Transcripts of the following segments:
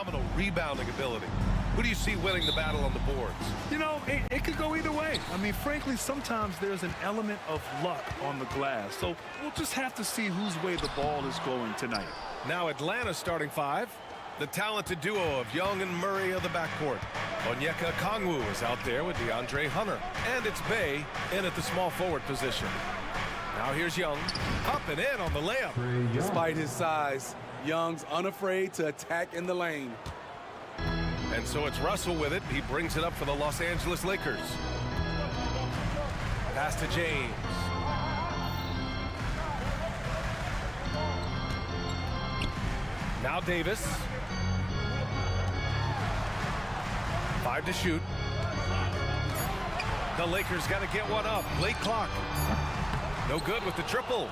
phenomenal rebounding ability. Who do you see winning the battle on the boards? You know, it could go either way. I mean, frankly, sometimes there's an element of luck on the glass. So we'll just have to see whose way the ball is going tonight. Now Atlanta's starting five. The talented duo of Young and Murray of the backcourt. Onyeka Kongwu is out there with DeAndre Hunter. And it's Bay in at the small forward position. Now here's Young, up and in on the layup. Despite his size, Young's unafraid to attack in the lane. And so it's Russell with it. He brings it up for the Los Angeles Lakers. Pass to James. Now Davis. 5 to shoot. The Lakers got to get one up. Late clock. No good with the triple.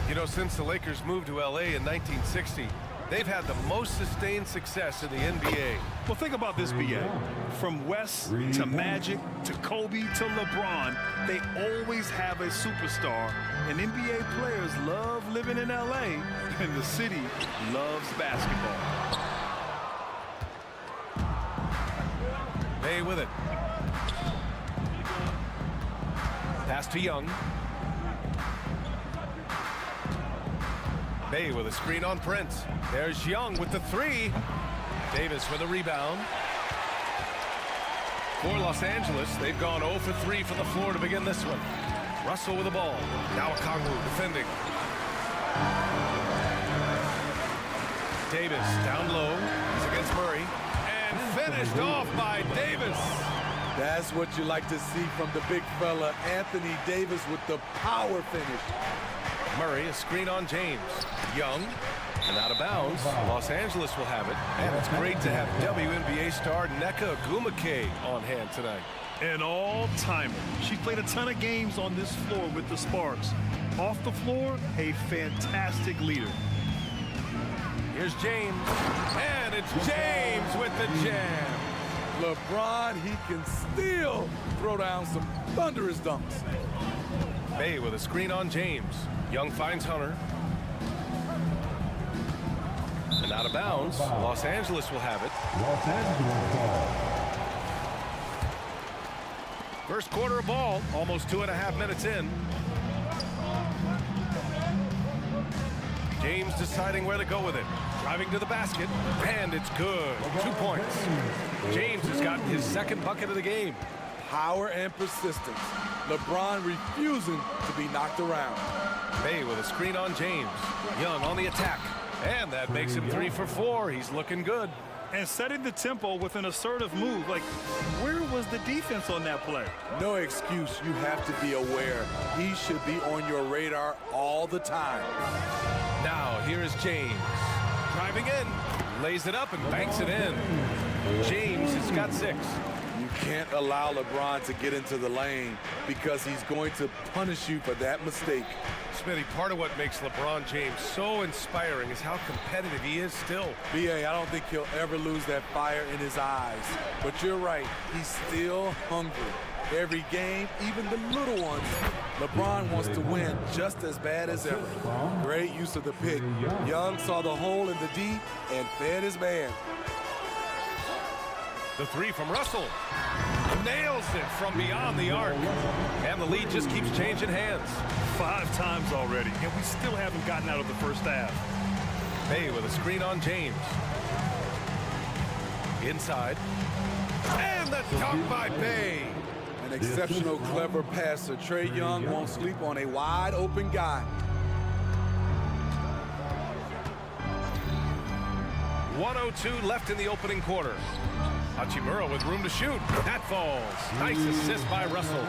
You know, since the Lakers moved to LA in 1960, they've had the most sustained success in the NBA. Well, think about this, BA. From West to Magic to Kobe to LeBron, they always have a superstar. And NBA players love living in LA, and the city loves basketball. Bay with it. Pass to Young. Bay with a screen on Prince. There's Young with the three. Davis for the rebound. For Los Angeles, they've gone 0 for 3 from the floor to begin this one. Russell with the ball. Now Kongwu defending. Davis down low. He's against Murray. And finished off by Davis. That's what you like to see from the big fella, Anthony Davis, with the power finish. Murray, a screen on James. Young, and out of bounds. Los Angeles will have it. And it's great to have WNBA star Nneka Ogwumike on hand tonight. An all-timer. She played a ton of games on this floor with the Sparks. Off the floor, a fantastic leader. Here's James. And it's James with the jam. LeBron, he can still throw down some thunderous dunks. Bay with a screen on James. Young finds Hunter. And out of bounds, Los Angeles will have it. Los Angeles ball. First quarter of ball, almost 2.5 minutes in. James deciding where to go with it. Driving to the basket, and it's good. 2 points. James has gotten his second bucket of the game. Power and persistence. LeBron refusing to be knocked around. Bay with a screen on James. Young on the attack. And that makes him 3 for 4. He's looking good. And setting the tempo with an assertive move. Like, where was the defense on that play? No excuse. You have to be aware. He should be on your radar all the time. Now, here is James. Driving in. Lays it up and banks it in. James has got 6. You can't allow LeBron to get into the lane because he's going to punish you for that mistake. Smitty, part of what makes LeBron James so inspiring is how competitive he is still. B.A., I don't think he'll ever lose that fire in his eyes. But you're right, he's still hungry. Every game, even the little ones, LeBron wants to win just as bad as ever. Great use of the pick. Young saw the hole in the D and fed his man. The 3 from Russell. Nails it from beyond the arc. And the lead just keeps changing hands. 5 times already, and we still haven't gotten out of the first half. Bay with a screen on James. Inside. And the dunk by Bay. An exceptional, clever passer. Trae Young won't sleep on a wide-open guy. 1:02 left in the opening quarter. Hachimura with room to shoot. That falls. Nice assist by Russell.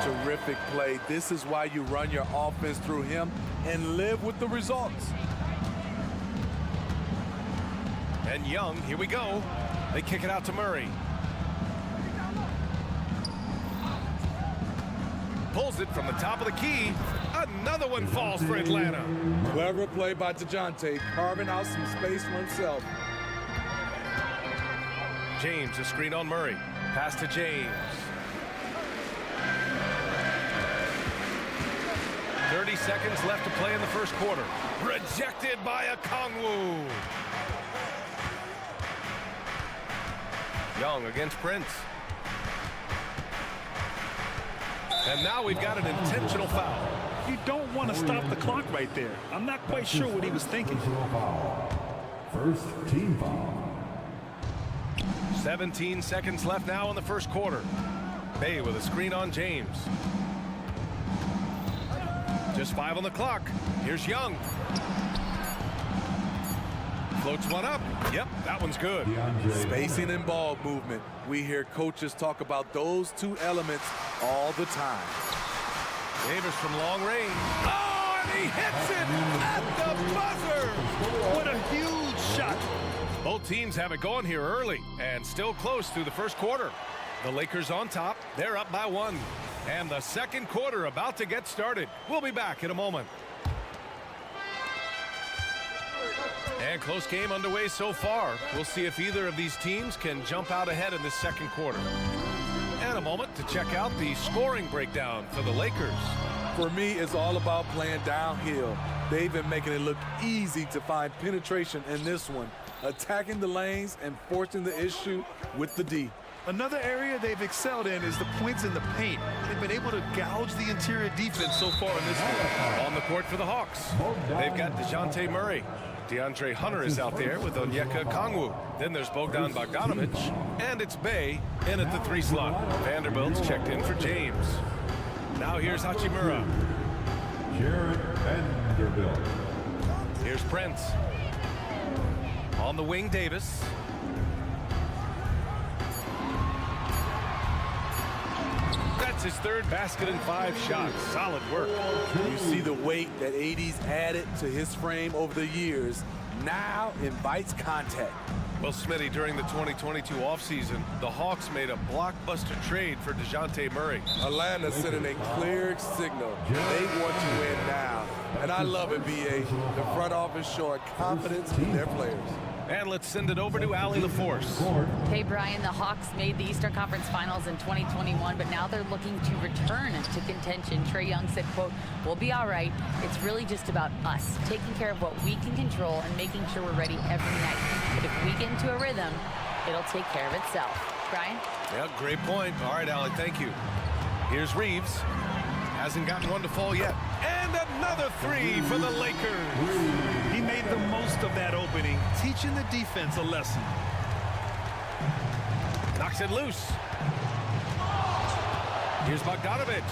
Terrific play. This is why you run your offense through him and live with the results. And Young, here we go. They kick it out to Murray. Pulls it from the top of the key. Another one falls for Atlanta. Clever play by DeJounte, carving out some space for himself. James, a screen on Murray. Pass to James. 30 30 seconds left to play in the first quarter. Rejected by a Kongwu. Young against Prince. And now we've got an intentional foul. You don't want to stop the clock right there. I'm not quite sure what he was thinking. First team foul. 17 seconds left now in the first quarter. Bay with a screen on James. Just 5 on the clock. Here's Young. Floats one up. Yep, that one's good. Spacing and ball movement. We hear coaches talk about those two elements all the time. Davis from long range. Oh, and he hits it at the buzzer. What a huge shot. Both teams have it going here early and still close through the first quarter. The Lakers on top. They're up by 1. And the second quarter about to get started. We'll be back in a moment. And close game underway so far. We'll see if either of these teams can jump out ahead in this second quarter. And a moment to check out the scoring breakdown for the Lakers. For me, it's all about playing downhill. They've been making it look easy to find penetration in this one, attacking the lanes and forcing the issue with the D. Another area they've excelled in is the points in the paint. They've been able to gouge the interior defense so far in this one. On the court for the Hawks, they've got DeJounte Murray. DeAndre Hunter is out there with Onyeka Kongwu. Then there's Bogdan Bogdanovic, and it's Bay in at the 3 slot. Vanderbilt's checked in for James. Now here's Hachimura. Jared Vanderbilt. Here's Prince. On the wing, Davis. That's his 3rd basket in 5 shots. Solid work. You see the weight that AD's added to his frame over the years now invites contact. Well, Smitty, during the 2022 offseason, the Hawks made a blockbuster trade for DeJounte Murray. Atlanta sending a clear signal. They want to win now. And I love it, BA. The front office showing confidence in their players. And let's send it over to Allie LaForce. Hey, Brian, the Hawks made the Eastern Conference Finals in 2021, but now they're looking to return to contention. Trae Young said, quote, "We'll be all right. It's really just about us, taking care of what we can control and making sure we're ready every night. But if we get into a rhythm, it'll take care of itself." Brian? Yeah, great point. All right, Allie, thank you. Here's Reeves. Hasn't gotten one to fall yet. And another 3 for the Lakers. He made the most of that opening, teaching the defense a lesson. Knocks it loose. Here's Bogdanovic.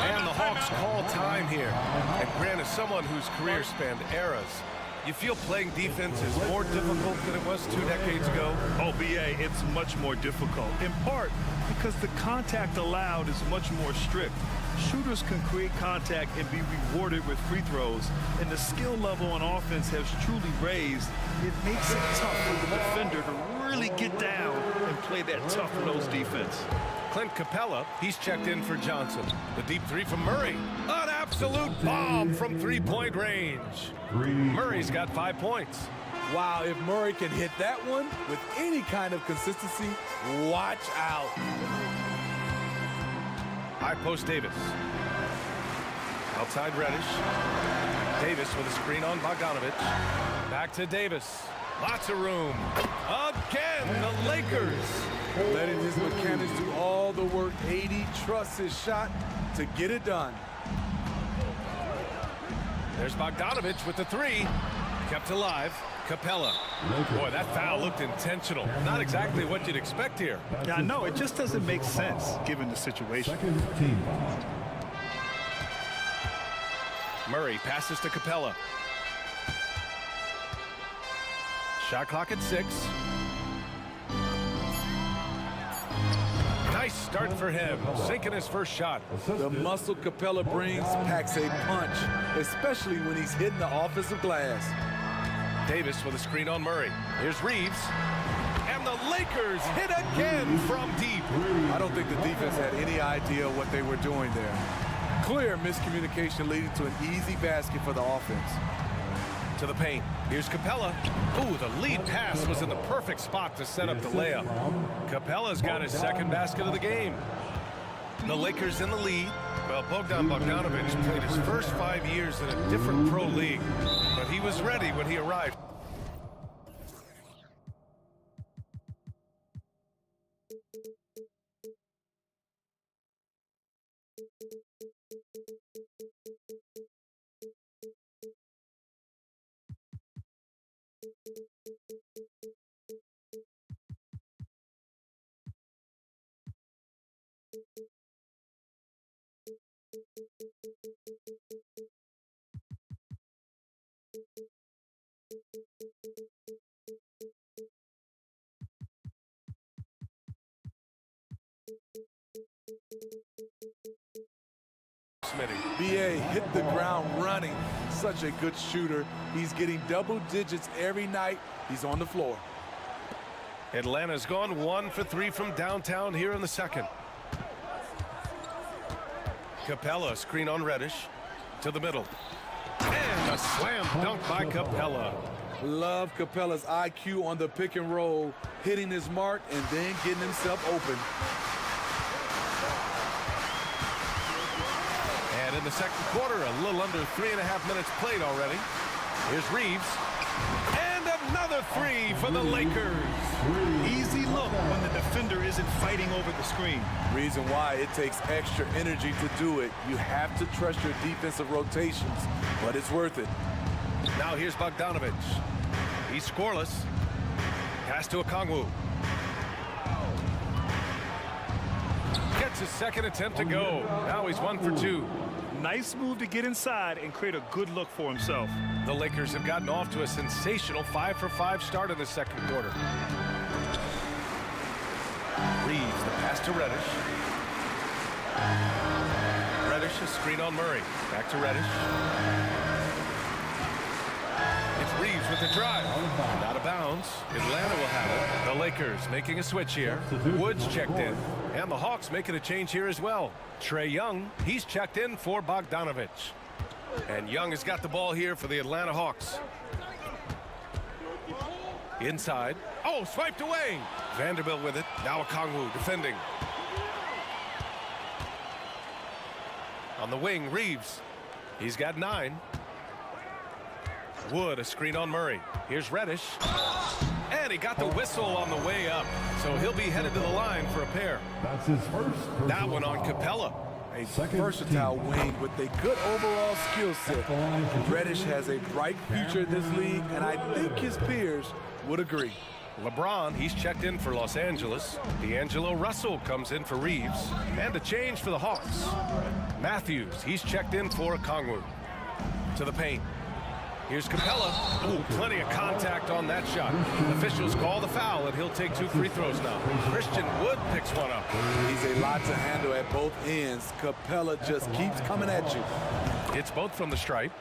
And the Hawks call time here. And Grant, as someone whose career spanned eras, you feel playing defense is more difficult than it was 2 decades ago? Oh, BA, it's much more difficult, in part because the contact allowed is much more strict. Shooters can create contact and be rewarded with free throws, and the skill level on offense has truly raised. It makes it tough for the defender to really get down and play that tough-nosed defense. Clint Capella, he's checked in for Johnson. The deep 3 from Murray. An absolute bomb from 3-point range. Murray's got 5 points. Wow, if Murray can hit that one with any kind of consistency, watch out. High post Davis. Outside Reddish. Davis with a screen on Bogdanovic. Back to Davis. Lots of room. Again, the Lakers. Letting his mechanics do all the work. AD trusts his shot to get it done. There's Bogdanovic with the 3. Kept alive. Capella. Boy, that foul looked intentional. Not exactly what you'd expect here. Yeah, I know. It just doesn't make sense given the situation. Second team foul. Murray passes to Capella. Shot clock at 6. Nice start for him, sinking his first shot. The muscle Capella brings packs a punch, especially when he's hitting the offensive glass. Davis with a screen on Murray. Here's Reeves. And the Lakers hit again from deep. I don't think the defense had any idea what they were doing there. Clear miscommunication leading to an easy basket for the offense. To the paint. Here's Capella. Ooh, the lead pass was in the perfect spot to set up the layup. Capella's got his second basket of the game. The Lakers in the lead. Well, Bogdan Bogdanovic played his first 5 years in a different pro league, but he was ready when he arrived. BA hit the ground running. Such a good shooter. He's getting double digits every night he's on the floor. Atlanta's gone 1 for 3 from downtown here in the second. Capella, screen on Reddish, to the middle. And a slam dunk by Capella. Love Capella's IQ on the pick and roll, hitting his mark and then getting himself open. And in the second quarter, a little under 3.5 minutes played already. Here's Reeves. And another three for the Lakers. Easy look when the defender isn't fighting over the screen. Reason why it takes extra energy to do it. You have to trust your defensive rotations, but it's worth it. Now here's Bogdanovic. He's scoreless. Pass to Okongwu. Gets his second attempt to go. Now he's 1 for 2. Nice move to get inside and create a good look for himself. The Lakers have gotten off to a sensational 5 for 5 start in the second quarter. Reeves, the pass to Reddish. Reddish, a screen on Murray. Back to Reddish. It's Reeves with the drive. Out of bounds. Atlanta will have it. The Lakers making a switch here. Woods checked in. And the Hawks making a change here as well. Trae Young, he's checked in for Bogdanovic. And Young has got the ball here for the Atlanta Hawks. Inside. Oh, swiped away. Vanderbilt with it. Now Okongwu defending. On the wing, Reeves. He's got 9. Wood, a screen on Murray. Here's Reddish. And he got the whistle on the way up. So he'll be headed to the line for a pair. That's his first. That one on Capella. A versatile wing with a good overall skill set. Reddish has a bright future in this league, and I think his peers would agree. LeBron, he's checked in for Los Angeles. D'Angelo Russell comes in for Reeves. And a change for the Hawks. Matthews, he's checked in for Okongwu. To the paint. Here's Capella. Ooh, plenty of contact on that shot. Officials call the foul, and he'll take 2 free throws now. Christian Wood picks one up. He's a lot to handle at both ends. Capella just keeps coming at you. It's both from the stripe.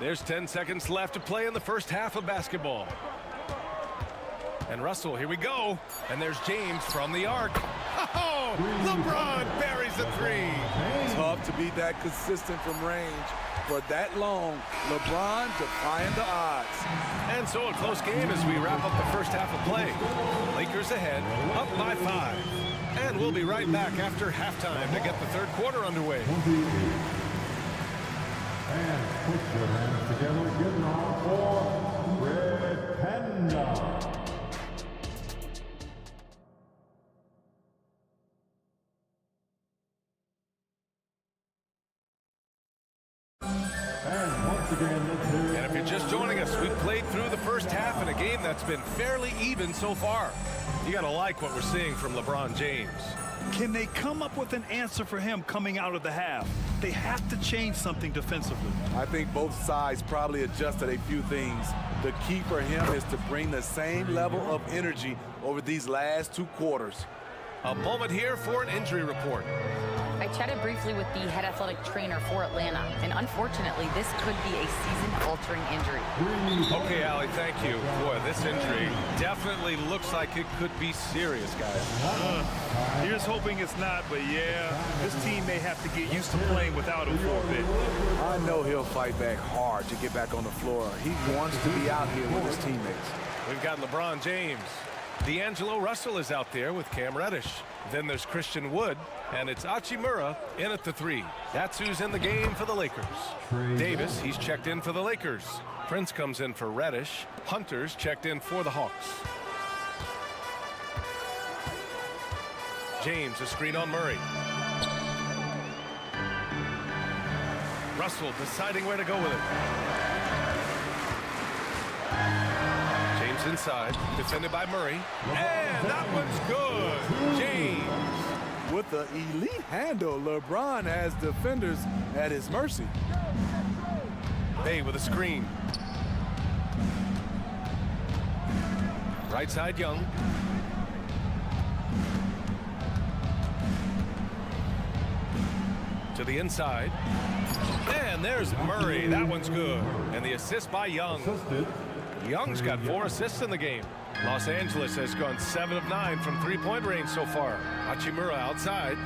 There's 10 seconds left to play in the first half of basketball. And Russell, here we go. And there's James from the arc. Oh, LeBron buries the 3. Tough to be that consistent from range. For that long, LeBron defying the odds. And so a close game as we wrap up the first half of play. Lakers ahead, up by 5. And we'll be right back after halftime to get the third quarter underway. And put your hands together, getting on for Red Panda. And if you're just joining us, we've played through the first half in a game that's been fairly even so far. You got to like what we're seeing from LeBron James. Can they come up with an answer for him coming out of the half? They have to change something defensively. I think both sides probably adjusted a few things. The key for him is to bring the same level of energy over these last 2 quarters. A moment here for an injury report. I chatted briefly with the head athletic trainer for Atlanta, and unfortunately, this could be a season-altering injury. Okay, Allie, thank you. Boy, this injury definitely looks like it could be serious, guys. Here's hoping it's not, but yeah, this team may have to get used to playing without him for a bit. I know he'll fight back hard to get back on the floor. He wants to be out here with his teammates. We've got LeBron James. D'Angelo Russell is out there with Cam Reddish. Then there's Christian Wood, and it's Hachimura in at the 3. That's who's in the game for the Lakers. Davis, he's checked in for the Lakers. Prince comes in for Reddish. Hunter's checked in for the Hawks. James, a screen on Murray. Russell deciding where to go with it. James inside, defended by Murray. And that one's good. James. With the elite handle, LeBron has defenders at his mercy. Bay with a screen. Right side, Young. To the inside. And there's Murray. That one's good. And the assist by Young. Young's got 4 assists in the game. Los Angeles has gone 7 of 9 from three-point range so far. Hachimura outside.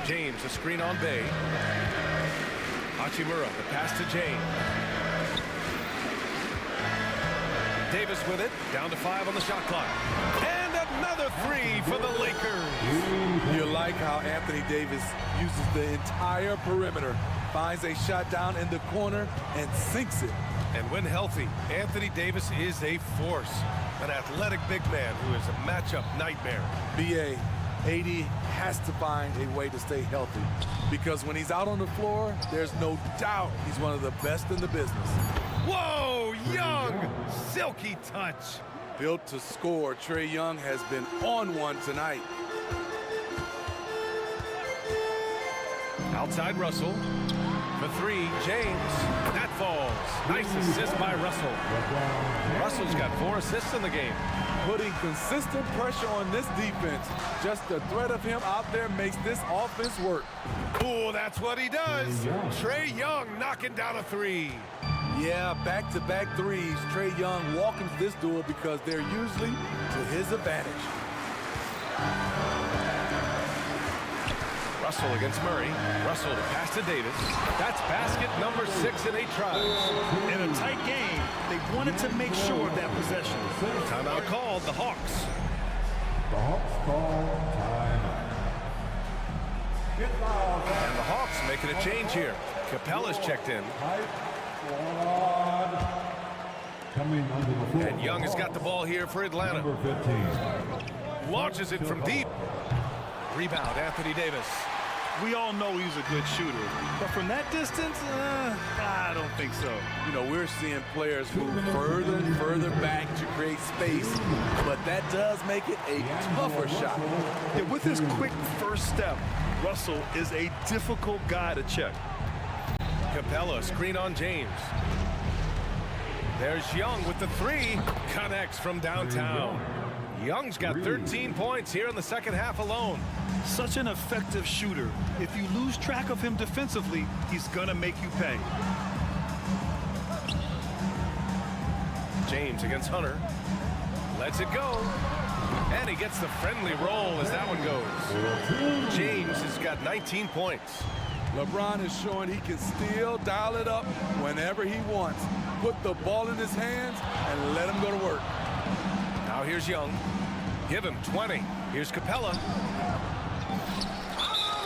James, a screen on Bay. Hachimura, the pass to James. Davis with it, down to 5 on the shot clock. And another 3 for the Lakers. You like how Anthony Davis uses the entire perimeter, finds a shot down in the corner, and sinks it. And when healthy, Anthony Davis is a force. An athletic big man who is a matchup nightmare. BA, AD has to find a way to stay healthy, because when he's out on the floor, there's no doubt he's one of the best in the business. Whoa, Young! Silky touch. Built to score, Trae Young has been on one tonight. Outside Russell. For 3, James. That falls. Nice assist by Russell. Russell's got 4 assists in the game. Putting consistent pressure on this defense. Just the threat of him out there makes this offense work. Oh, that's what he does. Trae Young knocking down a 3. Yeah, back-to-back threes. Trae Young welcomes this duel because they're usually to his advantage. Russell against Murray. Russell to pass to Davis. That's basket number 6 in 8 tries. In a tight game, they wanted to make sure of that possession. Timeout called, the Hawks. The Hawks call timeout. And the Hawks making a change here. Capella's checked in. Coming under the floor. And Young has got the ball here for Atlanta. Number 15. Launches it from deep. Rebound, Anthony Davis. We all know he's a good shooter, but from that distance, I don't think so. You know, we're seeing players move further and further back to create space, but that does make it a tougher shot. Yeah, with his quick first step, Russell is a difficult guy to check. Capella, screen on James. There's Young with the 3. Connects from downtown. Young's got 13 points here in the second half alone. Such an effective shooter. If you lose track of him defensively, he's gonna make you pay. James against Hunter. Lets it go. And he gets the friendly roll as that one goes. James has got 19 points. LeBron is showing he can still dial it up whenever he wants. Put the ball in his hands and let him go to work. Now here's Young. Give him 20. Here's Capella.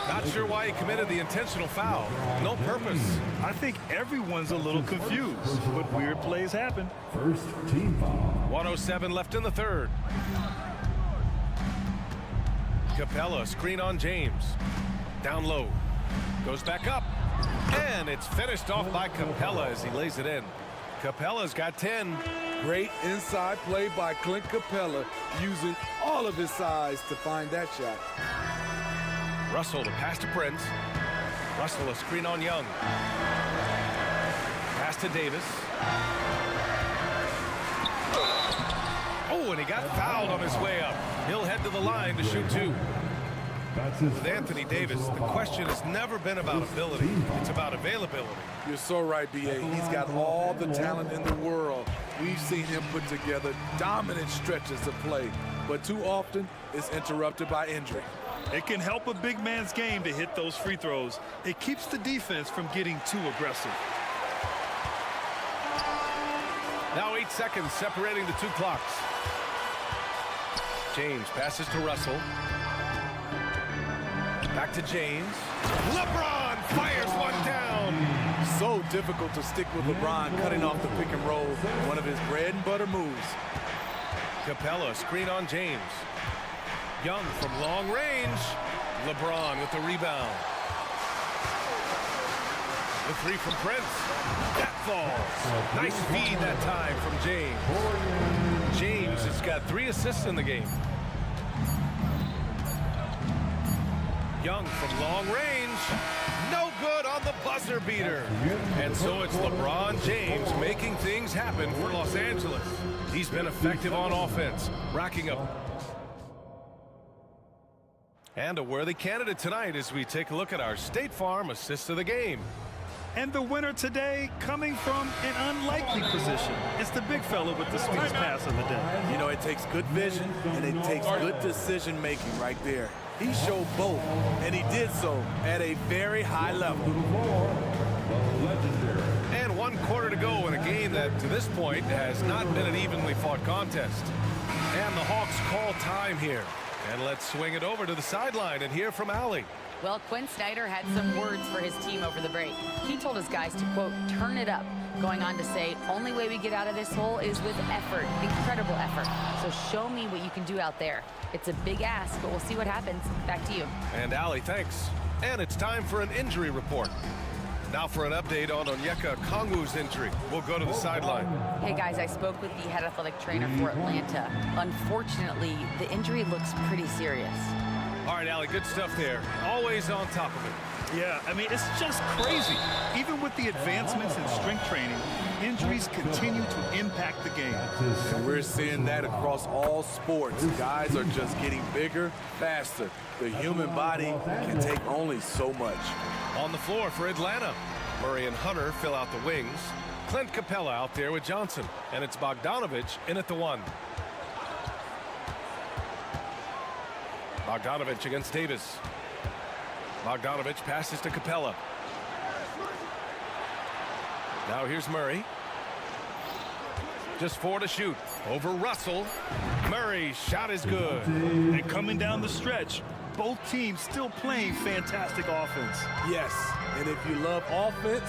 Not sure why he committed the intentional foul. No purpose. I think everyone's a little confused, but weird plays happen. First team foul. 1:07 left in the third. Capella, screen on James. Down low. Goes back up. And it's finished off by Capella as he lays it in. Capella's got 10. Great inside play by Clint Capella, using all of his size to find that shot. Russell to pass to Prince. Russell a screen on Young. Pass to Davis. Oh, and he got fouled on his way up. He'll head to the line to shoot 2. With Anthony Davis, the question has never been about ability. It's about availability. You're so right, B.A. He's got all the talent in the world. We've seen him put together dominant stretches of play, but too often it's interrupted by injury. It can help a big man's game to hit those free throws. It keeps the defense from getting too aggressive. Now 8 seconds separating the two clocks. James passes to Russell. Back to James. LeBron fires one down. So difficult to stick with LeBron cutting off the pick and roll. One of his bread and butter moves. Capella, screen on James. Young from long range. LeBron with the rebound. The three from Prince. That falls. Nice feed that time from James. James has got 3 assists in the game. Young from long range. No good on the buzzer beater. And so it's LeBron James making things happen for Los Angeles. He's been effective on offense, racking up. And a worthy candidate tonight as we take a look at our State Farm assist of the game. And the winner today coming from an unlikely position. It's the big fella with the sweetest pass of the day. You know, it takes good vision and it takes good decision making right there. He showed both, and he did so at a very high level. And 1 quarter to go in a game that, to this point, has not been an evenly fought contest. And the Hawks call time here. And let's swing it over to the sideline and hear from Allie. Well, Quinn Snyder had some words for his team over the break. He told his guys to, quote, turn it up, going on to say, only way we get out of this hole is with effort, incredible effort. So show me what you can do out there. It's a big ask, but we'll see what happens. Back to you. And Allie, thanks. And it's time for an injury report. Now for an update on Onyeka Kongwu's injury. We'll go to the sideline. Hey guys, I spoke with the head athletic trainer for Atlanta. Unfortunately, the injury looks pretty serious. All right, Allie, good stuff there. Always on top of it. Yeah, I mean, it's just crazy. Even with the advancements in strength training, injuries continue to impact the game. And we're seeing that across all sports. Guys are just getting bigger, faster. The human body can take only so much. On the floor for Atlanta, Murray and Hunter fill out the wings. Clint Capella out there with Johnson. And it's Bogdanovich in at the 1. Bogdanovich against Davis. Bogdanovich passes to Capella. Now here's Murray. Just 4 to shoot. Over Russell. Murray's shot is good. And coming down the stretch, both teams still playing fantastic offense. Yes, and if you love offense,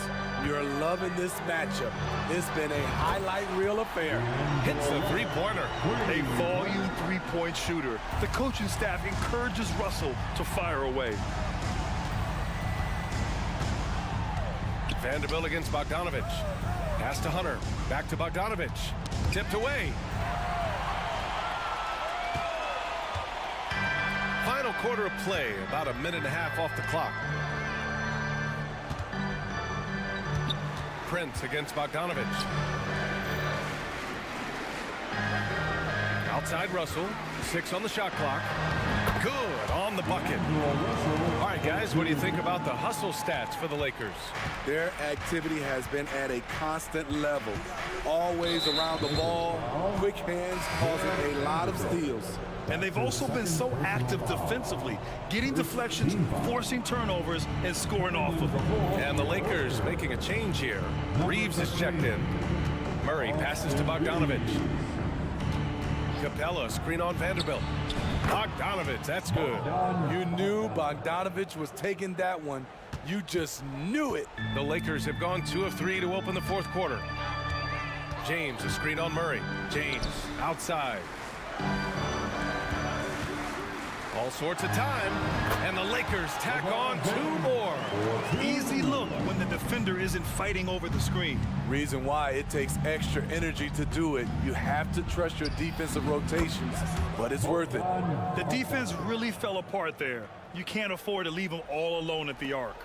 you're loving this matchup. It's been a highlight reel affair. Hits a three-pointer. A volume three-point shooter. The coaching staff encourages Russell to fire away. Vanderbilt against Bogdanovich. Pass to Hunter. Back to Bogdanovich. Tipped away. Final quarter of play. About a minute and a half off the clock. Prince against Bogdanovich. Outside Russell. 6 on the shot clock. Good on the bucket. All right, guys, what do you think about the hustle stats for the Lakers? Their activity has been at a constant level. Always around the ball, quick hands causing a lot of steals. And they've also been so active defensively, getting deflections, forcing turnovers, and scoring off of them. And the Lakers making a change here. Reeves is checked in. Murray passes to Bogdanovich. Capella, screen on Vanderbilt. Bogdanovich, that's good. You knew Bogdanovich was taking that one. You just knew it. The Lakers have gone 2 of 3 to open the 4th quarter. James, a screen on Murray. James, outside. All sorts of time, and the Lakers tack on 2 more. Easy look when the defender isn't fighting over the screen. Reason why it takes extra energy to do it. You have to trust your defensive rotations, but it's worth it. The defense really fell apart there. You can't afford to leave them all alone at the arc.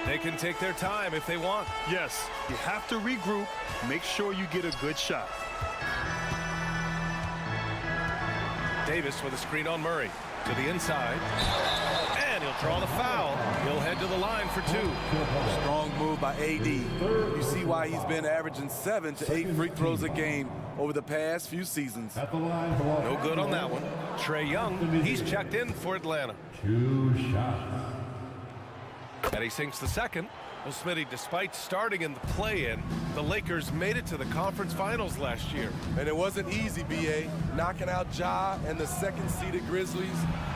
They can take their time if they want. Yes, you have to regroup, make sure you get a good shot. Davis with a screen on Murray. To the inside. And he'll draw the foul. He'll head to the line for 2. Strong move by AD. You see why he's been averaging 7 to 8 free throws a game over the past few seasons. No good on that one. Trae Young, he's checked in for Atlanta. 2 shots. And he sinks the second. Well, Smitty, despite starting in the play-in, the Lakers made it to the conference finals last year. And it wasn't easy, B.A. Knocking out Ja and the second-seeded Grizzlies,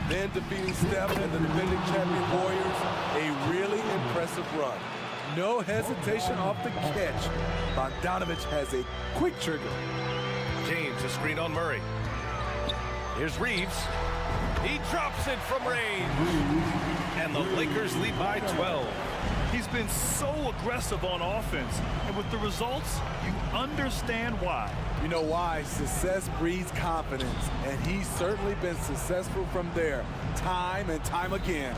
then defeating Steph and the defending champion Warriors. A really impressive run. No hesitation off the catch. Bogdanovich has a quick trigger. James, a screen on Murray. Here's Reeves. He drops it from range. And the Lakers lead by 12. He's been so aggressive on offense, and with the results, you understand why. You know why? Success breeds confidence, and he's certainly been successful from there, time and time again.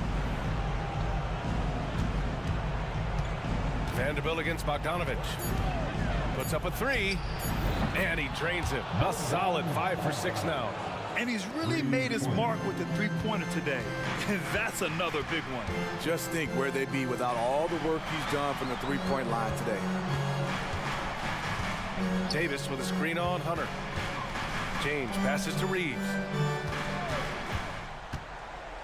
Vanderbilt against Bogdanovich. Puts up a three, and he drains it. A solid 5 for 6 now. And he's really made his mark with the three-pointer today. And that's another big one. Just think where they'd be without all the work he's done from the three-point line today. Davis with a screen on Hunter. James passes to Reeves.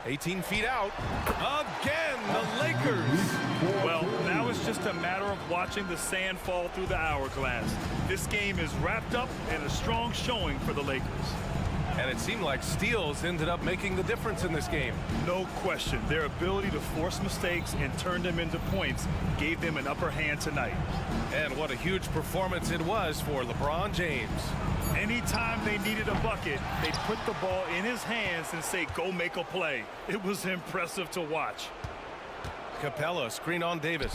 18 feet out. Again, the Lakers. Well, now it's just a matter of watching the sand fall through the hourglass. This game is wrapped up in a strong showing for the Lakers. And it seemed like steals ended up making the difference in this game. No question. Their ability to force mistakes and turn them into points gave them an upper hand tonight. And what a huge performance it was for LeBron James. Anytime they needed a bucket, they put the ball in his hands and say, go make a play. It was impressive to watch. Capella, screen on Davis.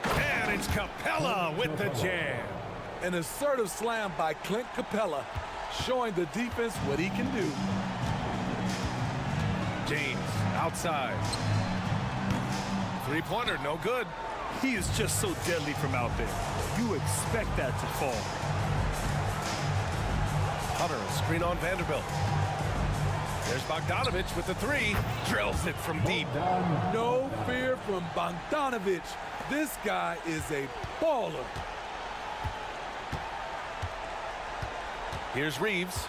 And it's Capella with the jam. An assertive slam by Clint Capella, showing the defense what he can do. James, outside. Three-pointer, no good. He is just so deadly from out there. You expect that to fall. Hunter, a screen on Vanderbilt. There's Bogdanovich with the three. Drills it from deep. No fear from Bogdanovich. This guy is a baller. Here's Reeves.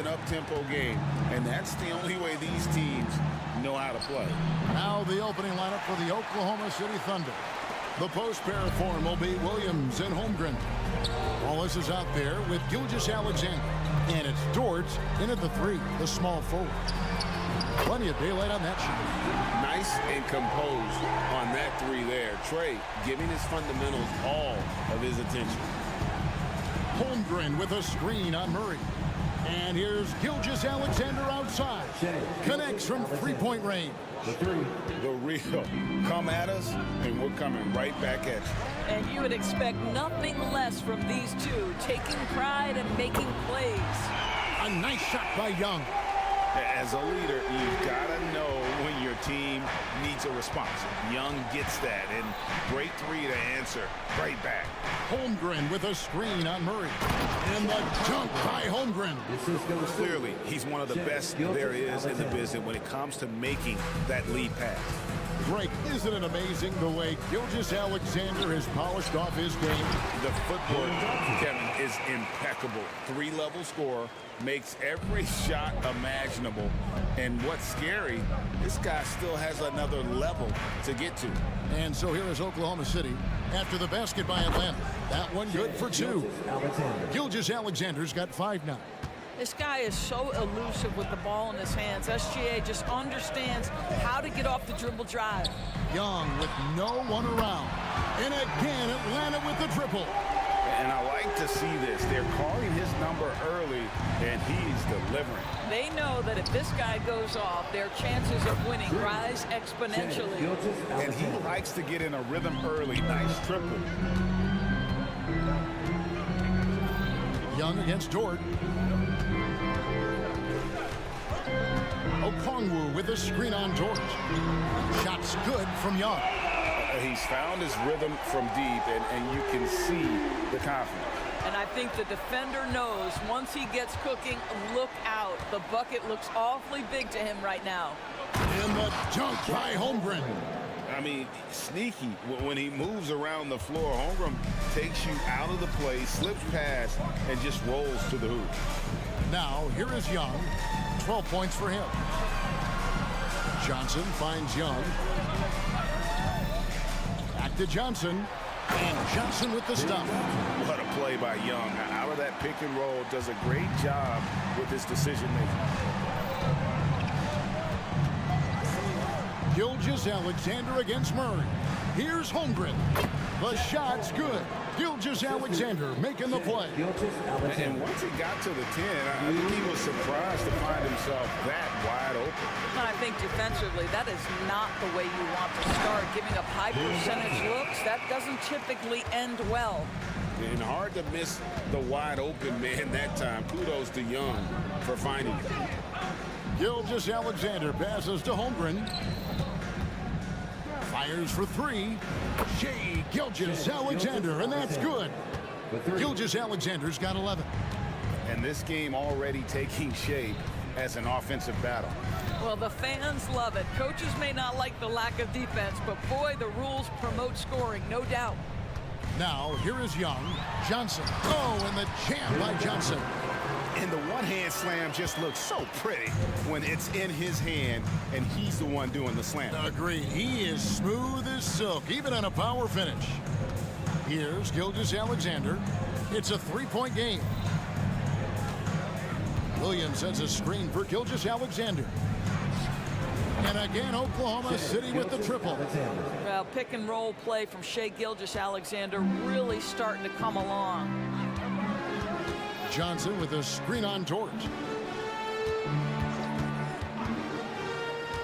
an up-tempo game, and that's the only way these teams know how to play. Now the opening lineup for the Oklahoma City Thunder. The post pair form will be Williams and Holmgren. Wallace is out there with Gilgeous-Alexander. And it's Dort in at the 3, the small forward. Plenty of daylight on that shot. Nice and composed on that 3 there. Trey giving his fundamentals all of his attention. Holmgren with a screen on Murray. And here's Gilgeous-Alexander outside. Connects from three-point range. The real. Come at us, and we're coming right back at you. And you would expect nothing less from these two, taking pride and making plays. A nice shot by Young. As a leader, you've got to know when your team needs a response. Young gets that, and great 3 to answer right back. Holmgren with a screen on Murray. And the dunk by Holmgren. Clearly, he's one of the best there is in the business when it comes to making that lead pass. Greg, isn't it amazing the way Gilgeous-Alexander has polished off his game? The footwork, Kevin, is impeccable. 3-level scorer, makes every shot imaginable. And what's scary, this guy still has another level to get to. And so here is Oklahoma City after the basket by Atlanta. That one good for 2. Gilgeous-Alexander's got 5 now. This guy is so elusive with the ball in his hands. SGA just understands how to get off the dribble drive. Young with no one around. And again, Atlanta with the triple. And I like to see this. They're calling his number early, and he's delivering. They know that if this guy goes off, their chances of winning rise exponentially. And he likes to get in a rhythm early. Nice triple. Young against Dort. Okongwu with a screen on Dort. Shots good from Young. He's found his rhythm from deep, and you can see the confidence. And I think the defender knows once he gets cooking, look out. The bucket looks awfully big to him right now. And the dunk by Holmgren. I mean, sneaky. When he moves around the floor, Holmgren takes you out of the play, slips past, and just rolls to the hoop. Now, here is Young. 12 points for him. Johnson finds Young. Back to Johnson. And Johnson with the stop. What a play by Young. Out of that pick and roll, does a great job with his decision making. Gilgeous-Alexander against Murray. Here's Holmgren. The shot's good. Gilgeous-Alexander making the play. And once he got to the 10, I think he was surprised to find himself that wide open. And I think defensively, that is not the way you want to start. Giving up high percentage looks, that doesn't typically end well. And hard to miss the wide open man that time. Kudos to Young for finding it. Gilgeous-Alexander passes to Holmgren. Fires for 3. Shea Gilgeous-Alexander, and that's good. Gilgeous-Alexander's got 11. And this game already taking shape as an offensive battle. Well, the fans love it. Coaches may not like the lack of defense, but boy, the rules promote scoring, no doubt. Now, here is Young. Johnson. Oh, and the jam by Johnson. And the one-hand slam just looks so pretty when it's in his hand and he's the one doing the slam. Agreed. He is smooth as silk, even on a power finish. Here's Gilgeous-Alexander. It's a 3-point game. Williams sends a screen for Gilgeous-Alexander. And again, Oklahoma City with the triple. Well, pick and roll play from Shea Gilgeous-Alexander really starting to come along. Johnson with a screen on Dort.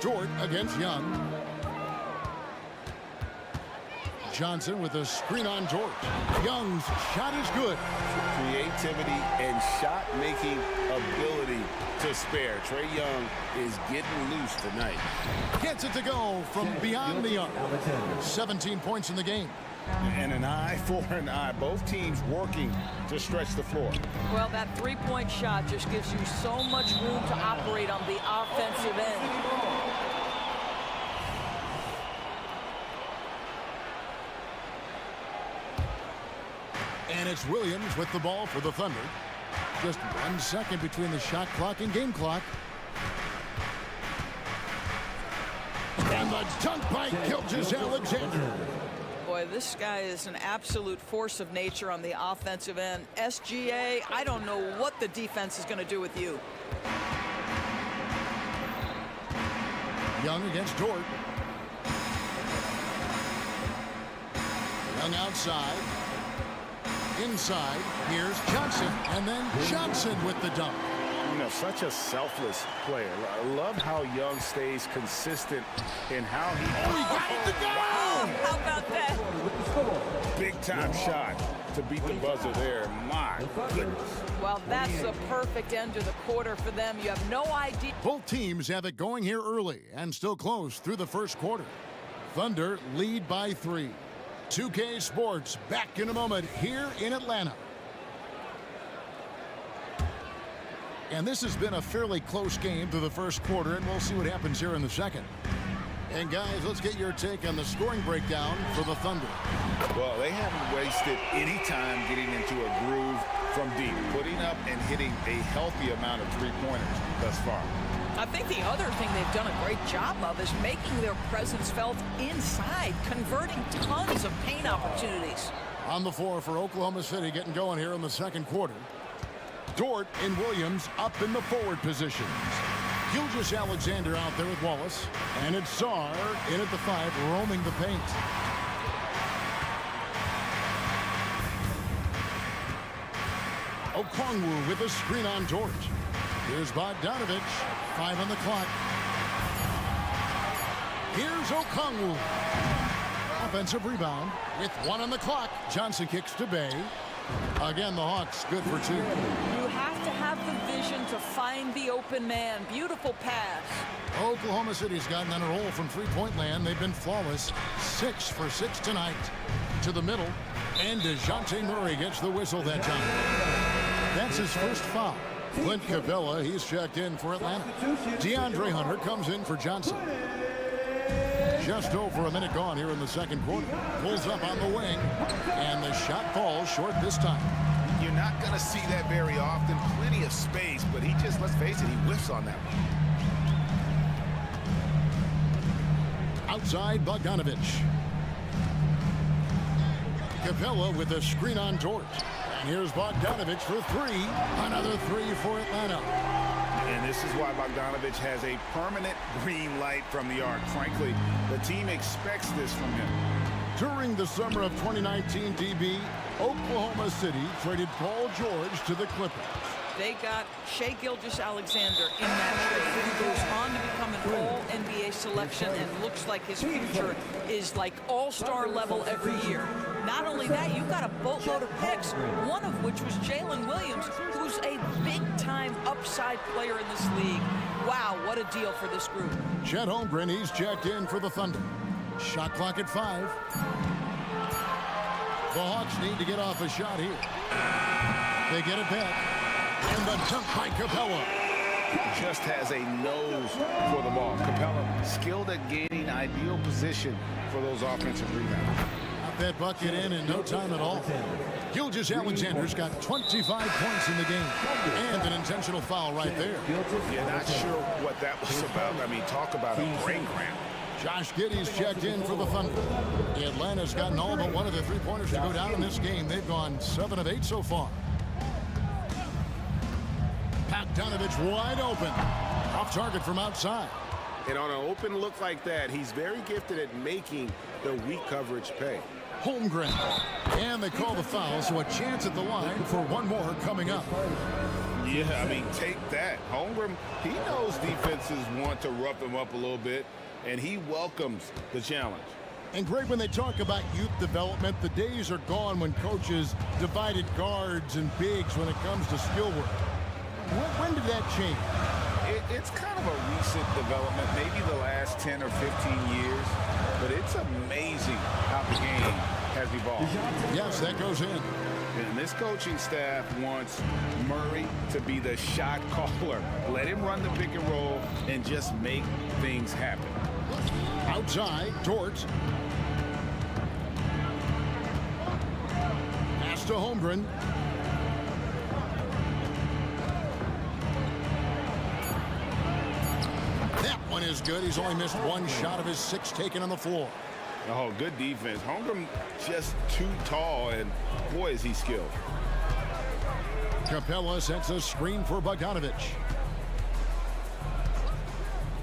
Dort against Young. Johnson with a screen on Dort. Young's shot is good. Creativity and shot-making ability to spare. Trey Young is getting loose tonight. Gets it to go from beyond the arc. 17 points in the game. And an eye for an eye. Both teams working to stretch the floor. Well, that three-point shot just gives you so much room to operate on the offensive end. And it's Williams with the ball for the Thunder. Just 1 second between the shot clock and game clock. And the dunk by Gilgeous-Alexander. Boy, this guy is an absolute force of nature on the offensive end. SGA, I don't know what the defense is going to do with you. Young against Dort. Young outside. Inside. Here's Johnson. And then Johnson with the dunk. You know, such a selfless player. I love how Young stays consistent in how he... Oh, he got it to go! Oh, how about that? Big-time shot to beat the buzzer there. My goodness. Well, that's the perfect end to the quarter for them. You have no idea. Both teams have it going here early and still close through the first quarter. Thunder lead by 3. 2K Sports back in a moment here in Atlanta. And this has been a fairly close game through the first quarter, and we'll see what happens here in the second. And guys, let's get your take on the scoring breakdown for the Thunder. Well, they haven't wasted any time getting into a groove from deep, putting up and hitting a healthy amount of three-pointers thus far. I think the other thing they've done a great job of is making their presence felt inside, converting tons of paint opportunities. On the floor for Oklahoma City, getting going here in the second quarter. Dort and Williams up in the forward positions. Gilgeous-Alexander out there with Wallace. And it's Sarr in at the 5, roaming the paint. Okongwu with a screen on Dort. Here's Bogdanovich. 5 on the clock. Here's Okongwu. Offensive rebound with 1 on the clock. Johnson kicks to Bay. Again, the Hawks good for 2. You have to have the vision to find the open man. Beautiful pass. Oklahoma City's gotten on a roll from three-point land. They've been flawless. 6 for 6 tonight. To the middle. And DeJounte Murray gets the whistle that time. That's his first foul. Clint Capella, he's checked in for Atlanta. DeAndre Hunter comes in for Johnson. Just over a minute gone here in the second quarter. Pulls up on the wing, and the shot falls short this time. You're not going to see that very often. Plenty of space, but he just, let's face it, he whiffs on that one. Outside, Bogdanovich. Capella with a screen on Dort. And here's Bogdanovich for 3. Another 3 for Atlanta. And this is why Bogdanovich has a permanent green light from the arc. Frankly, the team expects this from him. During the summer of 2019, DB, Oklahoma City traded Paul George to the Clippers. They got Shai Gilgeous-Alexander in that trade, who goes on to become an all-NBA selection and looks like his future is like all-star level every year. Not only that, you've got a boatload of picks, one of which was Jalen Williams, who's a big-time upside player in this league. Wow, what a deal for this group. Chet Holmgren, he's checked in for the Thunder. Shot clock at 5. The Hawks need to get off a shot here. They get it back. And the dunk by Capella. Just has a nose for the ball. Capella skilled at gaining ideal position for those offensive rebounds. Got that bucket in no time at all. Gilgeous-Alexander's got 25 points in the game. And an intentional foul right there. You're not sure what that was about. I mean, talk about a brain cramp. Josh Giddey's checked in for the Thunder. Atlanta's gotten all but one of the three-pointers to go down in this game. They've gone 7 of 8 so far. Bogdanovich wide open. Off target from outside. And on an open look like that, he's very gifted at making the weak coverage pay. Holmgren. And they call the foul, so a chance at the line for one more coming up. Yeah, I mean, take that. Holmgren, he knows defenses want to rough him up a little bit, and he welcomes the challenge. And Greg, when they talk about youth development, the days are gone when coaches divided guards and bigs when it comes to skill work. When did that change? It's kind of a recent development, maybe the last 10 or 15 years, but it's amazing how the game has evolved. Yes, that goes in. And this coaching staff wants Murray to be the shot caller. Let him run the pick and roll and just make things happen. Outside, Dort. Pass to Holmgren. one is good. He's only missed one shot of his 6 taken on the floor. Oh, good defense. Holmgren just too tall, and boy, is he skilled. Capella sets a screen for Bogdanovich.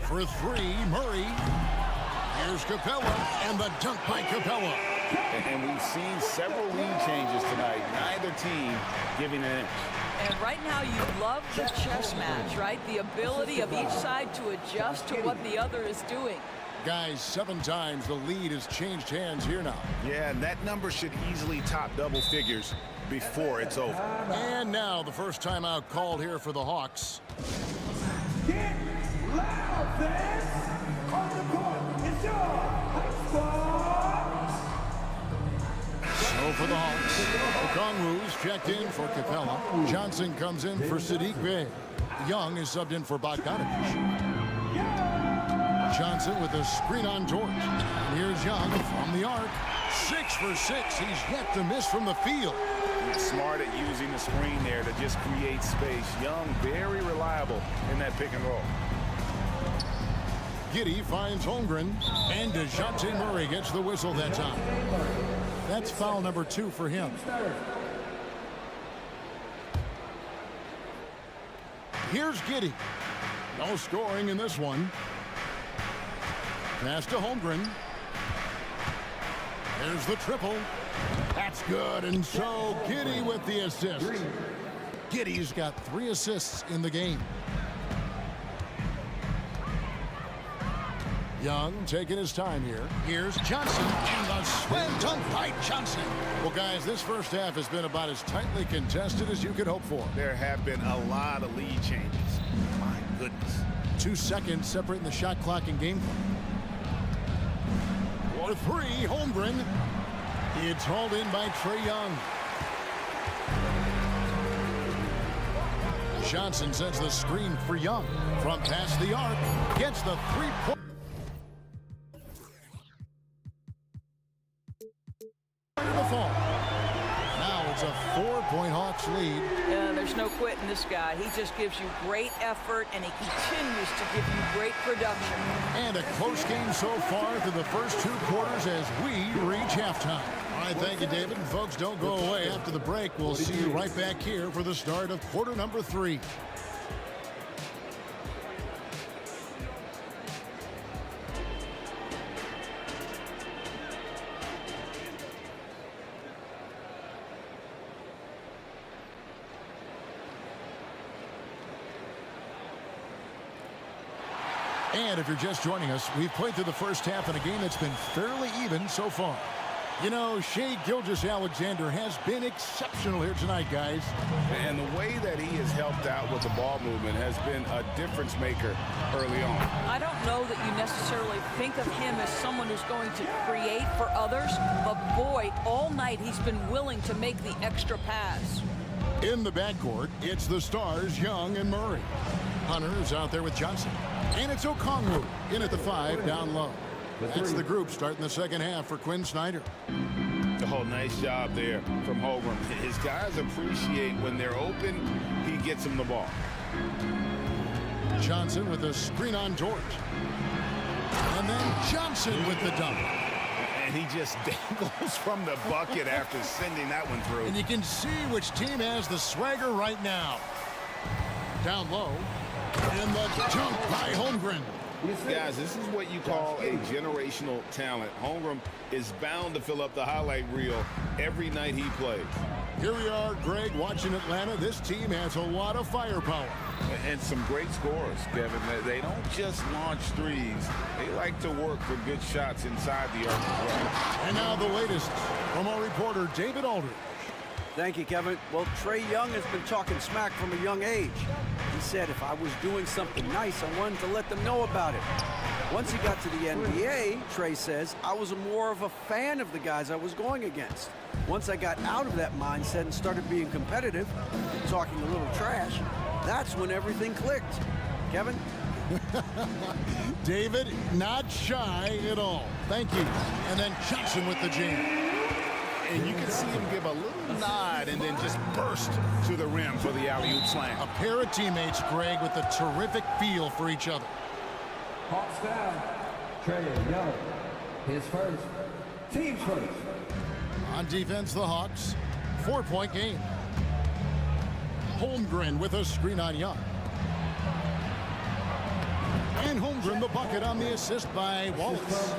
For 3, Murray. Here's Capella, and the dunk by Capella. And we've seen several lead changes tonight. Neither team giving an inch. And right now you love the chess match, right? The ability of each side to adjust to what the other is doing. Guys, 7 times the lead has changed hands here now. Yeah, and that number should easily top double figures before it's over. And now the first timeout called here for the Hawks. Get loud, fans! On the court, it's your Hawks! So for the Hawks, Okongwu's checked in for Capella. Johnson comes in for Sadiq Bey. Young is subbed in for Bogdanovich. Johnson with a screen on George. And here's Young from the arc. 6 for 6. He's yet to miss from the field. Smart at using the screen there to just create space. Young, very reliable in that pick and roll. Giddey finds Holmgren, and DeJounte Murray gets the whistle that time. That's foul number 2 for him. Here's Giddey. No scoring in this one. Pass to Holmgren. There's the triple. That's good, and so Giddey with the assist. Giddey's got 3 assists in the game. Young taking his time here. Here's Johnson, and the slam dunk by Johnson. Well, guys, this first half has been about as tightly contested as you could hope for. There have been a lot of lead changes. My goodness. 2 seconds separating the shot clock and game clock. For 3, Holmgren. It's hauled in by Trae Young. Johnson sets the screen for Young. From past the arc, gets the 3-point. The fall. Now it's a 4-point Hawks lead. There's no quitting this guy. He just gives you great effort, and he continues to give you great production. And a close game so far through the first 2 quarters as we reach halftime. All right, thank you, David. And folks, don't go away. After the break, we'll see you right back here for the start of quarter number 3. And if you're just joining us, we've played through the first half in a game that's been fairly even so far. You know, Shai Gilgeous-Alexander has been exceptional here tonight, guys. And the way that he has helped out with the ball movement has been a difference maker early on. I don't know that you necessarily think of him as someone who's going to create for others, but boy, all night he's been willing to make the extra pass. In the backcourt, it's the stars, Young and Murray. Hunter is out there with Johnson. And it's Okongwu in at the 5, down low. That's the group starting the second half for Quinn Snyder. Oh, nice job there from Holmgren. His guys appreciate when they're open, he gets them the ball. Johnson with a screen on George. And then Johnson with the dunk. And he just dangles from the bucket after sending that one through. And you can see which team has the swagger right now. Down low. And the dunk by Holmgren. Guys, this is what you call a generational talent. Holmgren is bound to fill up the highlight reel every night he plays. Here we are, Greg, watching Atlanta. This team has a lot of firepower. And some great scorers, Kevin. They don't just launch threes. They like to work for good shots inside the arc as well. And now the latest from our reporter, David Aldridge. Thank you, Kevin. Well, Trae Young has been talking smack from a young age. He said if I was doing something nice, I wanted to let them know about it. Once he got to the NBA, Trae says, I was more of a fan of the guys I was going against. Once I got out of that mindset and started being competitive, talking a little trash, that's when everything clicked. Kevin? David, not shy at all. Thank you. And then Johnson with the jam. And you can see him give a little nod and then just burst to the rim for the alley-oop slam. A pair of teammates, Greg, with a terrific feel for each other. Hawks down. Trey Young. His first. Team's first. On defense, the Hawks. 4-point game. Holmgren with a screen on Young. And Holmgren the bucket on the assist by Wallace.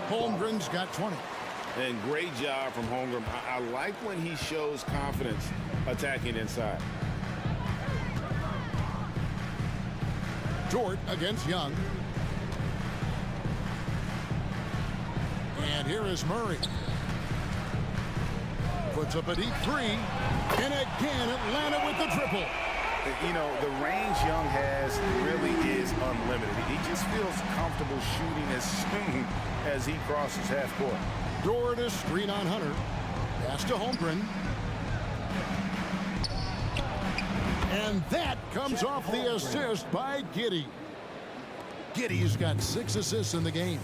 Holmgren's got 20. And great job from Holmgren. I like when he shows confidence attacking inside. Dort against Young. And here is Murray. Puts up a deep three. And again, Atlanta with the triple. You know, the range Young has really is unlimited. He just feels comfortable shooting as soon as he crosses half court. Dort a screen on Hunter. Pass to Holmgren. And that comes off the assist by Giddey. Giddey's got 6 assists in the game.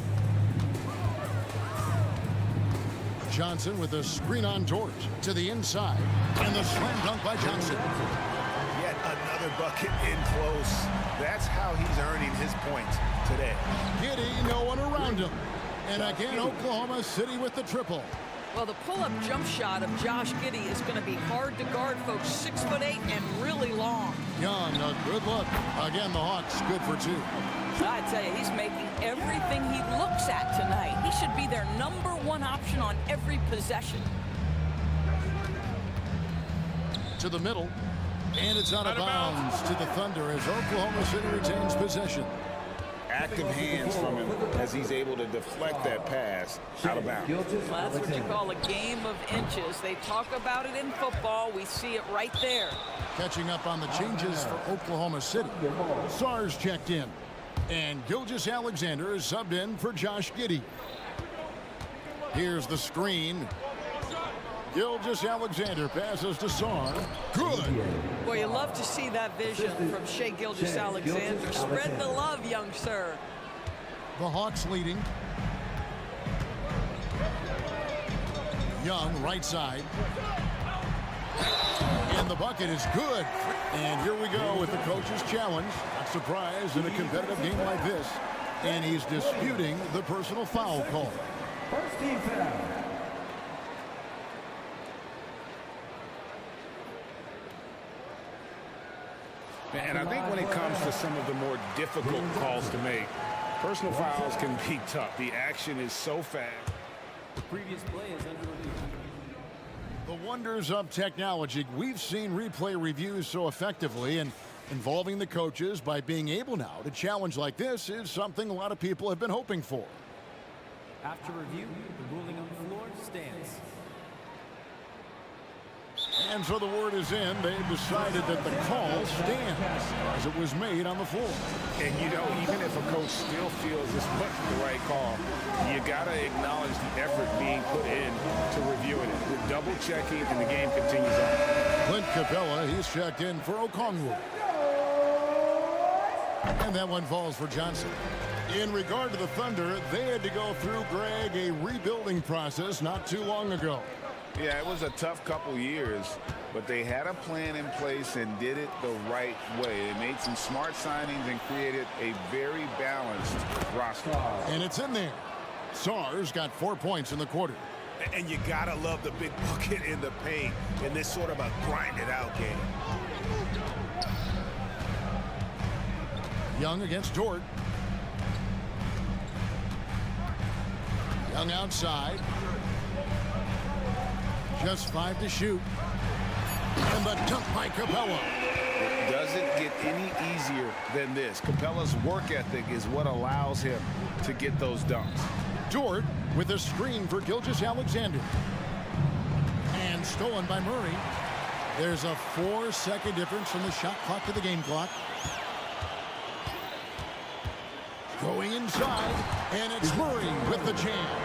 Johnson with a screen on Dort to the inside. And the slam dunk by Johnson. Yet another bucket in close. That's how he's earning his points today. Giddey, no one around him. And again, Oklahoma City with the triple. Well, the pull-up jump shot of Josh Giddey is going to be hard to guard, folks. 6'8" and really long. Young, a good look. Again, the Hawks good for 2. I tell you, he's making everything he looks at tonight. He should be their #1 option on every possession. To the middle. And it's out of bounds to the Thunder as Oklahoma City retains possession. Active hands from him as he's able to deflect that pass out of bounds. Well, that's what you call a game of inches. They talk about it in football. We see it right there. Catching up on the changes for Oklahoma City. Sars checked in. And Gilgeous-Alexander is subbed in for Josh Giddey. Here's the screen. Gilgeous-Alexander passes to Sar. Good. Boy, you love to see that vision from Shai Gilgeous-Alexander. Spread the love, young sir. The Hawks leading. Young, right side. And the bucket is good. And here we go with the coach's challenge. Not surprised in a competitive game like this. And he's disputing the personal foul call. First team foul. And I think when it comes to some of the more difficult calls to make, personal fouls can be tough. The action is so fast. The previous play is under review. The wonders of technology. We've seen replay reviews so effectively, and involving the coaches by being able now to challenge like this is something a lot of people have been hoping for. After review, the ruling on the floor stands. And so the word is in. They've decided that the call stands as it was made on the floor. And, you know, even if a coach still feels this wasn't the right call, you got to acknowledge the effort being put in to reviewing it. We're double-checking, and the game continues on. Clint Capella, he's checked in for Okongwu. And that one falls for Johnson. In regard to the Thunder, they had to go through, Greg, a rebuilding process not too long ago. Yeah, it was a tough couple years, but they had a plan in place and did it the right way. They made some smart signings and created a very balanced roster. And it's in there. Sars got 4 points in the quarter. And you gotta love the big bucket in the paint in this sort of a grind-it-out game. Young against Dort. Young outside. Just 5 to shoot. And the dunk by Capella. It doesn't get any easier than this. Capella's work ethic is what allows him to get those dunks. Dort with a screen for Gilgeous-Alexander. And stolen by Murray. There's a 4-second difference from the shot clock to the game clock. Going inside, and it's Murray with the jam.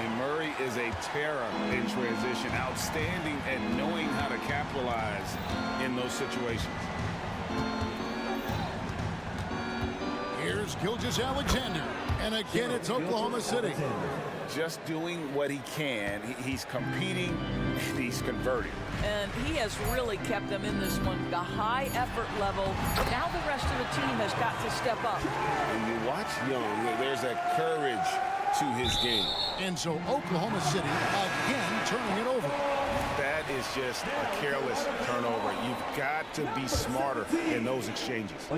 And Murray is a terror in transition, outstanding at knowing how to capitalize in those situations. Here's Here's Gilgeous-Alexander. And again, it's Oklahoma City. Just doing what he can. He's competing and he's converting. And he has really kept them in this one. The high effort level. Now the rest of the team has got to step up. And you watch Young, there's a courage to his game. And so Oklahoma City again turning it over. That is just a careless turnover. You've got to be smarter in those exchanges.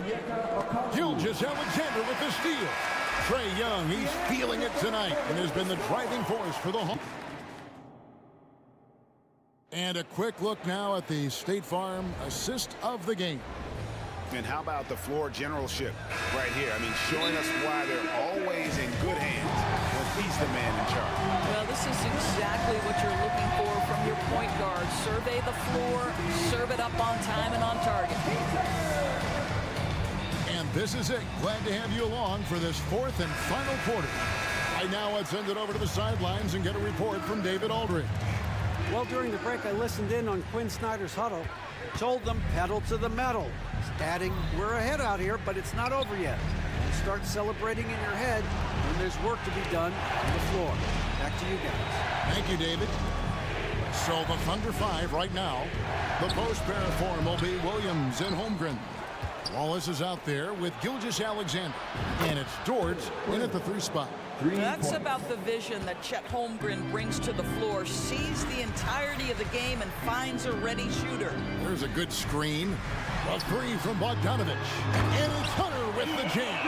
Gilgeous-Alexander with the steal. Trae Young, he's feeling it tonight and has been the driving force for the home. And a quick look now at the State Farm assist of the game. And how about the floor generalship right here? I mean, showing us why they're always in good hands when he's the man in charge. Well, this is exactly what you're looking for from your point guard. Survey the floor, serve it up on time and on target. And this is it. Glad to have you along for this fourth and final quarter. Right now, let's send it over to the sidelines and get a report from David Aldridge. Well, during the break, I listened in on Quinn Snyder's huddle. Told them pedal to the metal. Adding, we're ahead out here, but it's not over yet. And start celebrating in your head when there's work to be done on the floor. Back to you guys. Thank you, David. So the Thunder 5 right now. The post pair form will be Williams and Holmgren. Wallace is out there with Gilgeous-Alexander. And it's Dort in at the 3 spot. That's about the vision that Chet Holmgren brings to the floor. Sees the entirety of the game and finds a ready shooter. There's a good screen. A 3 from Bogdanovich. And it's Hunter with the jam.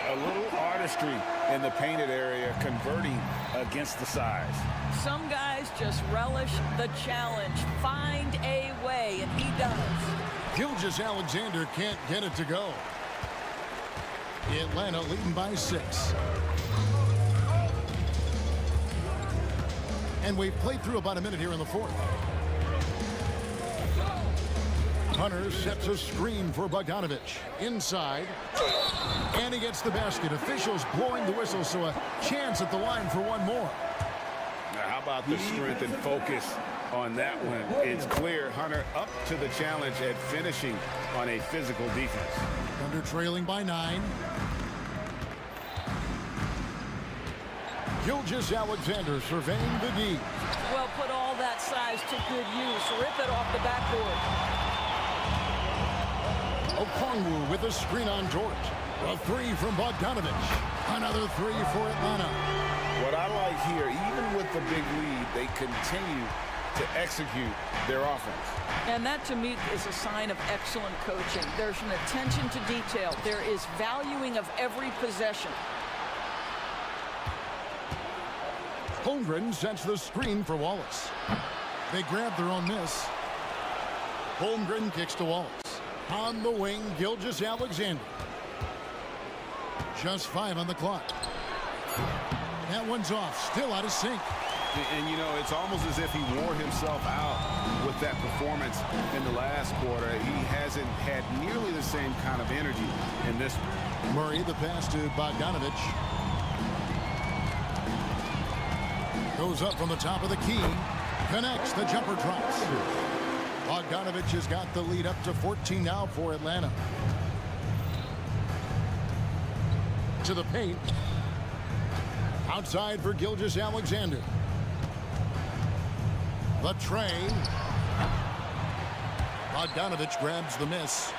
A little artistry in the painted area, converting against the size. Some guys just relish the challenge. Find a way, and he does. Gilgeous-Alexander can't get it to go. Atlanta leading by 6. And we've played through about a minute here in the fourth. Hunter sets a screen for Bogdanovich. Inside. And he gets the basket. Officials blowing the whistle, so a chance at the line for one more. Now, how about the strength and focus on that one? It's clear Hunter up to the challenge at finishing on a physical defense. Thunder trailing by 9. Gilgeous-Alexander surveying the D. Well, put all that size to good use. Rip it off the backboard. Okongwu with a screen on Dort. A 3 from Bogdanovich. Another 3 for Atlanta. What I like here, even with the big lead, they continue to execute their offense. And that, to me, is a sign of excellent coaching. There's an attention to detail. There is valuing of every possession. Holmgren sets the screen for Wallace. They grab their own miss. Holmgren kicks to Wallace. On the wing, Gilgeous-Alexander. Just 5 on the clock. That one's off, still out of sync. And, you know, it's almost as if he wore himself out with that performance in the last quarter. He hasn't had nearly the same kind of energy in this one. Murray, the pass to Bogdanovich. Goes up from the top of the key. Connects, the jumper drops. Bogdanovich has got the lead up to 14 now for Atlanta. To the paint. Outside for Gilgeous-Alexander. The tray. Bogdanovich grabs the miss.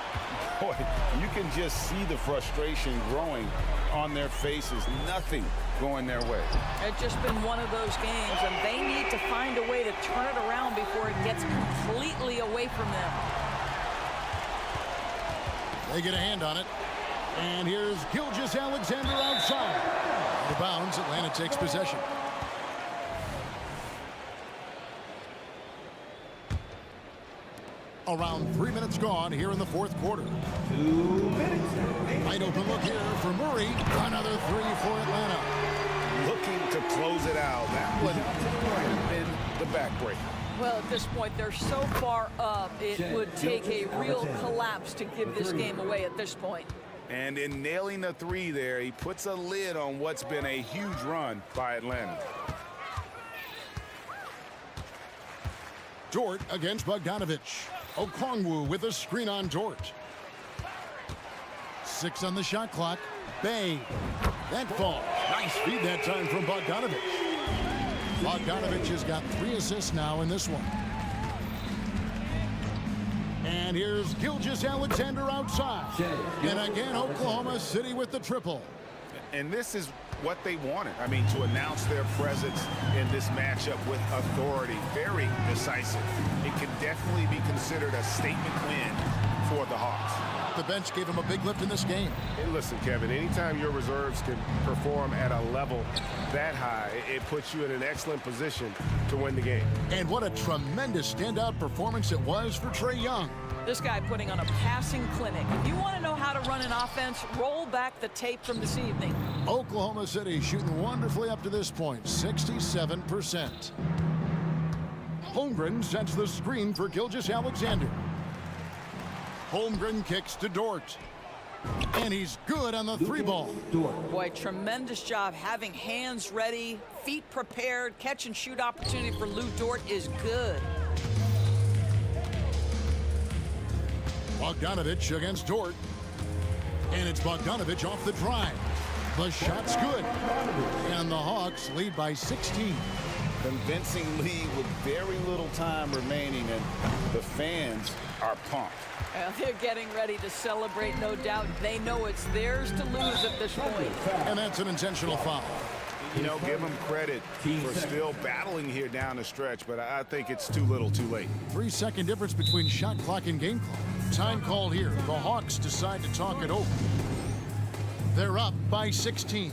Boy, you can just see the frustration growing on their faces. Nothing going their way. It's just been one of those games, and they need to find a way to turn it around before it gets completely away from them. They get a hand on it. And here's Gilgeous-Alexander outside. Out of bounds, Atlanta takes possession. Around 3 minutes gone here in the fourth quarter. 2 minutes. Wide open look here for Murray. Another 3 for Atlanta. Looking to close it out. That would have been the backbreaker. Well, at this point, they're so far up, it would take a real collapse to give this game away at this point. And in nailing the 3 there, he puts a lid on what's been a huge run by Atlanta. Dort against Bogdanovich. Okongwu with a screen on Dort. 6 on the shot clock. Bay. That falls. Nice feed that time from Bogdanovich. Bogdanovich has got 3 assists now in this one. And here's Gilgeous-Alexander outside. And again, Oklahoma City with the triple. And this is what they wanted. I mean, to announce their presence in this matchup with authority, very decisive. It can definitely be considered a statement win for the Hawks. The bench gave him a big lift in this game. And listen, Kevin, anytime your reserves can perform at a level that high, it puts you in an excellent position to win the game. And what a tremendous standout performance it was for Trae Young. This guy putting on a passing clinic. If you want to know how to run an offense, roll back the tape from this evening. Oklahoma City shooting wonderfully up to this point, 67%. Holmgren sets the screen for Gilgeous-Alexander. Holmgren kicks to Dort. And he's good on the 3-ball. Boy, tremendous job having hands ready, feet prepared. Catch and shoot opportunity for Lou Dort is good. Bogdanovich against Dort. And it's Bogdanovich off the drive. The shot's good. And the Hawks lead by 16. Convincing lead with very little time remaining, and the fans are pumped. Well, they're getting ready to celebrate, no doubt. They know it's theirs to lose at this point. And that's an intentional foul. You know, give them credit for still battling here down the stretch, but I think it's too little too late. 3-second difference between shot clock and game clock. Time called here. The Hawks decide to talk it over. They're up by 16.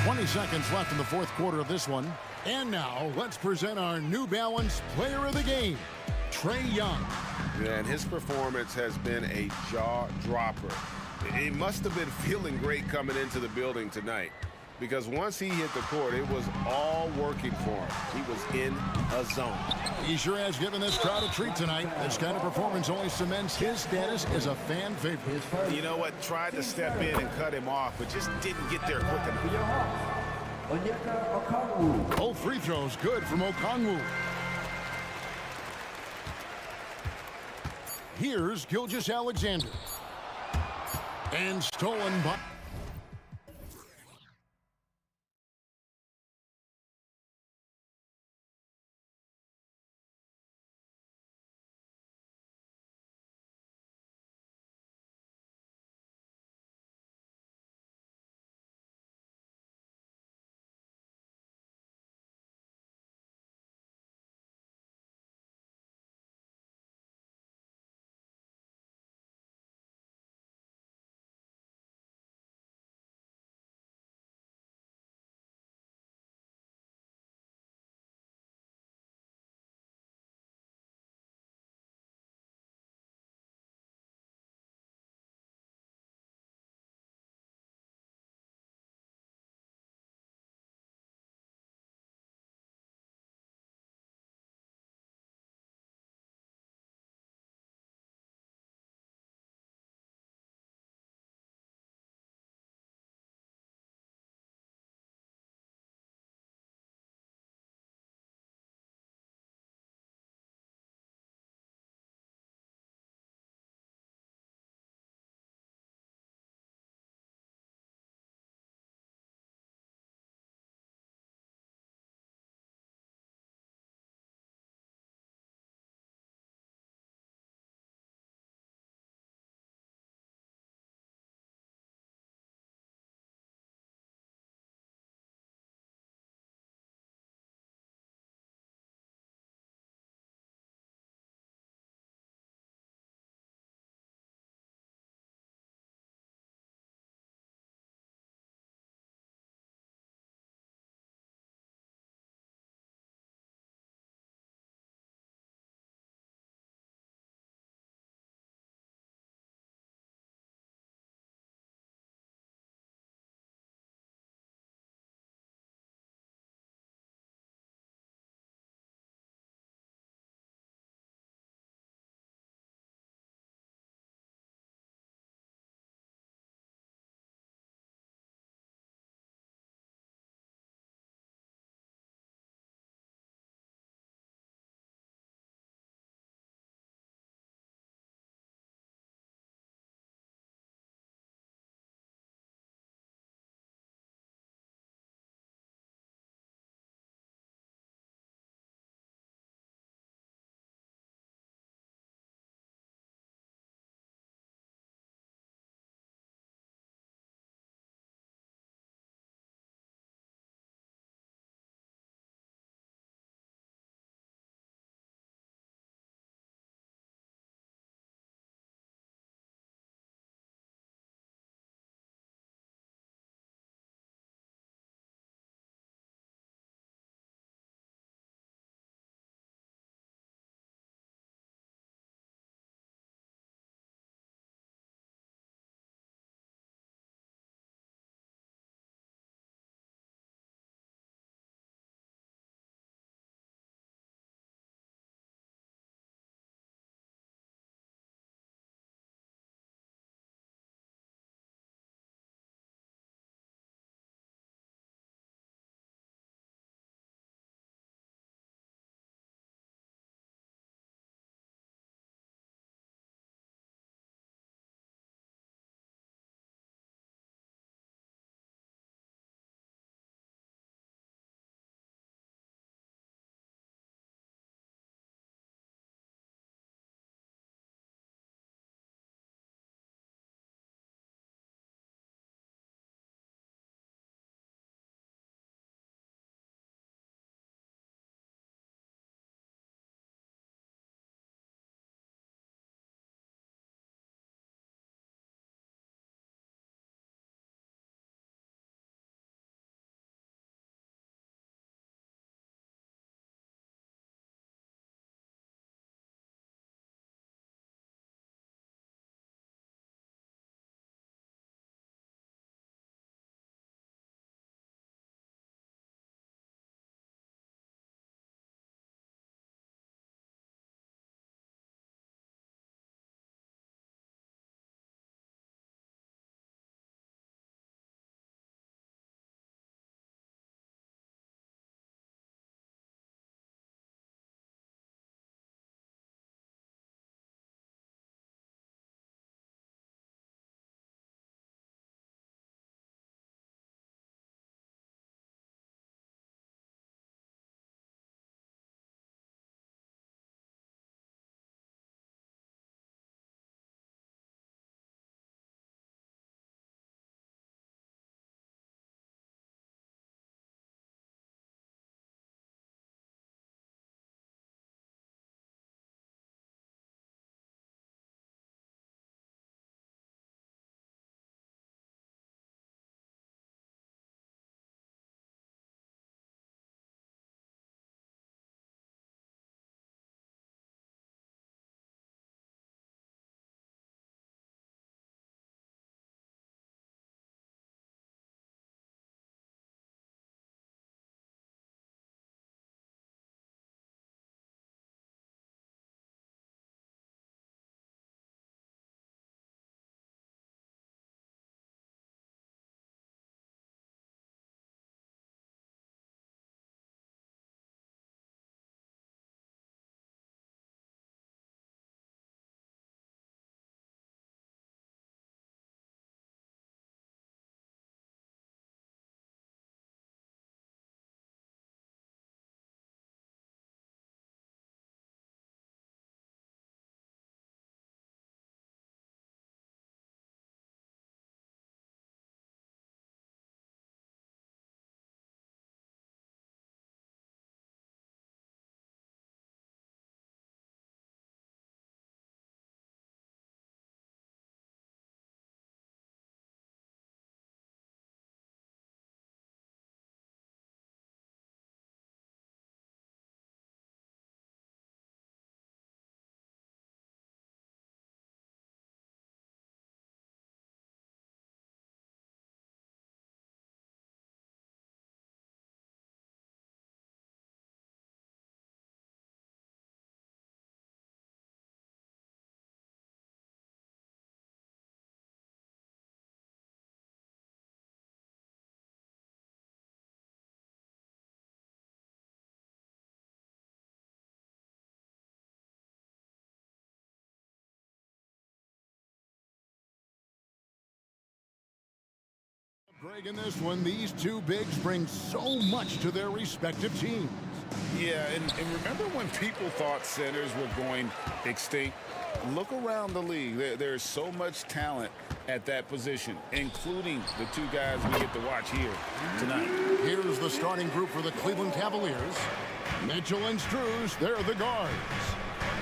20 seconds left in the fourth quarter of this one. And now, let's present our New Balance Player of the Game, Trae Young. And his performance has been a jaw-dropper. He must have been feeling great coming into the building tonight, because once he hit the court, it was all working for him. He was in a zone. He sure has given this crowd a treat tonight. This kind of performance only cements his status as a fan favorite. You know what? Tried to step in and cut him off, but just didn't get there quick enough. Both free throws good from Okongwu. Here's Gilgeous-Alexander. And stolen by... Greg, in this one, these two bigs bring so much to their respective teams. Yeah, and remember when people thought centers were going extinct? Look around the league. There's so much talent at that position, including the two guys we get to watch here tonight. Here's the starting group for the Cleveland Cavaliers. Mitchell and Struz, they're the guards.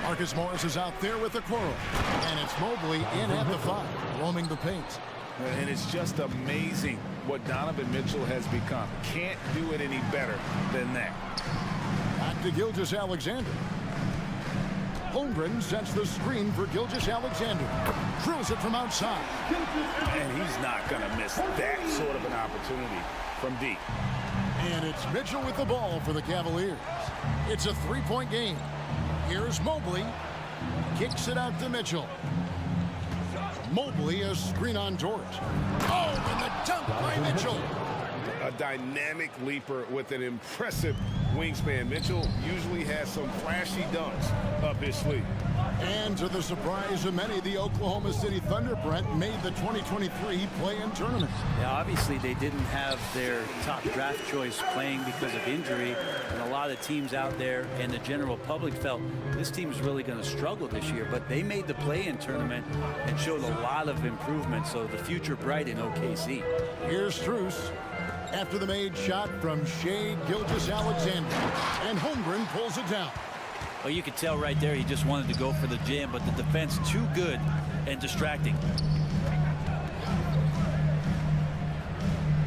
Marcus Morris is out there with the Coral. And it's Mobley in at the 5, roaming the paint. And it's just amazing what Donovan Mitchell has become. Can't do it any better than that. Back to Gilgeous-Alexander. Holmgren sets the screen for Gilgeous-Alexander. Drills it from outside. And he's not going to miss that sort of an opportunity from deep. And it's Mitchell with the ball for the Cavaliers. It's a 3-point game. Here's Mobley. Kicks it out to Mitchell. Mobley, a screen on Dort. Oh, and the dunk by Mitchell. A dynamic leaper with an impressive wingspan. Mitchell usually has some flashy dunks up his sleeve. And to the surprise of many, the Oklahoma City Thunder, Brent, made the 2023 play-in tournament. Yeah, obviously they didn't have their top draft choice playing because of injury, and a lot of teams out there and the general public felt this team is really going to struggle this year, but they made the play-in tournament and showed a lot of improvement, so the future bright in OKC. Here's Struz after the made shot from Shai Gilgeous-Alexander, and Holmgren pulls it down. Well, you could tell right there he just wanted to go for the jam, but the defense too good and distracting.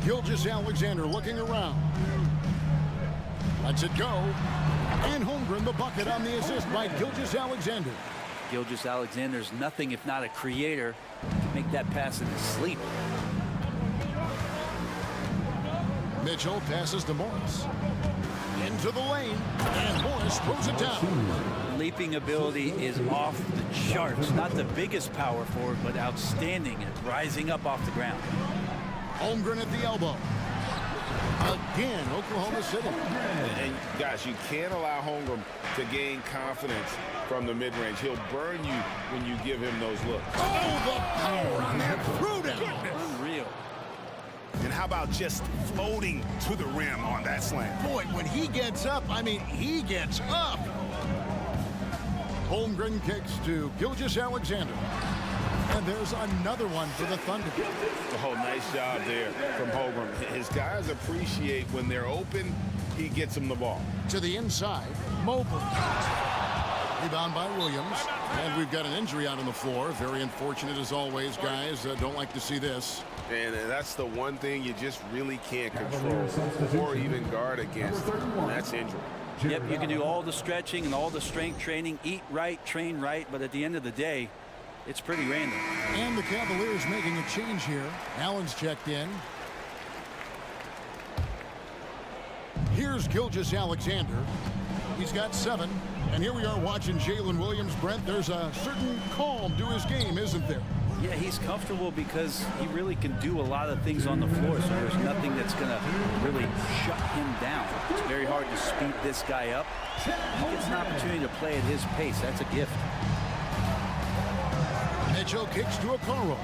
Gilgeous-Alexander looking around. Lets it go. And Holmgren the bucket on the assist by Gilgeous-Alexander. Gilgeous-Alexander's nothing if not a creator. Make that pass in his sleep. Mitchell passes to Morris. Into the lane, and Morris throws it down. Leaping ability is off the charts. Not the biggest power forward, but outstanding at rising up off the ground. Holmgren at the elbow. Again, Oklahoma City. And guys, you can't allow Holmgren to gain confidence from the mid-range. He'll burn you when you give him those looks. Oh, the power on that throwdown. Unreal. And how about just floating to the rim on that slam? Boy, when he gets up, I mean, he gets up. Holmgren kicks to Gilgeous-Alexander. And there's another one for the Thunder. Oh, nice job there from Holmgren. His guys appreciate when they're open, he gets them the ball. To the inside, Mobley. Rebound by Williams. And we've got an injury out on the floor. Very unfortunate as always, guys. Don't like to see this. And that's the one thing you just really can't control or even guard against, and that's injury. Yep, you can do all the stretching and all the strength training, eat right, train right, but at the end of the day, it's pretty random. And the Cavaliers making a change here. Allen's checked in. Here's Gilgeous-Alexander. He's got 7. And here we are watching Jalen Williams. Brent, there's a certain calm to his game, isn't there? Yeah, he's comfortable because he really can do a lot of things on the floor, so there's nothing that's going to really shut him down. It's very hard to speed this guy up. He gets an opportunity to play at his pace. That's a gift. Mitchell kicks to Okoro.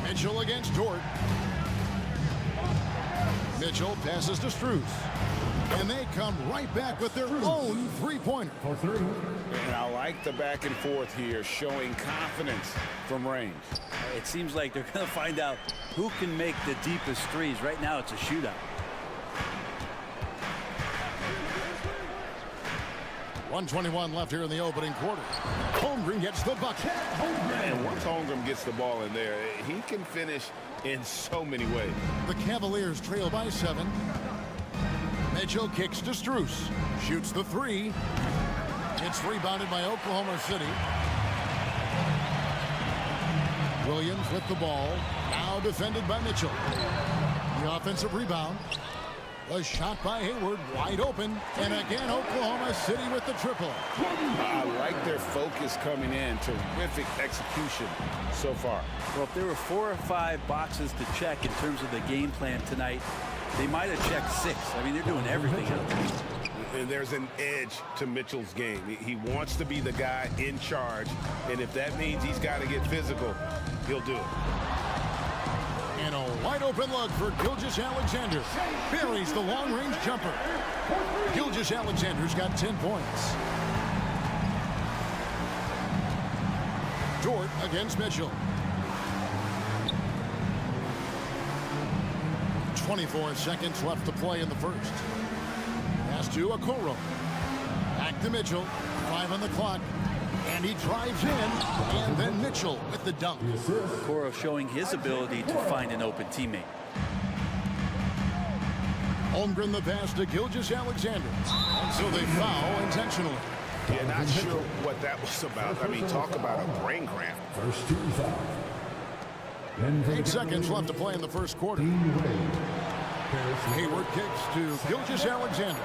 Mitchell against Dort. Mitchell passes to Struz. And they come right back with their own three-pointer. And I like the back and forth here, showing confidence from range. It seems like they're going to find out who can make the deepest threes. Right now, it's a shootout. .121 left here in the opening quarter. Holmgren gets the bucket. And once Holmgren gets the ball in there, he can finish in so many ways. The Cavaliers trail by 7. Mitchell kicks to Struz. Shoots the 3. It's rebounded by Oklahoma City. Williams with the ball. Now defended by Mitchell. The offensive rebound. A shot by Hayward, wide open. And again, Oklahoma City with the triple. I like their focus coming in. Terrific execution so far. Well, if there were 4 or 5 boxes to check in terms of the game plan tonight, they might have checked 6. I mean, they're doing everything out there. And there's an edge to Mitchell's game. He wants to be the guy in charge, and if that means he's got to get physical, he'll do it. And a wide open look for Gilgeous-Alexander. Buries the long-range jumper. Gilgeous-Alexander's got 10 points. Dort against Mitchell. 24 seconds left to play in the first. Pass to Okoro. Back to Mitchell. 5 on the clock. And he drives in. And then Mitchell with the dunk. Okoro showing his ability to find an open teammate. Holmgren the pass to Gilgeous-Alexander. So they foul intentionally. Yeah, not sure what that was about. I mean, talk about a brain cramp. First team foul. 8 seconds left to play in the first quarter. Hayward kicks to Gilgeous-Alexander.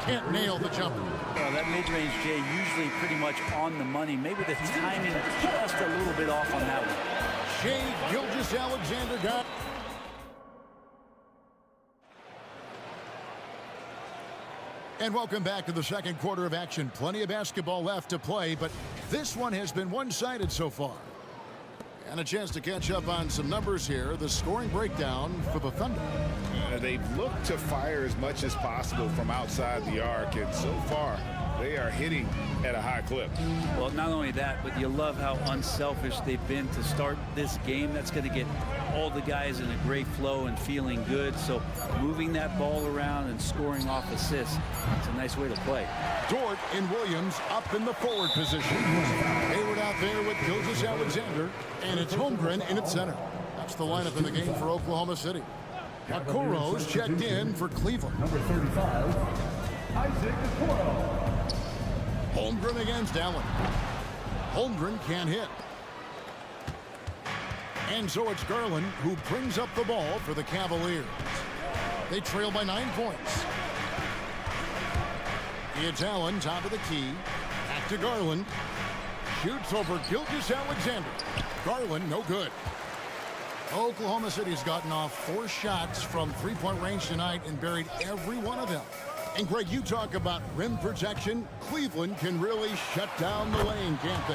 Can't nail the jumper. That mid-range, Jay, usually pretty much on the money. Maybe the timing just a little bit off on that one. Shea Gilgeous-Alexander got. And welcome back to the second quarter of action. Plenty of basketball left to play, but this one has been one-sided so far. And a chance to catch up on some numbers here. The scoring breakdown for the Thunder. They've looked to fire as much as possible from outside the arc, and so far they are hitting at a high clip. Well, not only that, but you love how unselfish they've been to start this game. That's going to get all the guys in a great flow and feeling good. So moving that ball around and scoring off assists, it's a nice way to play. Dort and Williams up in the forward position. Hayward out there with Gilgeous-Alexander, and it's Holmgren in at center. That's the lineup in the game for Oklahoma City. Okoro's checked in for Cleveland. Number 35, Isaac Okoro. Holmgren against Allen. Holmgren can't hit. And so it's Garland who brings up the ball for the Cavaliers. They trail by 9 points. It's Allen, top of the key. Back to Garland. Shoots over Gilgeous-Alexander. Garland, no good. Oklahoma City's gotten off 4 shots from three-point range tonight and buried every one of them. And Greg, you talk about rim protection. Cleveland can really shut down the lane, can't they?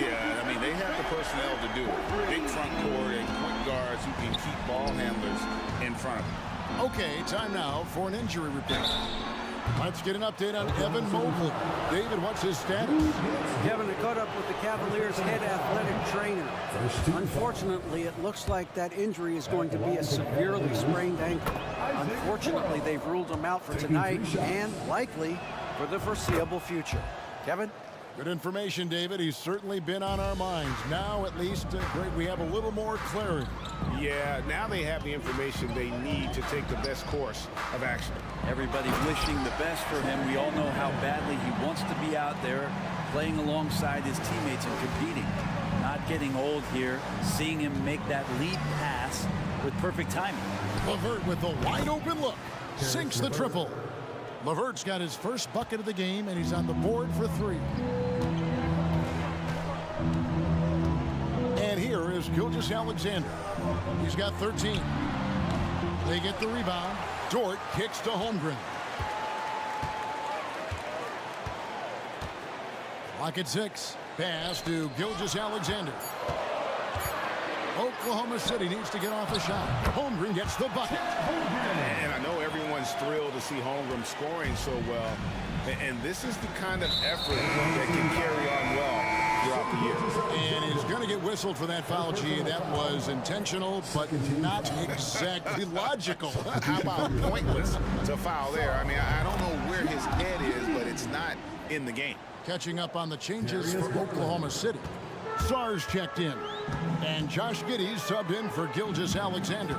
Yeah, I mean, they have the personnel to do it. Big front court and quick guards who can keep ball handlers in front of them. Okay, time now for an injury report. Let's get an update on Evan Mobley. David, what's his status? Kevin, I caught up with the Cavaliers' head athletic trainer. Unfortunately, it looks like that injury is going to be a severely sprained ankle. Unfortunately, they've ruled him out for tonight and likely for the foreseeable future. Kevin? Good information, David. He's certainly been on our minds. Now, at least, Greg, we have a little more clarity. Yeah, now they have the information they need to take the best course of action. Everybody wishing the best for him. We all know how badly he wants to be out there playing alongside his teammates and competing. Not getting old here, seeing him make that lead pass with perfect timing. LeVert with a wide open look. Sinks the triple. LeVert's got his first bucket of the game, and he's on the board for 3. And here is Gilgeous-Alexander. He's got 13. They get the rebound. Dort kicks to Holmgren. Clock at 6. Pass to Gilgeous-Alexander. Oklahoma City needs to get off a shot. Holmgren gets the bucket. And I know everyone's thrilled to see Holmgren scoring so well. And this is the kind of effort that can carry on well throughout the year. And he's going to get whistled for that foul, G. That was intentional, but not exactly logical. How about pointless to foul there? I mean, I don't know where his head is, but it's not in the game. Catching up on the changes for Oklahoma City. Sar's checked in. And Josh Giddey subbed in for Gilgeous-Alexander.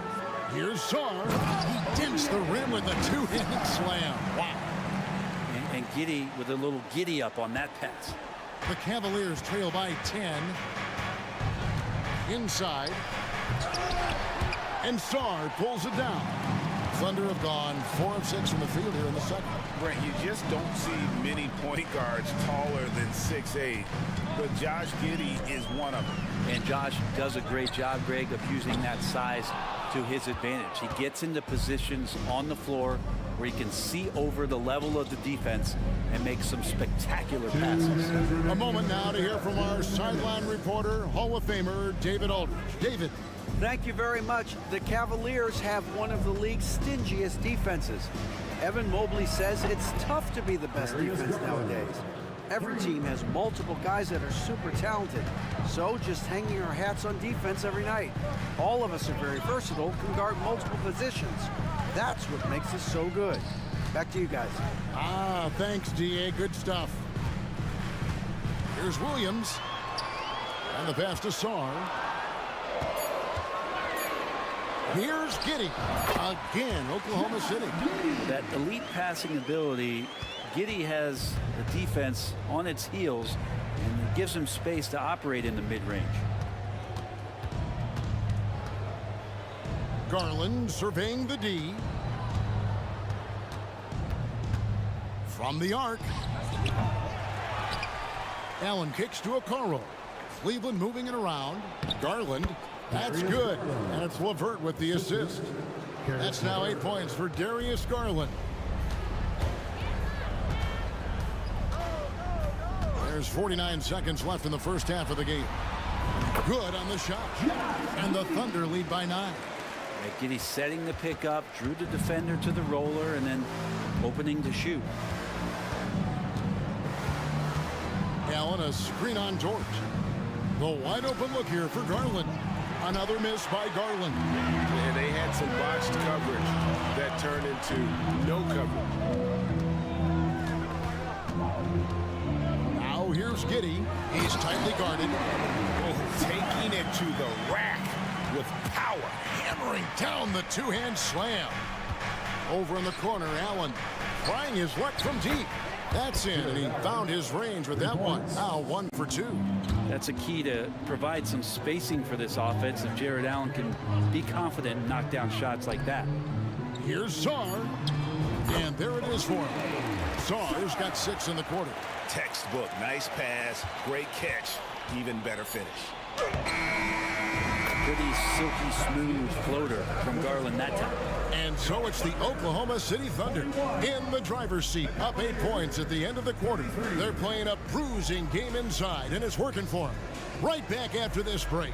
Here's Sar. He dents the rim with a two-handed slam. Wow. And Giddey with a little giddy up on that pass. The Cavaliers trail by 10. Inside. And Sar pulls it down. Thunder have gone 4 of 6 from the field here in the second. Brent, you just don't see many point guards taller than 6'8", but Josh Giddey is one of them. And Josh does a great job, Greg, of using that size to his advantage. He gets into positions on the floor where he can see over the level of the defense and make some spectacular passes. A moment now to hear from our sideline reporter, Hall of Famer David Aldridge. David. Thank you very much. The Cavaliers have one of the league's stingiest defenses. Evan Mobley says it's tough to be the best defense nowadays. Every team has multiple guys that are super talented, so just hanging our hats on defense every night. All of us are very versatile, can guard multiple positions. That's what makes us so good. Back to you guys. Thanks, D.A. Good stuff. Here's Williams. And the pass to Sarr. Here's Giddey. Again, Oklahoma City. That elite passing ability, Giddey has the defense on its heels, and it gives him space to operate in the mid-range. Garland surveying the D. From the arc. Allen kicks to Okoro. Cleveland moving it around. Garland. That's good. And it's LeVert with the assist. That's now 8 points for Darius Garland. There's 49 seconds left in the first half of the game. Good on the shot. And the Thunder lead by 9. Giddey setting the pick up, drew the defender to the roller, and then opening to shoot. Allen, a screen on George. The wide open look here for Garland. Another miss by Garland. And they had some botched coverage that turned into no coverage. Now here's Giddey. He's tightly guarded. Taking it to the rack with power. Hammering down the two-hand slam. Over in the corner, Allen trying his luck from deep. That's in, and he found his range with that one. Now 1 for 2. That's a key to provide some spacing for this offense if Jared Allen can be confident and knock down shots like that. Here's Sarr, and there it is for him. Sarr's got 6 in the quarter. Textbook, nice pass, great catch, even better finish. Pretty silky smooth floater from Garland that time. And so it's the Oklahoma City Thunder in the driver's seat, up 8 points at the end of the quarter. They're playing a bruising game inside, and it's working for them. Right back after this break.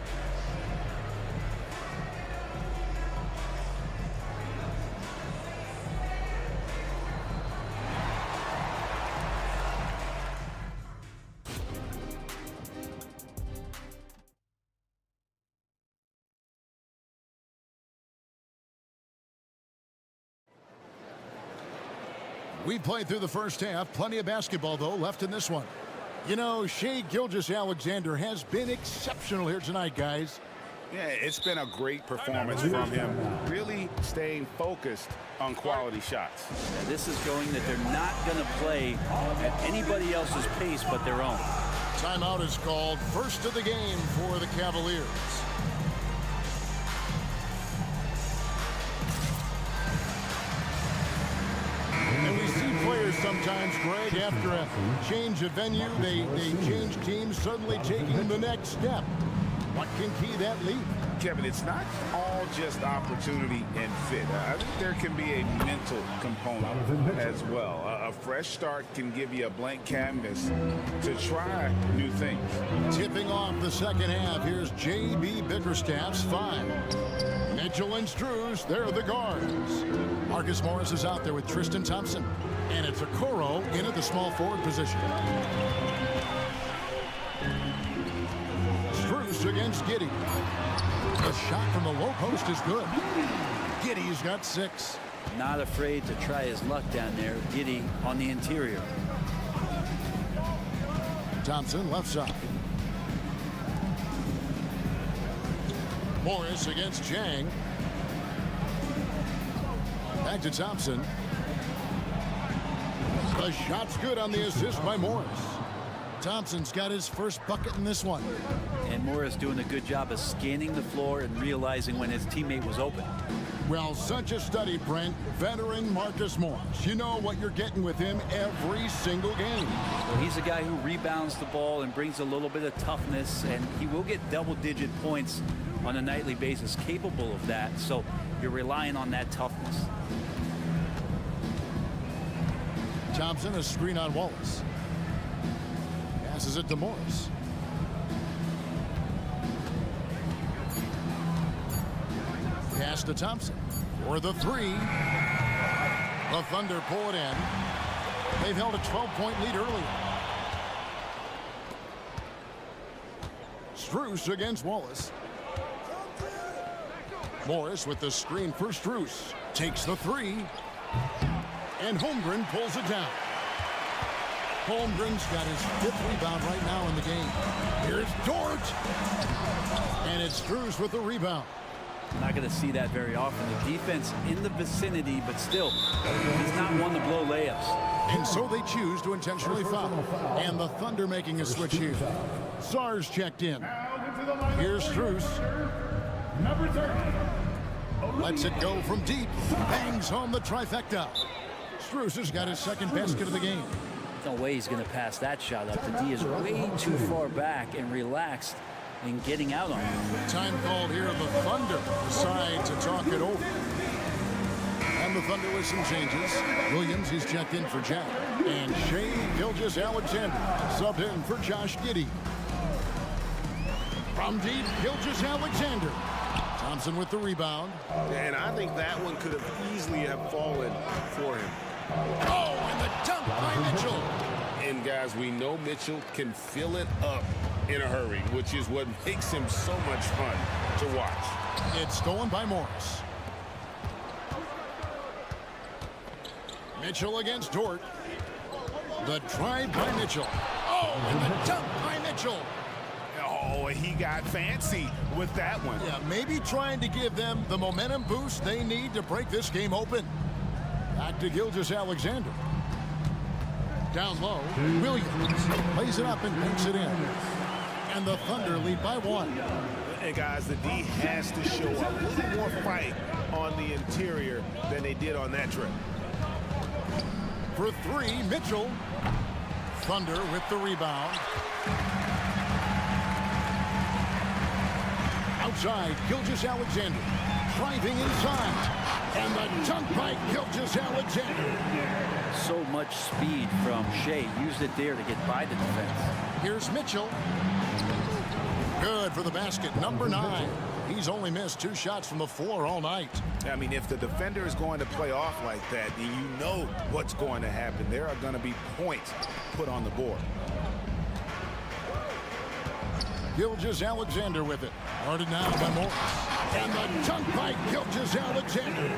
We played through the first half. Plenty of basketball, though, left in this one. You know, Shai Gilgeous-Alexander has been exceptional here tonight, guys. Yeah, it's been a great performance from him. Really staying focused on quality shots. Yeah, this is going that they're not going to play at anybody else's pace but their own. Timeout is called. First of the game for the Cavaliers. And we see players sometimes, Greg, after a change of venue, they change teams, suddenly taking the next step. What can key that lead? Kevin, it's not all just opportunity and fit. I think there can be a mental component as well. A fresh start can give you a blank canvas to try new things. Tipping off the second half, here's J.B. Bickerstaff's 5. Mitchell and Struz, they're the guards. Marcus Morris is out there with Tristan Thompson. And it's Okoro in at the small forward position. Struz against Giddey. The shot from the low post is good. Giddey's got 6. Not afraid to try his luck down there. Giddey on the interior. Thompson left side. Morris against Jang. Back to Thompson. The shot's good on the assist by Morris. Thompson's got his first bucket in this one. And Morris doing a good job of scanning the floor and realizing when his teammate was open. Well, such a study, Brent. Veteran Marcus Morris. You know what you're getting with him every single game. Well, he's a guy who rebounds the ball and brings a little bit of toughness, and he will get double-digit points on a nightly basis capable of that, so you're relying on that toughness. Thompson, a screen on Wallace. Passes it to Morris. Pass to Thompson for the three. The Thunder pull it in. They've held a 12-point lead early. Strus against Wallace. Morris with the screen for Strus. Takes the three. And Holmgren pulls it down. Holmgren's got his 5th rebound right now in the game. Here's Dort. And it's Strus with the rebound. Not going to see that very often. The defense in the vicinity, but still, he's not one to blow layups. And so they choose to intentionally foul. And the Thunder making a switch here. Sars checked in. Here's Strus. Number 30. Lets it go from deep. Bangs home the trifecta. Strus has got his 2nd basket of the game. No way he's going to pass that shot up. The D is way too far back and relaxed in getting out on it. Time called here. The Thunder decide to talk it over. And the Thunder with some changes. Williams, he's checked in for Jack. And Shea Gilgeous-Alexander subbed in for Josh Giddey. From deep, Gilgeous-Alexander. Thompson with the rebound. And I think that one could have easily have fallen for him. Oh, and the dunk by Mitchell. And guys, we know Mitchell can fill it up in a hurry, which is what makes him so much fun to watch. It's stolen by Morris. Mitchell against Dort. The drive by Mitchell. Oh, and the dunk by Mitchell. Oh, he got fancy with that one. Yeah, maybe trying to give them the momentum boost they need to break this game open. Back to Gilgeous-Alexander. Down low, Williams plays it up and banks it in. And the Thunder lead by 1. And guys, the D has to show a little more fight on the interior than they did on that trip. For 3, Mitchell. Thunder with the rebound. Outside, Gilgeous-Alexander driving inside. And the dunk by Gilgeous-Alexander. So much speed from Shea. Used it there to get by the defense. Here's Mitchell. Good for the basket, number 9. He's only missed 2 shots from the floor all night. I mean, if the defender is going to play off like that, then you know what's going to happen. There are going to be points put on the board. Gilgeous-Alexander with it. Guarded now by Morris. And the dunk by Gilgeous-Alexander.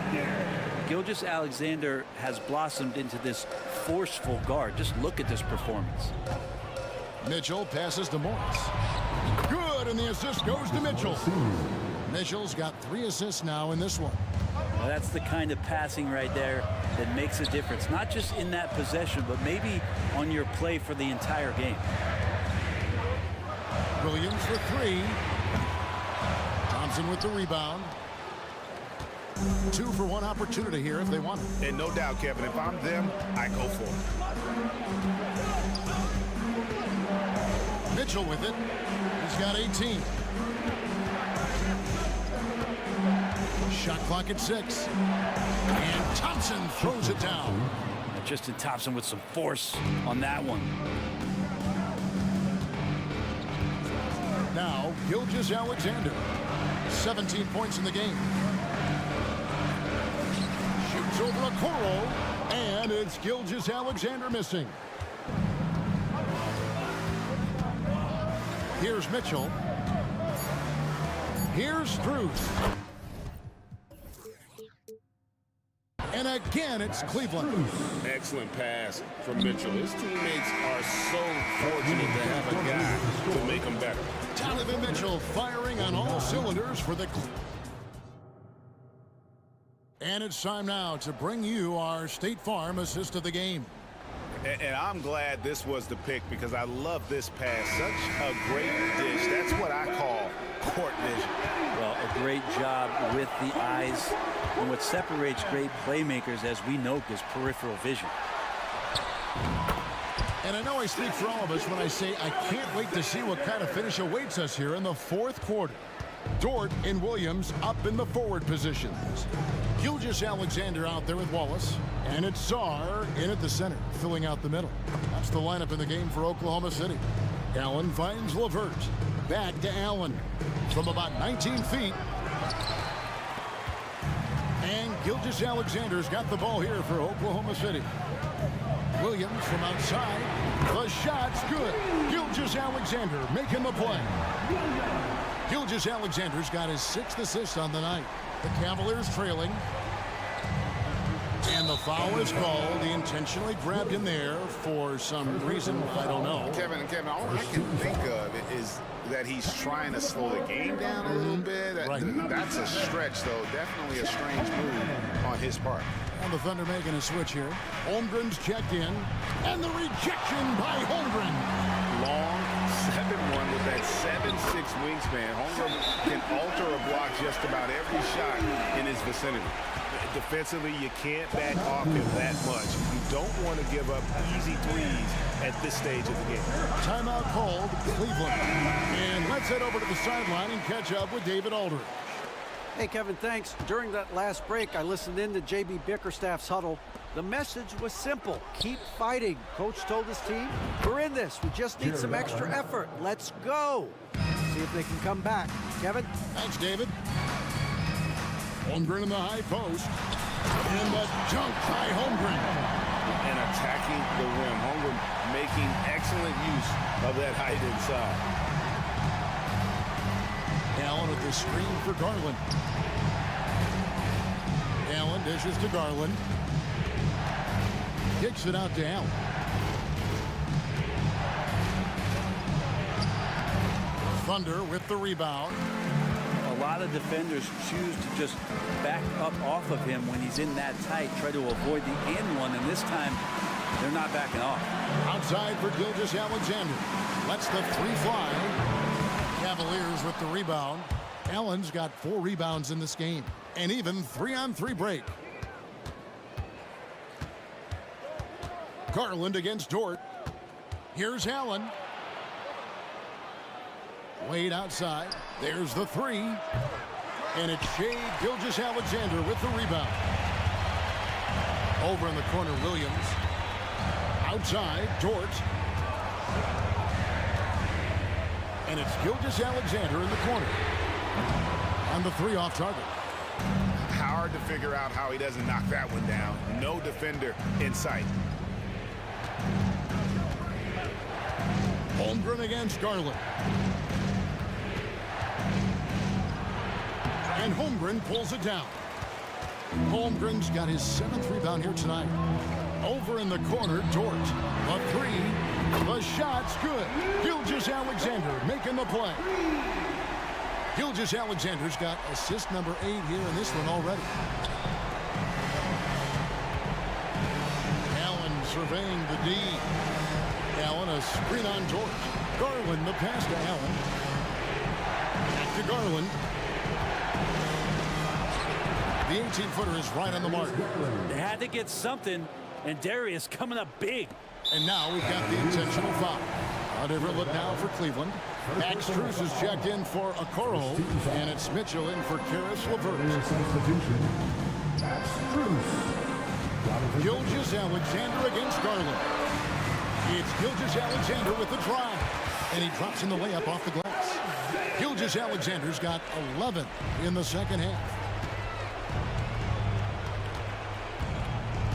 Gilgeous-Alexander has blossomed into this forceful guard. Just look at this performance. Mitchell passes to Morris. Good, and the assist goes to Mitchell. Mitchell's got 3 assists now in this one. Well, that's the kind of passing right there that makes a difference. Not just in that possession, but maybe on your play for the entire game. Williams for 3. Thompson with the rebound. 2 for 1 opportunity here if they want it. And no doubt, Kevin, if I'm them, I go for it. Mitchell with it. He's got 18. Shot clock at 6. And Thompson throws it down. Justin Thompson with some force on that one. Now, Gilgeous-Alexander. 17 points in the game. Shoots over a Okoro. And it's Gilgeous-Alexander missing. Here's Mitchell. Here's Strus. And again, it's Cleveland. Excellent pass from Mitchell. His teammates are so fortunate to have a guy to make them better. Donovan Mitchell firing on all cylinders for the... And it's time now to bring you our State Farm assist of the game. And I'm glad this was the pick because I love this pass. Such a great dish. That's what I call court vision. Well, a great job with the eyes. And what separates great playmakers, as we know, is peripheral vision. And I know I speak for all of us when I say I can't wait to see what kind of finish awaits us here in the 4th quarter. Dort and Williams up in the forward positions. Gilgeous-Alexander out there with Wallace. And it's Czar in at the center, filling out the middle. That's the lineup in the game for Oklahoma City. Allen finds Levert. Back to Allen from about 19 feet. And Gilgeous-Alexander's got the ball here for Oklahoma City. Williams from outside. The shot's good. Gilgeous-Alexander making the play. Gilgeous-Alexander's got his 6th assist on the night. The Cavaliers trailing. And the foul is called. He intentionally grabbed him there for some reason. I don't know. Kevin, all I can think of is that he's trying to slow the game down a little bit. That's a stretch, though. Definitely a strange move on his part. And the Thunder making a switch here. Holmgren's checked in. And the rejection by Holmgren. Long 7-1 with that 7'6" wingspan. Holmgren can alter a block just about every shot in his vicinity. Defensively, you can't back off him that much. You don't want to give up easy threes at this stage of the game. Timeout called, Cleveland. And let's head over to the sideline and catch up with David Aldridge. Hey, Kevin, thanks. During that last break, I listened in to J.B. Bickerstaff's huddle. The message was simple. Keep fighting. Coach told his team, we're in this. We just need some extra effort. Let's go. See if they can come back. Kevin? Thanks, David. Holmgren in the high post. And the dunk by Holmgren. And attacking the rim. Holmgren making excellent use of that height inside. Allen with the screen for Garland. Allen dishes to Garland. Kicks it out to Allen. Thunder with the rebound. A lot of defenders choose to just back up off of him when he's in that tight, try to avoid the and one, and this time they're not backing off. Outside for Gilgeous-Alexander. Lets the 3 fly. Cavaliers with the rebound. Allen's got 4 rebounds in this game. And even 3-on-3 break. Garland against Dort. Here's Allen. Wade outside. There's the 3. And it's Shea Gilgeous-Alexander with the rebound. Over in the corner, Williams. Outside, Dort. And it's Gilgeous-Alexander in the corner. On the 3 off target. Hard to figure out how he doesn't knock that one down. No defender in sight. Holmgren against Garland. And Holmgren pulls it down. Holmgren's got his 7th rebound here tonight. Over in the corner, Dort. A 3. The shot's good. Gilgeous-Alexander making the play. Gilgeous-Alexander's got assist number 8 here in this one already. Allen surveying the D. Allen a screen on Dort. Garland the pass to Allen. Back to Garland. The 18-footer is right on the mark. They had to get something, and Darius coming up big. And now we've got the intentional foul. A different look now for Cleveland. Max Strus is checked in for Okoro, and it's Mitchell in for Karis LeVert. Gilgeous-Alexander against Garland. It's Gilgeous-Alexander with the drive, and he drops in the layup off the glass. Gilgeous-Alexander's got 11 in the second half.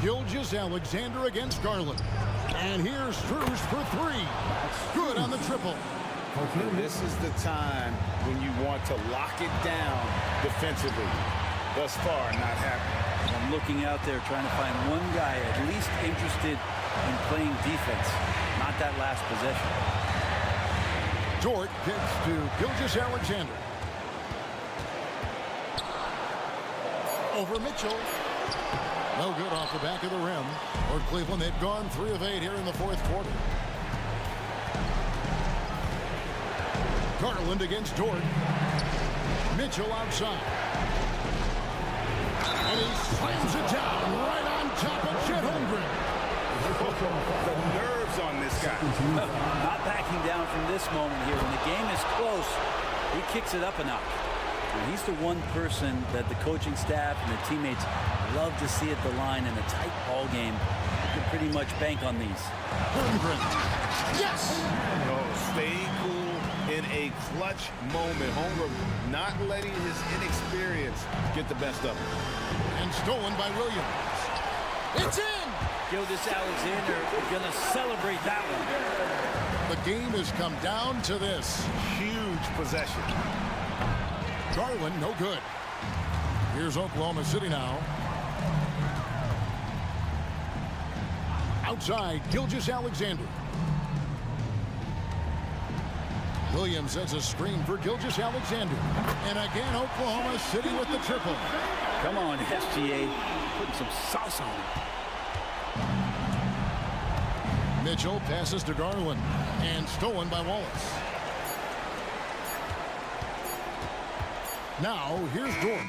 Gilgeous-Alexander against Garland. And here's Strus for 3. Good on the triple. And this is the time when you want to lock it down defensively. Thus far, not happening. I'm looking out there trying to find one guy at least interested in playing defense, not that last possession. Dort kicks to Gilgeous-Alexander. Over Mitchell. No good off the back of the rim. For Cleveland, they've gone 3 of 8 here in the 4th quarter. Garland against Dort. Mitchell outside. And he slams it down right on top of Chet Holmgren. The nerves on this guy. Not backing down from this moment here. When the game is close, he kicks it up a notch. And he's the one person that the coaching staff and the teammates love to see at the line in a tight ball game. You can pretty much bank on these. Holmgren. Yes! Oh, staying cool in a clutch moment. Holmgren not letting his inexperience get the best of him. And stolen by Williams. It's in! Gilgeous-Alexander going to celebrate that one. The game has come down to this. Huge possession. Garland, no good. Here's Oklahoma City now. Outside, Gilgeous-Alexander. Williams sets a screen for Gilgeous-Alexander. And again, Oklahoma City with the triple. Come on, SGA. Putting some sauce on it. Mitchell passes to Garland. And stolen by Wallace. Now, here's Dort.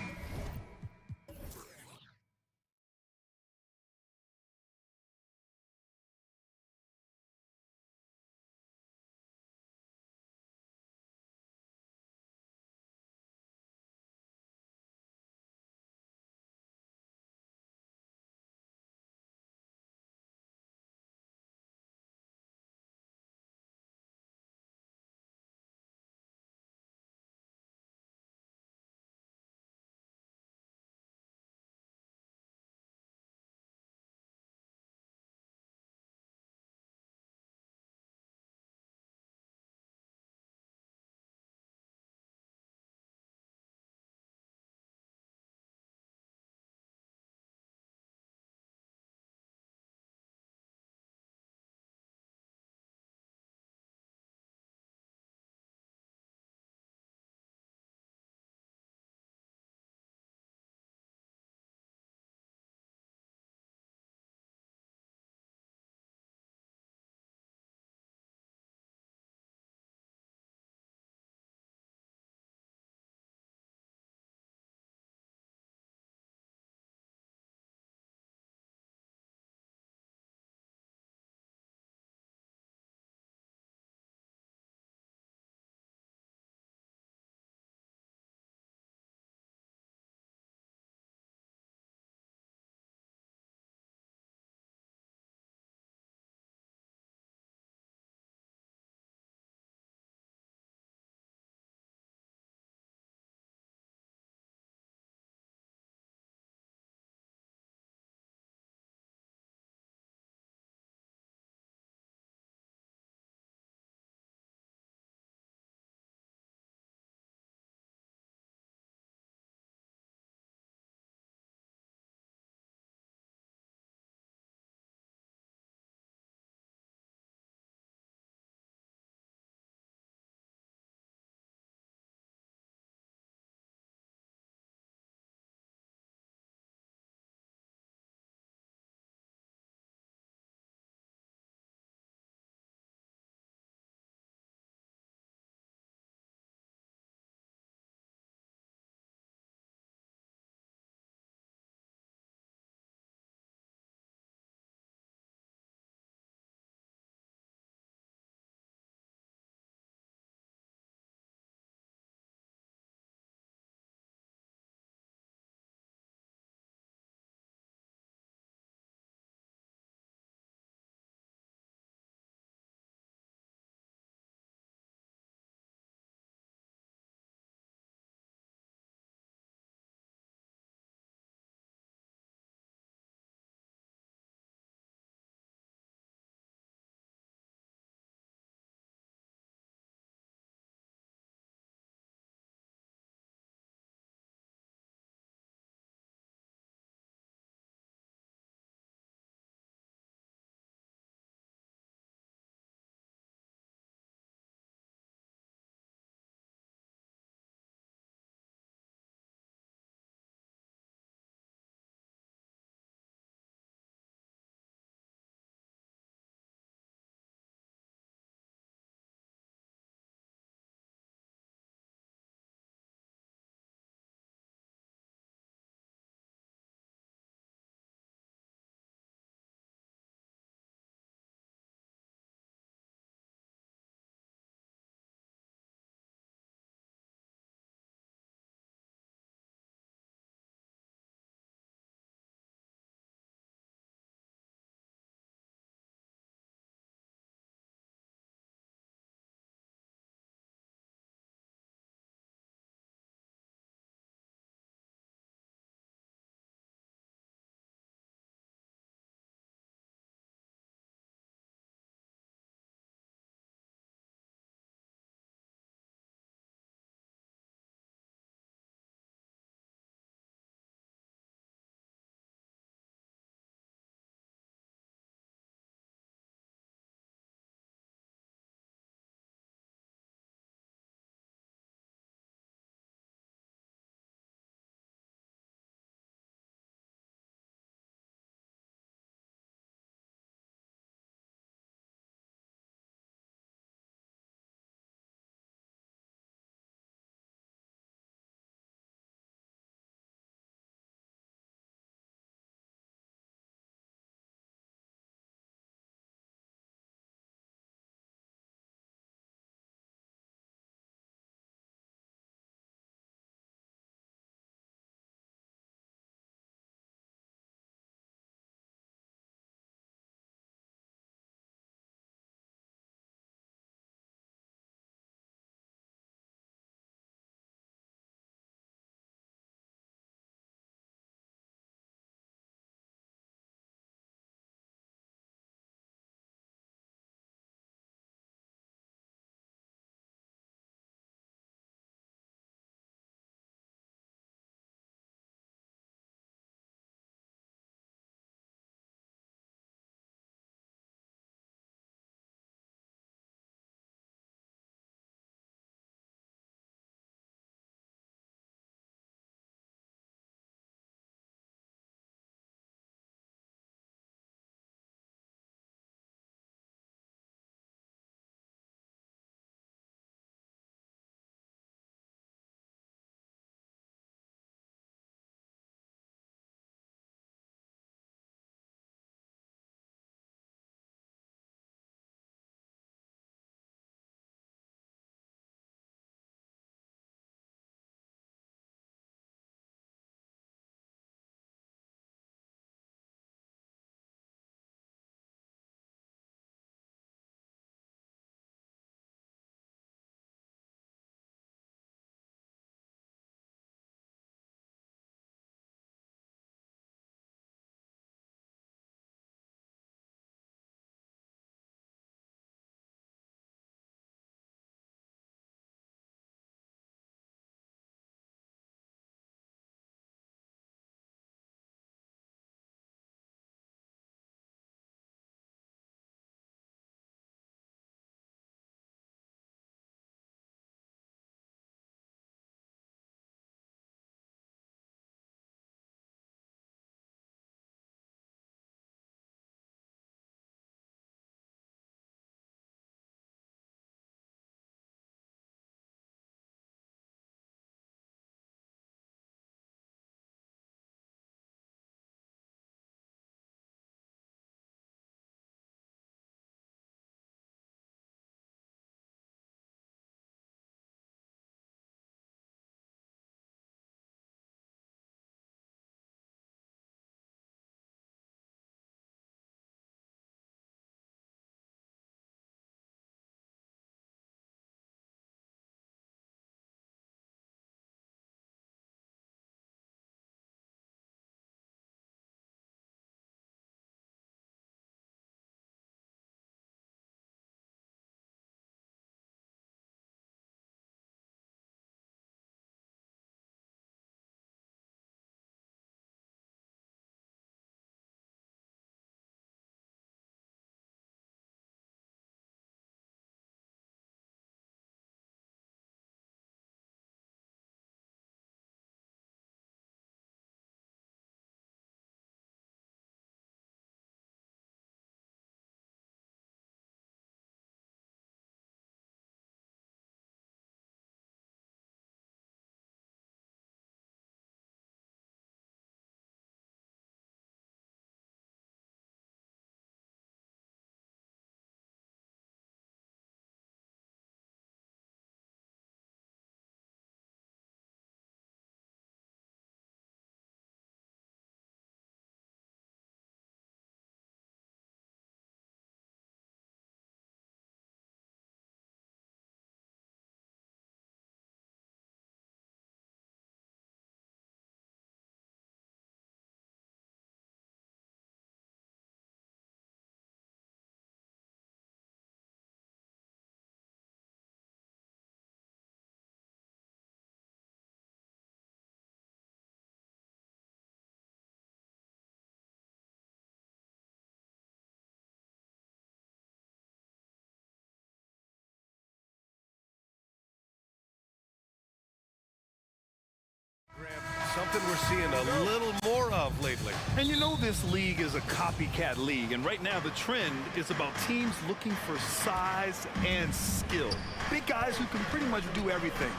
something we're seeing a little more of lately. And you know this league is a copycat league, and right now the trend is about teams looking for size and skill. Big guys who can pretty much do everything.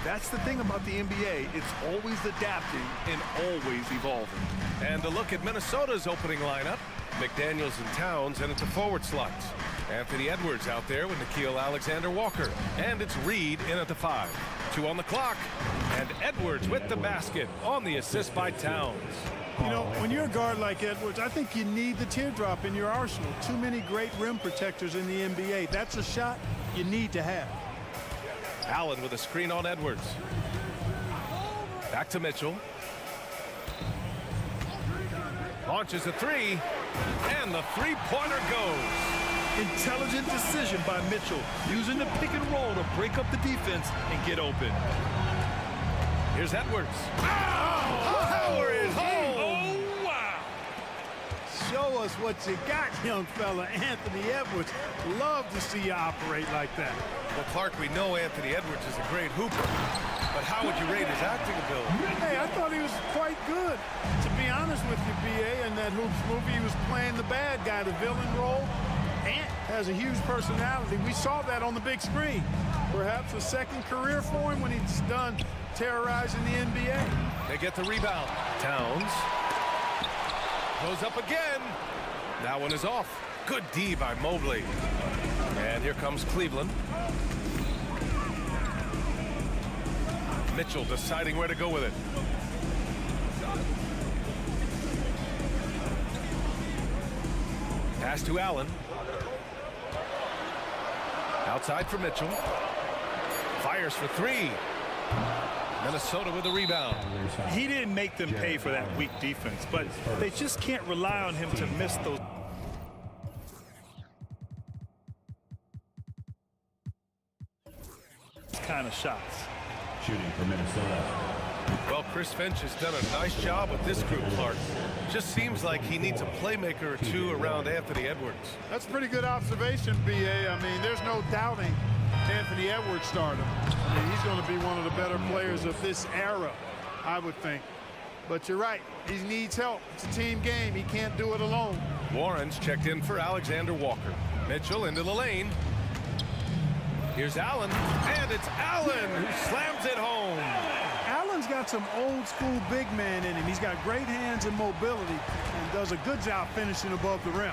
That's the thing about the NBA. It's always adapting and always evolving. And a look at Minnesota's opening lineup. McDaniels and Towns in at the forward slots. Anthony Edwards out there with Nickeil Alexander-Walker. And it's Reed in at the 5. 2 on the clock. And Edwards with the basket on the assist by Towns. You know, when you're a guard like Edwards, I think you need the teardrop in your arsenal. Too many great rim protectors in the NBA. That's a shot you need to have. Allen with a screen on Edwards. Back to Mitchell. Launches a 3, and the three-pointer goes. Intelligent decision by Mitchell, using the pick and roll to break up the defense and get open. Here's Edwards. Power is home. Oh, wow. Show us what you got, young fella. Anthony Edwards. Love to see you operate like that. Well, Clark, we know Anthony Edwards is a great hooper, but how would you rate his acting ability? Hey, I thought he was quite good. To be honest with you, B.A., in that Hoops movie, he was playing the bad guy, the villain role. Ant has a huge personality. We saw that on the big screen. Perhaps a second career for him when he's done terrorizing the NBA. They get the rebound. Towns goes up again. That one is off. Good D by Mobley. And here comes Cleveland. Mitchell deciding where to go with it. Pass to Allen. Outside for Mitchell. Fires for 3. Minnesota with a rebound. He didn't make them pay for that weak defense, but they just can't rely on him to miss those kind of shots. Shooting for Minnesota. Well, Chris Finch has done a nice job with this group, Clark. Just seems like he needs a playmaker or two around Anthony Edwards. That's a pretty good observation, B.A. I mean, there's no doubting Anthony Edwards stardom. I mean, he's going to be one of the better players of this era, I would think. But you're right. He needs help. It's a team game. He can't do it alone. Warren's checked in for Alexander-Walker. Mitchell into the lane. Here's Allen, and it's Allen who slams it home. Allen's got some old-school big man in him. He's got great hands and mobility and does a good job finishing above the rim.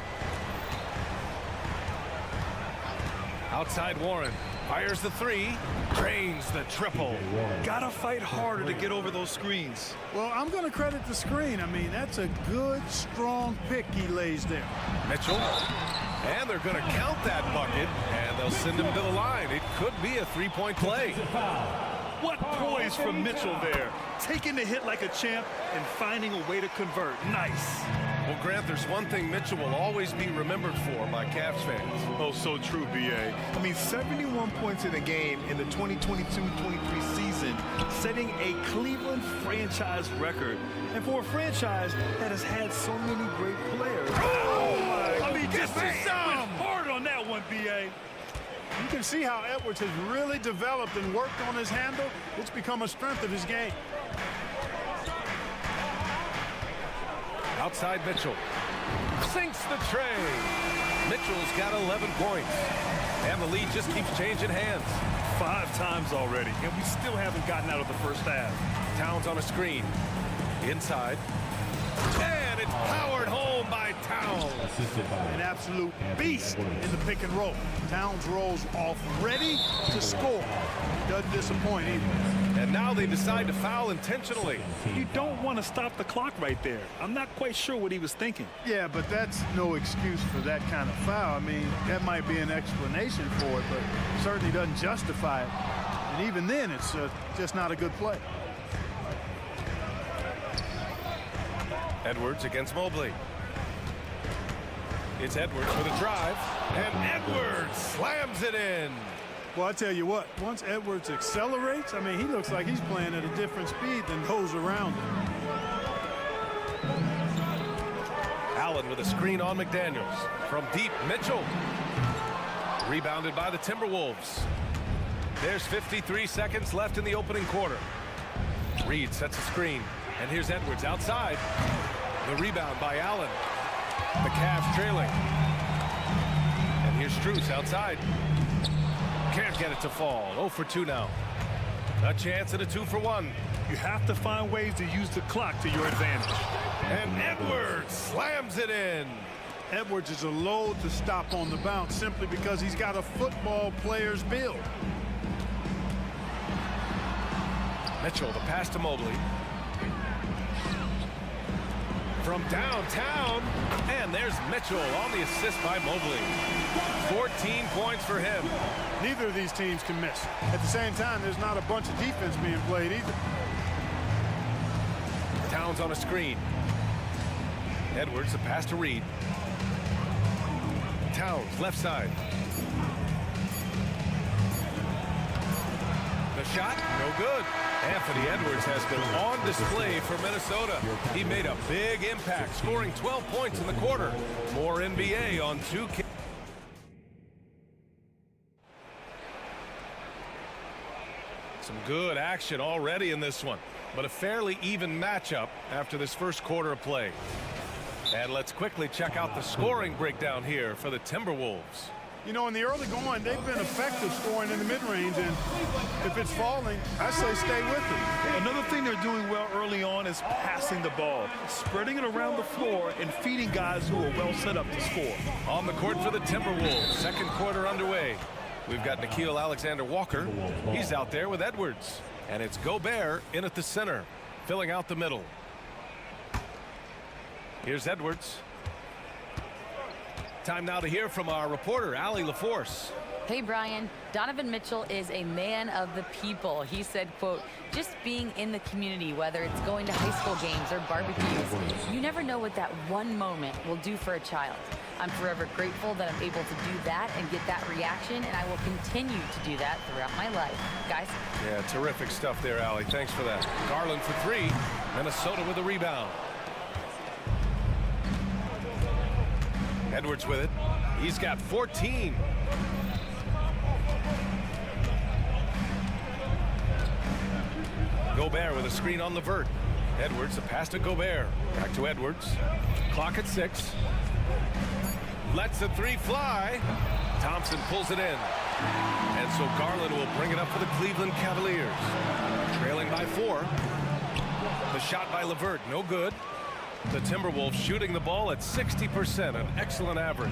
Outside Warren. Fires the 3. Drains the triple. Gotta fight harder to get over those screens. Well, I'm going to credit the screen. I mean, that's a good, strong pick he lays there. Mitchell. And they're going to count that bucket, and they'll send him to the line. It could be a three-point play. What poise from Mitchell there. Taking the hit like a champ and finding a way to convert. Nice. Well, Grant, there's one thing Mitchell will always be remembered for by Cavs fans. Oh, so true, B.A. I mean, 71 points in a game in the 2022-23 season, setting a Cleveland franchise record. And for a franchise that has had so many great players. Oh, my! I mean, just hard on that one, B.A. You can see how Edwards has really developed and worked on his handle. It's become a strength of his game. Outside Mitchell. Sinks the tray. Mitchell's got 11 points. And the lead just keeps changing hands. 5 times already, and we still haven't gotten out of the first half. Towns on a screen. Inside. And it's powered home by Towns. An absolute beast in the pick and roll. Towns rolls off ready to score. Doesn't disappoint either. And now they decide to foul intentionally. You don't want to stop the clock right there. I'm not quite sure what he was thinking. Yeah, but that's no excuse for that kind of foul. I mean, that might be an explanation for it, but certainly doesn't justify it. And even then, it's just not a good play. Edwards against Mobley. It's Edwards with a drive, and Edwards slams it in. Well, I tell you what, once Edwards accelerates, I mean, he looks like he's playing at a different speed than those around him. Allen with a screen on McDaniels. From deep, Mitchell. Rebounded by the Timberwolves. There's 53 seconds left in the opening quarter. Reed sets a screen. And here's Edwards outside. The rebound by Allen. The Cavs trailing. And here's Strus outside. Can't get it to fall. 0 for 2 now. A chance at a 2 for 1. You have to find ways to use the clock to your advantage. And Edwards slams it in. Edwards is a load to stop on the bounce simply because he's got a football player's build. Mitchell, the pass to Mobley. From downtown, and there's Mitchell on the assist by Mobley. 14 points for him. Neither of these teams can miss. At the same time, there's not a bunch of defense being played either. Towns on a screen. Edwards, the pass to Reed. Towns, left side. The shot, no good. Anthony Edwards has been on display for Minnesota. He made a big impact, scoring 12 points in the quarter. More NBA on 2K. Some good action already in this one, but a fairly even matchup after this first quarter of play. And let's quickly check out the scoring breakdown here for the Timberwolves. You know, in the early going, they've been effective scoring in the mid-range, and if it's falling, I say stay with it. Another thing they're doing well early on is passing the ball, spreading it around the floor and feeding guys who are well set up to score. On the court for the Timberwolves, second quarter underway. We've got Nickeil Alexander-Walker. He's out there with Edwards. And it's Gobert in at the center, filling out the middle. Here's Edwards. Time now to hear from our reporter, Allie LaForce. Hey, Brian. Donovan Mitchell is a man of the people. He said, quote, just being in the community, whether it's going to high school games or barbecues, you never know what that one moment will do for a child. I'm forever grateful that I'm able to do that and get that reaction, and I will continue to do that throughout my life. Guys? Yeah, terrific stuff there, Allie. Thanks for that. Garland for 3. Minnesota with a rebound. Edwards with it. He's got 14. Gobert with a screen on Levert. Edwards, a pass to Gobert. Back to Edwards. Clock at 6. Lets the 3 fly. Thompson pulls it in. And so Garland will bring it up for the Cleveland Cavaliers. Trailing by 4. The shot by Levert, no good. The Timberwolves shooting the ball at 60%, an excellent average.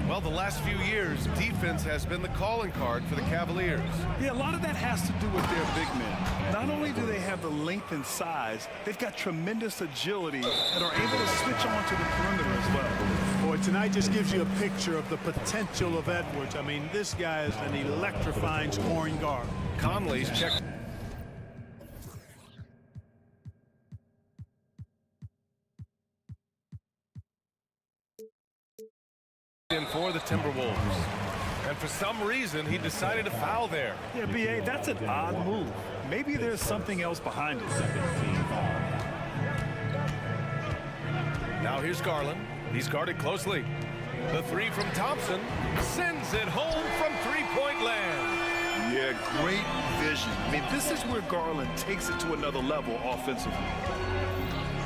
Well, the last few years, defense has been the calling card for the Cavaliers. Yeah, a lot of that has to do with their big men. Not only do they have the length and size, they've got tremendous agility and are able to switch on to the perimeter as well. Boy, tonight just gives you a picture of the potential of Edwards. I mean, this guy is an electrifying scoring guard. Conley's checked. In for the Timberwolves, and for some reason he decided to foul there. Yeah, BA, that's an odd move. Maybe there's something else behind it. Now here's Garland. He's guarded closely. The 3 from Thompson sends it home from three-point land. Yeah, great vision. I mean, this is where Garland takes it to another level offensively.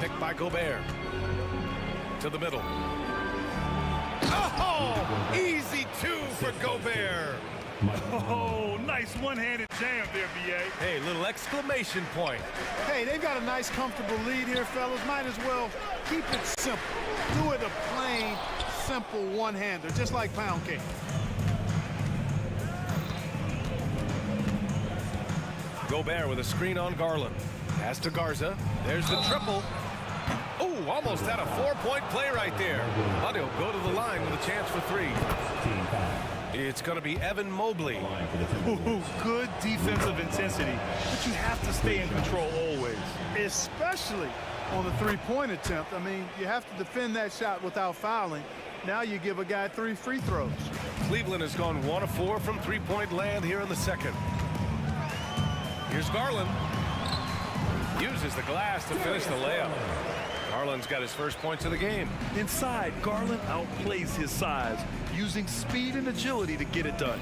Picked by Gobert. To the middle. Oh, easy 2 for Gobert. Oh, nice one-handed jam there, B.A. Hey, little exclamation point. Hey, they've got a nice, comfortable lead here, fellas. Might as well keep it simple. Do it a plain, simple one-hander, just like pound cake. Gobert with a screen on Garland. Pass to Garza. There's the triple. Oh, almost had a 4-point play right there. But he'll go to the line with a chance for 3. It's going to be Evan Mobley. Ooh, good defensive intensity, but you have to stay in control always. Especially on the three-point attempt. I mean, you have to defend that shot without fouling. Now you give a guy 3 free throws. Cleveland has gone 1 of 4 from three-point land here in the second. Here's Garland. Uses the glass to finish the layup. Garland's got his first points of the game. Inside, Garland outplays his size, using speed and agility to get it done.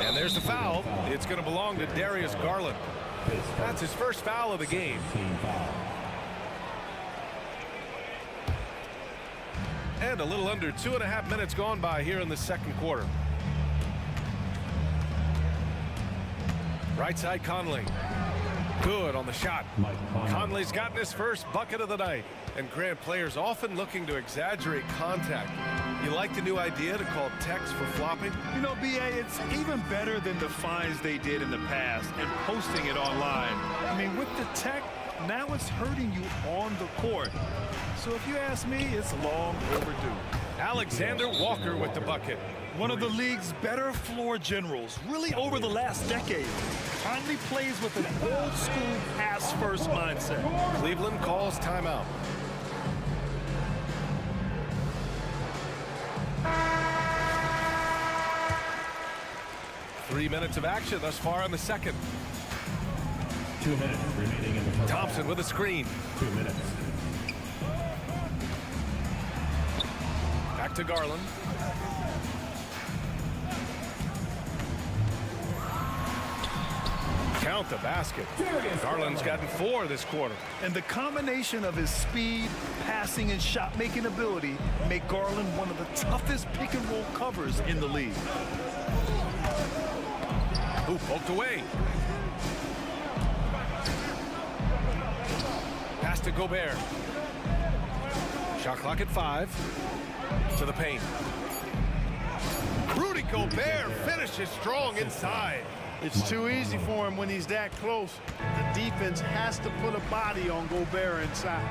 And there's the foul. It's going to belong to Darius Garland. That's his first foul of the game. And a little under 2.5 minutes gone by here in the second quarter. Right side Conley. Good on the shot. Conley's gotten his first bucket of the night. And Grant, players often looking to exaggerate contact. You like the new idea to call text for flopping? You know, BA, it's even better than the fines they did in the past and posting it online. I mean, with the tech, now it's hurting you on the court. So if you ask me, it's long overdue. Alexander Walker with the bucket. One of the league's better floor generals, really over the last decade. Conley plays with an old-school pass-first mindset. Cleveland calls timeout. Three minutes of action thus far in the second. 2 minutes remaining in the first. Thompson with a screen. 2 minutes. Back to Garland. Count the basket. Garland's gotten 4 this quarter. And the combination of his speed, passing, and shot-making ability make Garland one of the toughest pick-and-roll covers in the league. Ooh, poked away. Pass to Gobert. Shot clock at 5. To the paint. Rudy Gobert finishes strong inside. It's too easy for him when he's that close. The defense has to put a body on Gobert inside.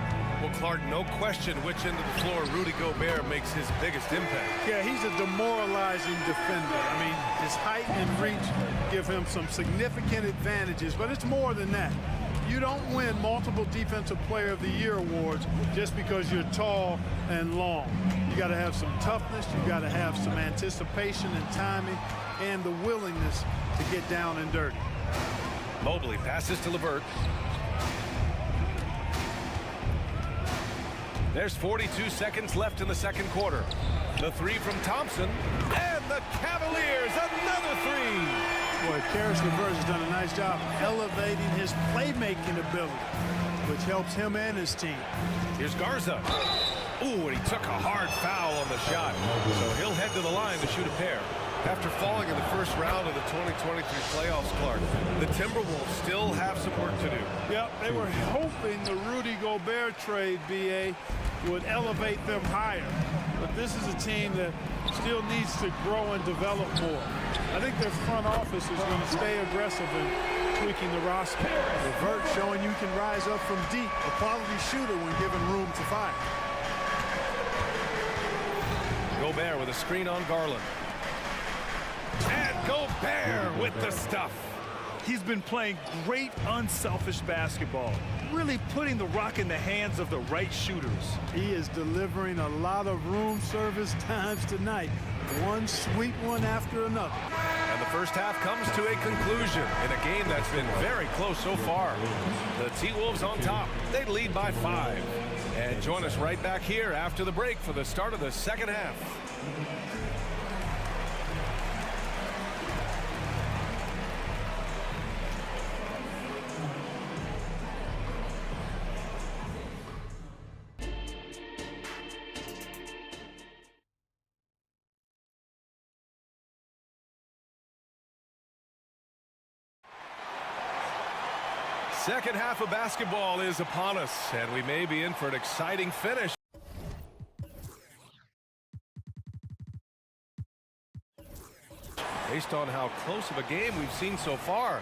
Well, Clark, no question which end of the floor Rudy Gobert makes his biggest impact. Yeah, he's a demoralizing defender. I mean, his height and reach give him some significant advantages, but it's more than that. You don't win multiple Defensive Player of the Year awards just because you're tall and long. You got to have some toughness, you got to have some anticipation and timing, and the willingness to get down and dirty. Mobley passes to LeVert. There's 42 seconds left in the second quarter. The three from Thompson, and the Cavaliers, another three. Boy, Karis LeVert has done a nice job elevating his playmaking ability, which helps him and his team. Here's Garza. Ooh, and he took a hard foul on the shot. So he'll head to the line to shoot a pair. After falling in the first round of the 2023 playoffs, Clark, the Timberwolves still have some work to do. Yep, they were hoping the Rudy Gobert trade, BA, would elevate them higher. But this is a team that still needs to grow and develop more. I think their front office is going to stay aggressive in tweaking the roster. LeVert showing you can rise up from deep, a quality shooter when given room to fire. Gobert with a screen on Garland. And Gobert with the stuff. He's been playing great unselfish basketball, really putting the rock in the hands of the right shooters. He is delivering a lot of room service times tonight. One sweet one after another. And the first half comes to a conclusion in a game that's been very close so far. The T-Wolves on top. They lead by 5. And join us right back here after the break for the start of the second half. Second half of basketball is upon us, and we may be in for an exciting finish. Based on how close of a game we've seen so far.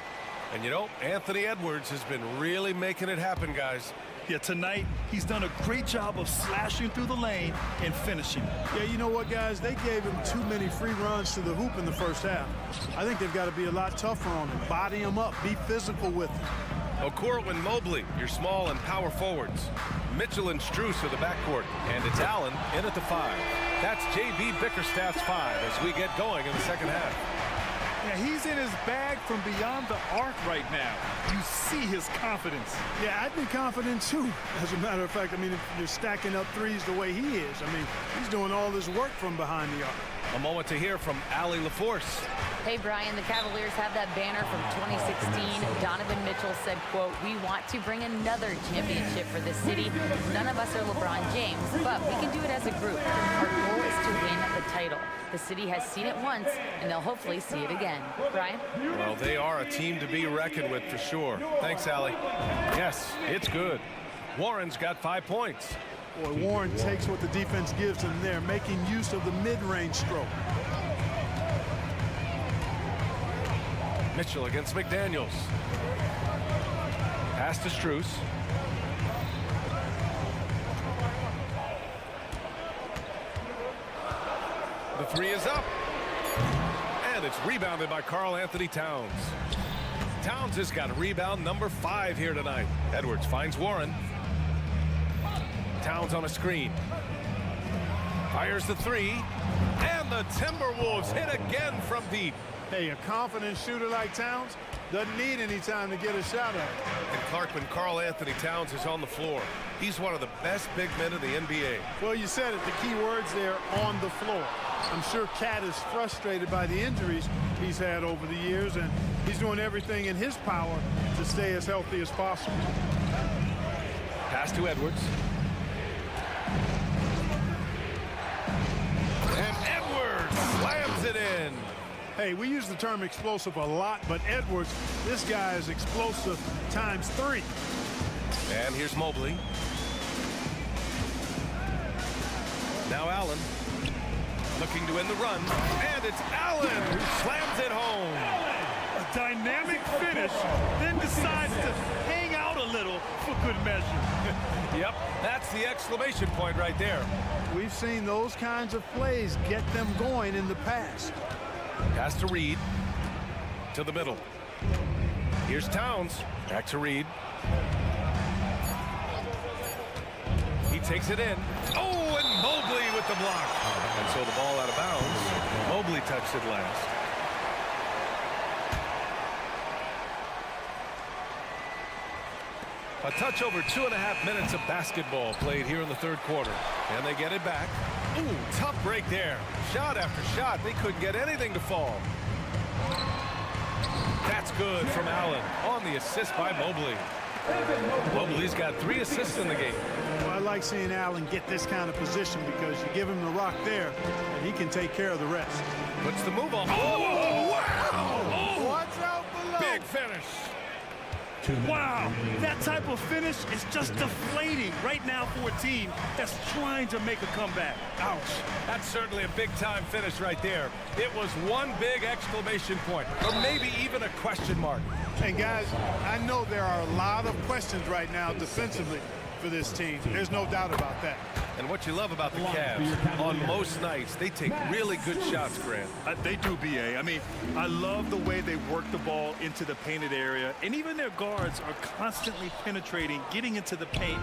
And you know, Anthony Edwards has been really making it happen, guys. Yeah, tonight, he's done a great job of slashing through the lane and finishing. Yeah, you know what, guys? They gave him too many free runs to the hoop in the first half. I think they've got to be a lot tougher on him. Body him up. Be physical with him. Okoro and Mobley, your small and power forwards. Mitchell and Strus are the backcourt. And it's Allen in at the 5. That's J.B. Bickerstaff's 5 as we get going in the second half. Yeah, he's in his bag from beyond the arc right now. You see his confidence. Yeah, I'd be confident too. As a matter of fact, I mean, if you're stacking up threes the way he is, I mean, he's doing all this work from behind the arc. A moment to hear from Allie LaForce. Hey, Brian, the Cavaliers have that banner from 2016. Donovan Mitchell said, quote, "We want to bring another championship for this city. None of us are LeBron James, but we can do it as a group. Our goal is to win the title. The city has seen it once, and they'll hopefully see it again." Brian? Well, they are a team to be reckoned with for sure. Thanks, Allie. Yes, it's good. Warren's got 5 points. Boy, Warren takes what the defense gives him there, making use of the mid-range stroke. Mitchell against McDaniels. Pass to Strus. The three is up. And it's rebounded by Karl Anthony Towns. Towns has got rebound number 5 here tonight. Edwards finds Warren. Towns on a screen. Fires the three. And the Timberwolves hit again from deep. Hey, a confident shooter like Towns doesn't need any time to get a shot at it. And Clark, when Karl Anthony Towns is on the floor, he's one of the best big men in the NBA. Well, you said it, the key words there, on the floor. I'm sure Cat is frustrated by the injuries he's had over the years, and he's doing everything in his power to stay as healthy as possible. Pass to Edwards. And Edwards slams it in. Hey, we use the term explosive a lot, but Edwards, this guy is explosive times 3. And here's Mobley. Now Allen. Looking to end the run. And it's Allen who slams it home. A dynamic finish, then decides to hang out a little for good measure. Yep, that's the exclamation point right there. We've seen those kinds of plays get them going in the past. Pass to Reed. To the middle. Here's Towns. Back to Reed. He takes it in. Oh, and Mobley with the block. And so the ball out of bounds. Mobley touched it last. A touch over 2.5 minutes of basketball played here in the third quarter. And they get it back. Ooh, tough break there. Shot after shot. They couldn't get anything to fall. That's good from Allen on the assist by Mobley. Mobley's got 3 assists in the game. Well, I like seeing Allen get this kind of position because you give him the rock there, and he can take care of the rest. Puts the move on. Oh, wow! Oh, watch out below. Big finish. Wow, that type of finish is just deflating right now for a team that's trying to make a comeback. Ouch. That's certainly a big-time finish right there. It was one big exclamation point, or maybe even a question mark. And guys, I know there are a lot of questions right now defensively for this team. There's no doubt about that. And what you love about the Cavs, on most nights, they take really good shots, Grant. They do, B.A. I mean, I love the way they work the ball into the painted area, and even their guards are constantly penetrating, getting into the paint,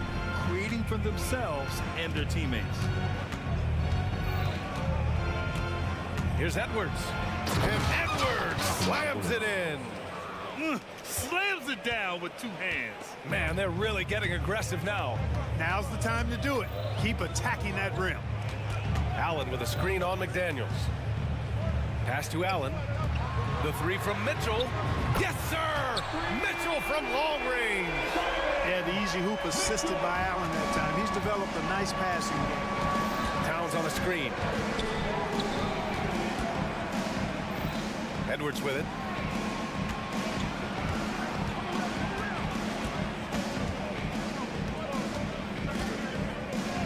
creating for themselves and their teammates. Here's Edwards. And Edwards slams it in. Slams it down with 2 hands. Man, they're really getting aggressive now. Now's the time to do it. Keep attacking that rim. Allen with a screen on McDaniels. Pass to Allen. The 3 from Mitchell. Yes, sir! Mitchell from long range. Yeah, the easy hoop assisted by Allen that time. He's developed a nice passing game. Towns on a screen. Edwards with it.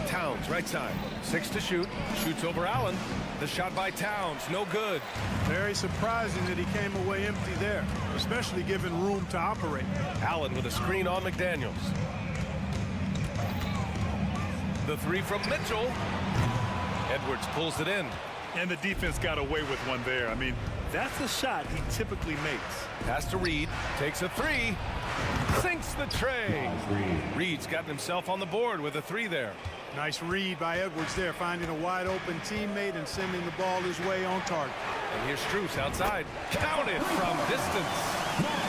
Towns, right side. 6 to shoot. Shoots over Allen. The shot by Towns, no good. Very surprising that he came away empty there, especially given room to operate. Allen with a screen on McDaniels. The 3 from Mitchell. Edwards pulls it in. And the defense got away with one there. I mean, that's a shot he typically makes. Pass to Reed. Takes a 3. Sinks the tray. Reed's gotten himself on the board with a 3 there. Nice read by Edwards there, finding a wide open teammate and sending the ball his way on target. And here's Strus outside. Counted from distance.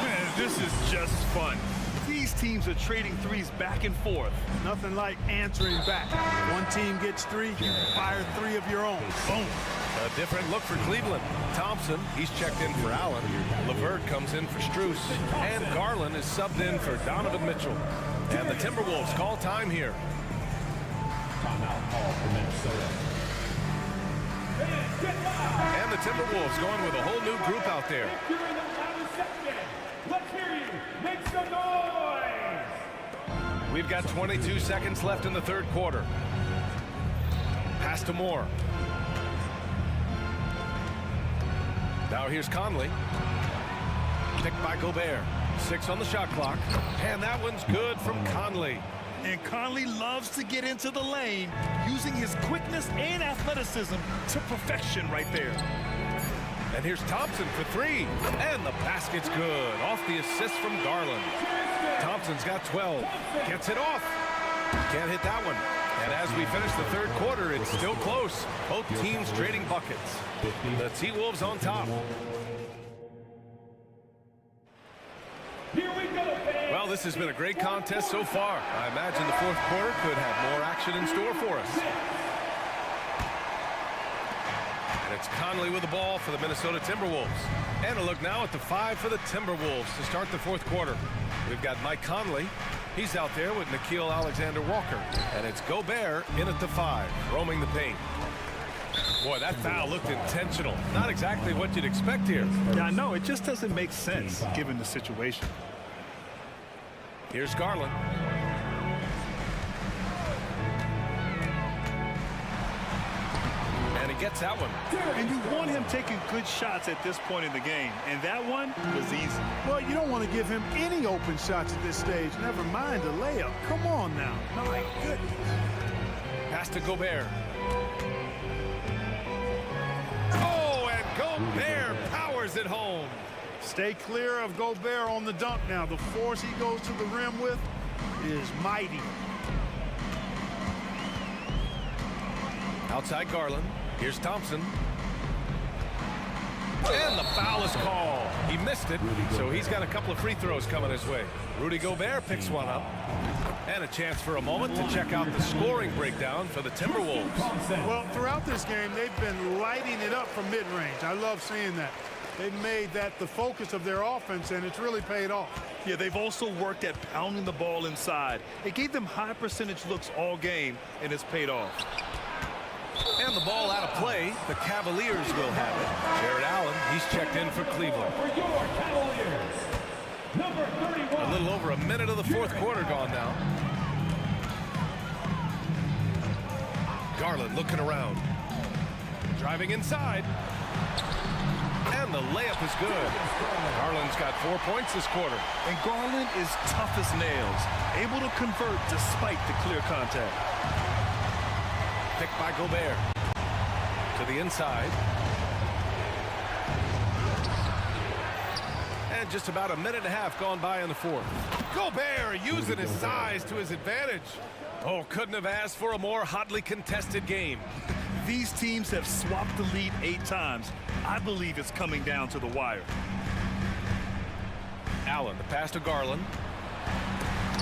Man, this is just fun. These teams are trading threes back and forth. Nothing like answering back. One team gets 3, fire 3 of your own. Boom. A different look for Cleveland. Thompson, he's checked in for Allen. LeVert comes in for Strus. And Garland is subbed in for Donovan Mitchell. And the Timberwolves call time here. Timeout call for Minnesota. And the Timberwolves going with a whole new group out there. Let's hear you. Make some noise. We've got 22 seconds left in the third quarter. Pass to Moore. Now here's Conley. Picked by Gobert. 6 on the shot clock. And that one's good from Conley. And Conley loves to get into the lane, using his quickness and athleticism to perfection right there. And here's Thompson for 3. And the basket's good. Off the assist from Garland. Thompson's got 12. Gets it off. Can't hit that one. And as we finish the third quarter, it's still close. Both teams trading buckets. The T-Wolves on top. Well, this has been a great contest so far. I imagine the fourth quarter could have more action in store for us. And it's Conley with the ball for the Minnesota Timberwolves. And a look now at the 5 for the Timberwolves to start the fourth quarter. We've got Mike Conley. He's out there with Nickeil Alexander-Walker. And it's Gobert in at the 5, roaming the paint. Boy, that foul looked intentional. Not exactly what you'd expect here. Yeah, I know. It just doesn't make sense given the situation. Here's Garland. And he gets that one. And you want him taking good shots at this point in the game. And that one was easy. Well, you don't want to give him any open shots at this stage. Never mind a layup. Come on now. My goodness. Pass to Gobert. Oh, and Gobert powers it home. Stay clear of Gobert on the dunk now. The force he goes to the rim with is mighty. Outside Garland. Here's Thompson. And the foul is called. He missed it, so he's got a couple of free throws coming his way. Rudy Gobert picks one up. And a chance for a moment to check out the scoring breakdown for the Timberwolves. Well, throughout this game, they've been lighting it up from mid-range. I love seeing that. They've made that the focus of their offense, and it's really paid off. Yeah, they've also worked at pounding the ball inside. It gave them high percentage looks all game, and it's paid off. And the ball out of play. The Cavaliers will have it. Jared Allen, he's checked in for Cleveland. A little over a minute of the fourth quarter gone now. Garland looking around. Driving inside. And the layup is good. Garland's got 4 points this quarter. And Garland is tough as nails, able to convert despite the clear contact. Picked by Gobert. To the inside. And just about a minute and a half gone by in the fourth. Gobert using his size to his advantage. Oh, couldn't have asked for a more hotly contested game. These teams have swapped the lead 8 times. I believe it's coming down to the wire. Allen, the pass to Garland.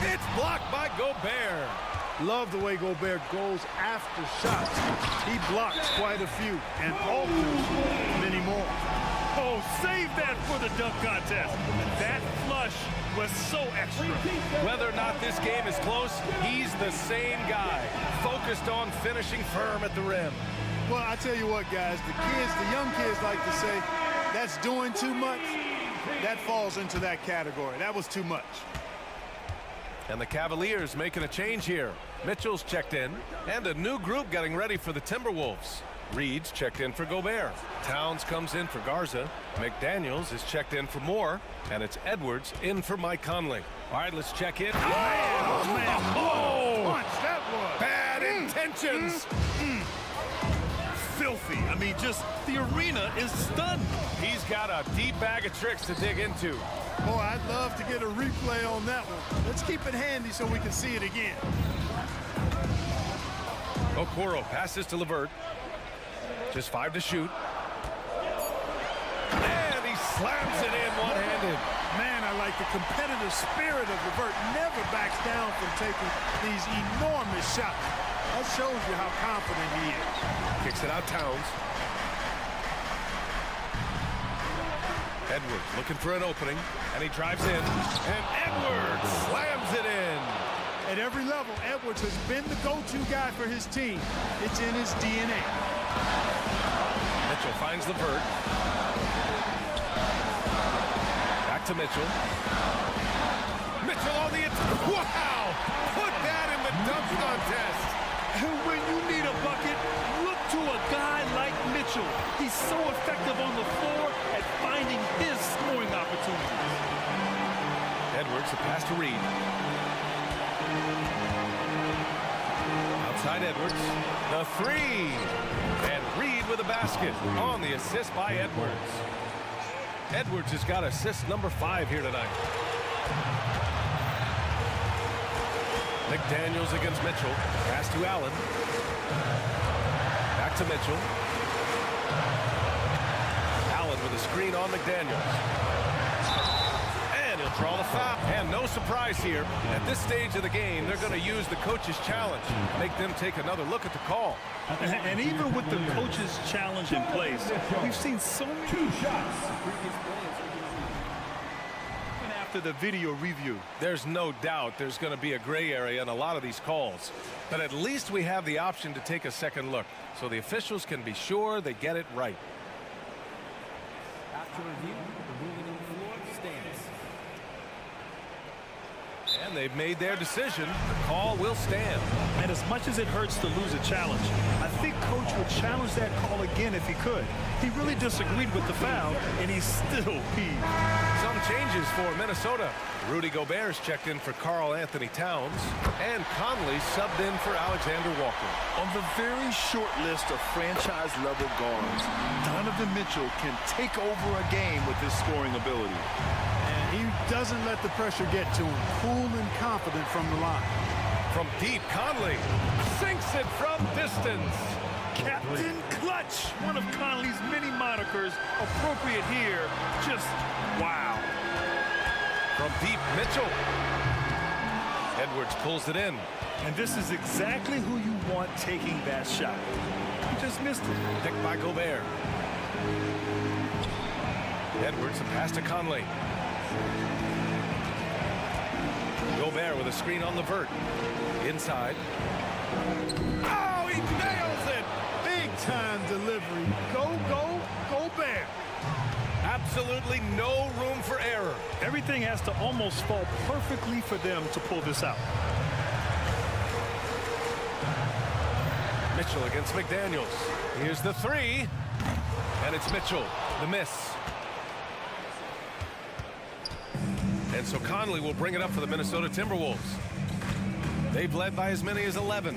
It's blocked by Gobert. Love the way Gobert goes after shots. He blocks quite a few and alters many more. Oh, save that for the dunk contest. That flush was so extra. Whether or not this game is close, he's the same guy, focused on finishing firm at the rim. Well, I tell you what, guys, the young kids like to say, that's doing too much. That falls into that category. That was too much. And the Cavaliers making a change here. Mitchell's checked in, and a new group getting ready for the Timberwolves. Reed's checked in for Gobert. Towns comes in for Garza. McDaniels is checked in for Moore. And it's Edwards in for Mike Conley. All right, let's check in. Oh, man. Oh! Punch, that was. Bad intentions. Filthy. I mean, just the arena is stunned. He's got a deep bag of tricks to dig into. Boy, I'd love to get a replay on that one. Let's keep it handy so we can see it again. Okoro passes to LeVert. Just 5 to shoot. And he slams it in one-handed. Man, I like the competitive spirit of LeVert. Never backs down from taking these enormous shots. That shows you how confident he is. Kicks it out, Towns. Edwards looking for an opening, and he drives in, and Edwards slams it in. At every level, Edwards has been the go-to guy for his team. It's in his DNA. Mitchell finds the vert. Back to Mitchell. Mitchell on the attack. Wow! Put that in the dunk contest. And when you need a bucket, look to a guy like Mitchell. He's so effective on the floor at finding his scoring opportunities. Edwards, the pass to Reed. Outside Edwards, the three. And Reed with a basket on the assist by Edwards. Edwards has got assist number 5 here tonight. McDaniels against Mitchell. Pass to Allen. Back to Mitchell. Allen with a screen on McDaniels. And he'll draw the foul. And no surprise here. At this stage of the game, they're going to use the coach's challenge. Make them take another look at the call. And even with the coach's challenge in place, we've seen so many 2 shots. after the video review. There's no doubt there's going to be a gray area in a lot of these calls. But at least we have the option to take a second look, so the officials can be sure they get it right. After review, the ruling on the floor stands. And they've made their decision. The call will stand. And as much as it hurts to lose a challenge, I think Coach would challenge that call again if he could. He really disagreed with the foul, and he's still peeved. Some changes for Minnesota. Rudy Gobert's checked in for Karl Anthony Towns, and Conley subbed in for Alexander Walker. On the very short list of franchise-level guards, Donovan Mitchell can take over a game with his scoring ability. And he doesn't let the pressure get to him. Cool and confident from the line. From deep, Conley sinks it from distance. Captain Clutch, one of Conley's many monikers, appropriate here. Just wow. From deep, Mitchell. Edwards pulls it in. And this is exactly who you want taking that shot. He just missed it. Picked by Gobert. Edwards, a pass to Conley. Gobert with a screen on the vert. Inside. Oh, he nails it! Big time delivery. Go, Gobert. Absolutely no room for error. Everything has to almost fall perfectly for them to pull this out. Mitchell against McDaniels. Here's the three. And it's Mitchell. The miss. And so Conley will bring it up for the Minnesota Timberwolves. They've led by as many as 11.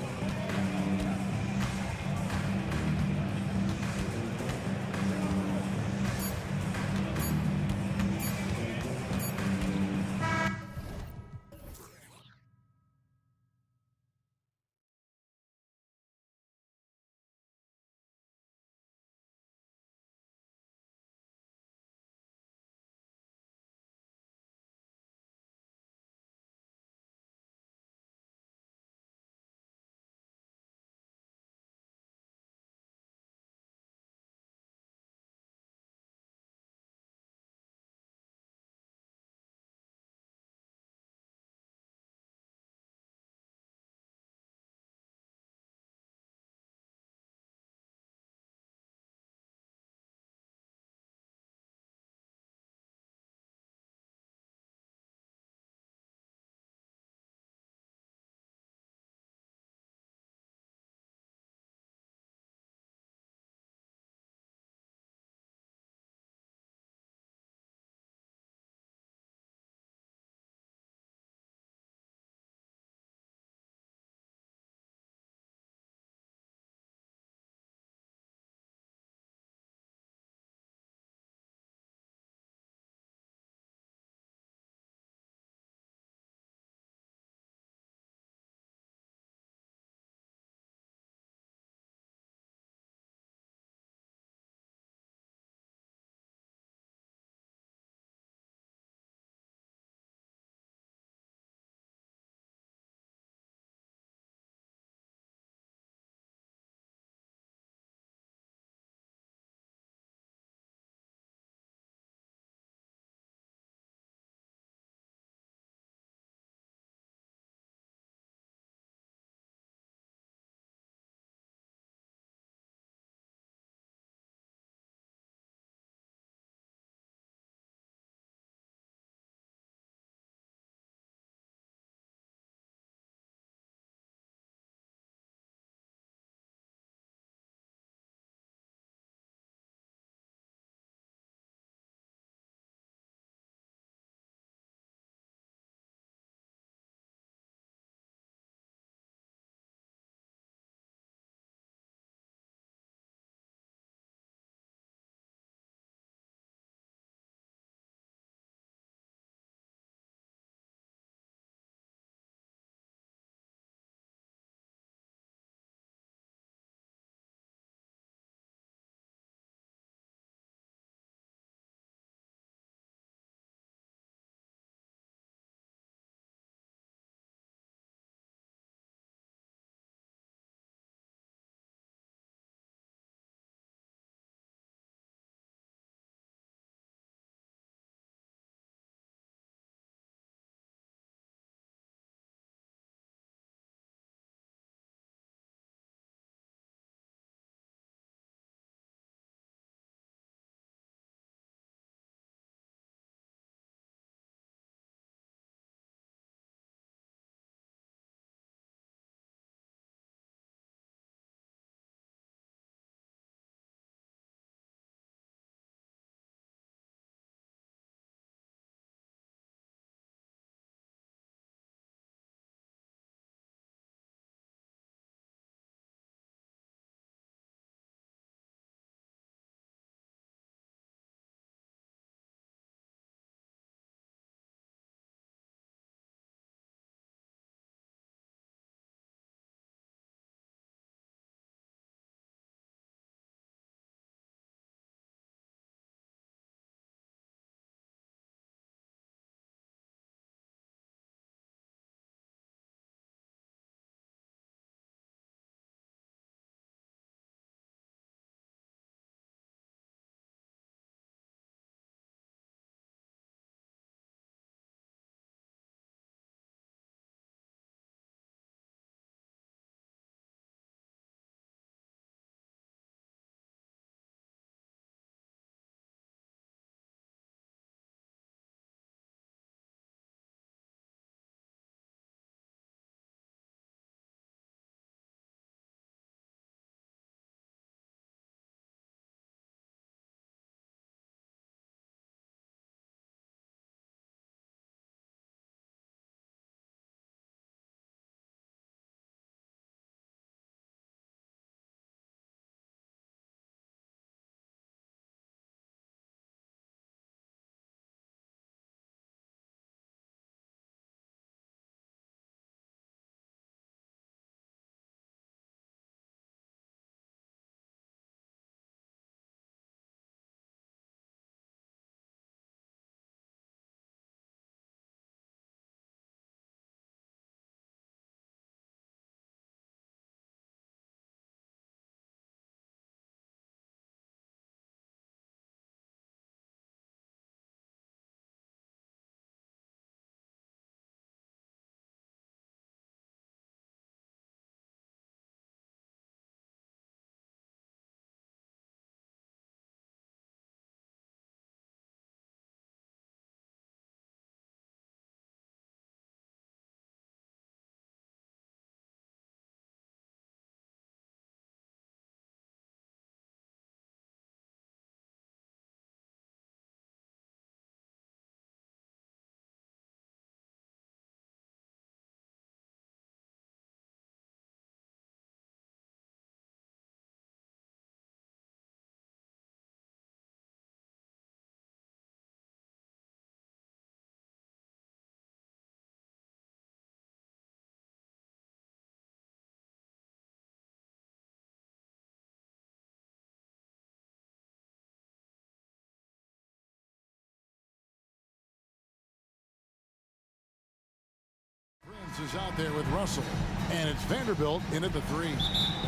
Edwards is out there with Russell. And it's Vanderbilt in at the 3.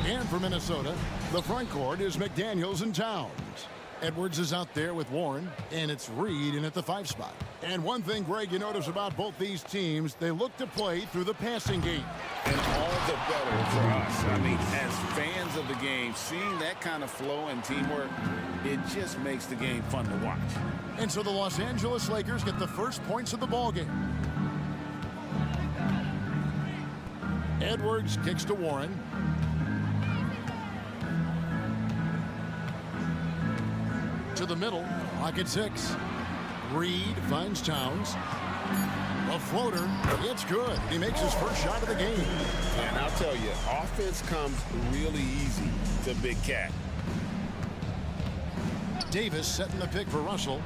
And for Minnesota, the front court is McDaniels and Towns. Edwards is out there with Warren, and it's Reed in at the 5 spot. And one thing, Greg, you notice about both these teams, they look to play through the passing game. And all the better for us. I mean, as fans of the game, seeing that kind of flow and teamwork, it just makes the game fun to watch. And so the Los Angeles Lakers get the first points of the ball game. Edwards kicks to Warren. To the middle, pocket 6. Reed finds Towns. A floater, it's good. He makes his first shot of the game. And I'll tell you, offense comes really easy to Big Cat. Davis setting the pick for Russell.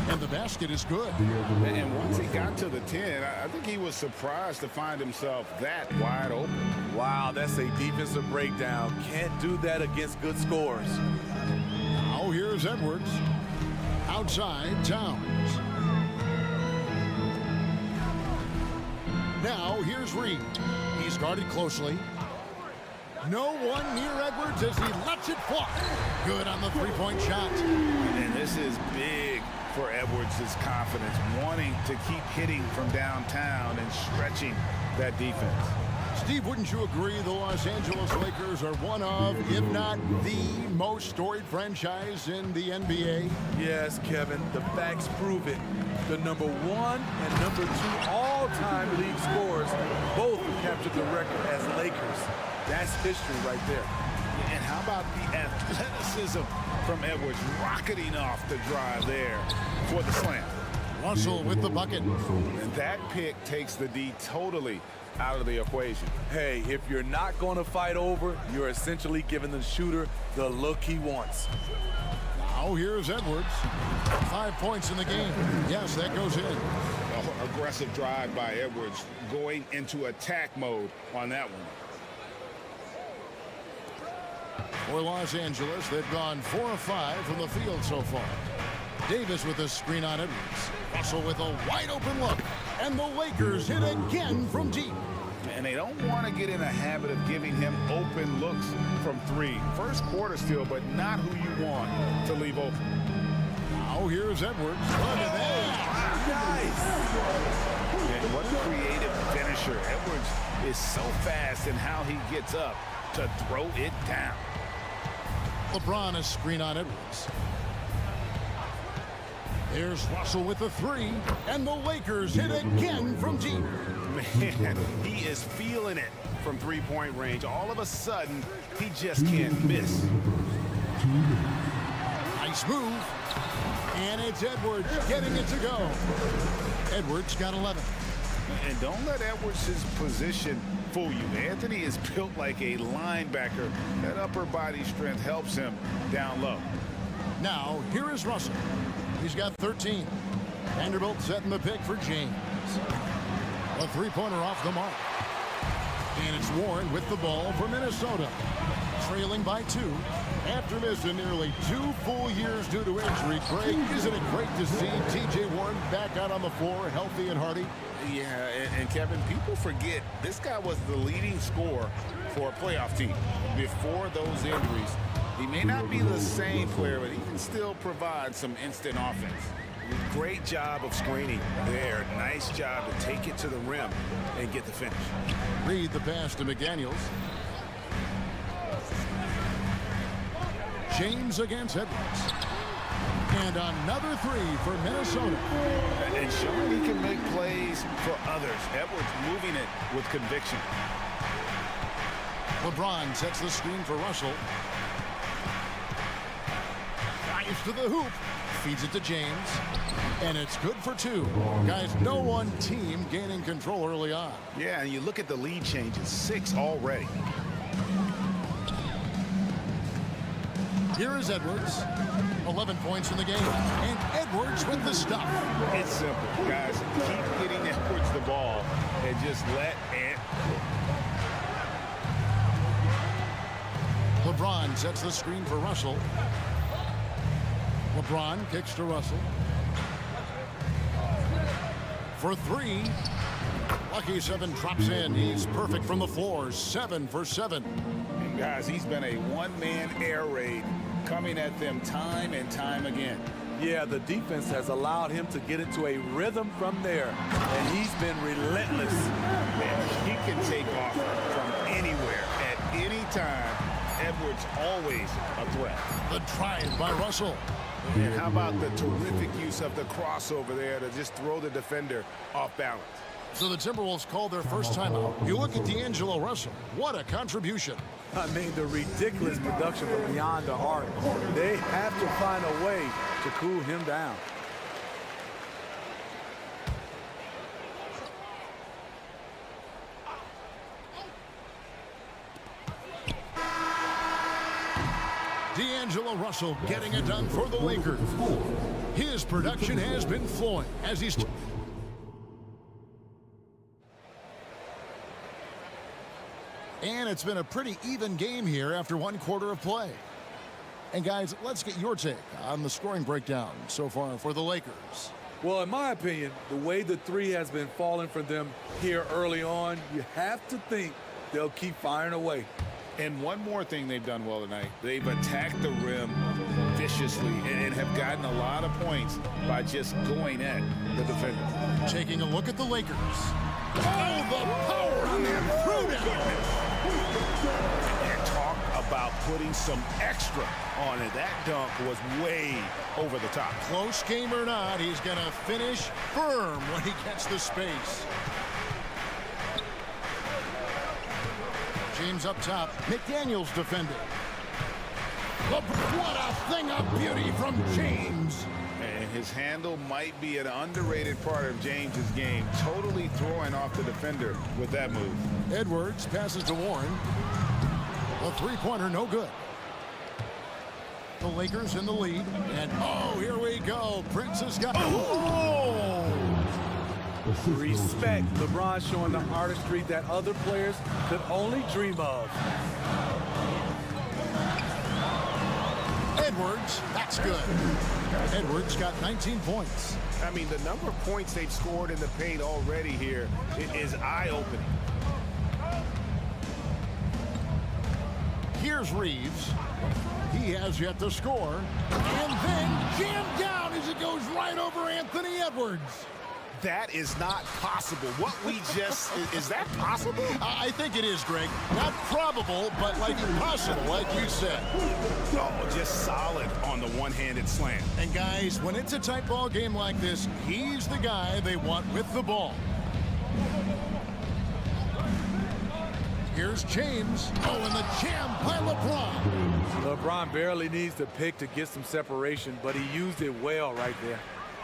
And the basket is good. And once he got to the 10, I think he was surprised to find himself that wide open. Wow, that's a defensive breakdown. Can't do that against good scores. Now here's Edwards. Outside, Towns. Now here's Reed. He's guarded closely. No one near Edwards as he lets it fly. Good on the three-point shot. And this is big for Edwards' confidence, wanting to keep hitting from downtown and stretching that defense. Steve, wouldn't you agree the Los Angeles Lakers are one of, if not the most storied franchise in the NBA? Yes, Kevin, the facts prove it. The number 1 and number 2 all-time league scorers both captured the record as Lakers. That's history right there. And how about the athleticism from Edwards rocketing off the drive there for the slam. Russell with the bucket. And that pick takes the D totally out of the equation. Hey, if you're not going to fight over, you're essentially giving the shooter the look he wants. Now here's Edwards. 5 points in the game. Yes, that goes in. Aggressive drive by Edwards, going into attack mode on that one. For Los Angeles, they've gone 4 of 5 from the field so far. Davis with a screen on Edwards. Russell with a wide open look. And the Lakers hit again from deep. And they don't want to get in a habit of giving him open looks from 3. First quarter still, but not who you want to leave open. Now here's Edwards. Look at that. Nice. And what a creative finisher. Edwards is so fast in how he gets up to throw it down. LeBron a screen on Edwards. There's Russell with the 3, and the Lakers hit again from deep. Man, he is feeling it from three-point range. All of a sudden, he just can't miss. Nice move. And it's Edwards getting it to go. Edwards got 11. And don't let Edwards' position fool you. Anthony is built like a linebacker. That upper body strength helps him down low. Now, here is Russell. He's got 13. Vanderbilt setting the pick for James. A three-pointer off the mark. And it's Warren with the ball for Minnesota. Trailing by 2 after missing nearly 2 full years due to injury. Craig, isn't it great to see T.J. Warren back out on the floor, healthy and hearty? Yeah, and Kevin, people forget this guy was the leading scorer for a playoff team before those injuries. He may not be the same player, but he can still provide some instant offense. Great job of screening there. Nice job to take it to the rim and get the finish. Read the pass to McDaniels. James against Edwards. And another 3 for Minnesota. And showing he can make plays for others. Edwards moving it with conviction. LeBron sets the screen for Russell. Drives to the hoop. Feeds it to James. And it's good for 2. Guys, no one team gaining control early on. Yeah, and you look at the lead changes. 6 already. Here is Edwards. 11 points in the game. And Edwards with the stop. It's simple, guys. Keep getting Edwards the ball and just let it. LeBron sets the screen for Russell. LeBron kicks to Russell. For 3. Lucky 7 drops in. He's perfect from the floor. 7 for 7. And guys, he's been a one-man air raid coming at them time and time again. Yeah, the defense has allowed him to get into a rhythm from there, and he's been relentless. Man, he can take off from anywhere at any time. Edwards always a threat. The drive by Russell. And how about the terrific use of the crossover there to just throw the defender off balance? So the Timberwolves called their first timeout. You look at D'Angelo Russell. What a contribution. I mean, the ridiculous production from beyond the arc. They have to find a way to cool him down. D'Angelo Russell getting it done for the Lakers. His production has been flowing as he's... And it's been a pretty even game here after one quarter of play. And guys, let's get your take on the scoring breakdown so far for the Lakers. Well, in my opinion, the way the three has been falling for them here early on, you have to think they'll keep firing away. And one more thing they've done well tonight. They've attacked the rim viciously and have gotten a lot of points by just going at the defender. Taking a look at the Lakers. Oh, the power on that throwdown. And talk about putting some extra on it. That dunk was way over the top. Close game or not, he's going to finish firm when he gets the space. James up top. McDaniels defending. What a thing of beauty from James. And his handle might be an underrated part of James's game. Totally throwing off the defender with that move. Edwards passes to Warren. The three-pointer no good. The Lakers in the lead. And oh, here we go. Prince has got... Oh! Respect. LeBron showing the artistry that other players could only dream of. Edwards, that's good. Edwards got 19 points. I mean, the number of points they've scored in the paint already here is eye-opening. Here's Reeves. He has yet to score. And then jammed down as it goes right over Anthony Edwards. That is not possible. What we just... is that possible? I think it is, Greg. Not probable, but like impossible, like you said. Oh, just solid on the one-handed slam. And guys, when it's a tight ball game like this, he's the guy they want with the ball. Here's James. Oh, and the jam by LeBron. LeBron barely needs to pick to get some separation, but he used it well right there.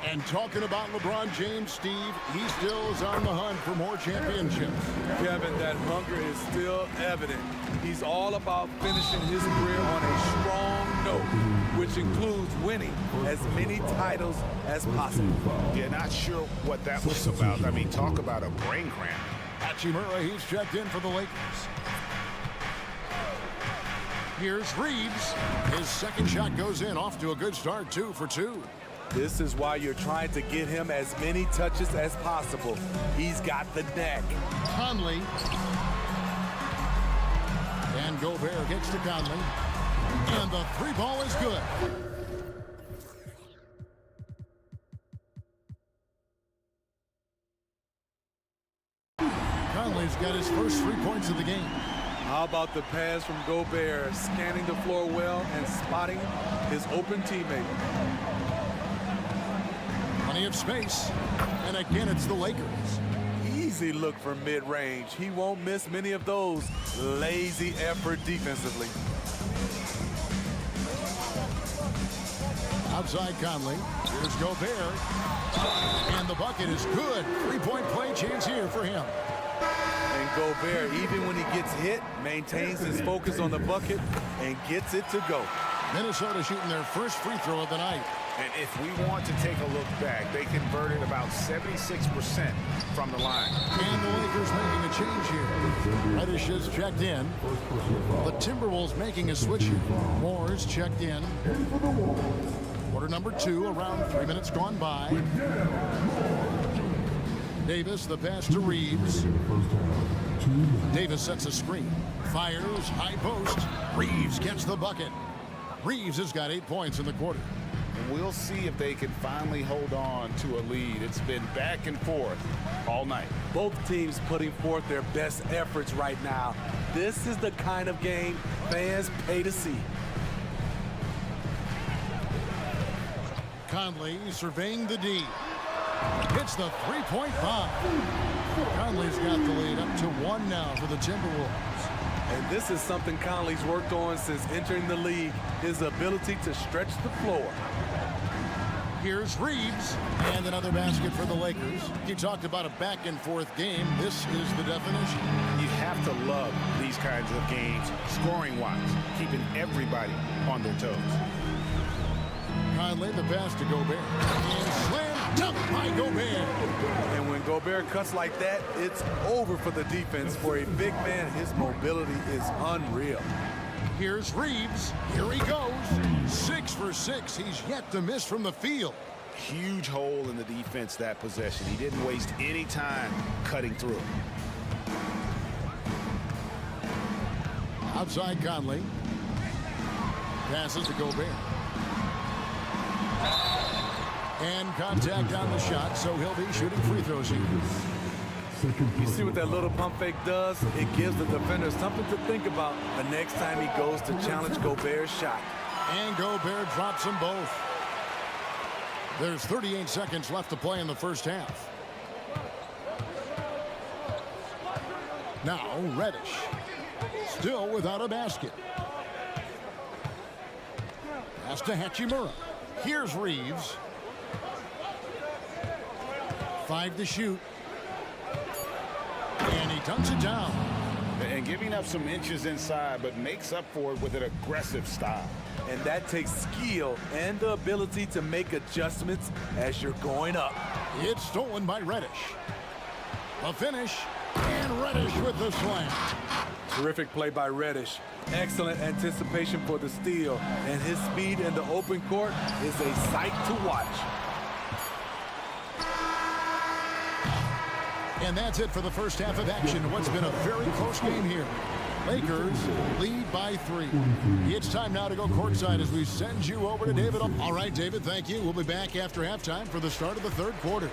And talking about LeBron James, Steve, he still is on the hunt for more championships. Kevin, that hunger is still evident. He's all about finishing his career on a strong note, which includes winning as many titles as possible. Yeah, not sure what that was about. I mean, talk about a brain cramp. Hachimura, he's checked in for the Lakers. Here's Reeves. His second shot goes in, off to a good start, 2 for 2. This is why you're trying to get him as many touches as possible. He's got the neck. Conley. And Gobert gets to Conley. And the three ball is good. Conley's got his first 3 points of the game. How about the pass from Gobert, scanning the floor well and spotting his open teammate. Plenty of space. And again, it's the Lakers. Easy look from mid-range. He won't miss many of those. Lazy effort defensively. Outside Conley. Here's Gobert. And the bucket is good. 3-point play chance here for him. And Gobert, even when he gets hit, maintains his focus on the bucket and gets it to go. Minnesota shooting their first free throw of the night. And if we want to take a look back, they converted about 76% from the line. And the Lakers making a change here. Reddish is checked in. The Timberwolves making a switch here. Moore's checked in. Quarter number 2, around 3 minutes gone by. Davis, the pass to Reeves. Davis sets a screen. Fires, high post. Reeves gets the bucket. Reeves has got 8 points in the quarter. We'll see if they can finally hold on to a lead. It's been back and forth all night. Both teams putting forth their best efforts right now. This is the kind of game fans pay to see. Conley surveying the D. Hits the three-point bomb. Conley's got the lead up to 1 now for the Timberwolves. And this is something Conley's worked on since entering the league, his ability to stretch the floor. Here's Reeves, and another basket for the Lakers. You talked about a back-and-forth game. This is the definition. You have to love these kinds of games, scoring-wise, keeping everybody on their toes. Conley, the pass to Gobert. And slam dunk by Gobert. And when Gobert cuts like that, it's over for the defense. For a big man, his mobility is unreal. Here's Reeves. Here he goes. 6 for 6. He's yet to miss from the field. Huge hole in the defense that possession. He didn't waste any time cutting through. Outside Conley. Passes to Gobert. And contact on the shot, so he'll be shooting free throws here. You see what that little pump fake does? It gives the defender something to think about the next time he goes to challenge Gobert's shot. And Gobert drops them both. There's 38 seconds left to play in the first half. Now Reddish. Still without a basket. Pass to Hachimura. Here's Reeves. 5 to shoot. And he dunks it down. And giving up some inches inside, but makes up for it with an aggressive style. And that takes skill and the ability to make adjustments as you're going up. It's stolen by Reddish. A finish, and Reddish with the slam. Terrific play by Reddish. Excellent anticipation for the steal, and his speed in the open court is a sight to watch. And that's it for the first half of action. What's been a very close game here. Lakers lead by 3. It's time now to go courtside as we send you over to David. All right, David, thank you. We'll be back after halftime for the start of the third quarter.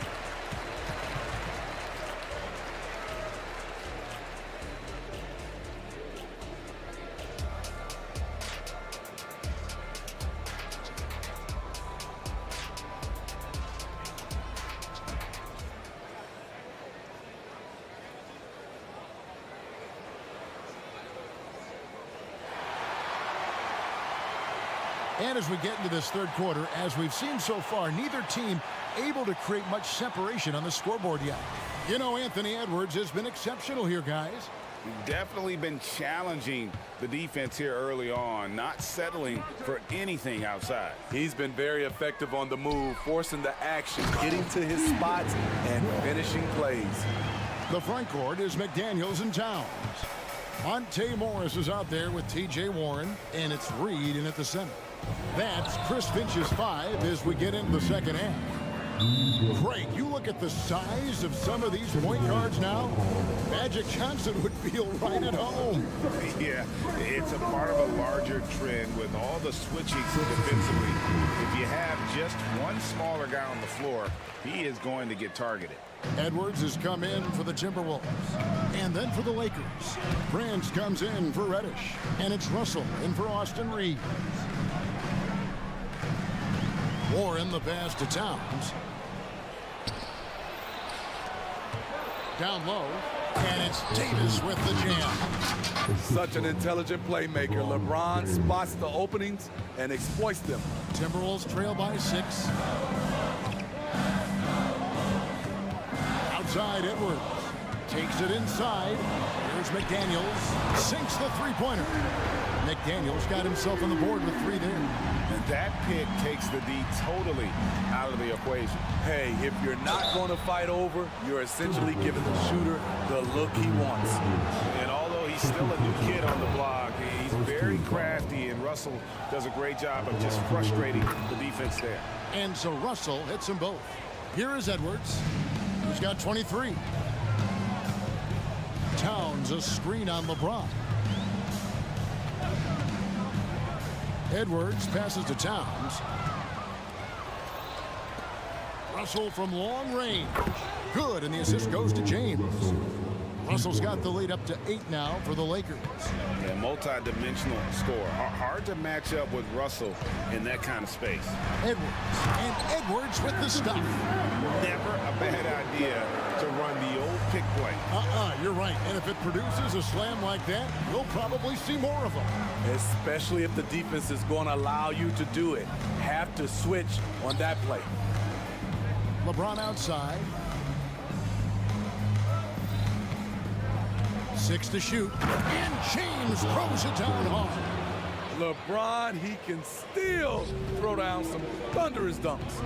And as we get into this third quarter, as we've seen so far, neither team able to create much separation on the scoreboard yet. You know, Anthony Edwards has been exceptional here, guys. Definitely been challenging the defense here early on, not settling for anything outside. He's been very effective on the move, forcing the action, getting to his spots, and finishing plays. The front court is McDaniels and Towns. Monte Morris is out there with T.J. Warren, and it's Reed in at the center. That's Chris Finch's 5 as we get into the second half. Craig, you look at the size of some of these point guards now. Magic Johnson would feel right at home. Yeah, it's a part of a larger trend with all the switching defensively. If you have just one smaller guy on the floor, he is going to get targeted. Edwards has come in for the Timberwolves. And then for the Lakers. Prince comes in for Reddish. And it's Russell in for Austin Reeves. Warren the pass to Towns. Down low. And it's Davis with the jam. Such an intelligent playmaker. LeBron spots the openings and exploits them. Timberwolves trail by 6. Outside Edwards. Takes it inside. Here's McDaniels. Sinks the three-pointer. McDaniels got himself on the board with 3 there. And that pick takes the D totally out of the equation. Hey, if you're not going to fight over, you're essentially giving the shooter the look he wants. And although he's still a new kid on the block, he's very crafty, and Russell does a great job of just frustrating the defense there. And so Russell hits them both. Here is Edwards. He's got 23. Towns a screen on LeBron. Edwards passes to Towns. Russell from long range. Good, and the assist goes to James. Russell's got the lead up to 8 now for the Lakers. Yeah, multi-dimensional score. Hard to match up with Russell in that kind of space. Edwards, and Edwards with the stuff. Never a bad idea to run the old pick play. You're right. And if it produces a slam like that, we'll probably see more of them. Especially if the defense is going to allow you to do it. Have to switch on that play. LeBron outside. 6 to shoot. And James throws it down hard. LeBron, he can still throw down some thunderous dunks.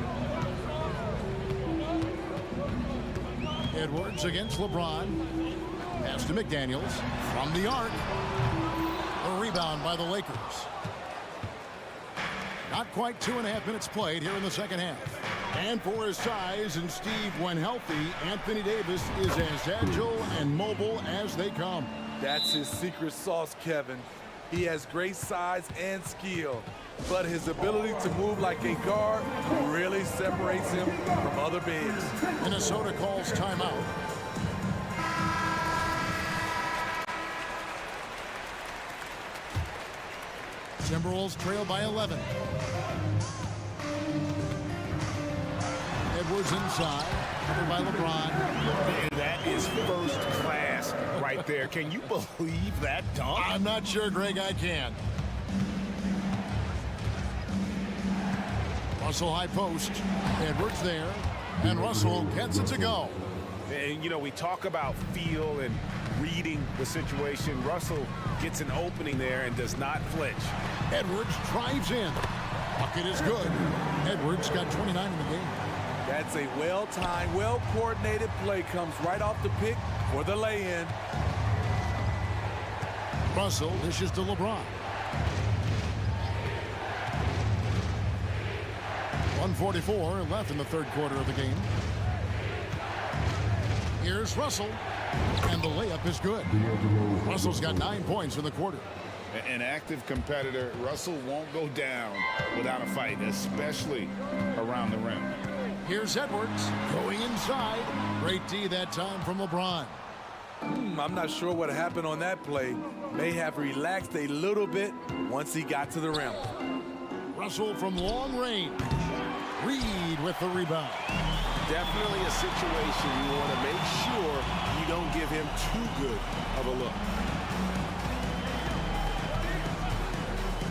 Edwards against LeBron. Pass to McDaniels from the arc. A rebound by the Lakers. Not quite 2.5 minutes played here in the second half. And for his size and Steve, when healthy, Anthony Davis is as agile and mobile as they come. That's his secret sauce, Kevin. He has great size and skill, but his ability to move like a guard really separates him from other bigs. Minnesota calls timeout. Timberwolves trail by 11. Edwards inside, covered by LeBron. And that is first class right there. Can you believe that dunk? I'm not sure, Greg, I can. Russell high post. Edwards there. And Russell gets it to go. And, you know, we talk about feel and reading the situation. Russell gets an opening there and does not flinch. Edwards drives in. Bucket is good. Edwards got 29 in the game. That's a well-timed, well-coordinated play. Comes right off the pick for the lay-in. Russell dishes to LeBron. 1:44 left in the third quarter of the game. Here's Russell, and the layup is good. Russell's got 9 points in the quarter. An active competitor, Russell won't go down without a fight, especially around the rim. Here's Edwards going inside. Great D that time from LeBron. I'm not sure what happened on that play. May have relaxed a little bit once he got to the rim. Russell from long range. Reed with the rebound. Definitely a situation you want to make sure you don't give him too good of a look.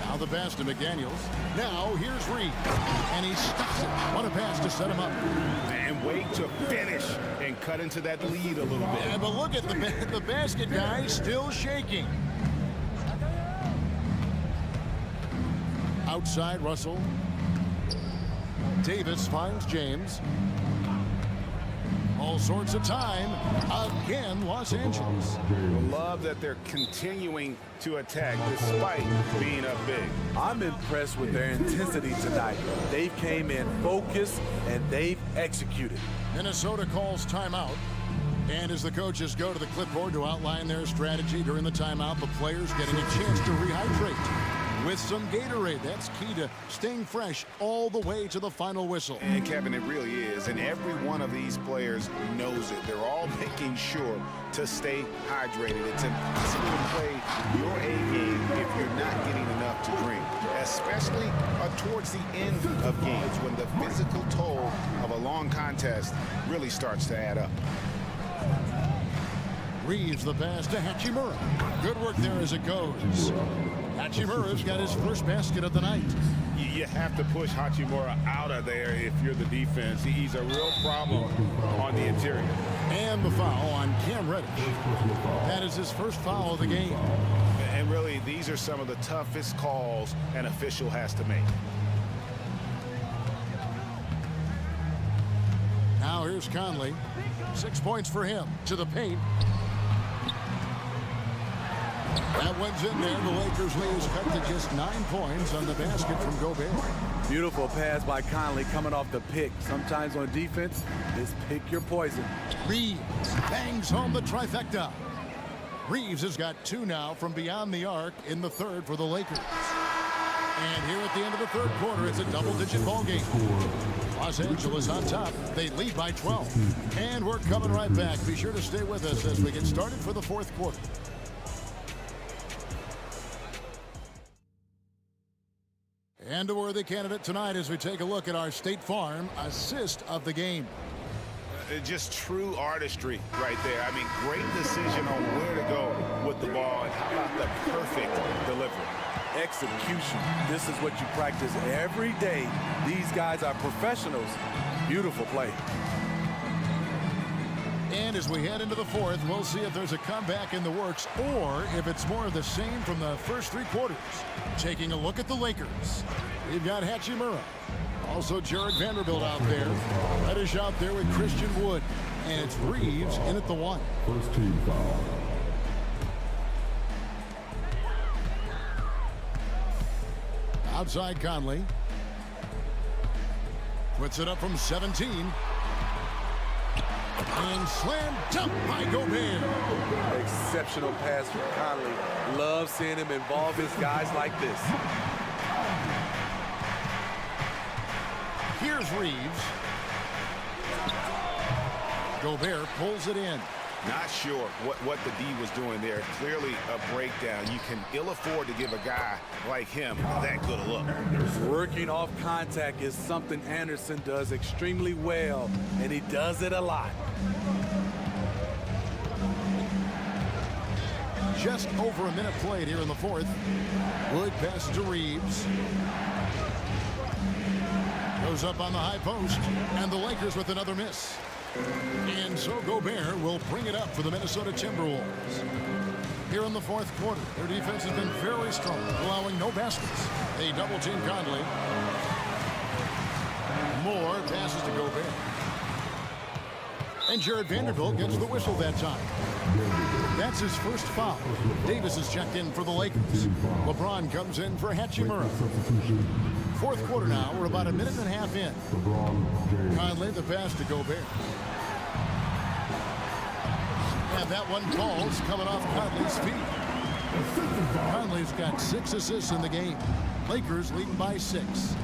Now the pass to McDaniels. Now here's Reed. And he stuffs it. What a pass to set him up. And wait to finish and cut into that lead a little bit. Yeah, but look at the basket guy still shaking. Outside Russell. Davis finds James. All sorts of time. Again, Los Angeles. I love that they're continuing to attack despite being up big. I'm impressed with their intensity tonight. They came in focused and they've executed. Minnesota calls timeout. And as the coaches go to the clipboard to outline their strategy during the timeout, the players getting a chance to rehydrate with some Gatorade. That's key to staying fresh all the way to the final whistle. And Kevin, it really is. And every one of these players knows it. They're all making sure to stay hydrated. It's impossible to play your A game if you're not getting enough to drink, especially towards the end of games when the physical toll of a long contest really starts to add up. Reeves the pass to Hachimura. Good work there as it goes. Hachimura's got his first basket of the night. You have to push Hachimura out of there if you're the defense. He's a real problem on the interior. And the foul on Cam Reddish. That is his first foul of the game. And really, these are some of the toughest calls an official has to make. Now here's Conley. 6 points for him. To the paint. That one's in there. The Lakers lead is cut to just 9 points on the basket from Gobert. Beautiful pass by Conley coming off the pick. Sometimes on defense, just pick your poison. Reeves bangs home the trifecta. Reeves has got 2 now from beyond the arc in the third for the Lakers. And here at the end of the third quarter, it's a double-digit ball game. Los Angeles on top. They lead by 12. And we're coming right back. Be sure to stay with us as we get started for the fourth quarter. And a worthy candidate tonight as we take a look at our State Farm assist of the game. Just true artistry right there. I mean, great decision on where to go with the ball, and how about the perfect delivery? Execution. This is what you practice every day. These guys are professionals. Beautiful play. And as we head into the fourth, we'll see if there's a comeback in the works or if it's more of the same from the first 3 quarters. Taking a look at the Lakers. We've got Hachimura. Also Jared Vanderbilt out there. Reddish out there with Christian Wood. And it's Reeves in at the 1. First team foul. Outside Conley. Puts it up from 17. And slam dunk by Gobert. Exceptional pass from Conley. Love seeing him involve his guys like this. Here's Reeves. Gobert pulls it in. Not sure what the D was doing there. Clearly a breakdown. You can ill afford to give a guy like him that good a look. Working off contact is something Anderson does extremely well, and he does it a lot. Just over a minute played here in the fourth. Wood passes to Reeves. Goes up on the high post, and the Lakers with another miss. And so Gobert will bring it up for the Minnesota Timberwolves. Here in the fourth quarter, their defense has been very strong, allowing no baskets. They double-team Conley. More passes to Gobert. And Jared Vanderbilt gets the whistle that time. That's his first foul. Davis is checked in for the Lakers. LeBron comes in for Hachimura. Fourth quarter now. We're about a minute and a half in. Conley, the pass to Gobert. And that one falls coming off Conley's feet. Conley's got 6 assists in the game. Lakers leading by 6.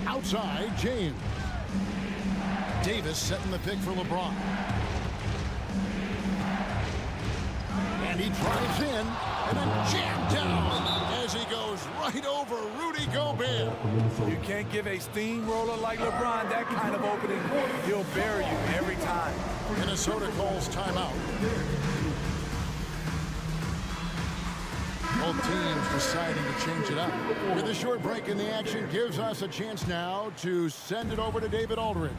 Outside, James. Davis setting the pick for LeBron. And he drives in and then jammed down as he goes right over Rudy Gobert. You can't give a steamroller like LeBron that kind of opening. He'll bury you every time. Minnesota calls timeout. Both teams deciding to change it up. With a short break in the action gives us a chance now to send it over to David Aldridge.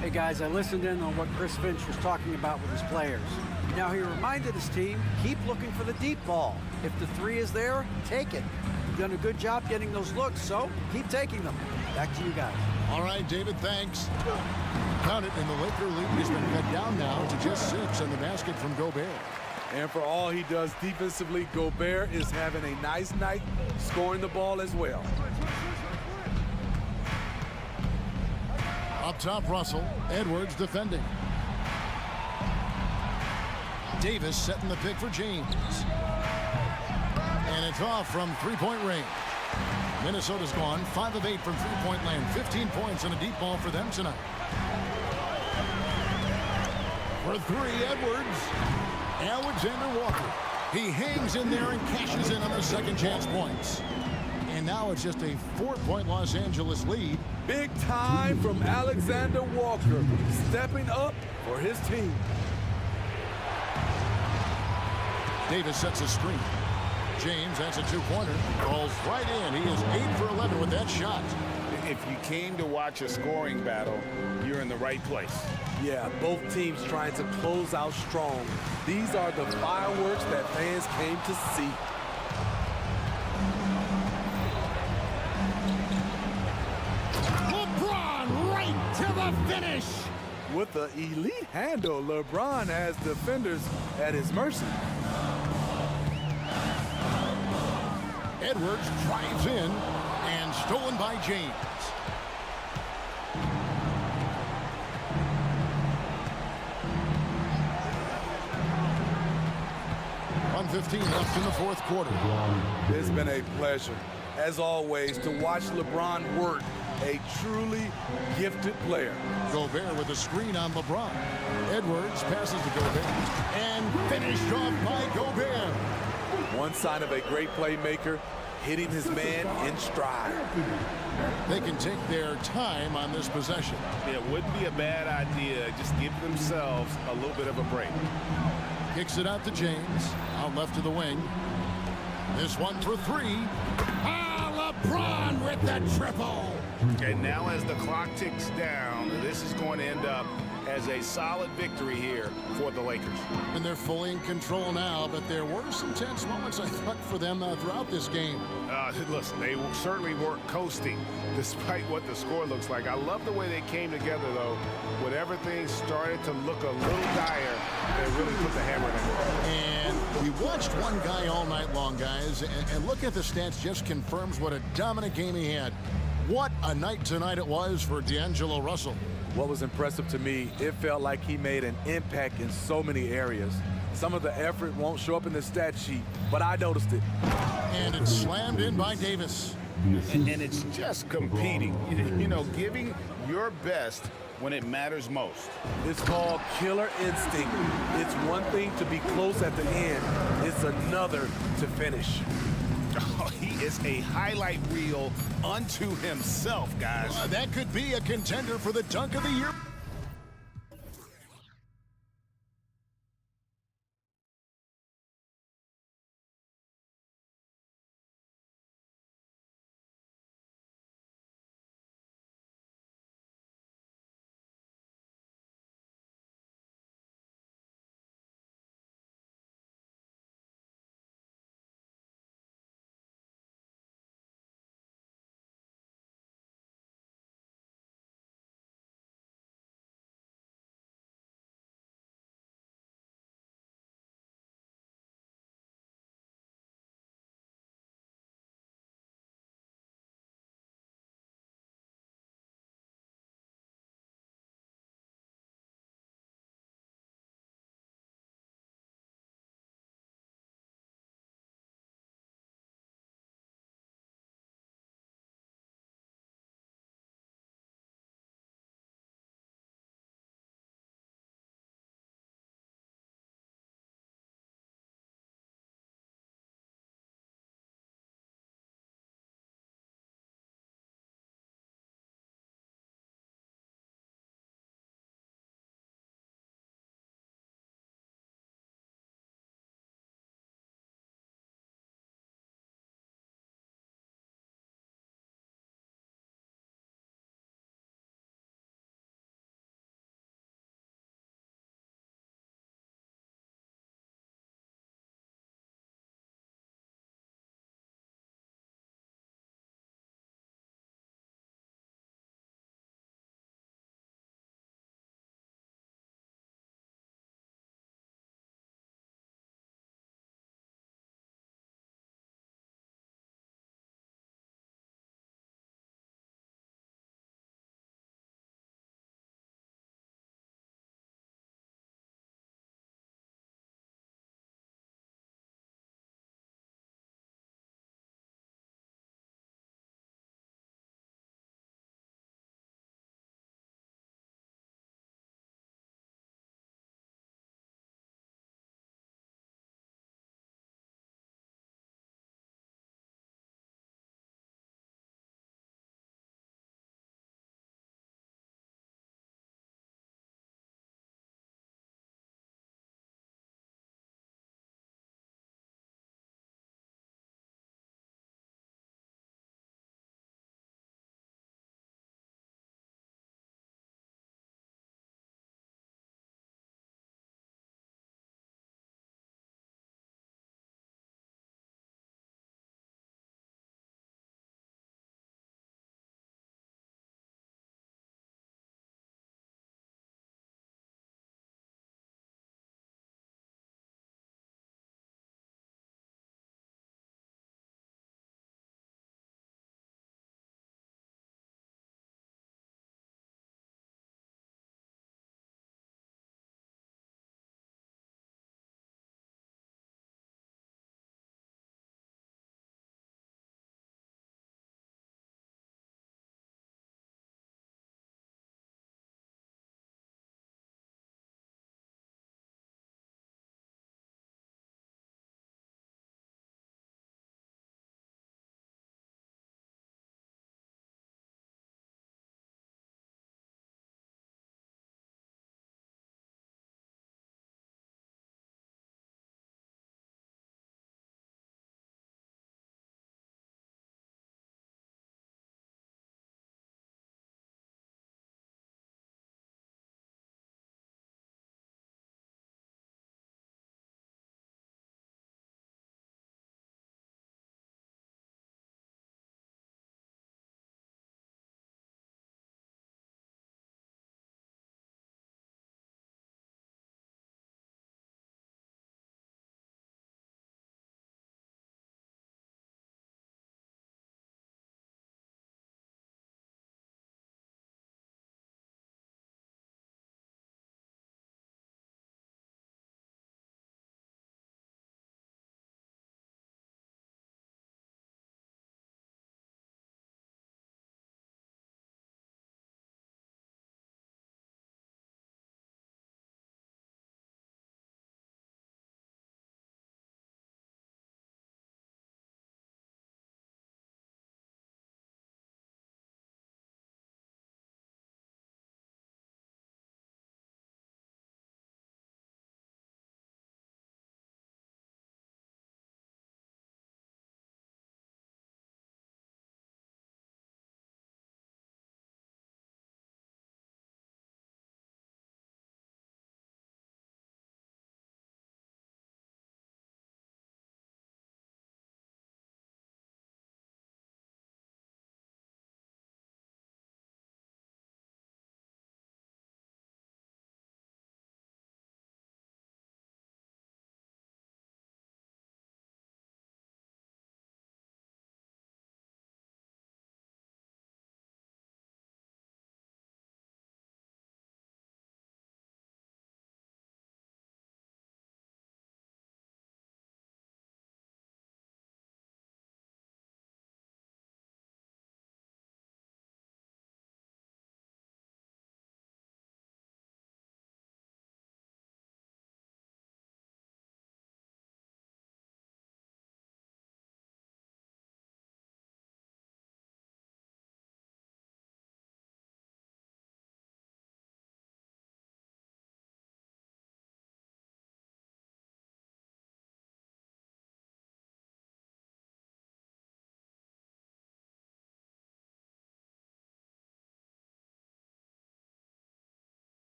Hey guys, I listened in on what Chris Finch was talking about with his players. Now he reminded his team, keep looking for the deep ball. If the 3 is there, take it. You've done a good job getting those looks, so keep taking them. Back to you guys. All right, David, thanks. Count it, and the Laker lead has been cut down now to just 6 on the basket from Gobert. And for all he does defensively, Gobert is having a nice night scoring the ball as well. Up top, Russell. Edwards defending. Davis setting the pick for James. And it's off from three-point range. Minnesota's gone 5 of 8 from three-point land. 15 points and a deep ball for them tonight. For 3, Edwards. Alexander Walker. He hangs in there and cashes in on the second chance points. And now it's just a 4-point Los Angeles lead. Big time from Alexander Walker, stepping up for his team. Davis sets a screen. James, that's a 2-pointer. Falls right in. He is 8 for 11 with that shot. If you came to watch a scoring battle, you're in the right place. Yeah, both teams trying to close out strong. These are the fireworks that fans came to see. LeBron right to the finish. With the elite handle, LeBron has defenders at his mercy. Edwards drives in and stolen by James. .15 left in the fourth quarter. It's been a pleasure, as always, to watch LeBron work. A truly gifted player. Gobert with a screen on LeBron. Edwards passes to Gobert and finished off by Gobert. One sign of a great playmaker, hitting his man in stride. They can take their time on this possession. It wouldn't be a bad idea. Just give themselves a little bit of a break. Kicks it out to James. Out left to the wing. This one for three. LeBron with the triple. And now as the clock ticks down, this is going to end up as a solid victory here for the Lakers. And they're fully in control now, but there were some tense moments, I thought, for them throughout this game. Listen, they certainly weren't coasting despite what the score looks like. I love the way they came together, though. When everything started to look a little dire, they really put the hammer down. And we watched one guy all night long, guys, and look at the stats just confirms what a dominant game he had. What a night tonight it was for D'Angelo Russell. What was impressive to me, it felt like he made an impact in so many areas. Some of the effort won't show up in the stat sheet, but I noticed it. And it's slammed in by Davis. And it's just competing, you know, giving your best when it matters most. It's called killer instinct. It's one thing to be close at the end. It's another to finish. Oh, he is a highlight reel unto himself, guys. That could be a contender for the dunk of the year.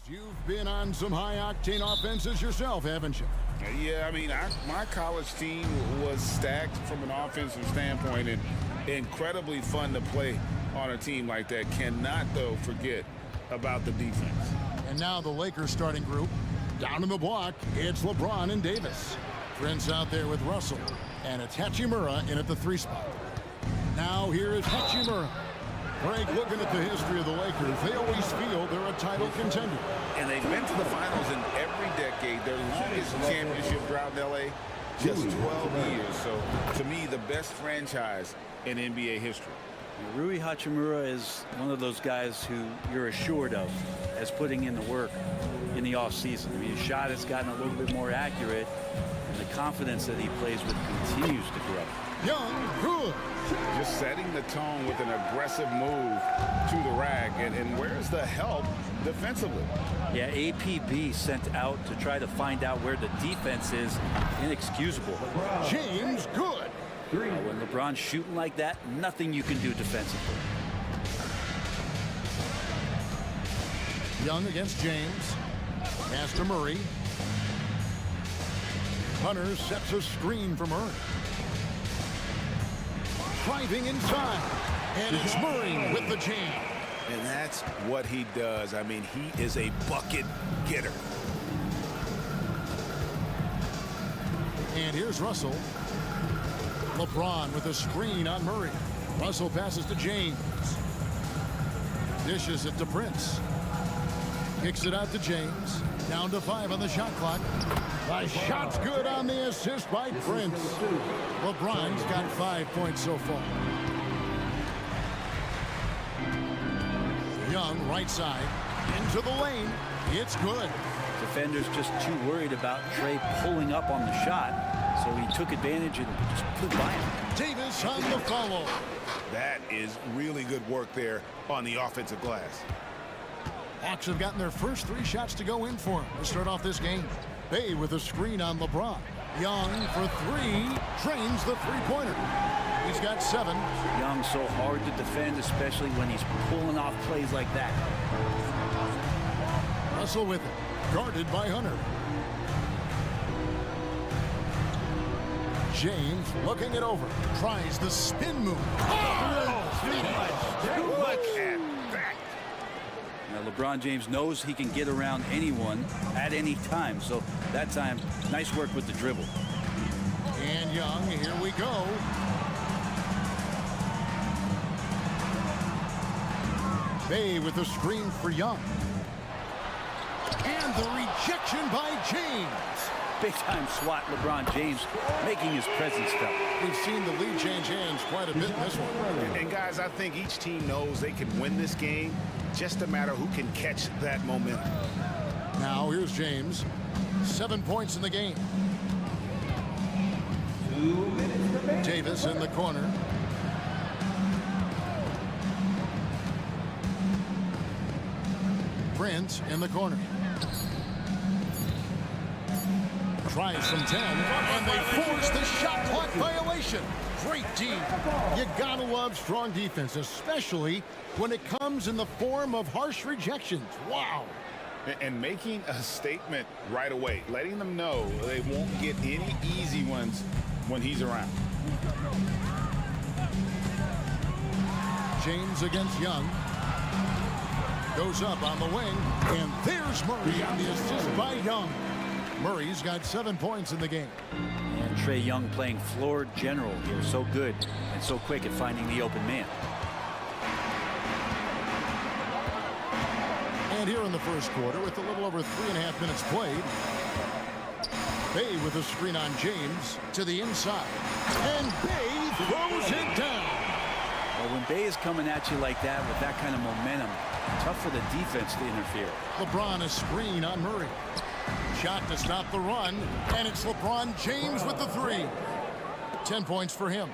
You've been on some high-octane offenses yourself, haven't you? Yeah, I mean, my college team was stacked from an offensive standpoint and incredibly fun to play on a team like that. Cannot, though, forget about the defense. And now the Lakers starting group. Down in the block, it's LeBron and Davis. Prince out there with Russell. And it's Hachimura in at the 3 spot. Now here is Hachimura. Greg, looking at the history of the Lakers, they always feel they're a title contender. And they've been to the finals in every decade. Their longest championship drought in L.A., just 12 years. So, to me, the best franchise in NBA history. Rui Hachimura is one of those guys who you're assured of as putting in the work in the offseason. I mean, his shot has gotten a little bit more accurate, and the confidence that he plays with continues to grow. Young, good. Just setting the tone with an aggressive move to the rack. And where's the help defensively? Yeah, APB sent out to try to find out where the defense is. Inexcusable. James, good. When LeBron's shooting like that, nothing you can do defensively. Young against James. Pass to Murray. Hunter sets a screen for Murray. Driving inside. And it's Murray with the jam. And that's what he does. I mean, he is a bucket getter. And here's Russell. LeBron with a screen on Murray. Russell passes to James. Dishes it to Prince. Kicks it out to James. Down to 5 on the shot clock. The shot's good on the assist by Prince. LeBron's got 5 points so far. Young, right side. Into the lane. It's good. Defender's just too worried about Trey pulling up on the shot, so he took advantage and just put by him. Davis on the follow. That is really good work there on the offensive glass. Hawks have gotten their first 3 shots to go in for him to start off this game. Bay with a screen on LeBron. Young for 3. Drains the 3-pointer. He's got 7. Young so hard to defend, especially when he's pulling off plays like that. Russell with it. Guarded by Hunter. James looking it over. Tries the spin move. Look at that. Now, LeBron James knows he can get around anyone at any time. So that time, nice work with the dribble. And Young, here we go. Bay with the screen for Young. And the rejection by James. Big-time swat, LeBron James making his presence felt. We've seen the lead change hands quite a bit in this one. And guys, I think each team knows they can win this game. Just a matter who can catch that momentum. Now here's James. 7 points in the game. Davis in the corner. Prince in the corner. Tries from 10, and they force the shot clock violation. Great D. You gotta love strong defense, especially when it comes in the form of harsh rejections. Wow. And making a statement right away, letting them know they won't get any easy ones when he's around. James against Young. Goes up on the wing, and there's Murray on the assist by Young. Murray's got 7 points in the game. And Trey Young playing floor general here. So good and so quick at finding the open man. And here in the first quarter, with a little over 3.5 minutes played, Bay with a screen on James to the inside. And Bay throws it down. Well, when Bay is coming at you like that with that kind of momentum, tough for the defense to interfere. LeBron a screen on Murray. Shot to stop the run, and it's LeBron James with the 3. 10 points for him.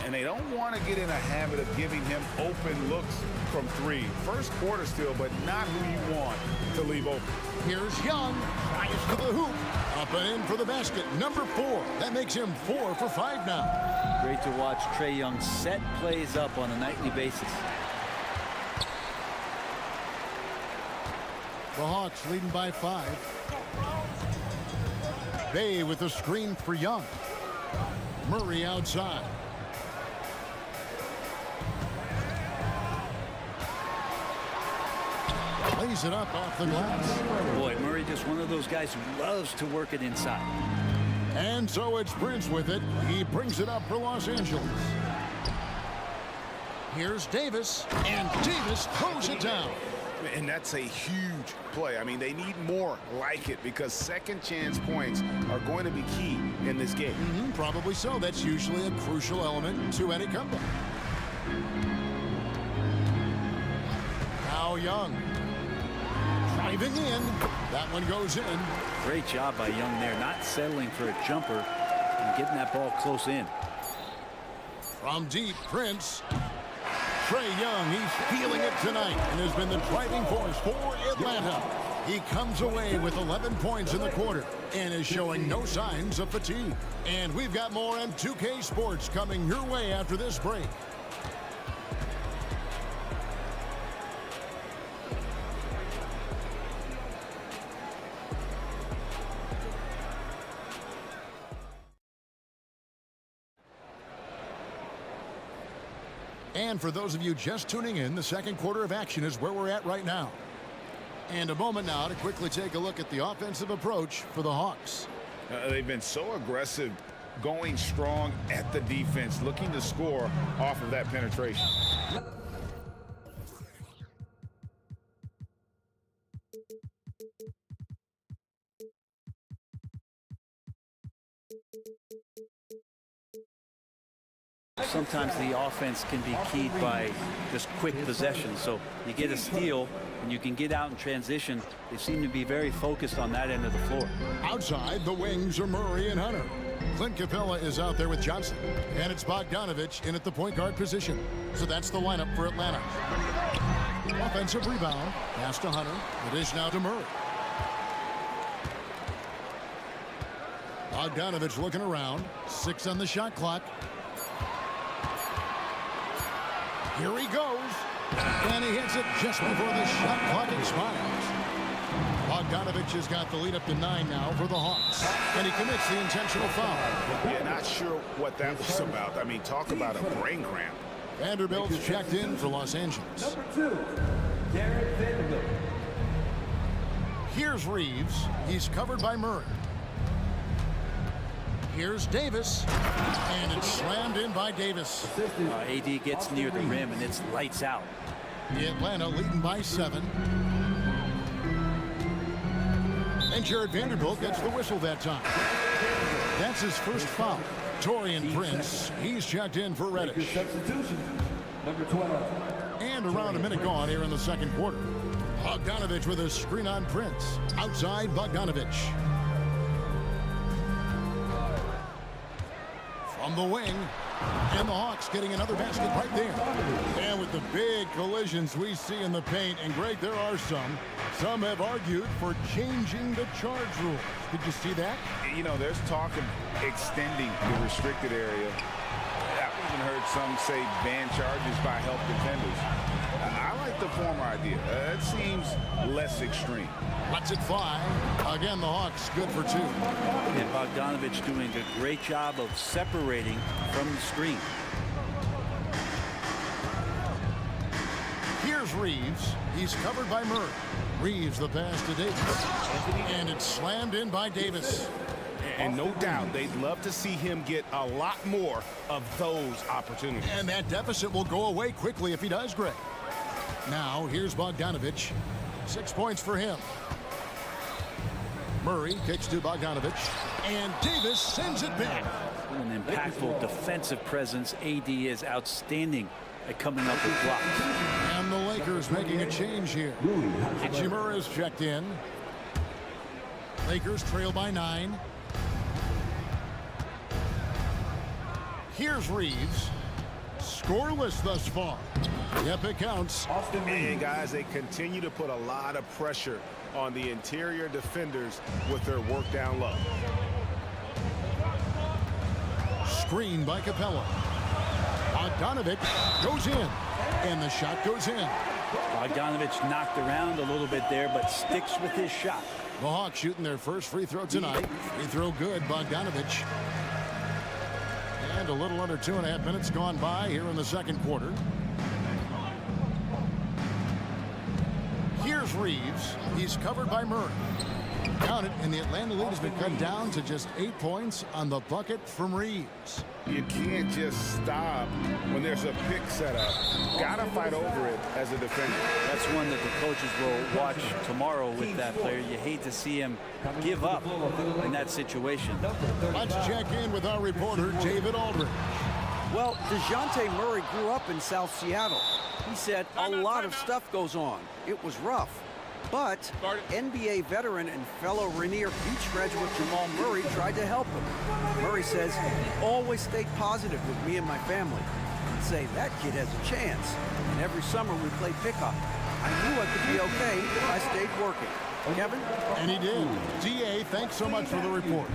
And they don't want to get in a habit of giving him open looks from 3. First quarter still, but not who you want to leave open. Here's Young. Tries to the hoop. Up and in for the basket. Number 4. That makes him 4 for 5 now. Great to watch Trey Young set plays up on a nightly basis. The Hawks leading by 5. Bay with the screen for Young. Murray outside. Lays it up off the glass. Boy, Murray just one of those guys who loves to work it inside. And so it's Prince with it. He brings it up for Los Angeles. Here's Davis, and Davis throws it down. And that's a huge play. I mean, they need more like it because second chance points are going to be key in this game. Probably so. That's usually a crucial element to any comeback. Now Young. Driving in. That one goes in. Great job by Young there, not settling for a jumper and getting that ball close in. From deep, Prince. Trae Young, he's feeling it tonight and has been the driving force for Atlanta. He comes away with 11 points in the quarter and is showing no signs of fatigue. And we've got more on 2K Sports coming your way after this break. And for those of you just tuning in, the second quarter of action is where we're at right now. And a moment now to quickly take a look at the offensive approach for the Hawks. They've been so aggressive, going strong at the defense, looking to score off of that penetration. Sometimes the offense can be keyed by just quick possession. So you get a steal and you can get out in transition. They seem to be very focused on that end of the floor. Outside, the wings are Murray and Hunter. Clint Capella is out there with Johnson. And it's Bogdanovich in at the point guard position. So that's the lineup for Atlanta. Offensive rebound. Pass to Hunter. It is now to Murray. Bogdanovich looking around. 6 on the shot clock. Here he goes, and he hits it just before the shot clock expires. Bogdanovich has got the lead up to 9 now for the Hawks, and he commits the intentional foul. Yeah, not sure what that was about. I mean, talk about a brain cramp. Vanderbilt's checked in for Los Angeles. Number 2, Derek Vanderbilt. Here's Reeves. He's covered by Murray. Here's Davis, and it's slammed in by Davis. AD gets near the rim, and it's lights out. Atlanta leading by 7. And Jared Vanderbilt gets the whistle that time. That's his first foul. Torian Prince, he's checked in for Reddish. Substitution, number 12. And around a minute gone here in the second quarter. Bogdanovich with a screen on Prince. Outside, Bogdanovich. From the wing, and the Hawks getting another basket right there. And with the big collisions we see in the paint, and Greg, there are some have argued for changing the charge rule. Did you see that? You know, there's talk of extending the restricted area. I've even heard some say ban charges by help defenders. I like the former idea. It seems less extreme. Lets it fly. Again, the Hawks good for 2. And Bogdanovich doing a great job of separating from the screen. Here's Reeves. He's covered by Murray. Reeves the pass to Davis. And it's slammed in by Davis. And no doubt they'd love to see him get a lot more of those opportunities. And that deficit will go away quickly if he does, Greg. Now, here's Bogdanovich. 6 points for him. Murray kicks to Bogdanovich. And Davis sends it back. An impactful defensive presence. AD is outstanding at coming up with blocks. And the Lakers making a change here. Hachimura is checked in. Lakers trail by 9. Here's Reeves. Scoreless thus far. Yep, it counts. And guys, they continue to put a lot of pressure on the interior defenders with their work down low. Screen by Capella. Bogdanovich goes in, and the shot goes in. Bogdanovich knocked around a little bit there, but sticks with his shot. The Hawks shooting their first free throw tonight. Free throw good, Bogdanovich. And a little under 2.5 minutes gone by here in the second quarter. Here's Reeves. He's covered by Murray. Count it, and the Atlanta lead has been cut down to just 8 points on the bucket from Reeves. You can't just stop when there's a pick set up. Gotta fight over it as a defender. That's one that the coaches will watch tomorrow with that player. You hate to see him give up in that situation. Let's check in with our reporter, David Aldridge. Well, DeJounte Murray grew up in South Seattle. He said a lot of stuff goes on. It was rough. But NBA veteran and fellow Rainier Beach graduate Jamal Murray tried to help him. Murray says he always stayed positive with me and my family. He'd say, that kid has a chance. And every summer we played pickup. I knew I could be okay if I stayed working. Kevin? And he did. DA, thanks so much for the report.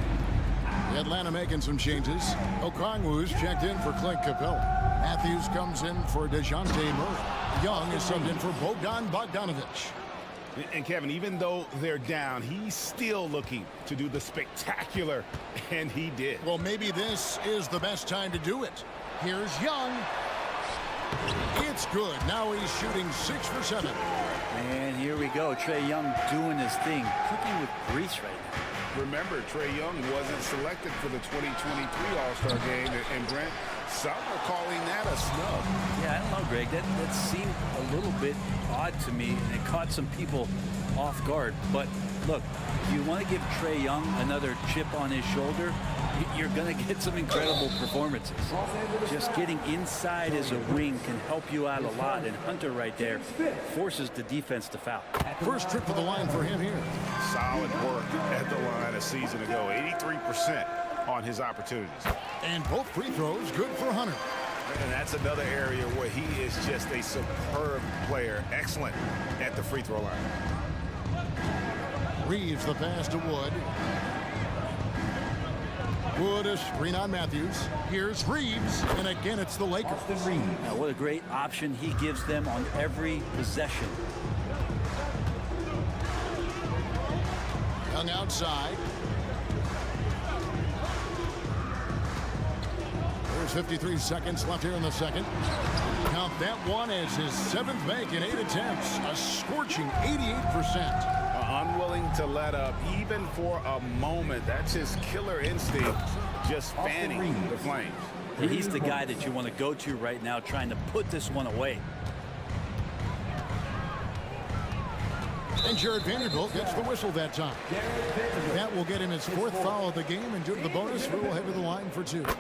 Atlanta making some changes. Okongwu's checked in for Clint Capella. Matthews comes in for DeJounte Murray. Young is subbed in for Bogdanovich. And Kevin, even though they're down, he's still looking to do the spectacular, and he did. Well, maybe this is the best time to do it. Here's Young. It's good. Now he's shooting 6 for 7. And here we go. Trae Young doing his thing, cooking with grease right now. Remember, Trae Young wasn't selected for the 2023 All-Star game, and Brent, some are calling that a snub. Yeah, I don't know, Greg. That seemed a little bit odd to me, and it caught some people off guard. But look, if you want to give Trae Young another chip on his shoulder, you're going to get some incredible performances. Just getting inside as a wing can help you out a lot, and Hunter right there forces the defense to foul. First trip to the line for him here. Solid work at the line a season ago. 83% on his opportunities. And both free throws good for Hunter. And that's another area where he is just a superb player. Excellent at the free throw line. Reeves the pass to Wood. Wood a screen on Matthews. Here's Reeves, and again it's the Lakers. Now, what a great option he gives them on every possession. Young outside. There's 53 seconds left here in the second. Count that one as his 7th make in 8 attempts. A scorching 88%. Unwilling to let up even for a moment. That's his killer instinct, just fanning the flames. And he's the guy that you want to go to right now, trying to put this one away. And Jared Vanderbilt gets the whistle that time. That will get him his 4th foul of the game, and due to the bonus, we will head to the line for 2. Oh,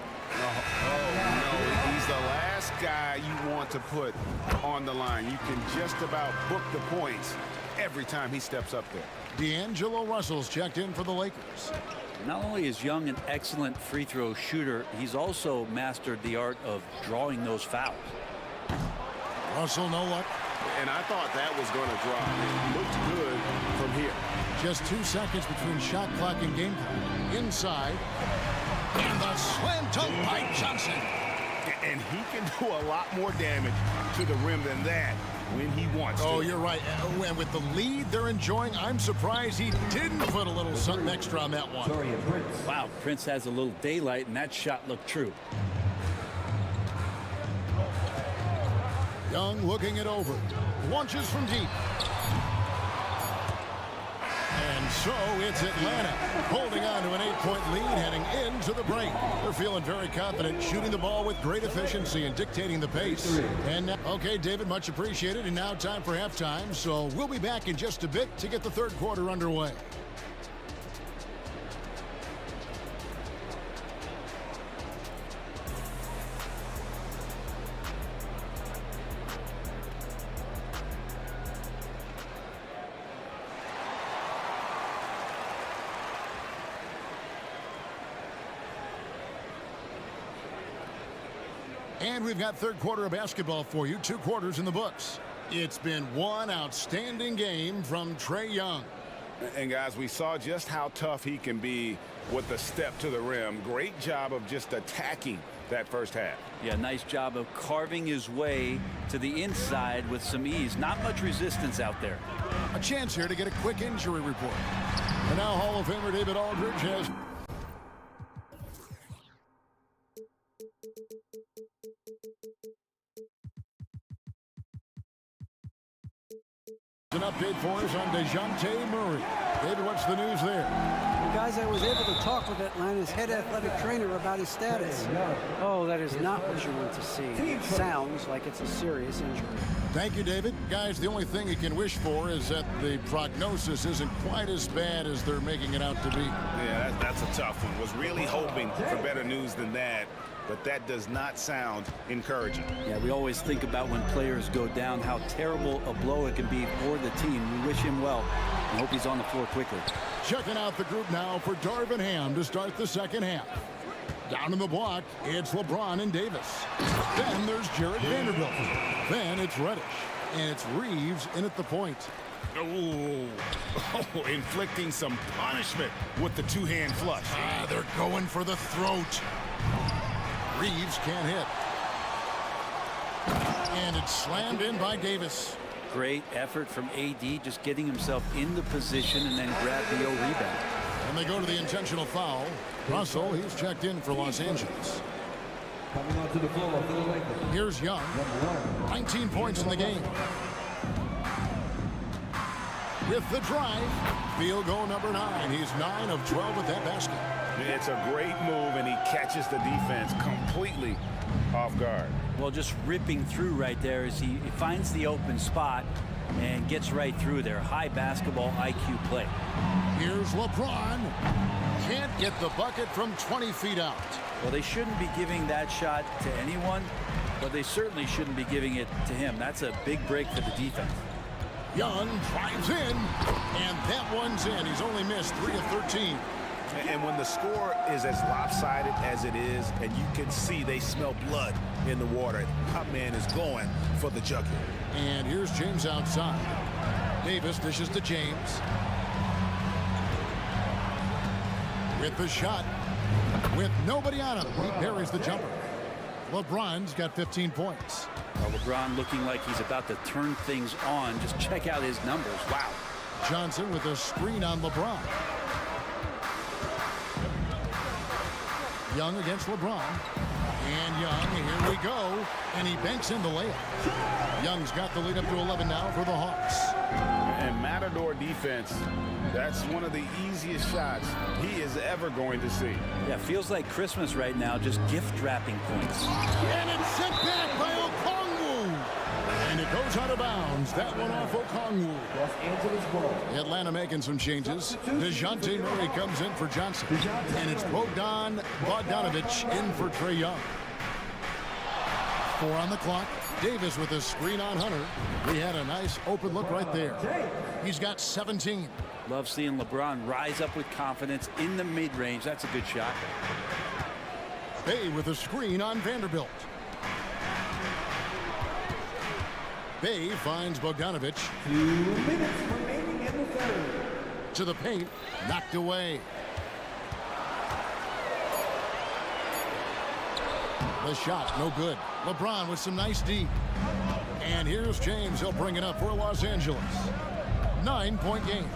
no, he's the last guy you want to put on the line. You can just about book the points every time he steps up there. D'Angelo Russell's checked in for the Lakers. Not only is Young an excellent free throw shooter, he's also mastered the art of drawing those fouls. Russell, no luck. And I thought that was going to drop. It looked good from here. Just 2 seconds between shot clock and game clock. Inside. And the slam dunk by Johnson. And he can do a lot more damage to the rim than that when he wants to. Oh, you're right. And with the lead they're enjoying, I'm surprised he didn't put a little something extra on that one. Wow, Prince has a little daylight, and that shot looked true. Young looking it over. Launches from deep. And so it's Atlanta holding on to an 8-point lead heading into the break. They're feeling very confident, shooting the ball with great efficiency and dictating the pace. And okay, David, much appreciated. And now time for halftime. So we'll be back in just a bit to get the third quarter underway. And we've got third quarter of basketball for you. 2 quarters in the books. It's been one outstanding game from Trae Young. And guys, we saw just how tough he can be with the step to the rim. Great job of just attacking that first half. Yeah, nice job of carving his way to the inside with some ease. Not much resistance out there. A chance here to get a quick injury report. And now Hall of Famer David Aldridge has an update for us on DeJounte Murray. David, what's the news there? Well, guys, I was able to talk with Atlanta's head athletic trainer about his status. Oh, that is not what you want to see. It sounds like it's a serious injury. Thank you, David. Guys, the only thing you can wish for is that the prognosis isn't quite as bad as they're making it out to be. Yeah, that's a tough one. Was really hoping for better news than that, but that does not sound encouraging. Yeah, we always think about when players go down, how terrible a blow it can be for the team. We wish him well and hope he's on the floor quickly. Checking out the group now for Darvin Ham to start the second half. Down in the block, it's LeBron and Davis. Then there's Jared Vanderbilt. Then it's Reddish. And it's Reeves in at the point. Oh, inflicting some punishment with the two-hand flush. They're going for the throat. Reeves can't hit. And it's slammed in by Davis. Great effort from AD, just getting himself in the position and then grab the rebound. And they go to the intentional foul. Russell, he's checked in for Los Angeles. Coming onto the floor for the Lakers. Here's Young. 19 points in the game. With the drive, field goal number 9. He's 9 of 12 with that basket. It's a great move, and he catches the defense completely off guard. Well, just ripping through right there as he finds the open spot and gets right through there. High basketball IQ play. Here's LeBron. Can't get the bucket from 20 feet out. Well, they shouldn't be giving that shot to anyone, but they certainly shouldn't be giving it to him. That's a big break for the defense. Young drives in, and that one's in. He's only missed 3 of 13. And when the score is as lopsided as it is, and you can see they smell blood in the water, Pop Man is going for the jugular. And here's James outside. Davis dishes to James. With the shot. With nobody on him, he buries the jumper. LeBron's got 15 points. Well, LeBron looking like he's about to turn things on. Just check out his numbers. Wow. Johnson with a screen on LeBron. Young against LeBron. And Young, here we go. And he banks in the layup. Young's got the lead up to 11 now for the Hawks. And Matador defense, that's one of the easiest shots he is ever going to see. Yeah, feels like Christmas right now, just gift wrapping points. And it's sent back by Okongwu. And it goes out of bounds. That one off Okongwu. Los Angeles ball. Atlanta making some changes. DeJounte Murray comes in for Johnson. And it's Bogdanovich in for Trae Young. 4 on the clock. Davis with a screen on Hunter. We had a nice open look right there. He's got 17. Love seeing LeBron rise up with confidence in the mid-range. That's a good shot. Bay with a screen on Vanderbilt. Bay finds Bogdanovich. 2 minutes remaining in the third. To the paint. Knocked away. The shot, no good. LeBron with some nice D. And here's James. He'll bring it up for Los Angeles. 9-point game.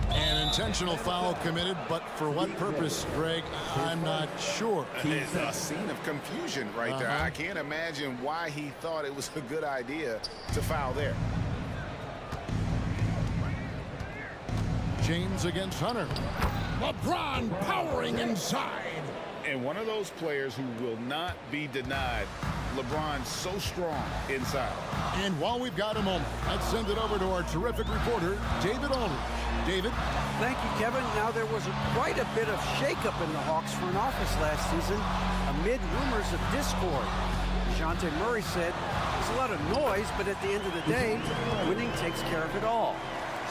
An intentional foul committed, but for what purpose, Greg? I'm not sure. It's a scene of confusion right there. I can't imagine why he thought it was a good idea to foul there. James against Hunter. LeBron powering inside. And one of those players who will not be denied. LeBron's so strong inside. And while we've got a moment, let's send it over to our terrific reporter, David Aldridge. David? Thank you, Kevin. Now, there was quite a bit of shakeup in the Hawks front office last season amid rumors of discord. DeJounte Murray said, there's a lot of noise, but at the end of the day, winning takes care of it all.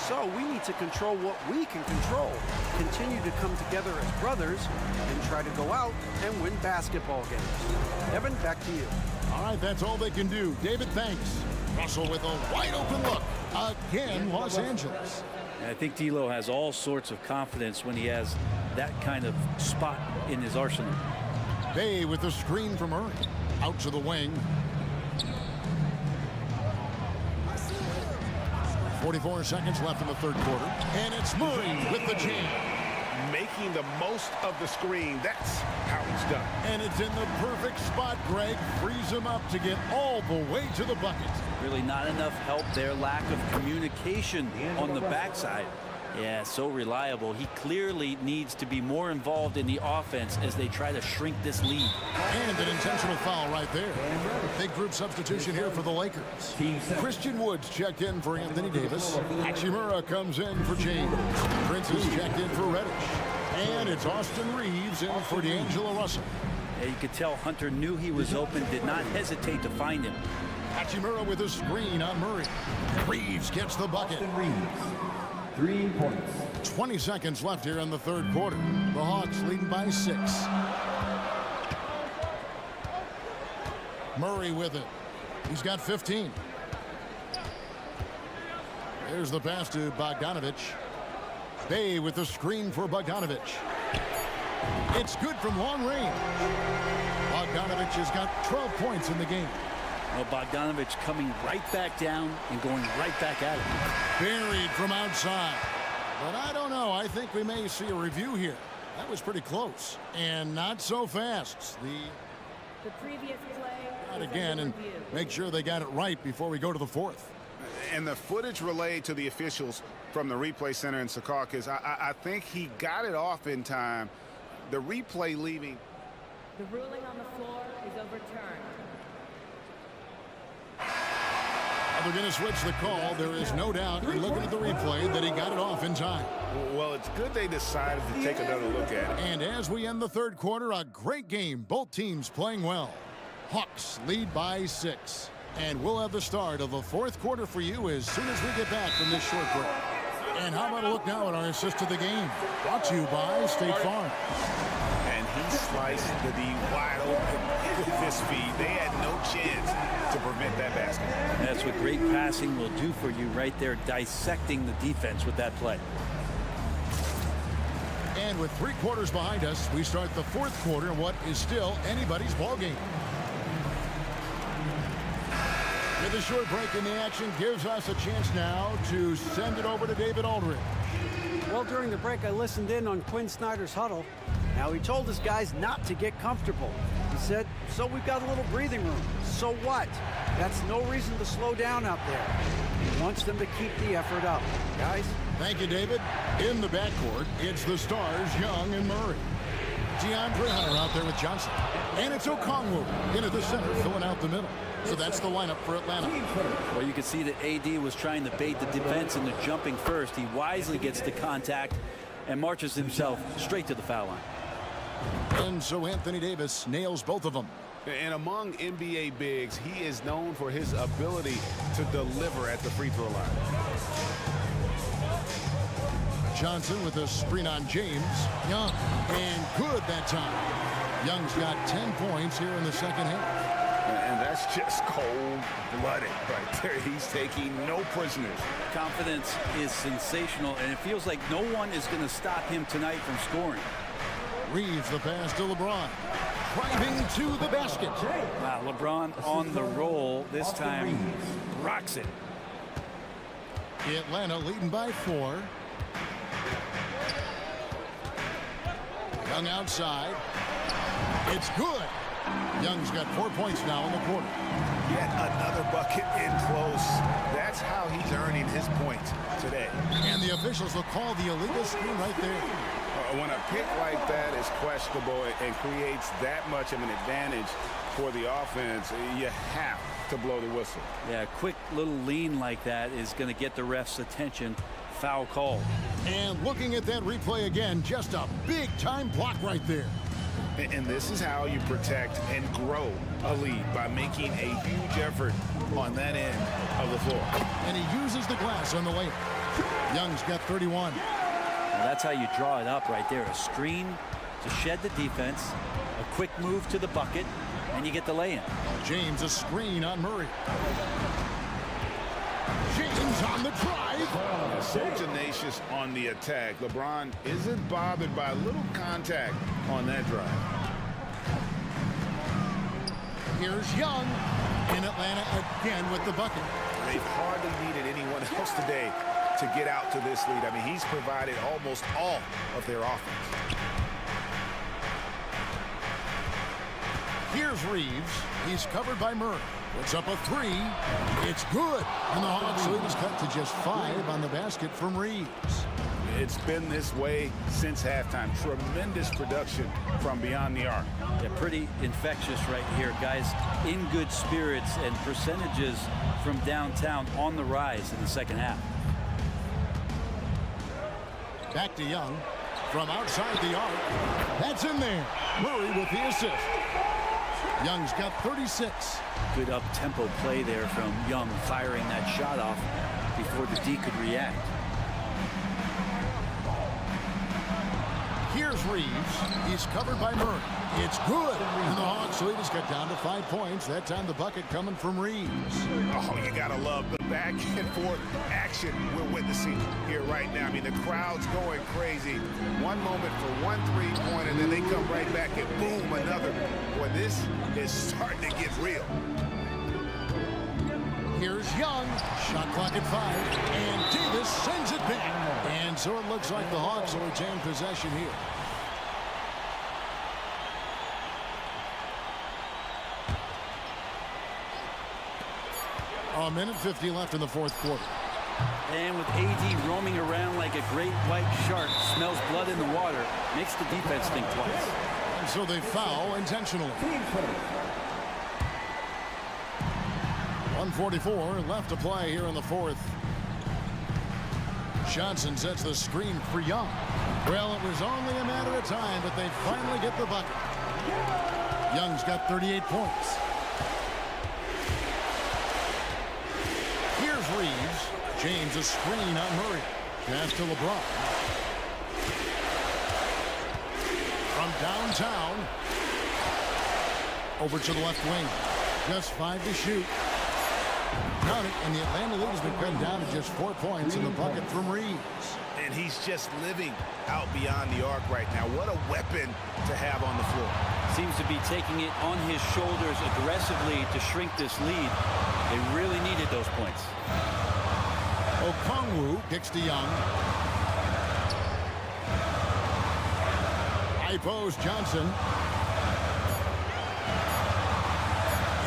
So we need to control what we can control, continue to come together as brothers, and try to go out and win basketball games. Evan, back to you. All right, that's all they can do. David, thanks. Russell with a wide open look. Again, Los Angeles. And I think D'Lo has all sorts of confidence when he has that kind of spot in his arsenal. Bay with the screen from Murray. Out to the wing. 44 seconds left in the third quarter. And it's Murray with the jam. Making the most of the screen. That's how it's done. And it's in the perfect spot, Greg. Frees him up to get all the way to the bucket. Really not enough help there. Lack of communication on the backside. Yeah, so reliable. He clearly needs to be more involved in the offense as they try to shrink this lead. And an intentional foul right there. Big group substitution here for the Lakers. Christian Woods checked in for Anthony Davis. Hachimura comes in for James. Prince is checked in for Reddish. And it's Austin Reeves in for D'Angelo Russell. Yeah, you could tell Hunter knew he was open, did not hesitate to find him. Hachimura with a screen on Murray. Reeves gets the bucket. 3 points. 20 seconds left here in the third quarter. The Hawks leading by 6. Murray with it. He's got 15. There's the pass to Bogdanovic. Bay with the screen for Bogdanovic. It's good from long range. Bogdanovic has got 12 points in the game. Well, Bogdanovic coming right back down and going right back at it. Buried from outside. But I don't know. I think we may see a review here. That was pretty close. And not so fast. The previous play. Out again and make sure they got it right before we go to the fourth. And the footage relayed to the officials from the replay center in Secaucus, I think he got it off in time. The replay leaving. The ruling on the floor is overturned. They're going to switch the call. There is no doubt, looking at the replay, that he got it off in time. Well, it's good they decided to take another look at it. And as we end the third quarter, a great game. Both teams playing well. Hawks lead by 6. And we'll have the start of the fourth quarter for you as soon as we get back from this short break. And how about a look now at our assist to the game? Brought to you by State Farm. And he sliced the D wide open with his feet. They had no chance to prevent that basket. That's what great passing will do for you right there, dissecting the defense with that play. And with 3 quarters behind us, we start the fourth quarter in what is still anybody's ball game. With a short break in the action gives us a chance now to send it over to David Aldridge. Well, during the break, I listened in on Quinn Snyder's huddle. Now, he told his guys not to get comfortable. He said, so we've got a little breathing room. So what? That's no reason to slow down out there. He wants them to keep the effort up. Guys? Thank you, David. In the backcourt, it's the stars, Young and Murray. DeAndre Hunter out there with Johnson. And it's Okongwu into the center, filling out the middle. So that's the lineup for Atlanta. Well, you can see that AD was trying to bait the defense into jumping first. He wisely gets the contact and marches himself straight to the foul line. And so Anthony Davis nails both of them. And among NBA bigs, he is known for his ability to deliver at the free throw line. Johnson with a screen on James. Young, and good that time. Young's got 10 points here in the second half. And that's just cold-blooded right there. He's taking no prisoners. Confidence is sensational, and it feels like no one is going to stop him tonight from scoring. Reeves the pass to LeBron. Driving to the basket. Wow, LeBron on the roll this time. Rocks it. Atlanta leading by 4. Young outside. It's good. Young's got 4 points now in the quarter. Yet another bucket in close. That's how he's earning his points today. And the officials will call the illegal screen right there. When a pick like that is questionable and creates that much of an advantage for the offense, you have to blow the whistle. Yeah, a quick little lean like that is going to get the ref's attention. Foul call. And looking at that replay again, just a big-time block right there. And this is how you protect and grow a lead, by making a huge effort on that end of the floor. And he uses the glass on the layup. Young's got 31. Well, that's how you draw it up right there. A screen to shed the defense, a quick move to the bucket, and you get the lay-in. James a screen on Murray. James on the drive. So tenacious on the attack. LeBron isn't bothered by a little contact on that drive. Here's Young in Atlanta again with the bucket. They've hardly needed anyone else today to get out to this lead. I mean, he's provided almost all of their offense. Here's Reeves. He's covered by Murray. Puts up a three. It's good. And the Hawks lead is cut to just 5 on the basket from Reeves. It's been this way since halftime. Tremendous production from beyond the arc. Yeah, pretty infectious right here. Guys in good spirits and percentages from downtown on the rise in the second half. Back to Young from outside the arc. That's in there. Murray with the assist. Young's got 36. Good up-tempo play there from Young, firing that shot off before the D could react. Here's Reeves. He's covered by Murray. It's good. And the Hawks lead has got down to 5 points. That time the bucket coming from Reeves. Oh, you gotta love the back and forth action we're witnessing here right now. I mean, the crowd's going crazy. One moment for one three-point, and then they come right back and boom, another. Boy, this is starting to get real. Here's Young. Shot clock at 5. And Davis sends it back. And so it looks like the Hawks will retain possession here. A minute 50 left in the fourth quarter. And with AD roaming around like a great white shark, smells blood in the water, makes the defense think twice. And so they foul intentionally. 1:44 left to play here in the fourth. Johnson sets the screen for Young. Well, it was only a matter of time, but they finally get the bucket. Young's got 38 points. Here's Reeves. James a screen on Murray. Pass to LeBron. From downtown. Over to the left wing. Just 5 to shoot. Got it, and the Atlanta lead has been cut down to just 4 points in the bucket from Reeves. And he's just living out beyond the arc right now. What a weapon to have on the floor. Seems to be taking it on his shoulders aggressively to shrink this lead. They really needed those points. Okongwu kicks to Young. High post Johnson.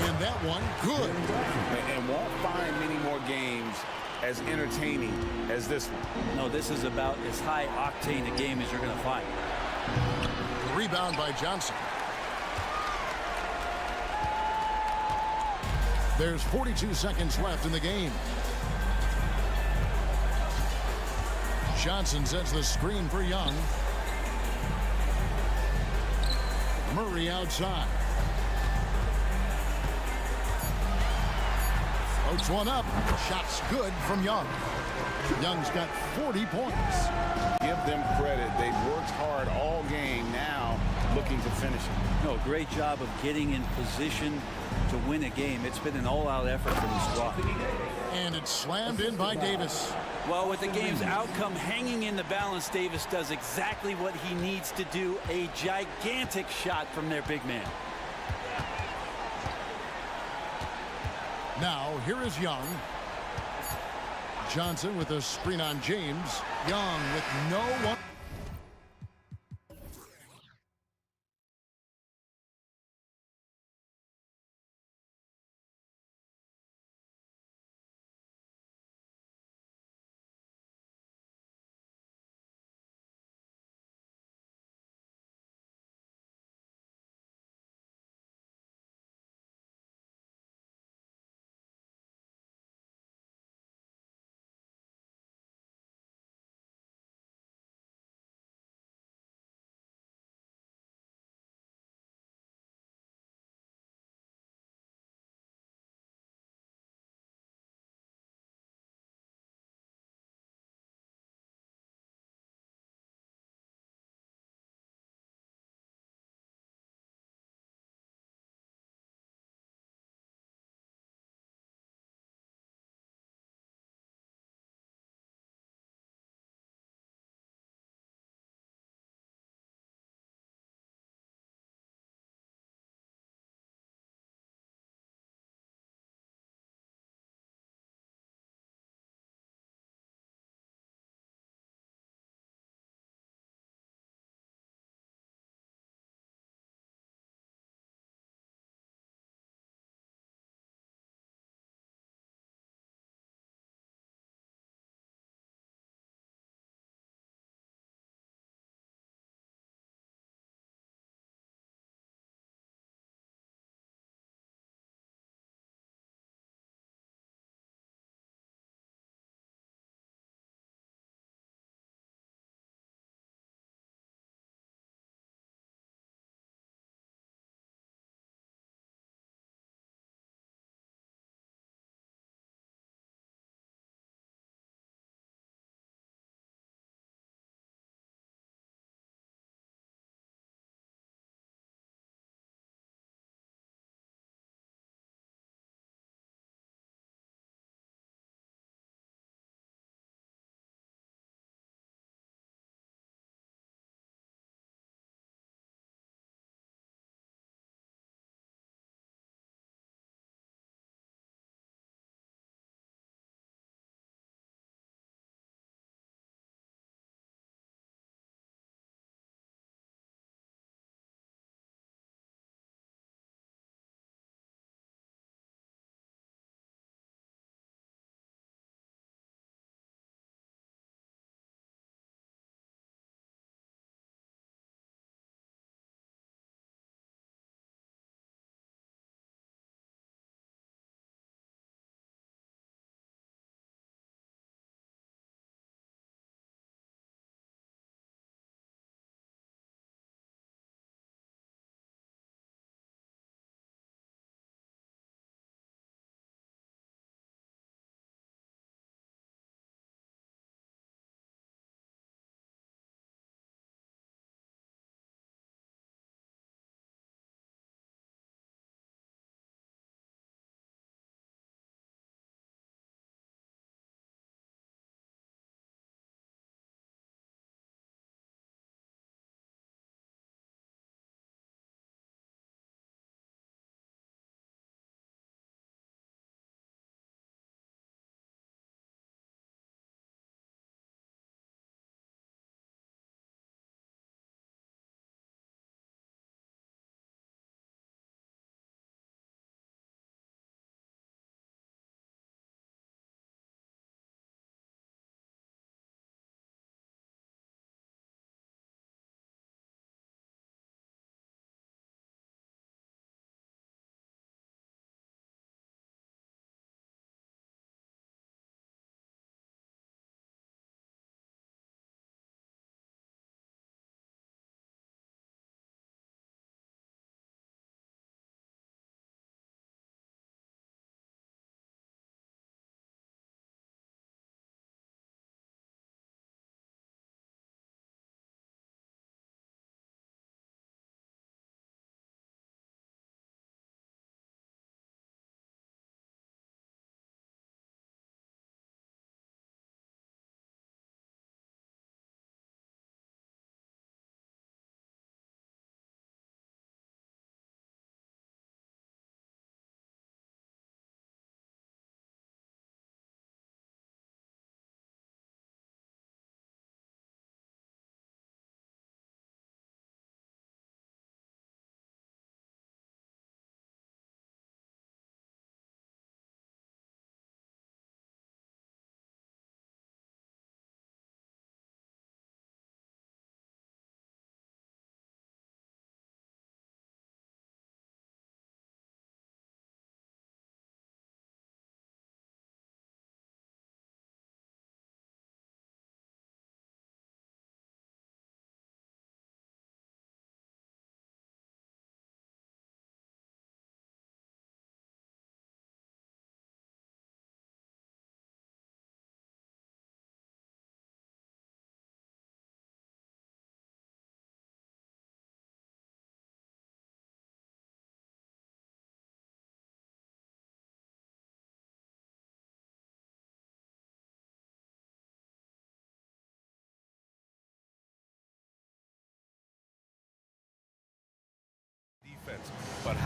And that one, good. And won't find many more games as entertaining as this one. No, this is about as high octane a game as you're going to find. Rebound by Johnson. There's 42 seconds left in the game. Johnson sets the screen for Young. Murray outside. Floats one up. Shot's good from Young. Young's got 40 points. Give them credit. They've worked hard all game, now looking to finish it. No, great job of getting in position to win a game. It's been an all-out effort from the squad. And it's slammed in by Davis. Well, with the game's outcome hanging in the balance, Davis does exactly what he needs to do. A gigantic shot from their big man. Now, here is Young. Johnson with a screen on James. Young with no one.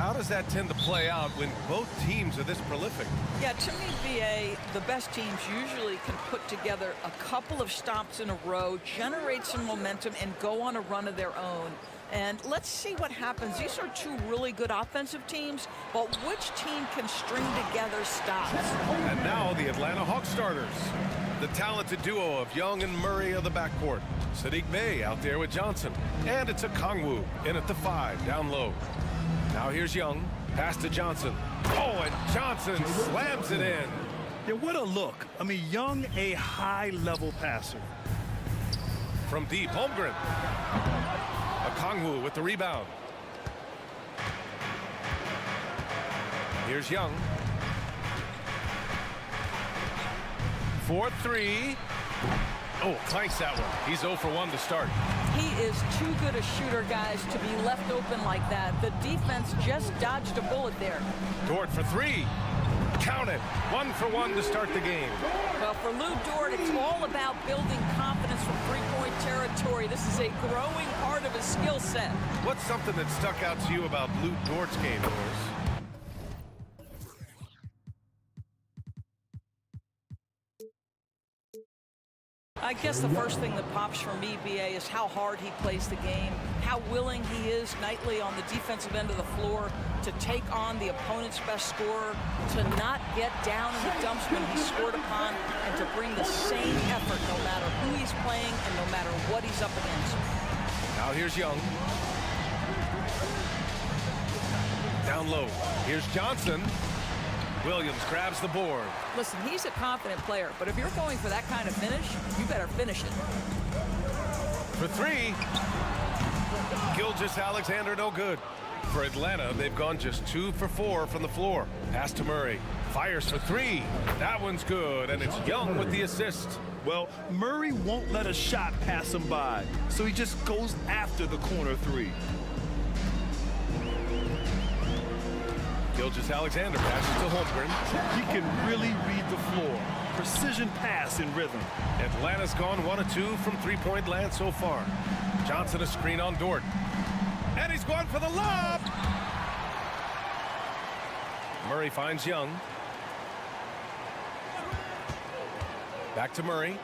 how does that tend to play out when both teams are this prolific? Yeah, to me, BA, the best teams usually can put together a couple of stops in a row, generate some momentum, and go on a run of their own. And let's see what happens. These are two really good offensive teams, but which team can string together stops? And now the Atlanta Hawks starters. The talented duo of Young and Murray of the backcourt. Sadiq Bey out there with Johnson. And it's a Kongwu in at the 5, down low. Now here's Young, pass to Johnson. Oh, and Johnson slams it in. Yeah, what a look. I mean, Young, a high-level passer. From deep, Holmgren. Kongwu with the rebound. Here's Young. 4-3. Oh, clanks that one. He's 0 for 1 to start. He is too good a shooter, guys, to be left open like that. The defense just dodged a bullet there. Dort for 3. Count it. 1 for 1 to start the game. Well, for Lou Dort, it's all about building confidence from three-point territory. This is a growing part of his skill set. What's something that stuck out to you about Lou Dort's game, Doris? I guess the first thing that pops for me, BA, is how hard he plays the game, how willing he is nightly on the defensive end of the floor to take on the opponent's best scorer, to not get down in the dumps when he's scored upon, and to bring the same effort no matter who he's playing and no matter what he's up against. Now here's Young. Down low. Here's Johnson. Williams grabs the board. Listen, he's a confident player, but if you're going for that kind of finish, you better finish it. For 3. Gilgeous-Alexander no good. For Atlanta, they've gone just 2 for 4 from the floor. Pass to Murray. Fires for 3. That one's good, and it's Young with the assist. Well, Murray won't let a shot pass him by, so he just goes after the corner 3. Gilgeous-Alexander passes to Holmgren. He can really read the floor. Precision pass in rhythm. Atlanta's gone 1 of 2 from three-point land so far. Johnson a screen on Dort. And he's going for the lob! Murray finds Young. Back to Murray.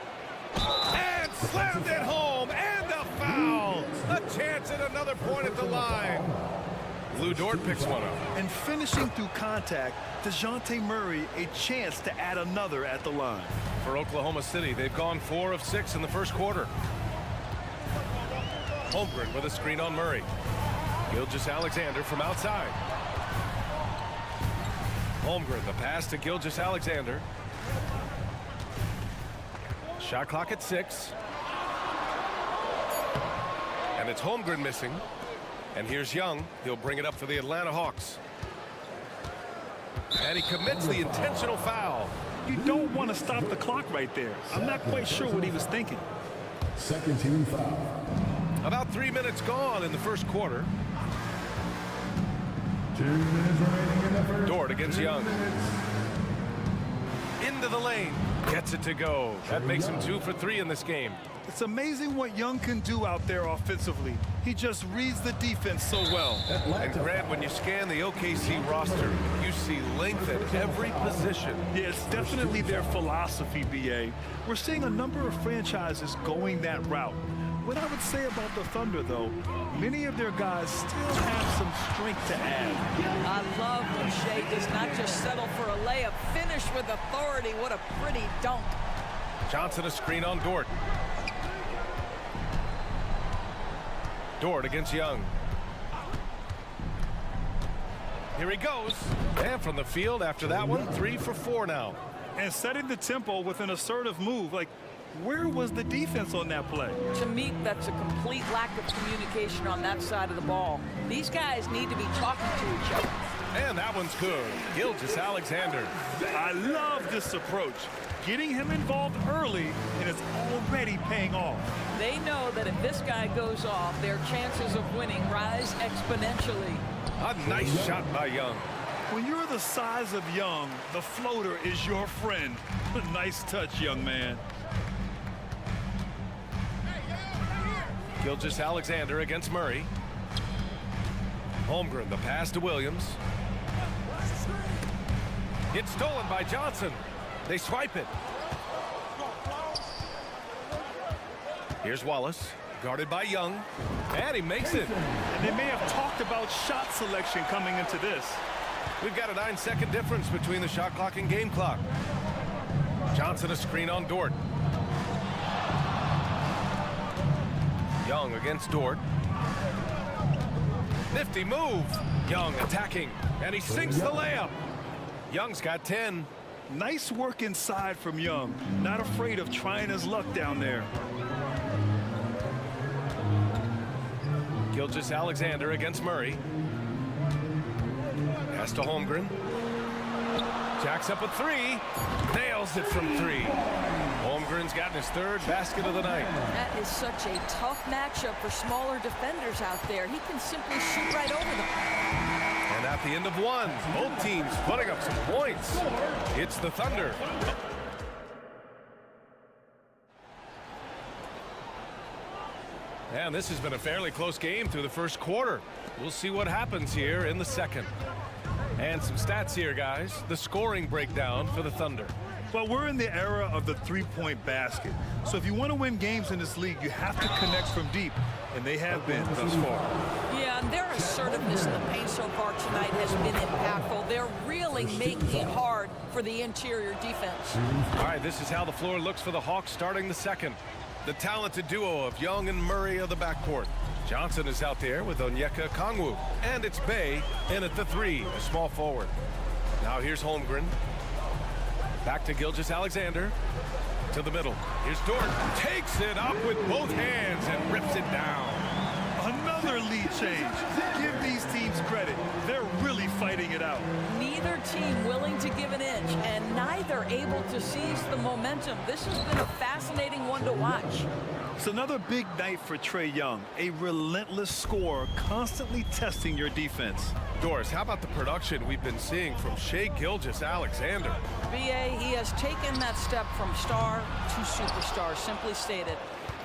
And slammed it home! And a foul! A chance at another point at the line. Lou Dort picks one up. And finishing through contact, DeJounte Murray a chance to add another at the line. For Oklahoma City, they've gone 4 of 6 in the first quarter. Holmgren with a screen on Murray. Gilgeous-Alexander from outside. Holmgren, the pass to Gilgeous-Alexander. Shot clock at 6. And it's Holmgren missing. And here's Young. He'll bring it up for the Atlanta Hawks. And he commits the intentional foul. You don't want to stop the clock right there. I'm not quite sure what he was thinking. Second team foul. About 3 minutes gone in the first quarter. 2 minutes remaining in the first. Dort against Young. Into the lane. Gets it to go. That makes him 2 for 3 in this game. It's amazing what Young can do out there offensively. He just reads the defense so well. And Grant, when you scan the OKC roster, you see length at every position. Yeah, it's definitely their philosophy, BA. We're seeing a number of franchises going that route. What I would say about the Thunder, though, many of their guys still have some strength to add. I love when Shea does not just settle for a layup. Finish with authority. What a pretty dunk. Johnson a screen on Dort. Dort against Young. Here he goes. And from the field after that one, 3 for 4 now. And setting the tempo with an assertive move. Like, where was the defense on that play? To me, that's a complete lack of communication on that side of the ball. These guys need to be talking to each other. And that one's good. Gilgeous-Alexander. I love this approach. Getting him involved early, and it's already paying off. They know that if this guy goes off, their chances of winning rise exponentially. A nice shot by Young. When you're the size of Young, the floater is your friend. Nice touch, young man. Gilgeous-Alexander against Murray. Holmgren, the pass to Williams. It's stolen by Johnson. They swipe it. Here's Wallace, guarded by Young, and he makes it. And they may have talked about shot selection coming into this. We've got a 9-second difference between the shot clock and game clock. Johnson a screen on Dort. Young against Dort. Nifty move. Young attacking, and he sinks the layup. Young's got 10. Nice work inside from Young. Not afraid of trying his luck down there. Gilgeous-Alexander against Murray. Pass to Holmgren. Jacks up a three. Nails it from three. Holmgren's gotten his third basket of the night. That is such a tough matchup for smaller defenders out there. He can simply shoot right over them. And at the end of one, both teams putting up some points. It's the Thunder. And this has been a fairly close game through the first quarter. We'll see what happens here in the second. And some stats here, guys. The scoring breakdown for the Thunder. Well, we're in the era of the three-point basket. So if you want to win games in this league, you have to connect from deep. And they have been thus far. Yeah, and their assertiveness in the paint so far tonight has been impactful. They're really making it hard for the interior defense. All right, this is how the floor looks for the Hawks starting the second. The talented duo of Young and Murray of the backcourt. Johnson is out there with Onyeka Okongwu. And it's Bay in at the three, the small forward. Now here's Holmgren. Back to Gilgeous-Alexander. To the middle. Here's Dort. Takes it up with both hands and rips it down. Another lead change. Give these teams credit. They're really fighting it out. Neither team willing to give an inch, and neither able to seize the momentum. This has been a fascinating one to watch. It's another big night for Trae Young. A relentless scorer, constantly testing your defense. Doris, how about the production we've been seeing from Shai Gilgeous-Alexander? BA, he has taken that step from star to superstar, simply stated.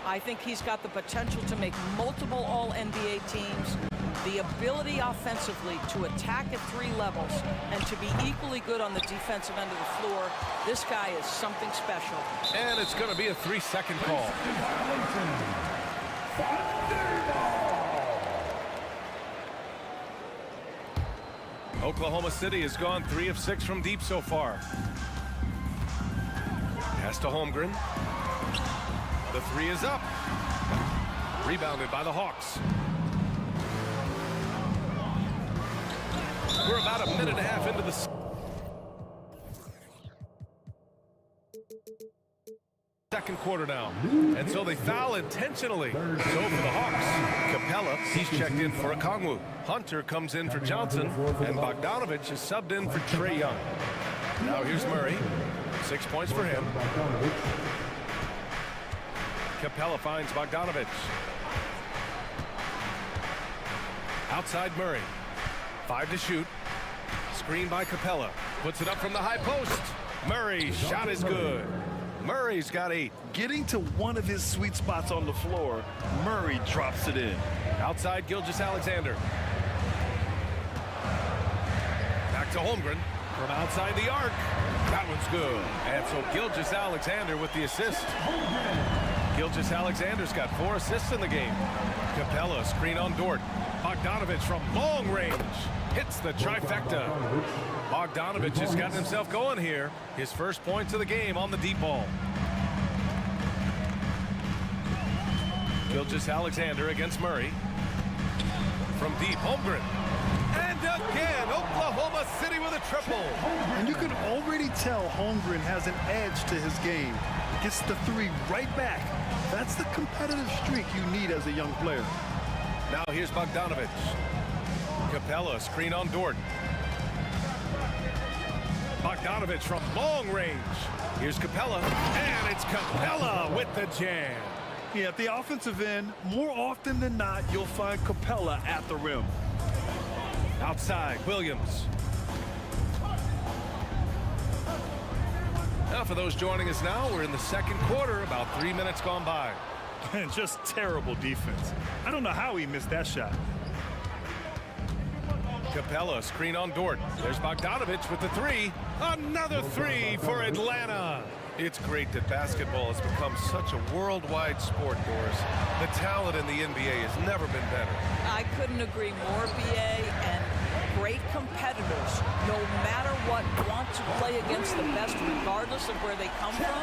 I think he's got the potential to make multiple All-NBA teams, the ability offensively to attack at three levels, and to be equally good on the defensive end of the floor. This guy is something special. And it's going to be a 3-second call. Oklahoma City has gone 3 of 6 from deep so far. Pass to Holmgren. The three is up. Rebounded by the Hawks. We're about a minute and a half into the second quarter now. And so they foul intentionally. So for the Hawks, Capella, he's checked in for Okongwu. Hunter comes in for Johnson, and Bogdanovich is subbed in for Trae Young. Now here's Murray. 6 points for him. Capella finds Bogdanovich. Outside Murray. 5 to shoot. Screen by Capella. Puts it up from the high post. Murray's shot is good. Murray's got 8. Getting to one of his sweet spots on the floor, Murray drops it in. Outside Gilgeous-Alexander. Back to Holmgren from outside the arc. That one's good. And so Gilgeous-Alexander with the assist. Gilgeous-Alexander's got 4 assists in the game. Capella, screen on Dort. Bogdanovich from long range hits the trifecta. Bogdanovich has gotten himself going here. His first points of the game on the deep ball. Gilgeous-Alexander against Murray. From deep, Holmgren. And again, Oklahoma City with a triple. And you can already tell Holmgren has an edge to his game. Gets the three right back. That's the competitive streak you need as a young player. Now here's Bogdanovich. Capella, screen on Dort. Bogdanovich from long range. Here's Capella, and it's Capella with the jam. Yeah, at the offensive end, more often than not, you'll find Capella at the rim. Outside, Williams. Now for those joining us now, we're in the second quarter, about 3 minutes gone by. And just terrible defense. I don't know how he missed that shot. Capella, screen on Dort. There's Bogdanovich with the three. Another three for Atlanta. It's great that basketball has become such a worldwide sport, Doris. The talent in the NBA has never been better. I couldn't agree more, BA, and great competitors, no matter what, want to play against the best regardless of where they come from.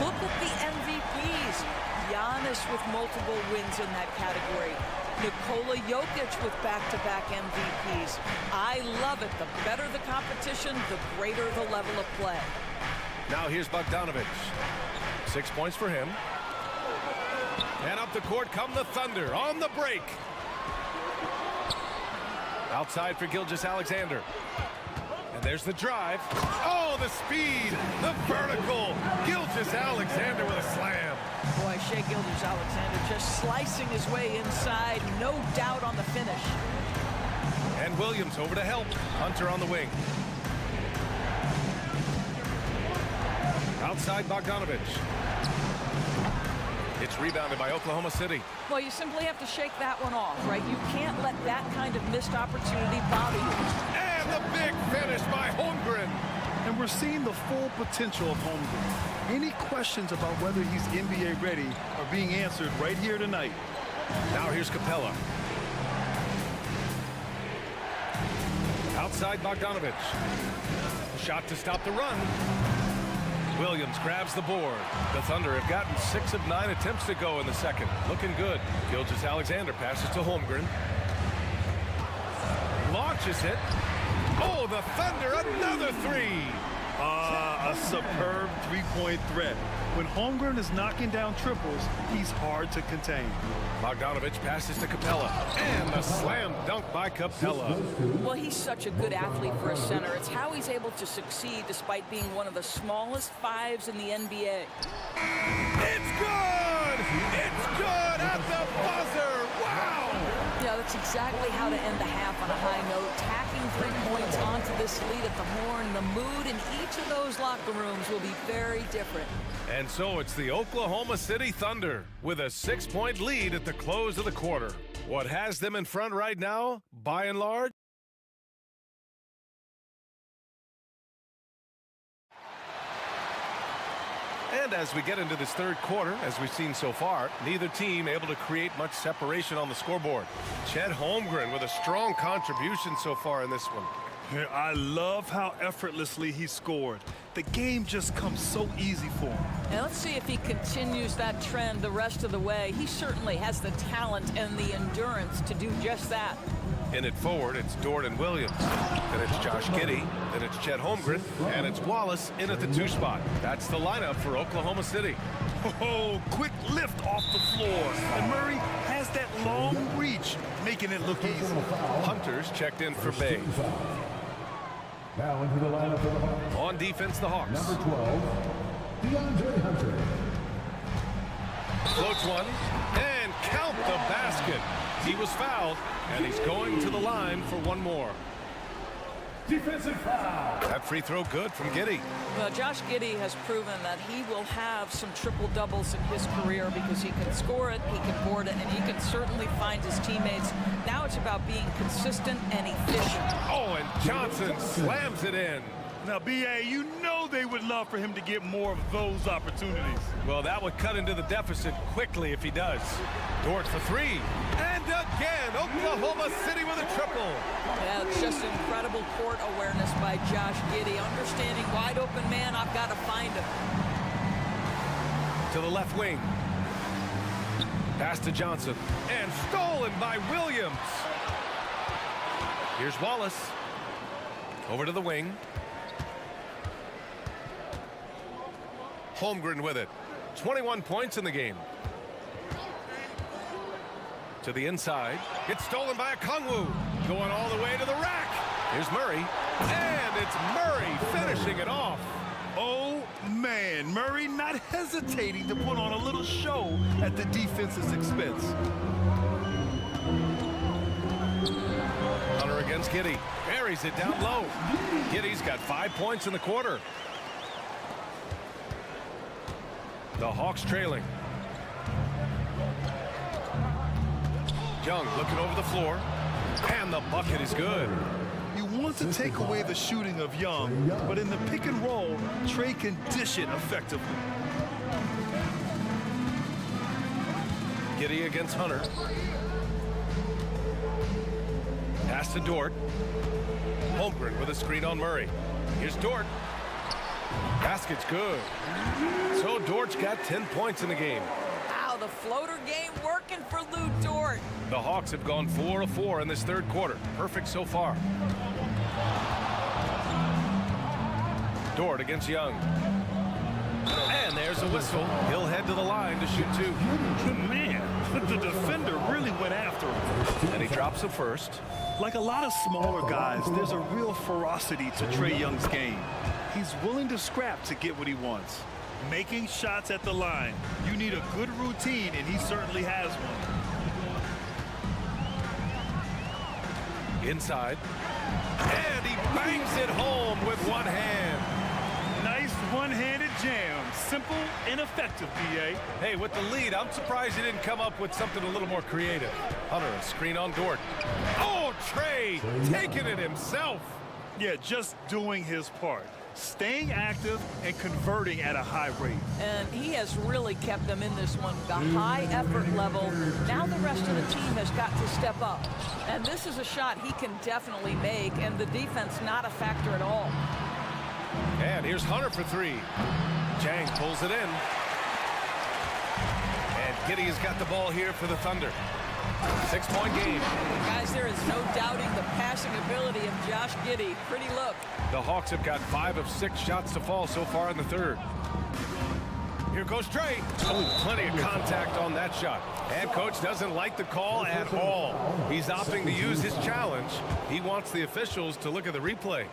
Look at the MVPs. Giannis with multiple wins in that category. Nikola Jokic with back-to-back MVPs. I love it. The better the competition, the greater the level of play. Now here's Bogdanovich. 6 points for him. And up the court come the Thunder on the break. Outside for Gilgeous-Alexander. And there's the drive. Oh, the speed, the vertical. Gilgeous-Alexander with a slam. Boy, Shai Gilgeous-Alexander just slicing his way inside. No doubt on the finish. And Williams over to help. Hunter on the wing. Outside Bogdanovich. It's rebounded by Oklahoma City. Well, you simply have to shake that one off, right? You can't let that kind of missed opportunity bother you. And the big finish by Holmgren. And we're seeing the full potential of Holmgren. Any questions about whether he's NBA ready are being answered right here tonight. Now here's Capella. Outside Bogdanovich. Shot to stop the run. Williams grabs the board. The Thunder have gotten 6 of 9 attempts to go in the second. Looking good. Gilgeous-Alexander passes to Holmgren. Launches it. Oh, the Thunder, another three. A superb three-point threat. When Holmgren is knocking down triples, he's hard to contain. Bogdanovich passes to Capella. And the slam dunk by Capella. Well, he's such a good athlete for a center. It's how he's able to succeed despite being one of the smallest fives in the NBA. It's good! It's good at the buzzer! Wow! Yeah, that's exactly how to end the half on a high note. Tacking 3 points onto this lead at the horn. The mood in each of those locker rooms will be very different. And so it's the Oklahoma City Thunder with a 6-point lead at the close of the quarter. What has them in front right now, by and large? And as we get into this third quarter, as we've seen so far, neither team able to create much separation on the scoreboard. Chet Holmgren with a strong contribution so far in this one. I love how effortlessly he scored. The game just comes so easy for him. And let's see if he continues that trend the rest of the way. He certainly has the talent and the endurance to do just that. In it forward, it's Dort and Williams. Then it's Josh Giddey. Then it's Chet Holmgren. And it's Wallace in at the 2 spot. That's the lineup for Oklahoma City. Oh, quick lift off the floor. And Murray has that long reach, making it look easy. Hunter's checked in for Bay. Now into the lineup for the Hawks. On defense, the Hawks. Number 12, DeAndre Hunter. Floats one, and count the basket. He was fouled, and he's going to the line for one more. Defensive foul. That free throw good from Giddey. Well, Josh Giddey has proven that he will have some triple-doubles in his career because he can score it, he can board it, and he can certainly find his teammates. Now it's about being consistent and efficient. Oh, and Johnson slams it in. Now, B.A., you know they would love for him to get more of those opportunities. Well, that would cut into the deficit quickly if he does. Dort for three. And again, Oklahoma City with a triple. Yeah, it's just incredible court awareness by Josh Giddey. Understanding wide open man, I've got to find him. To the left wing. Pass to Johnson. And stolen by Williams. Here's Wallace. Over to the wing. Holmgren with it. 21 points in the game. To the inside. It's stolen by Okongwu. Going all the way to the rack. Here's Murray. And it's Murray finishing it off. Oh, man. Murray not hesitating to put on a little show at the defense's expense. Hunter against Giddey. Buries it down low. Giddey's got 5 points in the quarter. The Hawks trailing. Young looking over the floor. And the bucket is good. You want to take away the shooting of Young, but in the pick and roll, Trey can dish it effectively. Giddy against Hunter. Pass to Dort. Holmgren with a screen on Murray. Here's Dort. Basket's good. So Dort's got 10 points in the game. Wow, the floater game working for Lou Dort. The Hawks have gone 4 of 4 in this third quarter. Perfect so far. Dort against Young. And there's a whistle. He'll head to the line to shoot two. Man, the defender really went after him. And he drops the first. Like a lot of smaller guys, there's a real ferocity to Trey Young's game. He's willing to scrap to get what he wants. Making shots at the line. You need a good routine, and he certainly has one. Inside. And he bangs it home with one hand. Nice one-handed jam. Simple and effective, B.A. Hey, with the lead, I'm surprised he didn't come up with something a little more creative. Hunter, a screen on Dort. Oh, Trey taking it himself. Yeah, just doing his part. Staying active and converting at a high rate. And he has really kept them in this one. The high effort level. Now the rest of the team has got to step up. And this is a shot he can definitely make, and the defense not a factor at all. And here's Hunter for three. Chang pulls it in. And Giddy has got the ball here for the Thunder. 6-point game. Guys, there is no doubting the passing ability of Josh Giddey. Pretty look. The Hawks have got 5 of 6 shots to fall so far in the third. Here goes Trey. Oh, plenty of contact on that shot. And coach doesn't like the call at all. He's opting to use his challenge. He wants the officials to look at the replay.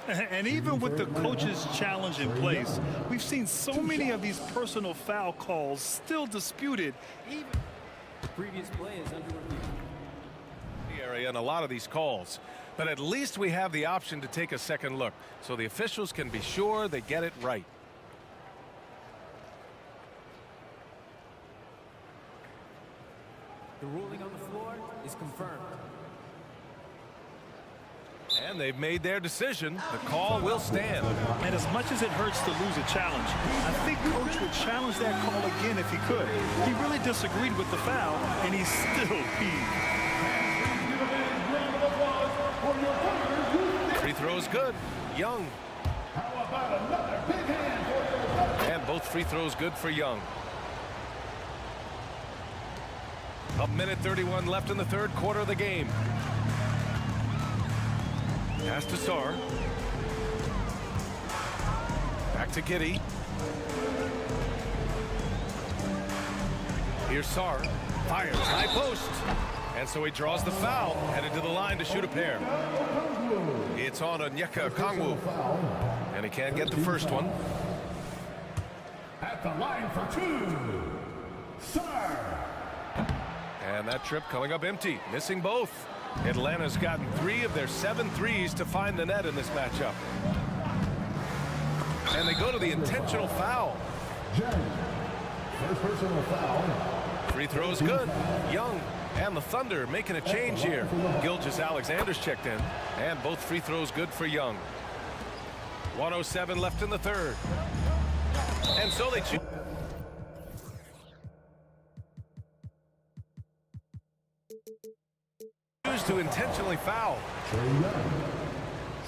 And even with the coach's challenge in place, we've seen so many of these personal foul calls still disputed. The previous play is under review. Area and a lot of these calls, but at least we have the option to take a second look so the officials can be sure they get it right. The ruling on the floor is confirmed. And they've made their decision. The call will stand. And as much as it hurts to lose a challenge, I think coach would challenge that call again if he could. He really disagreed with the foul, and he's still peeved. Free throws good. Young. And both free throws good for Young. A minute 31 left in the third quarter of the game. Pass to Sar. Back to Giddy. Here's Sar. Fires. High post. And so he draws the foul. Headed to the line to shoot a pair. It's on Onyeka Okongwu. And he can't get the first one. At the line for two, Sar. And that trip coming up empty. Missing both. Atlanta's gotten 3 of their 7 threes to find the net in this matchup. And they go to the intentional foul. First personal foul. Free throws good. Young and the Thunder making a change here. Gilgeous-Alexander's checked in. And both free throws good for Young. 1:07 left in the third. And so they choose to intentionally foul.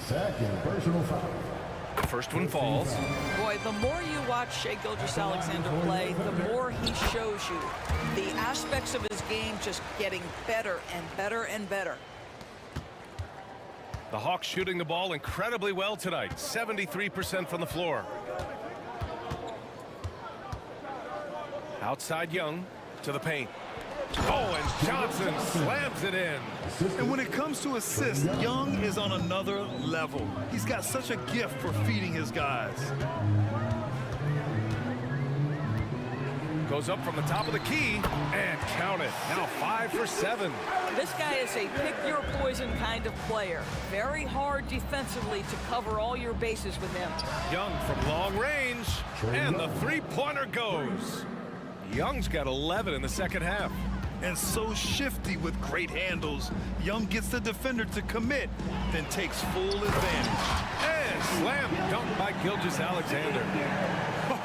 Second personal foul. The first one falls. Boy, the more you watch Shai Gilgeous-Alexander play, the more he shows you the aspects of his game just getting better and better and better. The Hawks shooting the ball incredibly well tonight. 73% from the floor. Outside Young to the paint. Oh, and Johnson slams it in. And when it comes to assists, Young is on another level. He's got such a gift for feeding his guys. Goes up from the top of the key and count it. Now 5 for 7. This guy is a pick-your-poison kind of player. Very hard defensively to cover all your bases with him. Young from long range, and the three-pointer goes. Young's got 11 in the second half. And so shifty with great handles. Young gets the defender to commit, then takes full advantage. And slam dunk by Gilgeous-Alexander.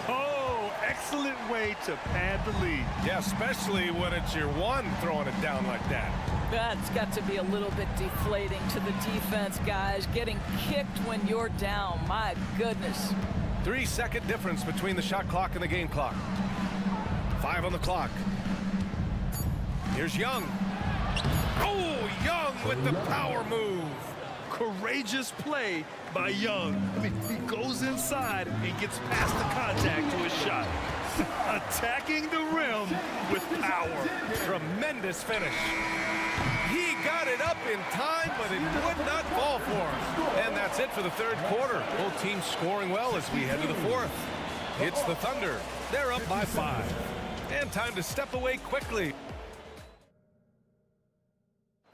Oh, excellent way to pad the lead. Yeah, especially when it's your one throwing it down like that. That's got to be a little bit deflating to the defense, guys. Getting kicked when you're down, my goodness. 3-second difference between the shot clock and the game clock. 5 on the clock. Here's Young. Oh, Young with the power move. Courageous play by Young. I mean, he goes inside and gets past the contact to his shot. Attacking the rim with power. Tremendous finish. He got it up in time, but it would not fall for him. And that's it for the third quarter. Both teams scoring well as we head to the fourth. It's the Thunder. They're up by 5. And time to step away quickly.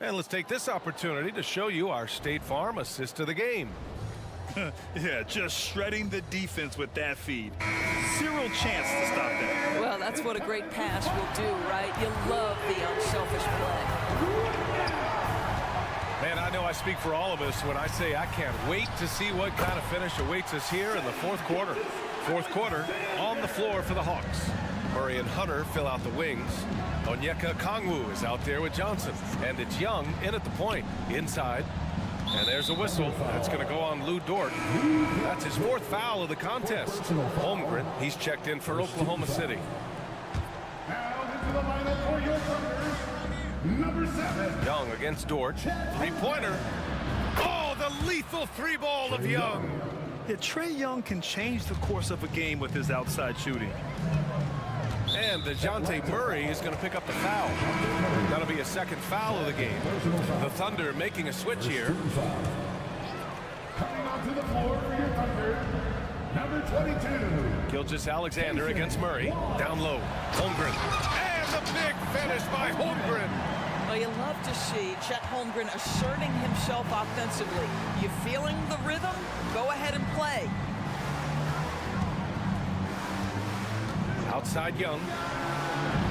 And let's take this opportunity to show you our State Farm assist of the game. Yeah, just shredding the defense with that feed. Zero chance to stop that. Well, that's what a great pass will do, right? You love the unselfish play. Man, I know I speak for all of us when I say I can't wait to see what kind of finish awaits us here in the fourth quarter. Fourth quarter on the floor for the Hawks. Murray and Hunter fill out the wings. Onyeka Okongwu is out there with Johnson. And it's Young in at the point. Inside. And there's a whistle. That's going to go on Lou Dort. That's his 4th foul of the contest. Holmgren, he's checked in for Oklahoma City. Now into the lineup for your Thunder, number 7. Young against Dort. Three-pointer. Oh, the lethal three-ball of Young. Yeah, Trae Young can change the course of a game with his outside shooting. And DeJounte Murray is going to pick up the foul. That'll be a second foul of the game. The Thunder making a switch here. Coming onto the floor for your Thunder, number 22. Gilgeous-Alexander against Murray. Down low. Holmgren. And the big finish by Holmgren. Well, you love to see Chet Holmgren asserting himself offensively. You feeling the rhythm? Go ahead and play. Outside Young.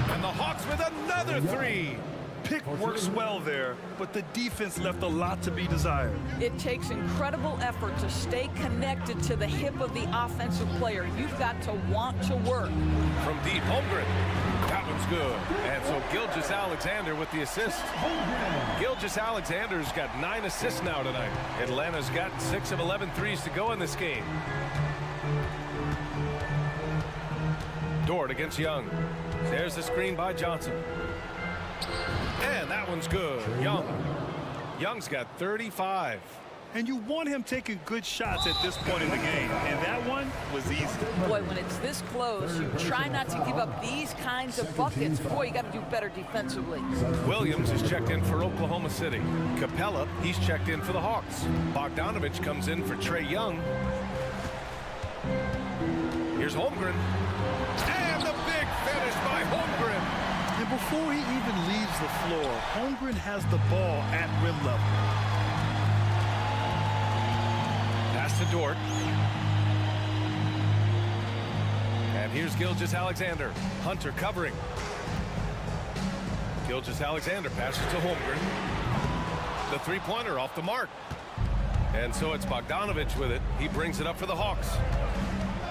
And the Hawks with another three. Pick works well there, but the defense left a lot to be desired. It takes incredible effort to stay connected to the hip of the offensive player. You've got to want to work. From deep, Holmgren. That one's good. And so Gilgeous-Alexander with the assist. Gilgeous-Alexander's got 9 assists now tonight. Atlanta's got 6 of 11 threes to go in this game. Dort against Young. There's the screen by Johnson. And that one's good. Young. Young's got 35. And you want him taking good shots at this point in the game. And that one was easy. Boy, when it's this close, you try not to give up these kinds of buckets. Boy, you got to do better defensively. Williams is checked in for Oklahoma City. Capella, he's checked in for the Hawks. Bogdanovich comes in for Trae Young. Here's Holmgren. And the big finish by Holmgren. And before he even leaves the floor, Holmgren has the ball at rim level. Pass to Dort. And here's Gilgeous-Alexander. Hunter covering. Gilgeous-Alexander passes to Holmgren. The three-pointer off the mark. And so it's Bogdanovich with it. He brings it up for the Hawks.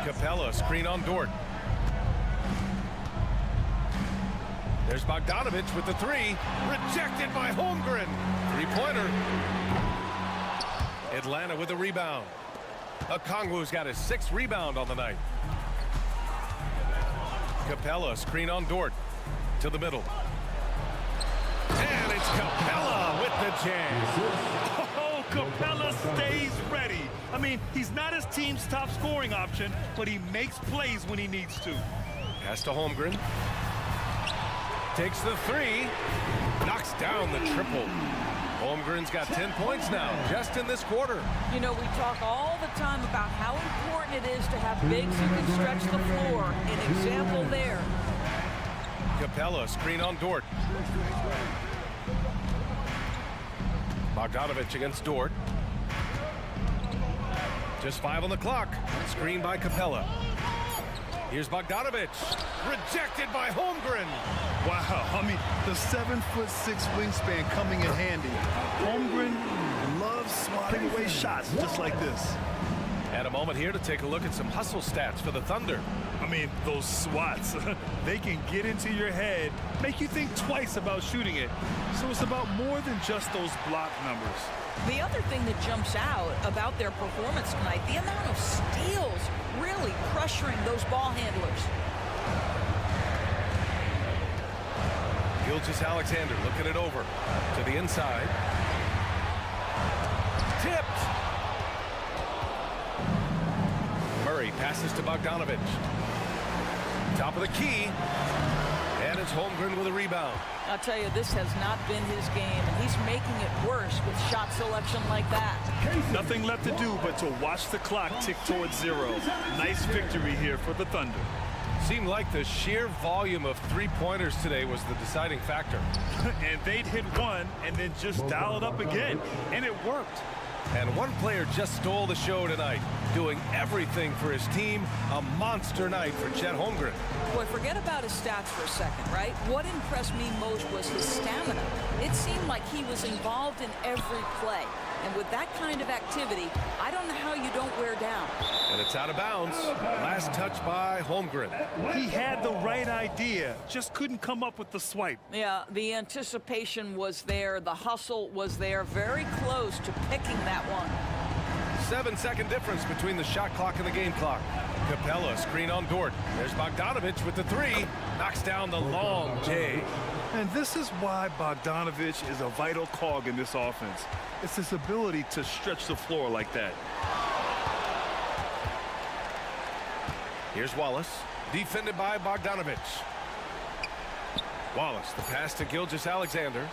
Capella, screen on Dort. There's Bogdanovich with the three. Rejected by Holmgren. Three-pointer. Atlanta with a rebound. Okongwu's got his 6th rebound on the night. Capella, screen on Dort. To the middle. And it's Capella with the jam. Oh, Capella stays ready. I mean, he's not his team's top scoring option, but he makes plays when he needs to. Pass to Holmgren. Takes the three. Knocks down the triple. Holmgren's got 10 points now, just in this quarter. You know, we talk all the time about how important it is to have bigs who can stretch the floor. An example there. Capella, screen on Dort. Bogdanovich against Dort. Just 5 on the clock. Screen by Capella. Here's Bogdanovich. Rejected by Holmgren. Wow, I mean, the 7'6" wingspan coming in handy. Holmgren loves swatting away shots just like this. And a moment here to take a look at some hustle stats for the Thunder. I mean, those swats, they can get into your head, make you think twice about shooting it. So it's about more than just those block numbers. The other thing that jumps out about their performance tonight, the amount of steals really pressuring those ball handlers. Gilgeous-Alexander looking it over to the inside. Tipped. Murray passes to Bogdanovich. Top of the key. And it's Holmgren with a rebound. I'll tell you, this has not been his game, and he's making it worse with shot selection like that. Nothing left to do but to watch the clock tick towards 0. Nice victory here for the Thunder. Seemed like the sheer volume of three-pointers today was the deciding factor. And they'd hit one and then just dial it up again, and it worked. And one player just stole the show tonight, doing everything for his team. A monster night for Chet Holmgren. Boy, forget about his stats for a second, right? What impressed me most was his stamina. It seemed like he was involved in every play. And with that kind of activity, I don't know how you don't wear down. And it's out of bounds. Last touch by Holmgren. He had the right idea, just couldn't come up with the swipe. Yeah, the anticipation was there. The hustle was there. Very close to picking that one. 7-second difference between the shot clock and the game clock. Capella, screen on Dort. There's Bogdanovich with the 3. Knocks down the long J. And this is why Bogdanovich is a vital cog in this offense. It's his ability to stretch the floor like that. Here's Wallace, defended by Bogdanovich. Wallace, the pass to Gilgeous-Alexander.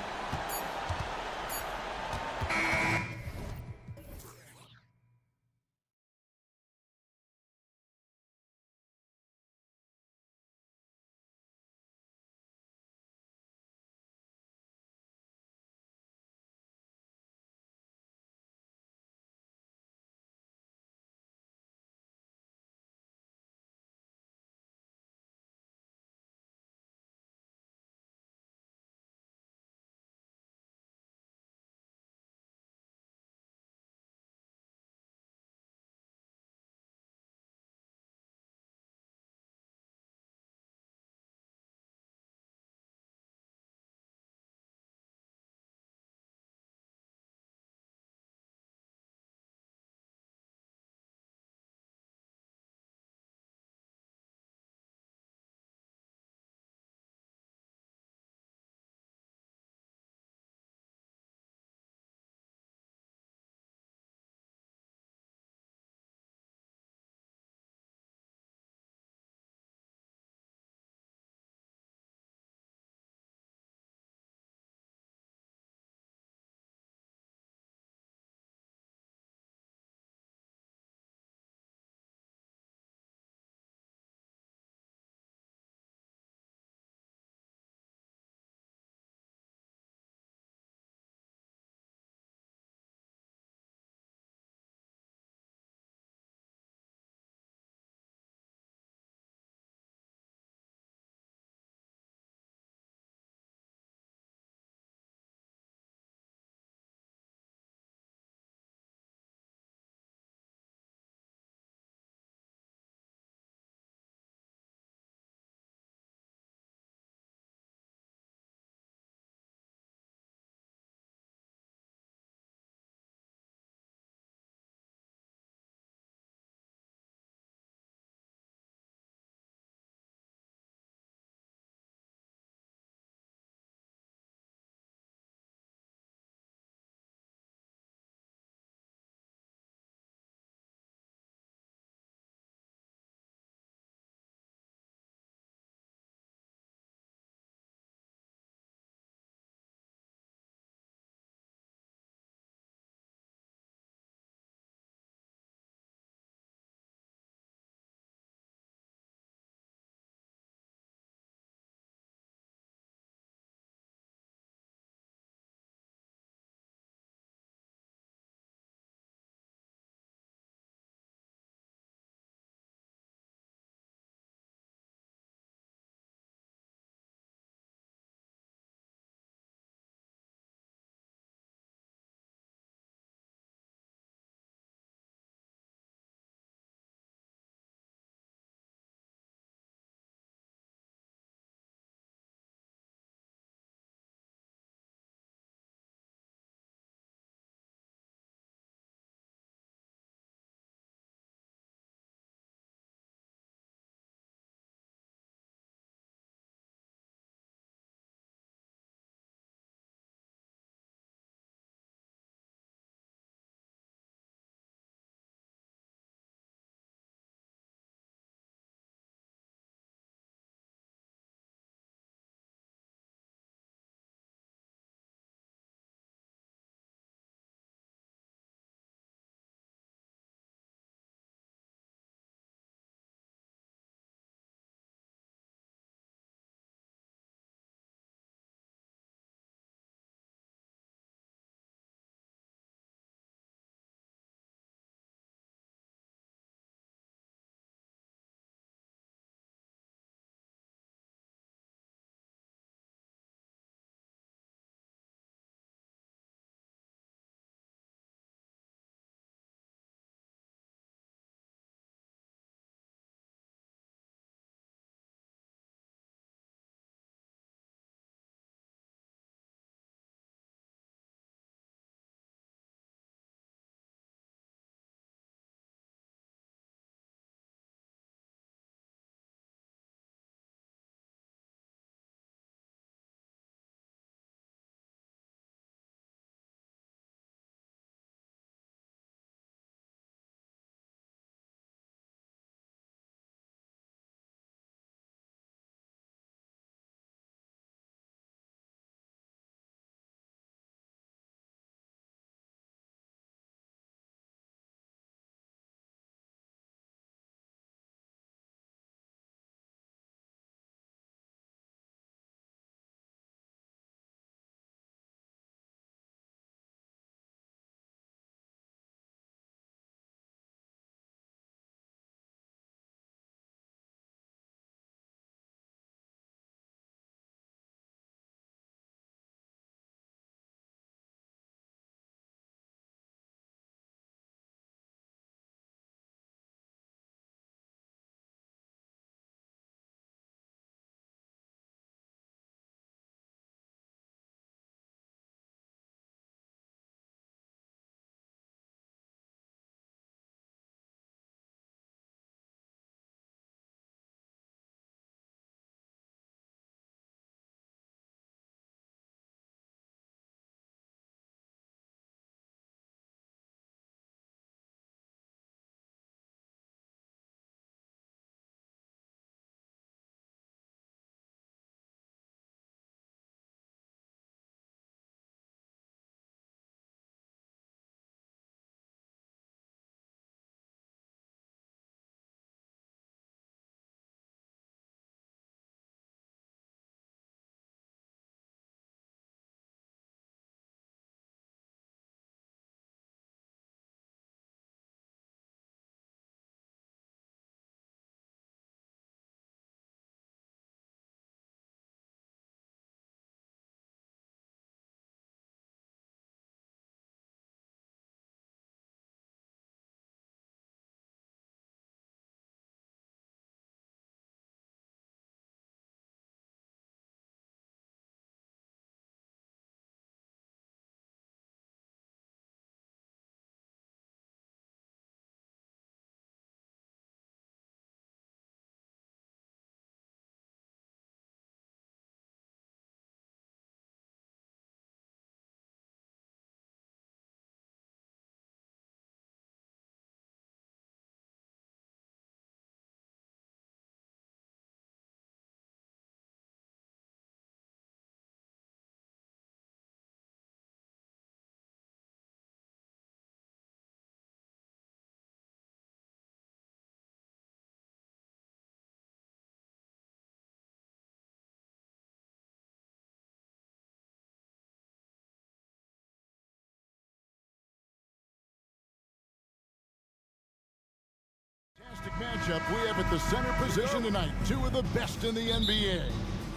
matchup we have at the center position tonight. Two of the best in the NBA.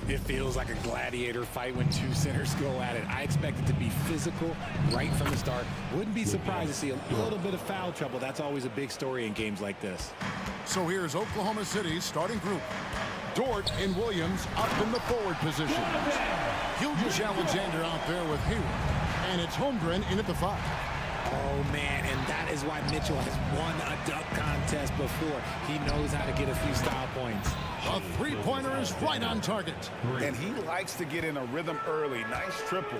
It feels like a gladiator fight when two centers go at it. I expect it to be physical right from the start. Wouldn't be surprised to see a little bit of foul trouble. That's always a big story in games like this. So here's Oklahoma City's starting group. Dort and Williams up in the forward position. Gilgeous Alexander out there with Hayward. And it's Holmgren in at the 5. Oh, man, and that is why Mitchell has won a dunk contest before. He knows how to get a few style points. A three-pointer is right on target. And he likes to get in a rhythm early. Nice triple.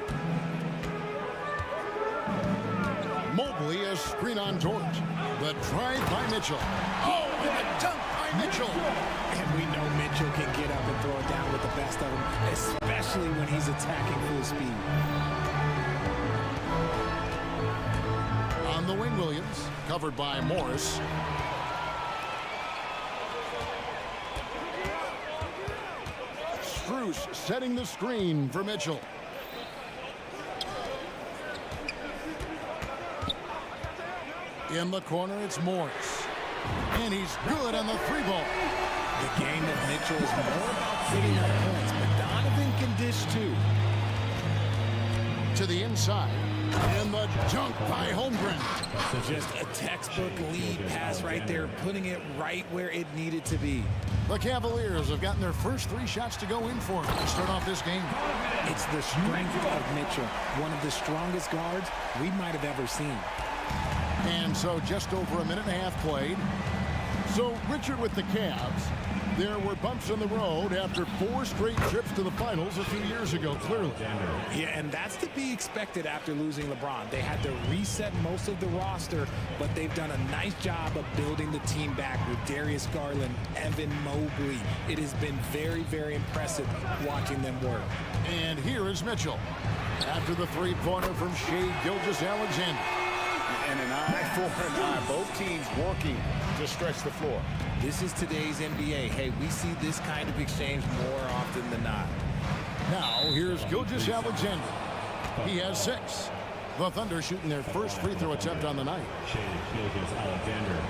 Mobley, a screen on Dort. The drive by Mitchell. Oh, and a dunk by Mitchell. And we know Mitchell can get up and throw it down with the best of them, especially when he's attacking full speed. On the wing, Williams, covered by Morris. Strus setting the screen for Mitchell. In the corner, it's Morris. And he's good on the 3-ball. The game of Mitchell is more about fitting up points, but Donovan can dish too. To the inside. And the dunk by Holmgren. Just a textbook lead pass right there, putting it right where it needed to be. The Cavaliers have gotten their first 3 shots to go in for them to start off this game. It's the strength of Mitchell, one of the strongest guards we might have ever seen. And so just over a minute and a half played. So Richard with the Cavs. There were bumps in the road after 4 straight trips to the finals a few years ago, clearly. Yeah, and that's to be expected after losing LeBron. They had to reset most of the roster, but they've done a nice job of building the team back with Darius Garland, Evan Mobley. It has been very, very impressive watching them work. And here is Mitchell. After the 3-pointer from Shai Gilgeous-Alexander. And an eye for an eye. Both teams working to stretch the floor. This is today's NBA. Hey, we see this kind of exchange more often than not. Now, here's Gilgeous-Alexander. He has 6. The Thunder shooting their first free throw attempt on the night. Gilgeous-Alexander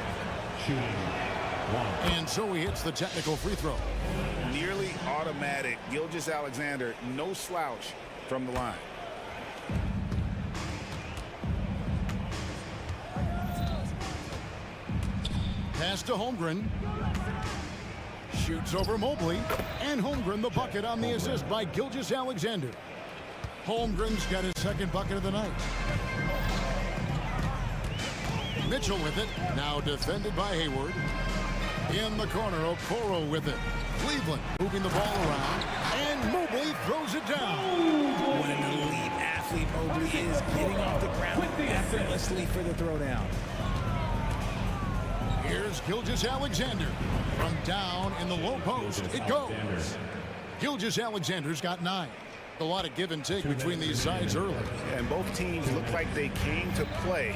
shooting 1. And so he hits the technical free throw. Nearly automatic. Gilgeous-Alexander, no slouch from the line. Pass to Holmgren. Shoots over Mobley. And Holmgren the bucket on the assist by Gilgeous-Alexander. Holmgren's got his second bucket of the night. Mitchell with it. Now defended by Hayward. In the corner, Okoro with it. Cleveland moving the ball around. And Mobley throws it down. What an elite athlete Mobley is, getting off the ground effortlessly for the throwdown. Here's Gilgeous-Alexander. From down in the low post, it goes. Gilgeous-Alexander's got 9. A lot of give and take between these sides early. And both teams look like they came to play.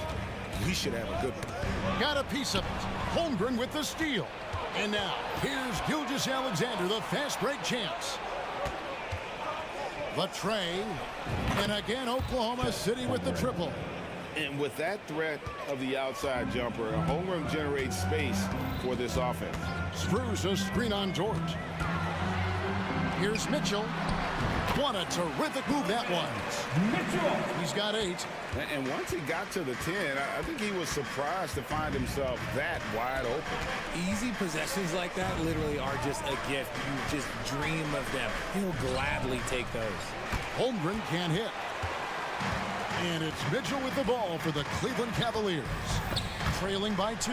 We should have a good one. Got a piece of it. Holmgren with the steal. And now, here's Gilgeous-Alexander, the fast break champs. The tray. And again, Oklahoma City with the triple. And with that threat of the outside jumper, Holmgren generates space for this offense. Strus a screen on Dort. Here's Mitchell. What a terrific move that was. Mitchell. He's got 8. And once he got to the 10, I think he was surprised to find himself that wide open. Easy possessions like that literally are just a gift. You just dream of them. He'll gladly take those. Holmgren can't hit. And it's Mitchell with the ball for the Cleveland Cavaliers. Trailing by 2.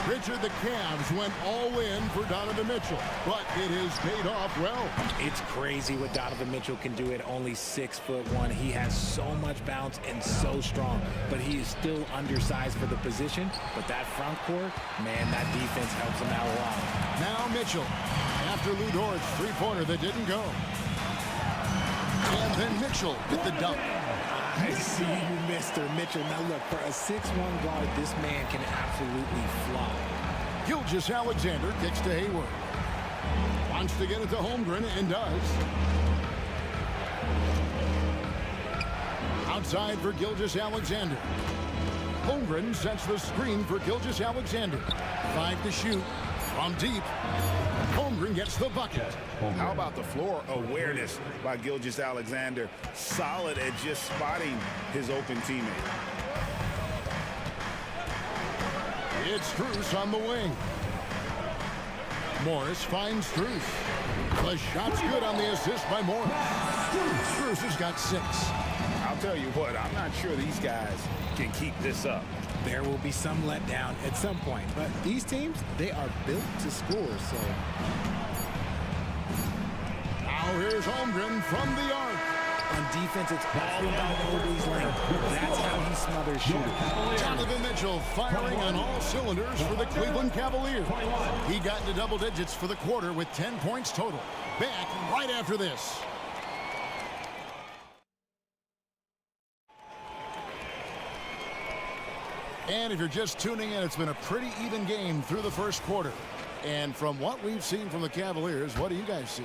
Richard, the Cavs went all in for Donovan Mitchell, but it has paid off well. It's crazy what Donovan Mitchell can do at only 6'1". He has so much bounce and so strong, but he is still undersized for the position. But that front court, man, that defense helps him out a lot. Now Mitchell, after Lou Dort's 3-pointer that didn't go. And then Mitchell with the dunk. I see you, Mr. Mitchell. Now look, for a 6'1" guard, this man can absolutely fly. Gilgeous-Alexander kicks to Hayward. Wants to get it to Holmgren and does. Outside for Gilgeous-Alexander. Holmgren sets the screen for Gilgeous-Alexander. 5 to shoot. From deep, Holmgren gets the bucket. How about the floor awareness by Gilgeous-Alexander? Solid at just spotting his open teammate. It's Strus on the wing. Morris finds Strus. The shot's good on the assist by Morris. Strus has got 6. I'll tell you what, I'm not sure these guys can keep this up. There will be some letdown at some point, but these teams, they are built to score, so. Now here's Holmgren from the arc. On defense, it's all about Mobley's length. That's how he smothers shooters. Donovan Mitchell firing on all cylinders for the Cleveland Cavaliers. He got into double digits for the quarter with 10 points total. Back right after this. And if you're just tuning in, it's been a pretty even game through the first quarter. And from what we've seen from the Cavaliers, what do you guys see?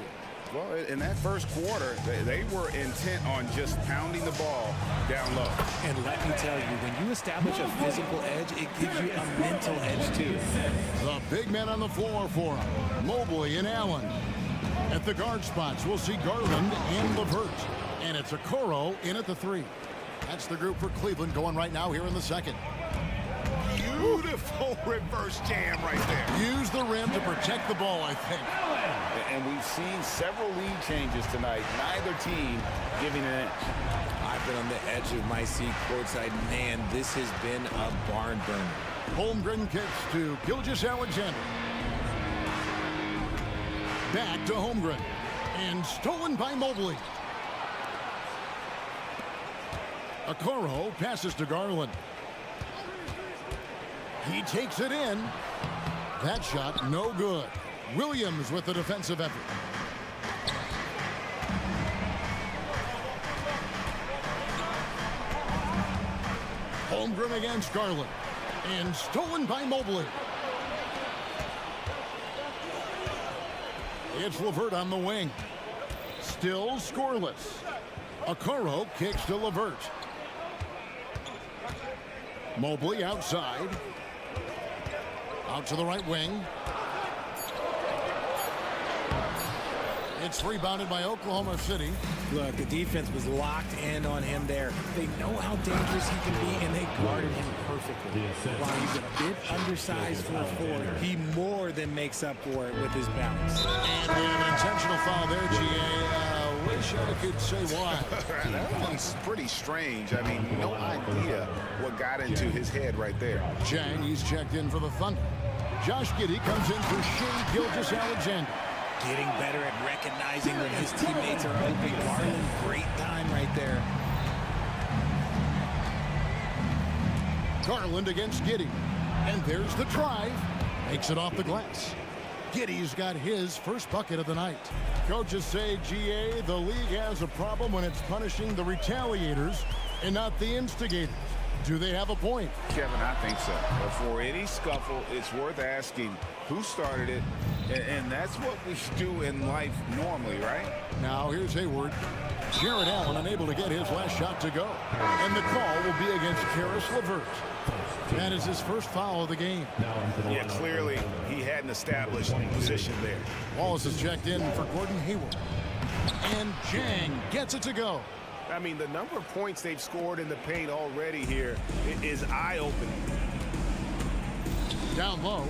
Well, in that first quarter, they were intent on just pounding the ball down low. And let me tell you, when you establish a physical edge, it gives you a mental edge, too. The big men on the floor for him, Mobley and Allen. At the guard spots, we'll see Garland and LeVert. And it's Okoro in at the 3. That's the group for Cleveland going right now here in the second. Beautiful reverse jam right there. Use the rim to protect the ball, I think. And we've seen several lead changes tonight. Neither team giving an inch. I've been on the edge of my seat courtside. Man, this has been a barn burner. Holmgren kicks to Gilgeous-Alexander. Back to Holmgren. And stolen by Mobley. Okoro passes to Garland. He takes it in. That shot no good. Williams with the defensive effort. Holmgren against Garland. And stolen by Mobley. It's LeVert on the wing. Still scoreless. Okoro kicks to LeVert. Mobley outside. Out to the right wing. It's rebounded by Oklahoma City. Look, the defense was locked in on him there. They know how dangerous he can be, and they guarded him perfectly. While he's a bit undersized for a forward, he more than makes up for it with his bounce. And an intentional foul there, GA. Wish I could say why. That one's pretty strange. I mean, no idea what got into his head right there. Chang, he's checked in for the Thunder. Josh Giddey comes in for Shea Gilgeous-Alexander. Getting better at recognizing when his teammates are open. Garland, great time right there. Garland against Giddey. And there's the drive. Makes it off the glass. Giddey's got his first bucket of the night. Coaches say, GA, the league has a problem when it's punishing the retaliators and not the instigators. Do they have a point? Kevin, I think so. But for any scuffle, it's worth asking who started it, and that's what we do in life normally, right? Now here's Hayward. Jared Allen unable to get his last shot to go. And the call will be against Karis LeVert. That is his first foul of the game. Yeah, clearly he hadn't established position there. Wallace is checked in for Gordon Hayward. And Chang gets it to go. I mean, the number of points they've scored in the paint already here is eye-opening. Down low.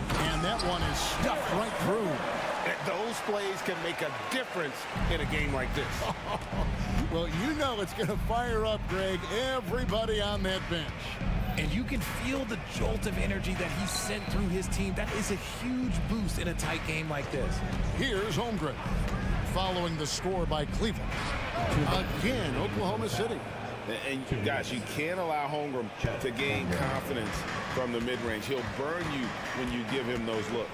And that one is stuffed right through. Those plays can make a difference in a game like this. Well, you know it's going to fire up, Greg, everybody on that bench. And you can feel the jolt of energy that he sent through his team. That is a huge boost in a tight game like this. Here's Holmgren, following the score by Cleveland. Again, Oklahoma City. And guys, you can't allow Holmgren to gain confidence from the mid-range. He'll burn you when you give him those looks.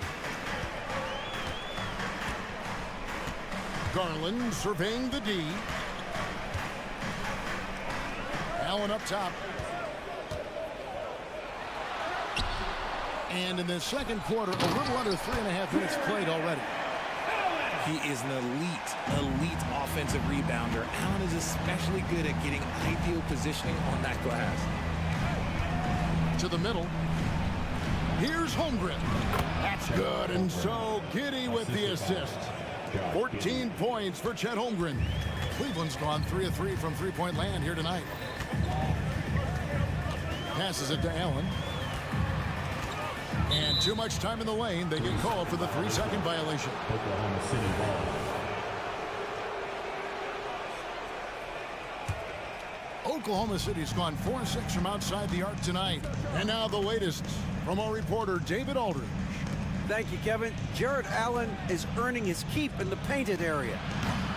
Garland surveying the D. Allen up top. And in the second quarter, a little under 3.5 minutes played already. He is an elite offensive rebounder. Allen is especially good at getting ideal positioning on that glass. To the middle. Here's Holmgren. That's good, and so Giddy with the assist. 14 points for Chet Holmgren. Cleveland's gone 3 of 3 from three-point land here tonight. Passes it to Allen. And too much time in the lane. They get called for the 3-second violation. Oklahoma City ball. Oklahoma City's gone 4-6 from outside the arc tonight. And now the latest from our reporter, David Aldridge. Thank you, Kevin. Jared Allen is earning his keep in the painted area.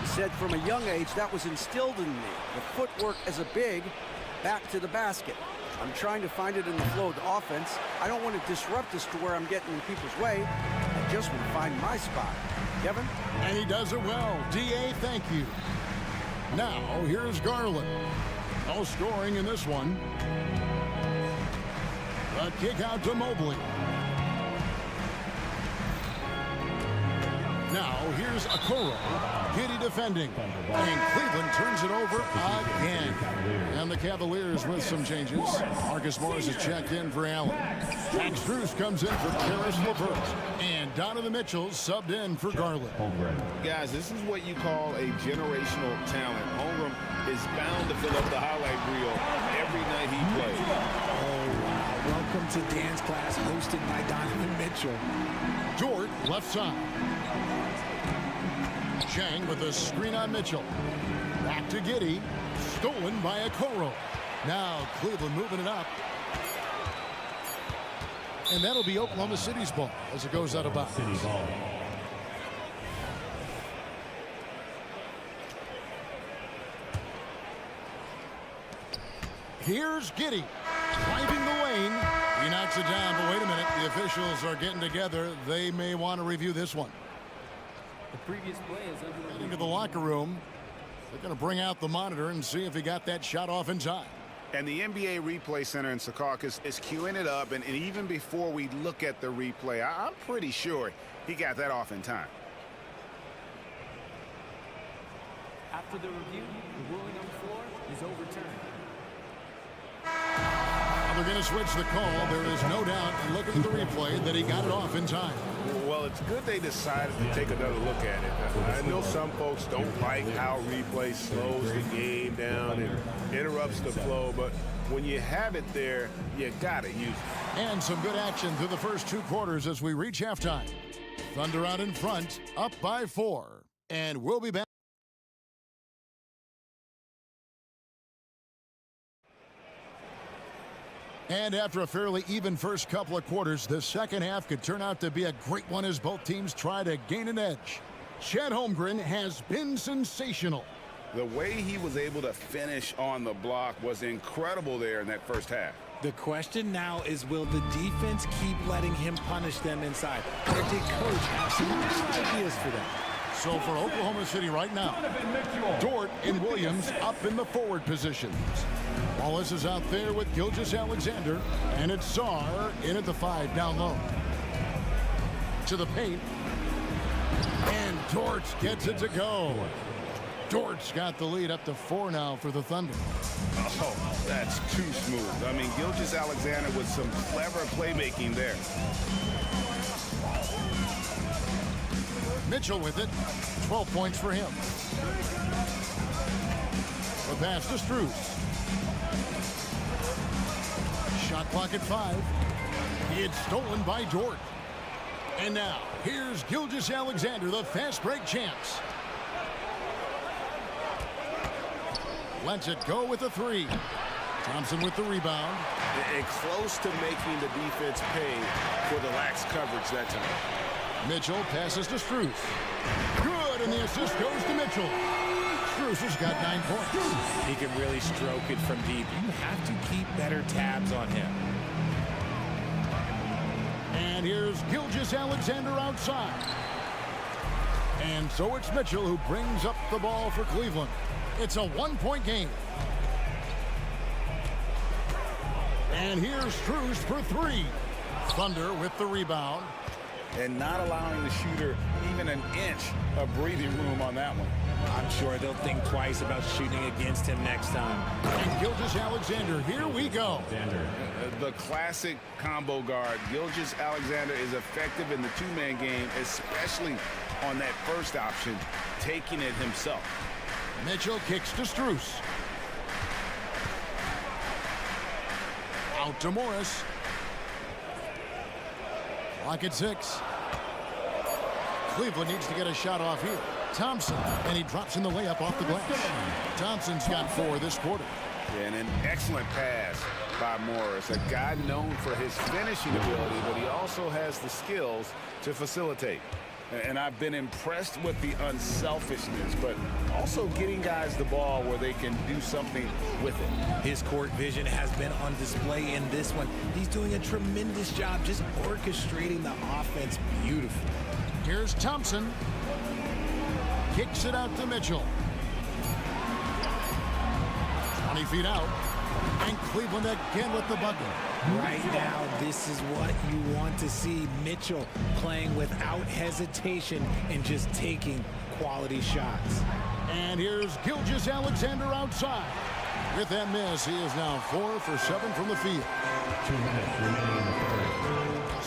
He said from a young age that was instilled in me. The footwork as a big, back to the basket. I'm trying to find it in the flow of the offense. I don't want to disrupt this to where I'm getting in people's way. I just want to find my spot. Kevin? And he does it well. D.A., thank you. Now, here's Garland. No scoring in this one. A kick out to Mobley. Now, here's Okoro. Giddy defending. And Cleveland turns it over again. And the Cavaliers with some changes. Marcus Morris is checked in for Allen. Max Strus comes in for Karis LeVert. And Donovan Mitchell subbed in for Garland. Guys, this is what you call a generational talent. Holmgren is bound to fill up the highlight reel every night he plays. Oh, wow. Welcome to dance class hosted by Donovan Mitchell. Dort, left side. Chang with a screen on Mitchell. Back to Giddy. Stolen by Okoro. Now Cleveland moving it up. And that'll be Oklahoma City's ball as it goes out of bounds. City ball. Here's Giddy. Driving the lane. He knocks it down, but wait a minute. The officials are getting together. They may want to review this one. The previous play is under Into the locker room. They're going to bring out the monitor and see if he got that shot off in time. And the NBA Replay Center in Secaucus is queuing it up, and even before we look at the replay, I'm pretty sure he got that off in time. After the review, the ruling on the floor is overturned. They're going to switch the call. There is no doubt, looking at the replay, that he got it off in time. Well, it's good they decided to take another look at it. I know some folks don't like how replay slows the game down and interrupts the flow, but when you have it there, you got to use it. And some good action through the first 2 quarters as we reach halftime. Thunder out in front, up by 4. And we'll be back. And after a fairly even first couple of quarters, the second half could turn out to be a great one as both teams try to gain an edge. Chet Holmgren has been sensational. The way he was able to finish on the block was incredible there in that first half. The question now is, will the defense keep letting him punish them inside? Or did coach have some ideas for them? So for Oklahoma City right now, Dort and Williams up in the forward positions. Wallace is out there with Gilgeous-Alexander, and it's Sarr in at the 5 down low. To the paint, and Dort gets it to go. Dort's got the lead up to 4 now for the Thunder. Oh, that's too smooth. I mean, Gilgeous-Alexander with some clever playmaking there. Mitchell with it. 12 points for him. The pass to Strus. Shot clock at 5. It's stolen by Dort. And now, here's Gilgeous-Alexander, the fast break champs. Lets it go with a 3. Thompson with the rebound. And close to making the defense pay for the lax coverage that time. Mitchell passes to Strus. Good, and the assist goes to Mitchell. Strus has got 9 points. He can really stroke it from deep. You have to keep better tabs on him. And here's Gilgeous-Alexander outside. And so it's Mitchell who brings up the ball for Cleveland. It's a 1-point game. And here's Strus for 3. Thunder with the rebound. and not allowing the shooter even an inch of breathing room on that one. I'm sure they'll think twice about shooting against him next time. And Gilgeous-Alexander, here we go. The classic combo guard. Gilgeous-Alexander is effective in the two-man game, especially on that first option, taking it himself. Mitchell kicks to Strus. Out to Morris. Clock at 6. Cleveland needs to get a shot off here. Thompson, and he drops in the layup off the glass. Thompson's got 4 this quarter. And an excellent pass by Morris, a guy known for his finishing ability, but he also has the skills to facilitate. And I've been impressed with the unselfishness, but also getting guys the ball where they can do something with it. His court vision has been on display in this one. He's doing a tremendous job just orchestrating the offense beautifully. Here's Thompson. Kicks it out to Mitchell. 20 feet out. And Cleveland again with the bucket. Right now, this is what you want to see. Mitchell playing without hesitation and just taking quality shots. And here's Gilgeous-Alexander outside. With that miss, he is now 4 for 7 from the field. 2 minutes remaining in the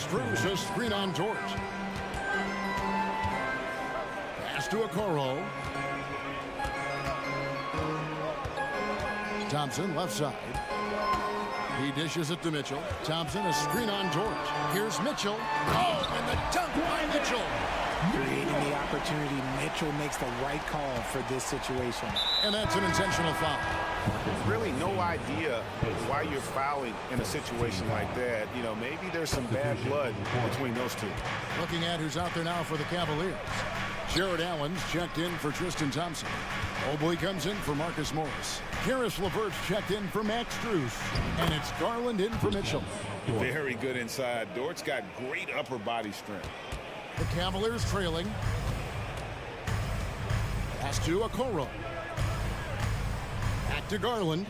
third. Strus a screen on George. Pass to Okoro. Thompson left side. He dishes it to Mitchell. Thompson a screen on George. Here's Mitchell. Oh, and the dunk by Mitchell. Creating the opportunity, Mitchell makes the right call for this situation. And that's an intentional foul. Really no idea why you're fouling in a situation like that. You know, maybe there's some bad blood between those two. Looking at who's out there now for the Cavaliers. Jared Allen's checked in for Tristan Thompson. Mobley comes in for Marcus Morris. Karis LeVert's checked in for Max Strus. And it's Garland in for Mitchell. Very good inside. Dort's got great upper body strength. The Cavaliers trailing. Pass to Okoro. Back to Garland.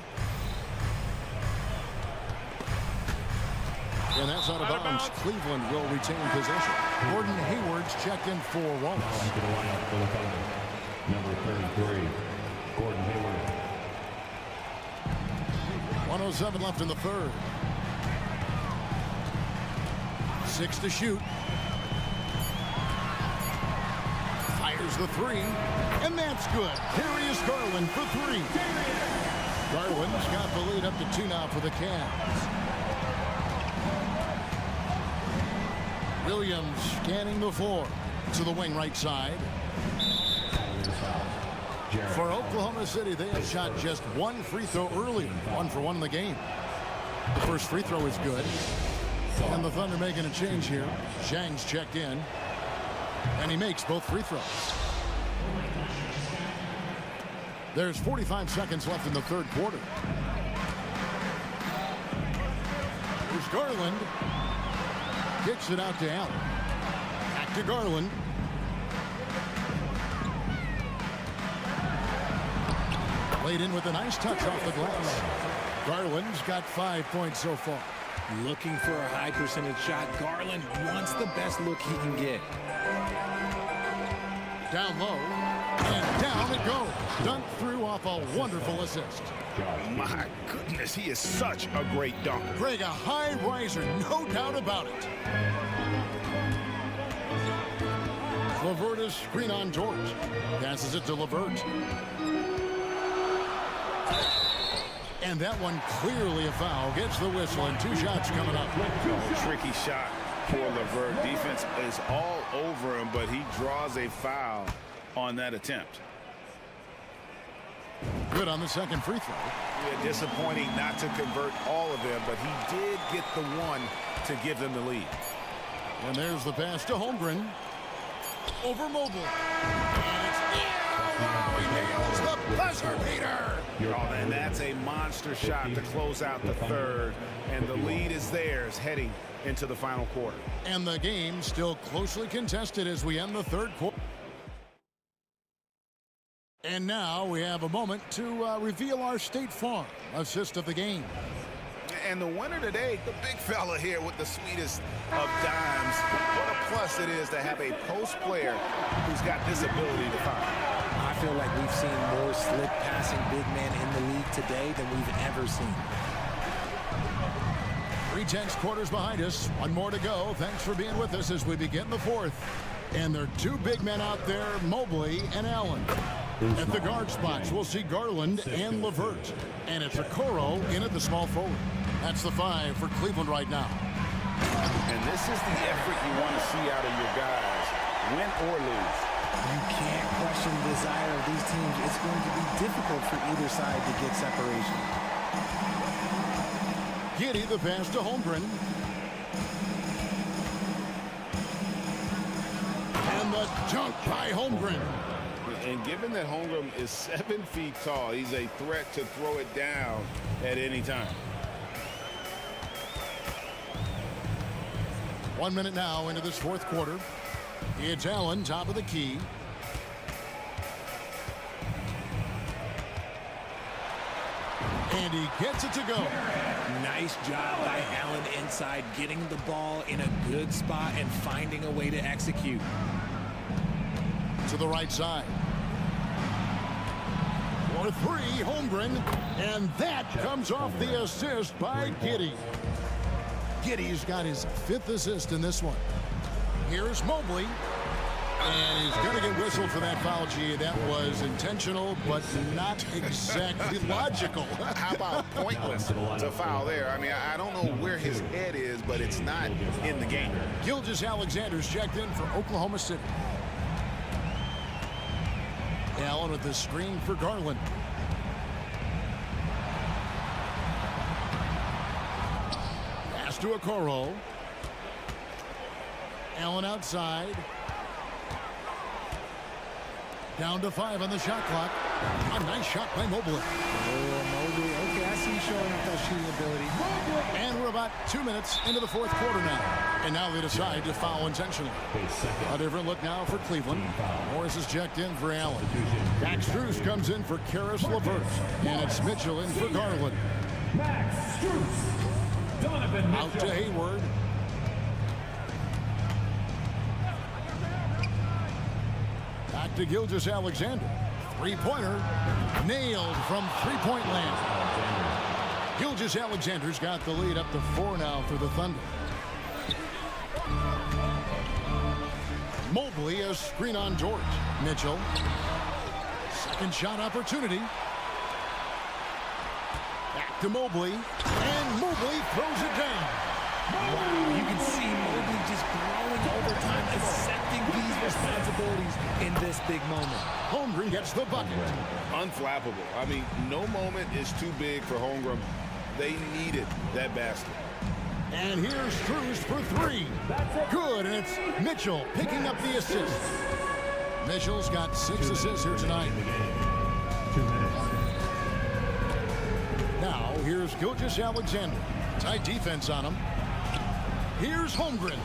And that's out of bounds. Cleveland will retain possession. Gordon Hayward's checked in for Wallace. To the lineup for the Thunder. Number 33, Gordon Hayward. 1:07 left in the third. 6 to shoot. Fires the 3. And that's good. Darius Garland for 3. Garland's got the lead up to 2 now for the Cavs. Williams scanning the floor to the wing right side. For Oklahoma City, they have shot just 1 free throw earlier. 1 for 1 in the game. The first free throw is good. And the Thunder making a change here. Zhang's checked in. And he makes both free throws. There's 45 seconds left in the third quarter. Here's Garland. Kicks it out to Allen. Back to Garland. Laid in with a nice touch off the glass. Garland's got 5 points so far. Looking for a high percentage shot. Garland wants the best look he can get. Down low. And down it goes. Dunked through off a wonderful assist. My goodness, he is such a great dunker. Greg, a high riser, no doubt about it. LeVert screen on George. Passes it to LeVert. And that one clearly a foul. Gets the whistle and 2 shots coming up. Tricky shot for LeVert. Defense is all over him, but he draws a foul on that attempt. Good on the second free throw. Yeah, disappointing not to convert all of them, but he did get the one to give them the lead. And there's the pass to Holmgren. Over Mobley. And it's he nails the buzzer beater. Oh, and that's a monster shot to close out the third. And the lead is theirs heading into the final quarter. And the game still closely contested as we end the third quarter. And now we have a moment to reveal our State Farm assist of the game. And the winner today, the big fella here with the sweetest of dimes. What a plus it is to have a post player who's got this ability to find. I feel like we've seen more slip passing big men in the league today than we've ever seen. 3/10 quarters behind us. One more to go. Thanks for being with us as we begin the fourth. And there are two big men out there, Mobley and Allen. At the guard spots, we'll see Garland and LeVert. And it's Okoro in at the small forward. That's the 5 for Cleveland right now. And this is the effort you want to see out of your guys, win or lose. You can't question the desire of these teams. It's going to be difficult for either side to get separation. Giddey the pass to Holmgren. And the dunk by Holmgren. And given that Holmgren is 7 feet tall, he's a threat to throw it down at any time. 1 minute now into this fourth quarter. It's Allen, top of the key. And he gets it to go. Nice job by Allen inside, getting the ball in a good spot and finding a way to execute. To the right side. For 3, Holmgren. And that comes off the assist by Giddey. Giddey's got his 5th assist in this one. Here's Mobley. And he's going to get whistled for that foul, G. That was intentional, but not exactly logical. How about pointless to foul there? I mean, I don't know where his head is, but it's not in the game. Gilgeous-Alexander's checked in for Oklahoma City. Allen with the screen for Garland. Pass to Okoro. Allen outside. Down to 5 on the shot clock. A nice shot by Mobley. Oh, Mobley. Okay, I see you showing off that shooting ability. And we're about 2 minutes into the fourth quarter now. And now they decide to foul intentionally. A different look now for Cleveland. Morris is checked in for Allen. Max Strus comes in for Karis LeVert. And it's Mitchell in for Garland. Max Strus. Donovan Out to Hayward. Back to Gilgeous-Alexander. Three-pointer. Nailed from three-point land. Gilgeous-Alexander's got the lead up to 4 now for the Thunder. Mobley a screen on George. Mitchell. Second shot opportunity. Back to Mobley. And Mobley throws it down. You can see Mobley just growing over time, accepting these responsibilities in this big moment. Holmgren gets the bucket. Unflappable. I mean, no moment is too big for Holmgren. They needed that basket. And here's Strus for 3. Good, and it's Mitchell picking up the assist. Mitchell's got 6 assists here tonight. 2 minutes. Now, here's Gilgeous-Alexander. Tight defense on him. Here's Holmgren.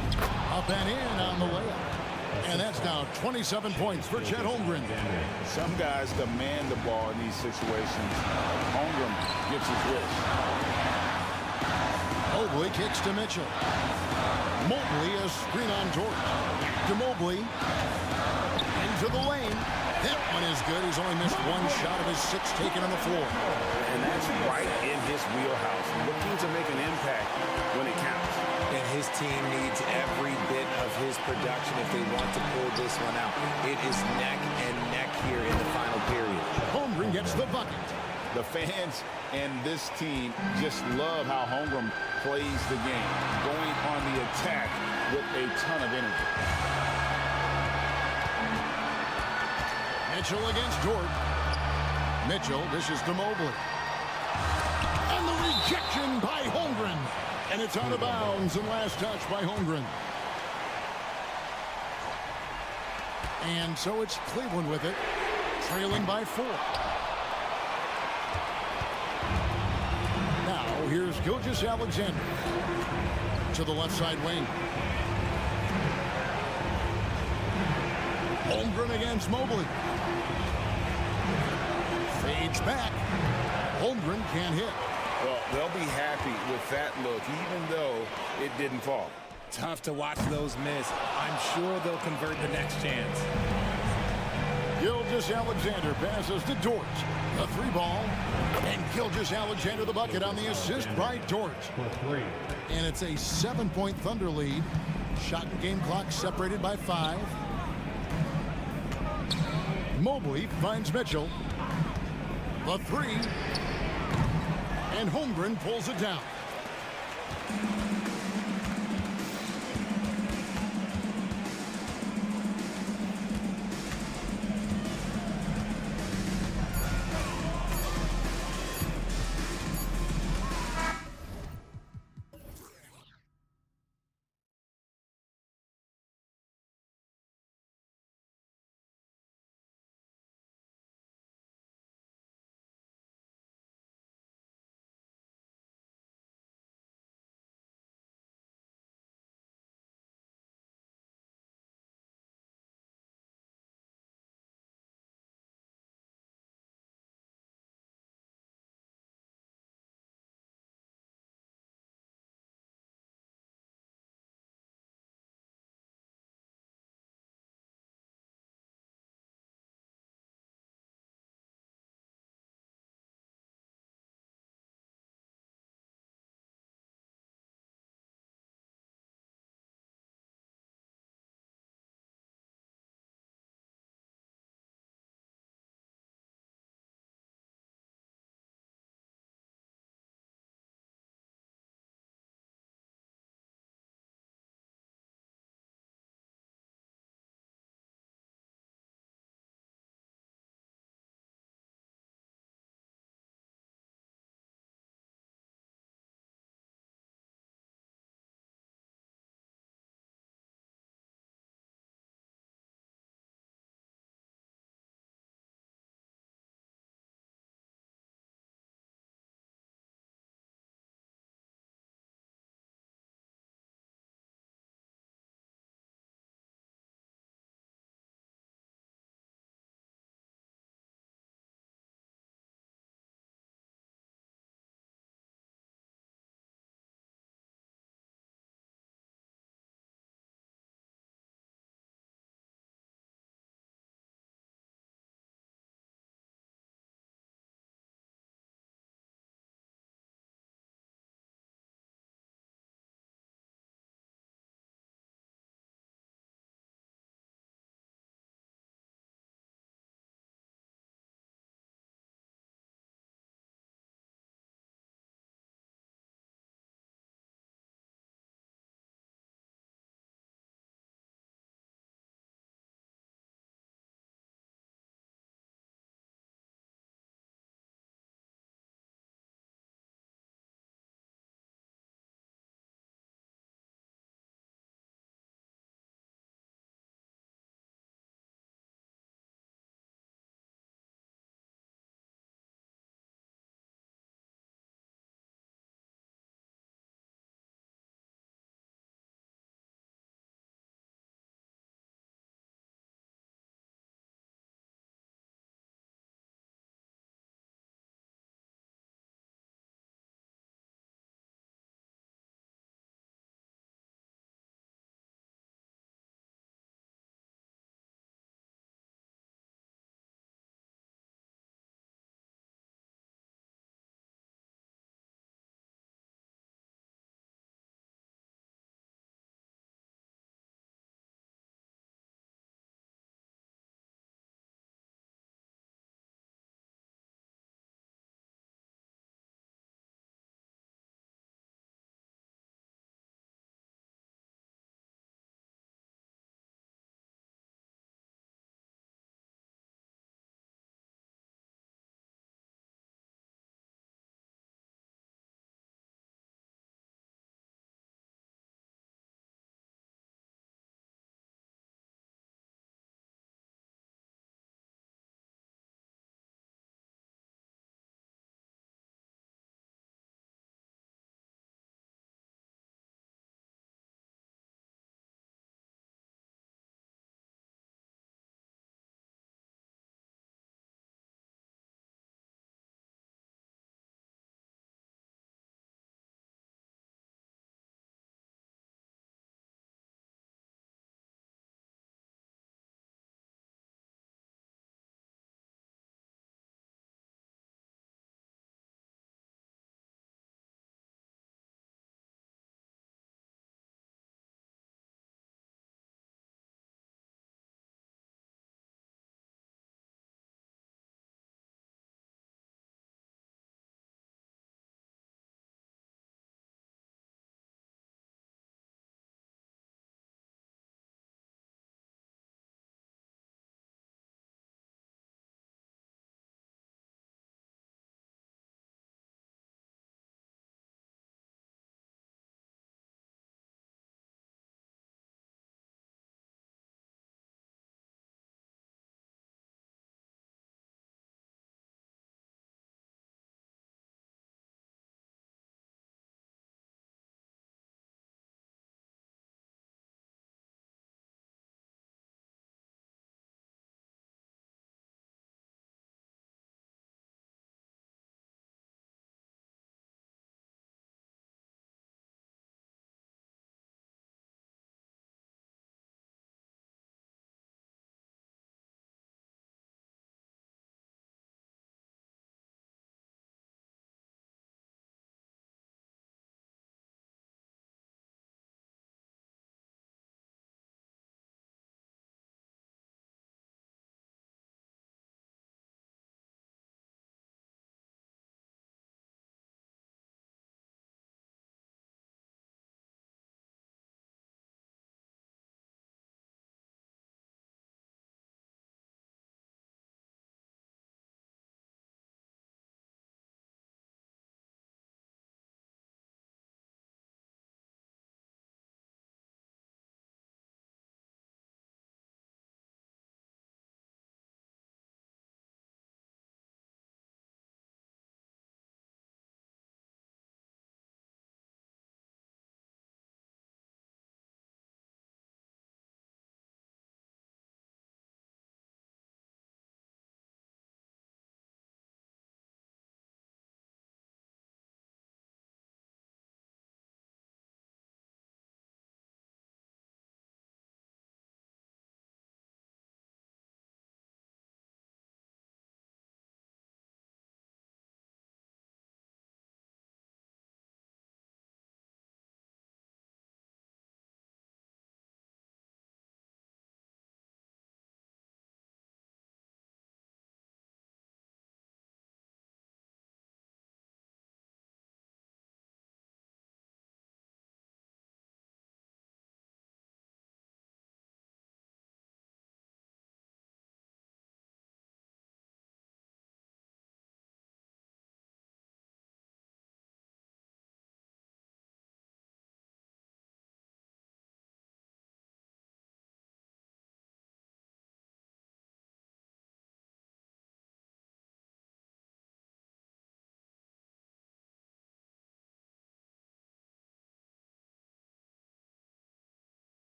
Up and in on the layup. And that's now 27 points for Chet Holmgren. Some guys demand the ball in these situations. Holmgren gets his wish. Mobley kicks to Mitchell. Mobley a screen on George. To Mobley. Into the lane. That one is good. He's only missed 1 shot of his 6 taken on the floor. And that's right in his wheelhouse. Looking to make an impact when it counts. And his team needs every bit of his production if they want to pull this one out. It is neck and neck here in the final period. Holmgren gets the bucket. The fans and this team just love how Holmgren plays the game, going on the attack with a ton of energy. Mitchell against George. Mitchell dishes to Mobley. And the rejection by Holmgren. And it's out of bounds and last touch by Holmgren. And so it's Cleveland with it, trailing by 4. Now here's Gilgeous-Alexander to the left side wing. Holmgren against Mobley. Fades back. Holmgren can't hit. Well, they'll be happy with that look, even though it didn't fall. Tough to watch those miss. I'm sure they'll convert the next chance. Gilgeous-Alexander passes to Dort. The three ball. And Gilgeous-Alexander the bucket on the assist by Dort. And it's a 7-point Thunder lead. Shot and game clock separated by 5. Mobley finds Mitchell. The three. And Holmgren pulls it down.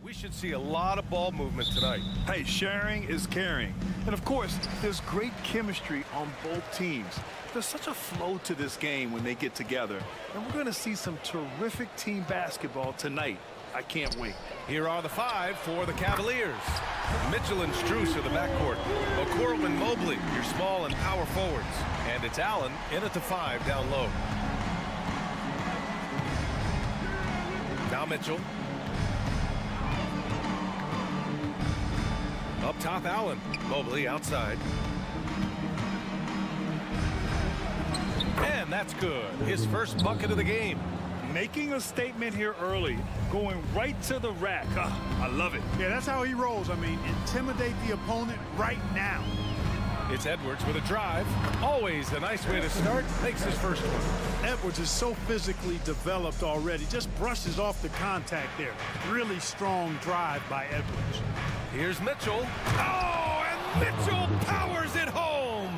We should see a lot of ball movement tonight. Hey, sharing is caring. And of course, there's great chemistry on both teams. There's such a flow to this game when they get together. And we're going to see some terrific team basketball tonight. I can't wait. Here are the five for the Cavaliers. Mitchell and Strus are the backcourt. Okoro and Mobley, your small and power forwards. And it's Allen in at the five down low. Now Mitchell. Up top, Allen. Mobley outside. And that's good. His first bucket of the game. Making a statement here early, going right to the rack. I love it. Yeah, that's how he rolls. I mean, intimidate the opponent right now. It's Edwards with a drive. Always a nice way to start. Makes his first one. Edwards is so physically developed already. Just brushes off the contact there. Really strong drive by Edwards. Here's Mitchell. Oh, and Mitchell powers it home.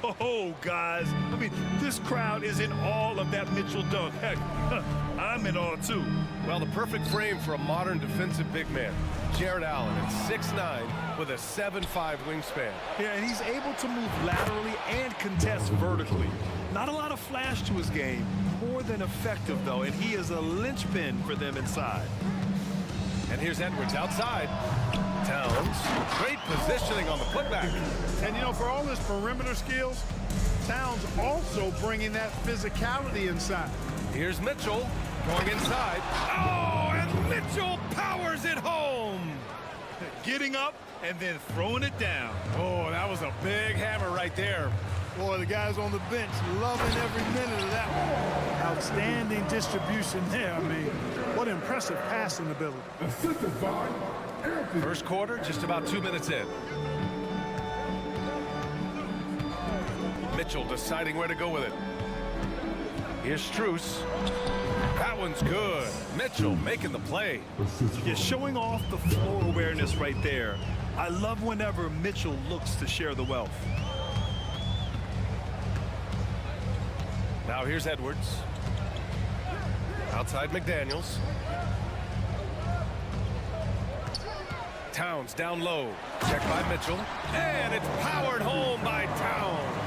Whoa, guys. I mean, this crowd is in awe of that Mitchell dunk. Heck, I'm in awe, too. Well, the perfect frame for a modern defensive big man. Jared Allen at 6'9" with a 7'5" wingspan. Yeah, and he's able to move laterally and contest vertically. Not a lot of flash to his game. More than effective, though, and he is a linchpin for them inside. And here's Edwards outside. Towns, great positioning on the putback. And, you know, for all his perimeter skills, Towns also bringing that physicality inside. Here's Mitchell going inside. Oh, and Mitchell powers it home. Getting up and then throwing it down. Oh, that was a big hammer right there. Boy, the guys on the bench loving every minute of that one. Outstanding distribution there. I mean, what impressive passing ability. First quarter, just about 2 minutes in. Mitchell deciding where to go with it. Here's Strus. That one's good. Mitchell making the play. Yeah, showing off the floor awareness right there. I love whenever Mitchell looks to share the wealth. Now here's Edwards. Outside McDaniels. Towns down low. Check by Mitchell. And it's powered home by Towns.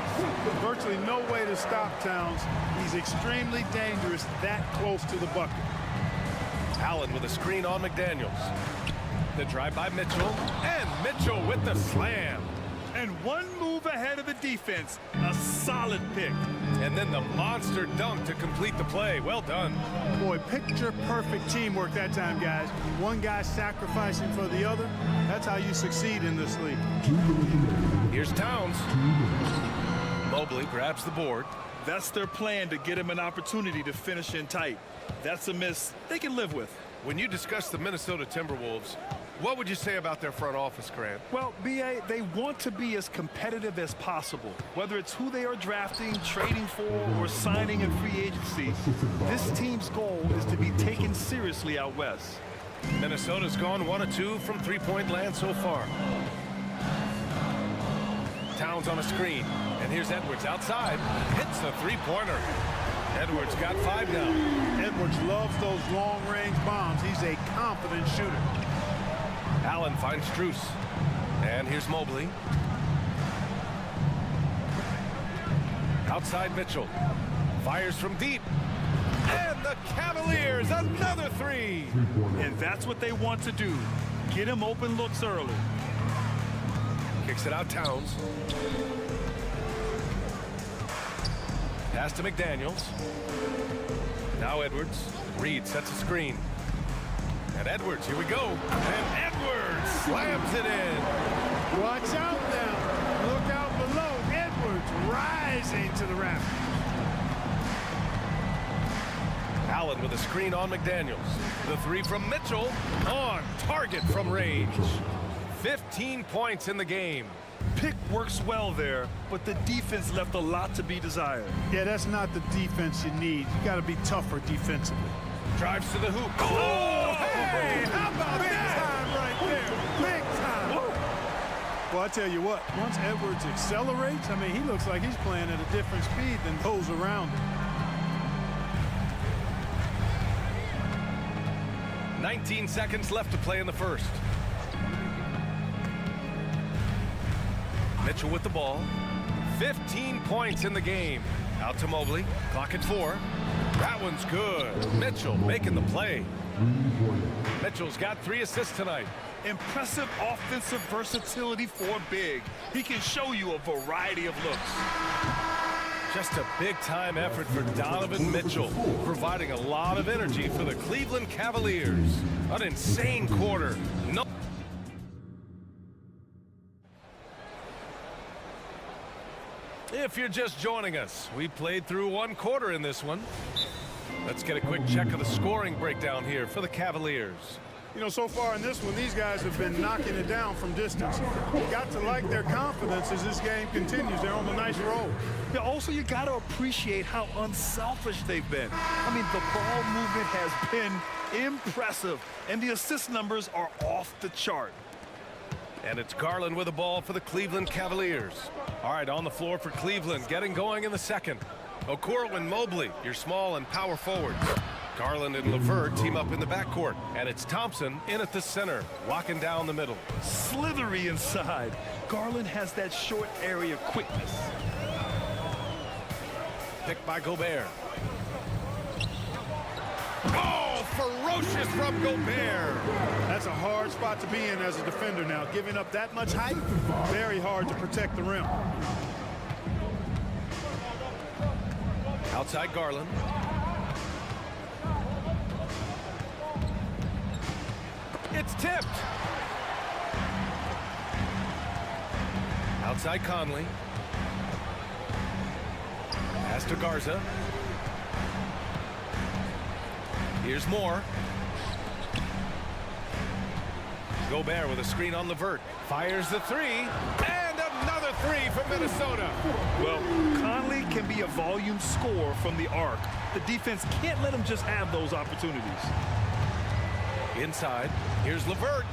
Virtually no way to stop Towns. He's extremely dangerous that close to the bucket. Allen with a screen on McDaniels. The drive by Mitchell. And Mitchell with the slam. And one move ahead of the defense. A solid pick. And then the monster dunk to complete the play. Well done. Boy, picture perfect teamwork that time, guys. One guy sacrificing for the other. That's how you succeed in this league. Here's Towns. Mobley grabs the board. That's their plan, to get him an opportunity to finish in tight. That's a miss they can live with. When you discuss the Minnesota Timberwolves, what would you say about their front office, Grant? Well, B.A., they want to be as competitive as possible. Whether it's who they are drafting, trading for, or signing in free agency, this team's goal is to be taken seriously out west. Minnesota's gone 1 of 2 from three-point land so far. Towns on a screen. And here's Edwards outside. Hits a three-pointer. Edwards got 5 now. Edwards loves those long-range bombs. He's a confident shooter. Allen finds Strus. And here's Mobley. Outside Mitchell. Fires from deep. And the Cavaliers, another 3. And that's what they want to do. Get him open looks early. Kicks it out Towns. Pass to McDaniels. Now Edwards. Reed sets a screen. And Edwards, here we go. And Edwards slams it in. Watch out now. Look out below. Edwards rising to the rack. Allen with a screen on McDaniels. The 3 from Mitchell. On target from range. 15 points in the game. Pick works well there, but the defense left a lot to be desired. Yeah, that's not the defense you need. You got to be tougher defensively. Drives to the hoop. Oh, hey, how about Big that? time right there. Big time. Whoa. Well, I tell you what, once Edwards accelerates, I mean, he looks like he's playing at a different speed than those around him. 19 seconds left to play in the first. Mitchell with the ball. 15 points in the game. Out to Mobley. Clock at 4. That one's good. Mitchell making the play. Mitchell's got 3 assists tonight. Impressive offensive versatility for big. He can show you a variety of looks. Just a big-time effort for Donovan Mitchell, providing a lot of energy for the Cleveland Cavaliers. An insane quarter. No. If you're just joining us, we played through 1 quarter in this one. Let's get a quick check of the scoring breakdown here for the Cavaliers. You know, so far in this one, these guys have been knocking it down from distance. You've got to like their confidence as this game continues. They're on a nice roll. Yeah, also, you got to appreciate how unselfish they've been. I mean, the ball movement has been impressive, and the assist numbers are off the chart. And it's Garland with the ball for the Cleveland Cavaliers. All right, on the floor for Cleveland, getting going in the second. Okoro and Mobley, your small and power forwards. Garland and LeVert team up in the backcourt. And it's Thompson in at the center, locking down the middle. Slithery inside. Garland has that short area quickness. Picked by Gobert. Oh, ferocious from Gobert. That's a hard spot to be in as a defender now. Giving up that much height, very hard to protect the rim. Outside Garland. It's tipped. Outside Conley. Pass to Garza. Here's Moore. Gobert with a screen on LeVert. Fires the 3. And another 3 from Minnesota. Well, Conley can be a volume scorer from the arc. The defense can't let him just have those opportunities. Inside, here's LeVert.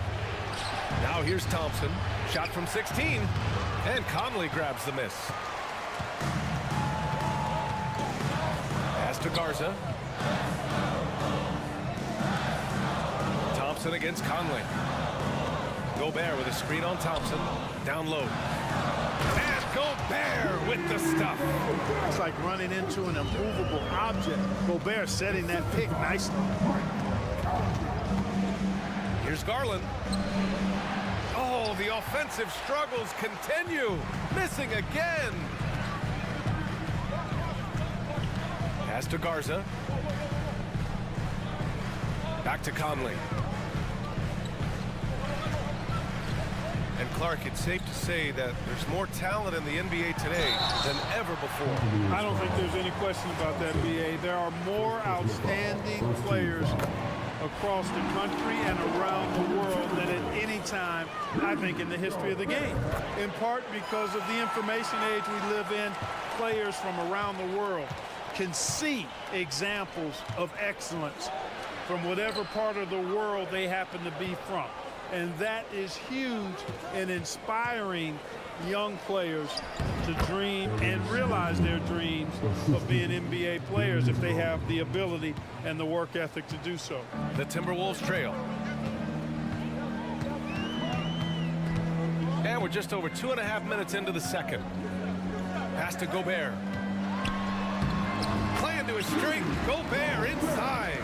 Now here's Thompson. Shot from 16. And Conley grabs the miss. Pass to Garza. Thompson against Conley. Gobert with a screen on Thompson. Down low. And Gobert with the stuff. It's like running into an immovable object. Gobert setting that pick nicely. Here's Garland. Oh, the offensive struggles continue. Missing again. Pass to Garza. Back to Conley. And Clark, it's safe to say that there's more talent in the NBA today than ever before. I don't think there's any question about that, BA. There are more outstanding players across the country and around the world than at any time, I think, in the history of the game. In part because of the information age we live in, players from around the world can see examples of excellence from whatever part of the world they happen to be from. And that is huge in inspiring young players to dream and realize their dreams of being NBA players if they have the ability and the work ethic to do so. The Timberwolves trail. And we're just over 2.5 minutes into the second. Pass to Gobert. Playing to his strength. Gobert inside.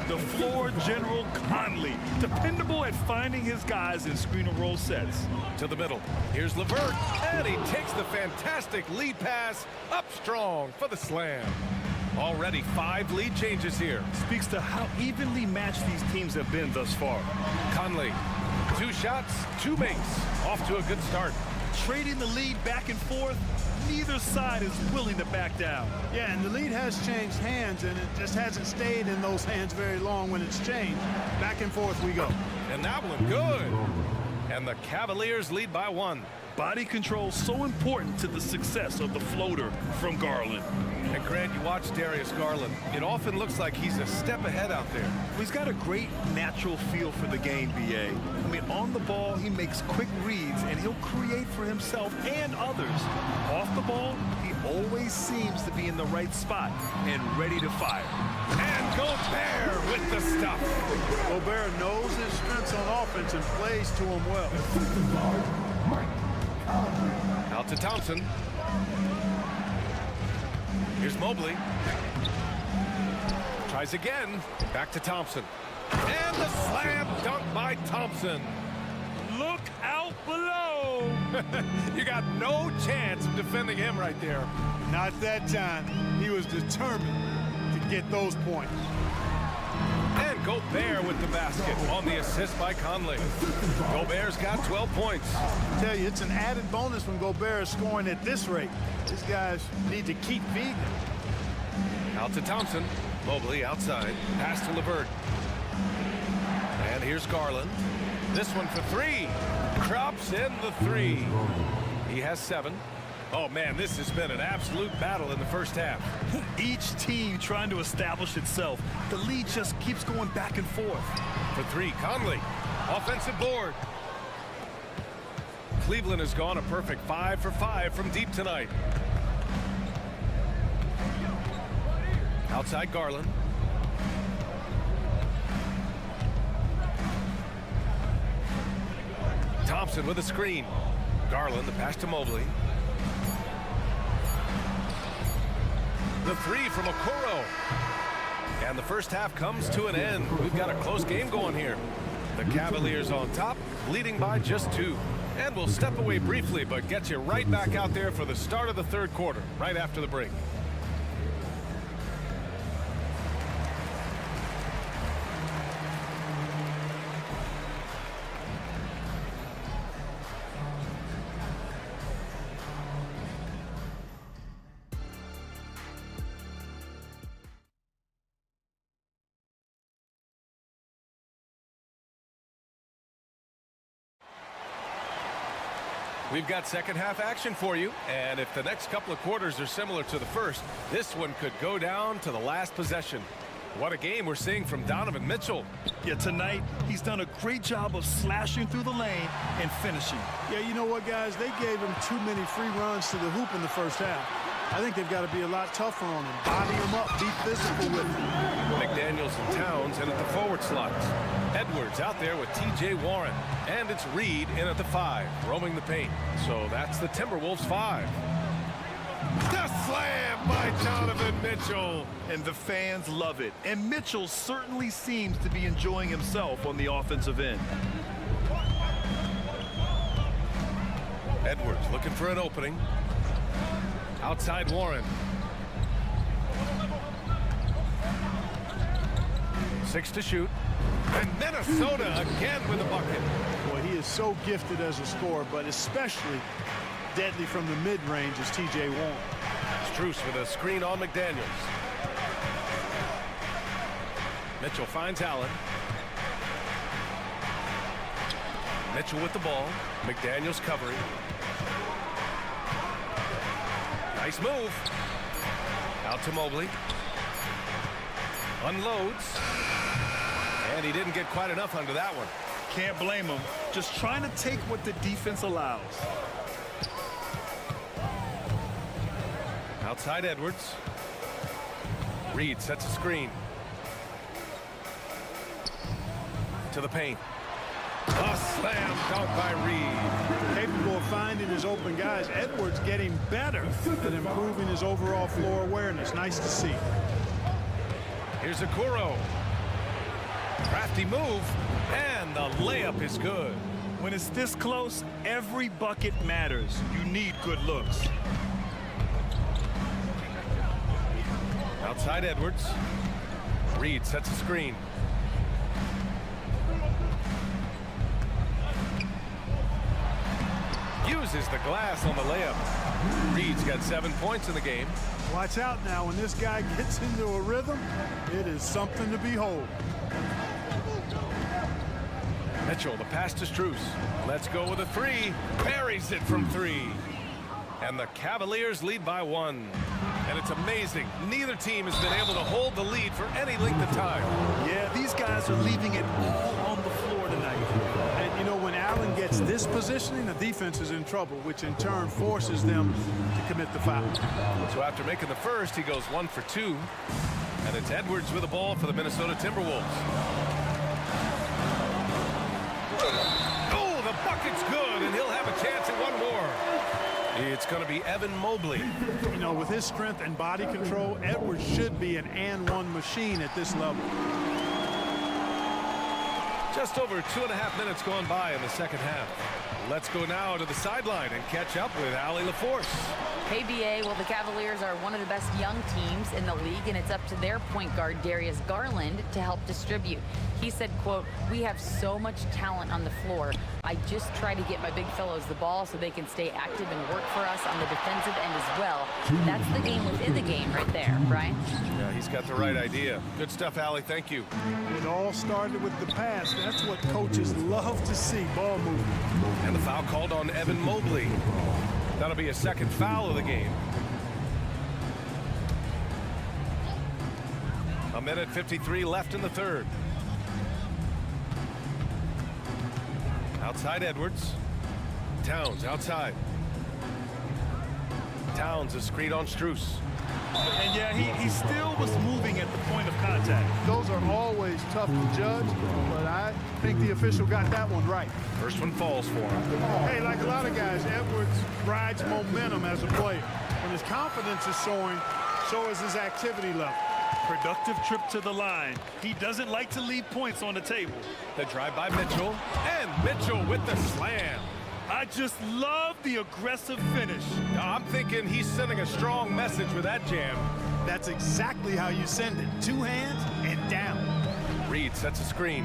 The floor general Conley, dependable at finding his guys in screen and roll sets. To the middle. Here's LeVert, and he takes the fantastic lead pass up strong for the slam. Already 5 lead changes here. Speaks to how evenly matched these teams have been thus far. Conley, 2 shots, 2 makes. Off to a good start. Trading the lead back and forth. Neither side is willing to back down. Yeah, and the lead has changed hands, and it just hasn't stayed in those hands very long when it's changed. Back and forth we go. And that one good. And the Cavaliers lead by 1. Body control so important to the success of the floater from Garland. And Grant, you watch Darius Garland. It often looks like he's a step ahead out there. He's got a great natural feel for the game, BA. I mean, on the ball, he makes quick reads, and he'll create for himself and others. Off the ball, he always seems to be in the right spot and ready to fire. And Gobert with the stuff. Gobert knows his strengths on offense and plays to them well. Out to Thompson. Here's Mobley. Tries again. Back to Thompson. And the slam dunk by Thompson. Look out below. You got no chance of defending him right there. Not that time. He was determined to get those points. And Gobert with the basket on the assist by Conley. Gobert's got 12 points. I tell you, it's an added bonus when Gobert is scoring at this rate. These guys need to keep feeding him. Out to Thompson. Mobley outside. Pass to LeVert. And here's Garland. This one for three. Drops in the three. He has 7. Oh, man, this has been an absolute battle in the first half. Each team trying to establish itself. The lead just keeps going back and forth. For 3, Conley. Offensive board. Cleveland has gone a perfect 5 for 5 from deep tonight. Outside Garland. Thompson with a screen. Garland, the pass to Mobley. The 3 from Okoro. And the first half comes to an end. We've got a close game going here. The Cavaliers on top, leading by just 2. And we'll step away briefly, but get you right back out there for the start of the third quarter, right after the break. We've got second half action for you, and if the next couple of quarters are similar to the first, this one could go down to the last possession. What a game we're seeing from Donovan Mitchell. Yeah, tonight he's done a great job of slashing through the lane and finishing. Yeah, you know what, guys? They gave him too many free runs to the hoop in the first half. I think they've got to be a lot tougher on him. Body him up, be physical with him. McDaniels and Towns in at the forward slots. Edwards out there with T.J. Warren. And it's Reed in at the 5, roaming the paint. So that's the Timberwolves 5. The slam by Donovan Mitchell. And the fans love it. And Mitchell certainly seems to be enjoying himself on the offensive end. Edwards looking for an opening. Outside Warren. 6 to shoot. And Minnesota again with a bucket. Boy, he is so gifted as a scorer, but especially deadly from the mid-range is T.J. Warren. Strus with a screen on McDaniels. Mitchell finds Allen. Mitchell with the ball. McDaniels covering. Nice move. Out to Mobley. Unloads. And he didn't get quite enough under that one. Can't blame him. Just trying to take what the defense allows. Outside Edwards. Reed sets a screen. To the paint. A slam dunk by Reed. Capable of finding his open guys. Edwards getting better at improving his overall floor awareness. Nice to see. Here's Okoro. Crafty move, and the layup is good. When it's this close, every bucket matters. You need good looks. Outside Edwards. Reed sets a screen. Uses the glass on the layup. Reed's got 7 points in the game. Watch out now. When this guy gets into a rhythm, it is something to behold. Mitchell, the pass to Strus. Let's go with a three. Buries it from three. And the Cavaliers lead by one. And it's amazing. Neither team has been able to hold the lead for any length of time. Yeah, these guys are leaving it all on the floor tonight. And, you know, when Allen gets this positioning, the defense is in trouble, which in turn forces them to commit the foul. So after making the first, he goes 1 for 2. And it's Edwards with the ball for the Minnesota Timberwolves. Oh, the bucket's good, and he'll have a chance at one more. It's going to be Evan Mobley. You know, with his strength and body control, Edwards should be an and-one machine at this level. Just over 2.5 minutes gone by in the second half. Let's go now to the sideline and catch up with Allie LaForce. Hey, BA, well, the Cavaliers are one of the best young teams in the league, and it's up to their point guard, Darius Garland, to help distribute. He said, quote, "We have so much talent on the floor. I just try to get my big fellows the ball so they can stay active and work for us on the defensive end as well." That's the game within the game right there, Brian. Yeah, he's got the right idea. Good stuff, Allie. Thank you. It all started with the pass. That's what coaches love to see, ball movement. And the foul called on Evan Mobley. That'll be a second foul of the game. 1:53 left in the third. Outside Edwards. Towns outside. Towns a screen on Strus. And yeah, he still was moving at the point of contact. Those are always tough to judge, but I think the official got that one right. First one falls for him. Hey, like a lot of guys, Edwards rides momentum as a player. When his confidence is soaring, so is his activity level. Productive trip to the line. He doesn't like to leave points on the table. The drive by Mitchell, and Mitchell with the slam. I just love the aggressive finish. I'm thinking he's sending a strong message with that jam. That's exactly how you send it. Two hands and down. Reed sets a screen.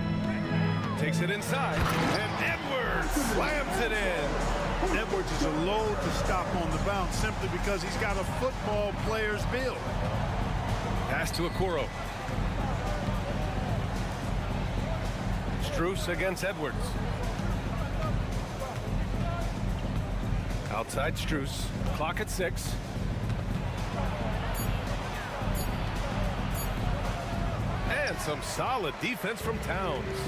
Takes it inside, and Edwards slams it in. Edwards is a load to stop on the bounce simply because he's got a football player's build. Pass to Okoro. Strus against Edwards. Outside Strus. Clock at 6. And some solid defense from Towns.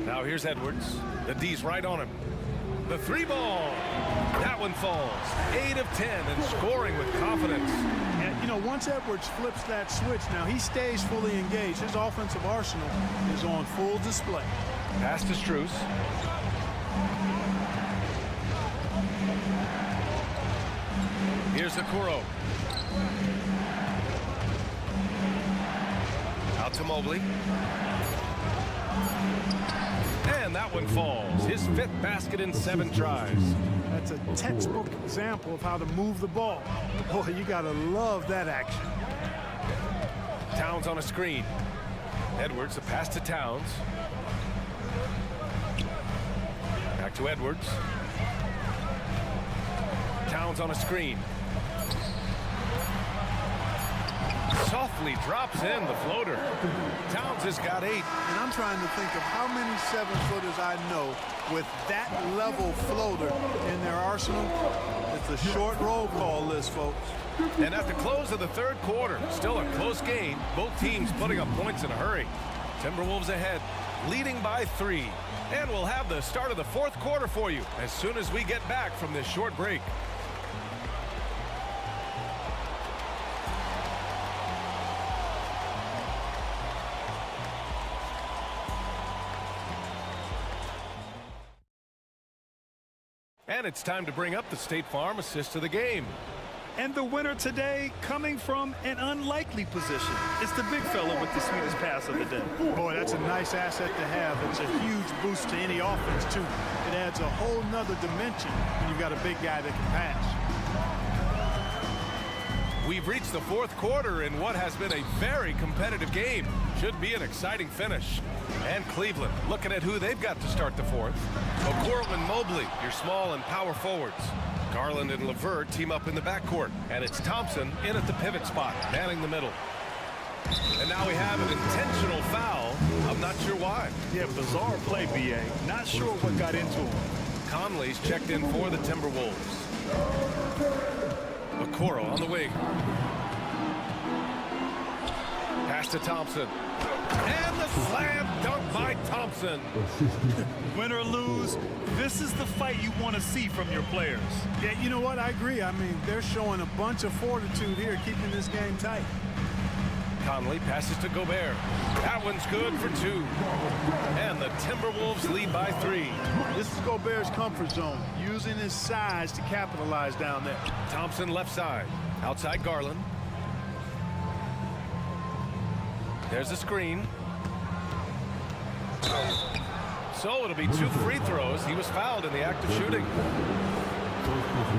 Now here's Edwards. The D's right on him. The three ball. That one falls. 8 of 10 and scoring with confidence. And, you know, once Edwards flips that switch, now he stays fully engaged. His offensive arsenal is on full display. Pass to Strus. Here's Okoro. Out to Mobley. And that one falls. His 5th basket in 7 tries. That's a textbook example of how to move the ball. Boy, you gotta love that action. Towns on a screen. Edwards, a pass to Towns. Back to Edwards. Towns on a screen. Softly drops in the floater. Towns has got 8. And I'm trying to think of how many 7-footers I know with that level floater in their arsenal. It's a short roll call list, folks. And at the close of the third quarter, still a close game. Both teams putting up points in a hurry. Timberwolves ahead, leading by 3. And we'll have the start of the fourth quarter for you as soon as we get back from this short break. And it's time to bring up the State Farm assist of the game. And the winner today coming from an unlikely position. It's the big fella with the sweetest pass of the day. Boy, that's a nice asset to have. It's a huge boost to any offense, too. It adds a whole nother dimension when you've got a big guy that can pass. We've reached the fourth quarter in what has been a very competitive game. Should be an exciting finish. And Cleveland looking at who they've got to start the fourth. Okoro and Mobley, your small and power forwards. Garland and LeVert team up in the backcourt. And it's Thompson in at the pivot spot, manning the middle. And now we have an intentional foul Yeah, bizarre play, B.A. Not sure what got into him. Conley's checked in for the Timberwolves. Okoro on the wing. Pass to Thompson. And the slam dunk by Thompson. Win or lose, this is the fight you want to see from your players. Yeah, you know what? I agree. I mean, they're showing a bunch of fortitude here, keeping this game tight. Conley passes to Gobert. That one's good for 2. And the Timberwolves lead by 3. This is Gobert's comfort zone, using his size to capitalize down there. Thompson left side. Outside Garland. There's a screen. So it'll be 2 free throws. He was fouled in the act of shooting.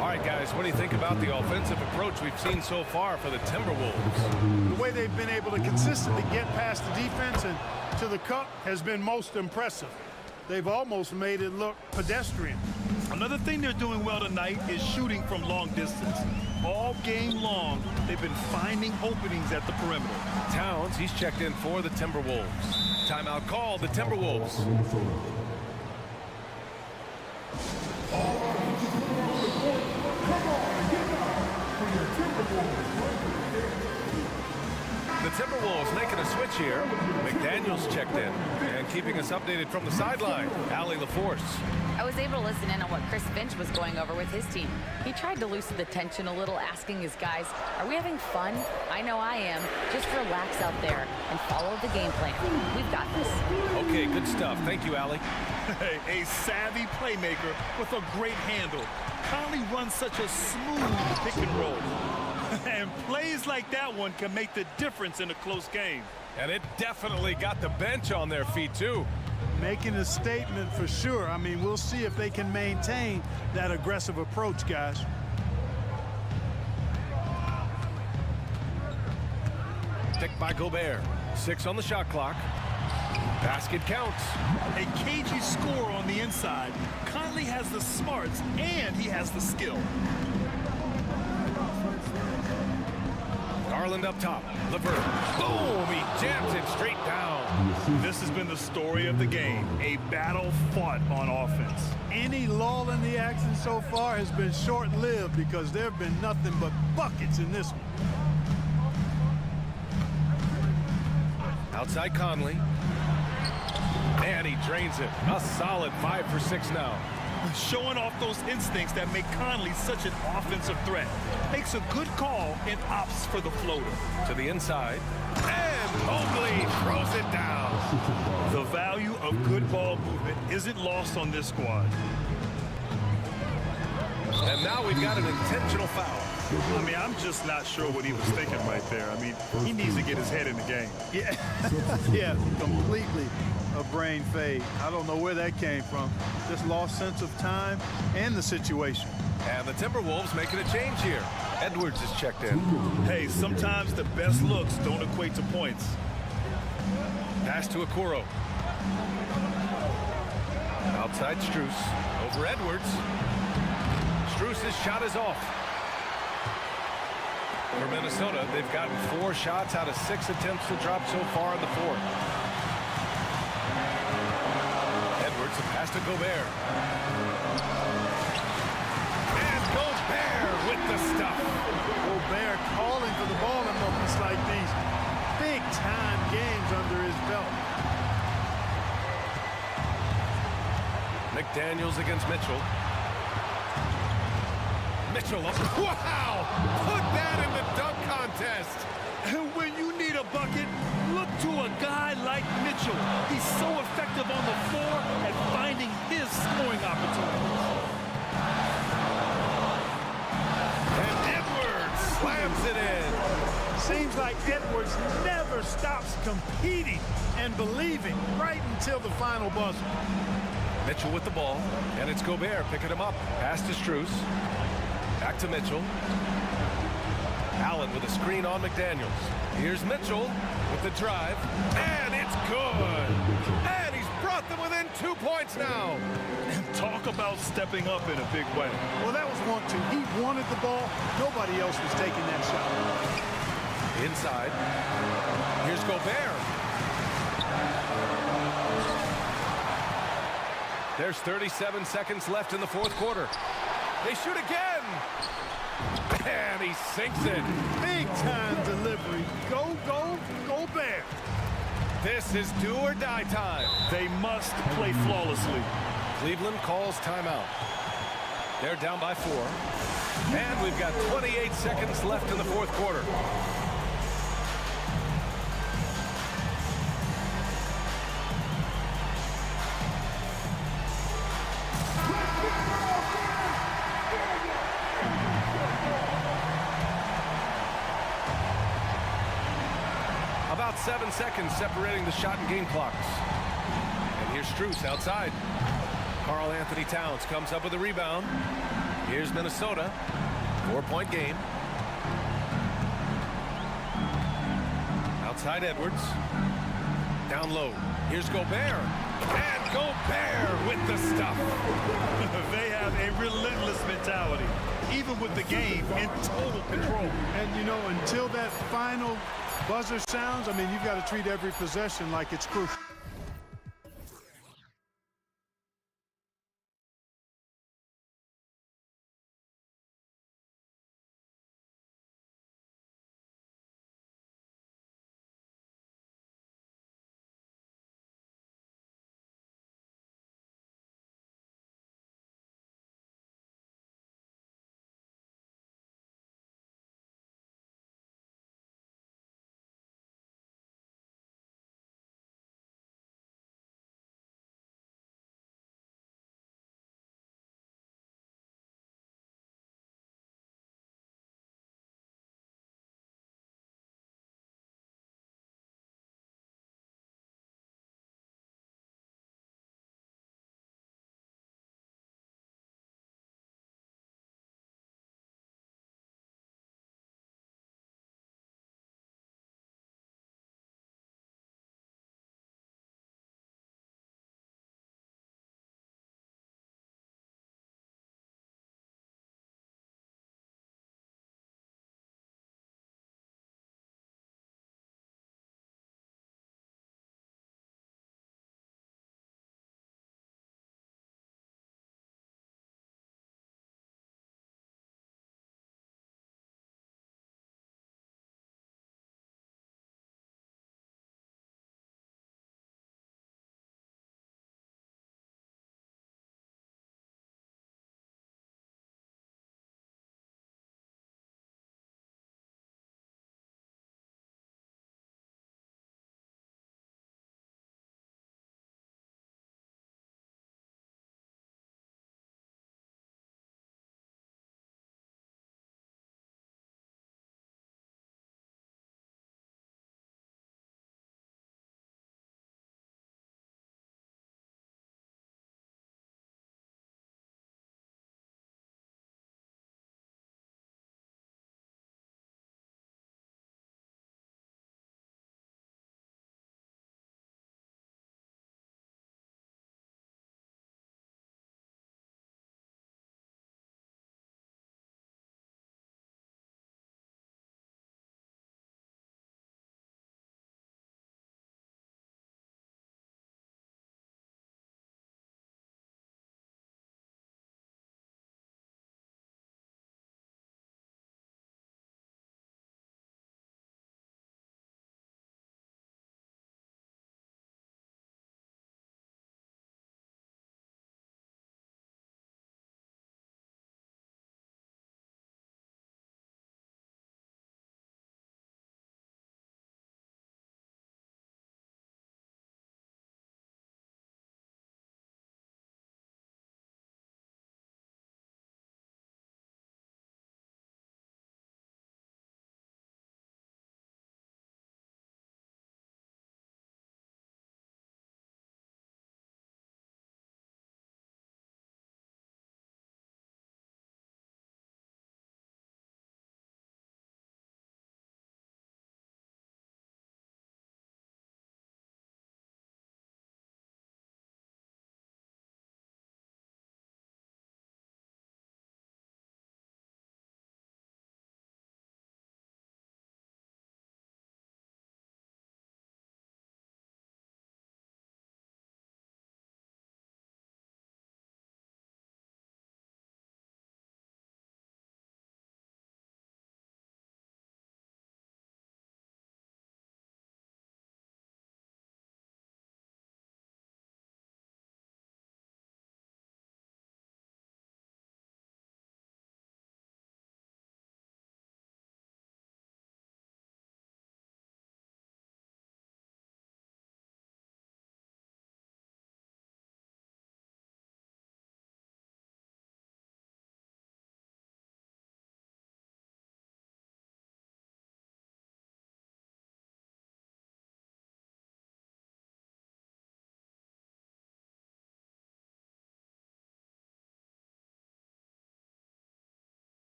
All right, guys, what do you think about the offensive approach we've seen so far for the Timberwolves? The way they've been able to consistently get past the defense and to the cup has been most impressive. They've almost made it look pedestrian. Another thing they're doing well tonight is shooting from long distance. All game long, they've been finding openings at the perimeter. Towns, he's checked in for the Timberwolves. Timeout called, the Timberwolves. The Timberwolves making a switch here. McDaniels checked in and keeping us updated from the sideline. Allie LaForce. I was able to listen in on what Chris Finch was going over with his team. He tried to loosen the tension a little, asking his guys, are we having fun? I know I am. Just relax out there and follow the game plan. We've got this. Okay, good stuff. Thank you, Allie. A savvy playmaker with a great handle. Conley runs such a smooth pick and roll. And plays like that one can make the difference in a close game. And it definitely got the bench on their feet, too. Making a statement for sure. I mean, we'll see if they can maintain that aggressive approach, guys. Picked by Gobert. 6 on the shot clock. Basket counts. A cagey score on the inside. Conley has the smarts and he has the skill. Garland up top. LeVert. Boom! He jams it straight down. This has been the story of the game. A battle fought on offense. Any lull in the action so far has been short-lived because there have been nothing but buckets in this one. Outside Conley. And he drains it. A solid 5 for 6 now. Showing off those instincts that make Conley such an offensive threat. Makes a good call and opts for the floater. To the inside. And Mobley throws it down. The value of good ball movement isn't lost on this squad. And now we've got an intentional foul. I mean, I'm just not sure what he was thinking right there. I mean, he needs to get his head in the game. Yeah, yeah, completely a brain fade. I don't know where that came from. Just lost sense of time and the situation. And the Timberwolves making a change here. Edwards is checked in. Hey, sometimes the best looks don't equate to points. Pass to Okoro. Outside Strus. Over Edwards. Strus' shot is off. For Minnesota, they've gotten 4 shots out of 6 attempts to drop so far in the fourth. Edwards, a pass to Gobert. And Gobert with the stuff. Gobert calling for the ball in moments like these. Big-time games under his belt. McDaniels against Mitchell. Mitchell, wow! Put that in the dunk contest. And when you need a bucket, look to a guy like Mitchell. He's so effective on the floor at finding his scoring opportunities. And Edwards slams it in. Seems like Edwards never stops competing and believing right until the final buzzer. Mitchell with the ball, and it's Gobert picking him up. Pass to Strus. Back to Mitchell. Allen with a screen on McDaniels. Here's Mitchell with the drive, and it's good. And he's brought them within 2 points now. Talk about stepping up in a big way. Well, that was 1-2. He wanted the ball. Nobody else was taking that shot. Inside. Here's Gobert. There's 37 seconds left in the fourth quarter. They shoot again. And he sinks it. Big time delivery. Go, go, go Bear. This is do or die time. They must play flawlessly. Cleveland calls timeout. They're down by 4. And we've got 28 seconds left in the fourth quarter. About 7 seconds separating the shot and game clocks. And here's Strus outside. Karl Anthony Towns comes up with a rebound. Here's Minnesota. 4-point game. Outside Edwards. Down low. Here's Gobert. And Gobert with the stuff. They have a relentless mentality, even with the game in total control. And, you know, until that final buzzer sounds, I mean, you've got to treat every possession like it's crucial.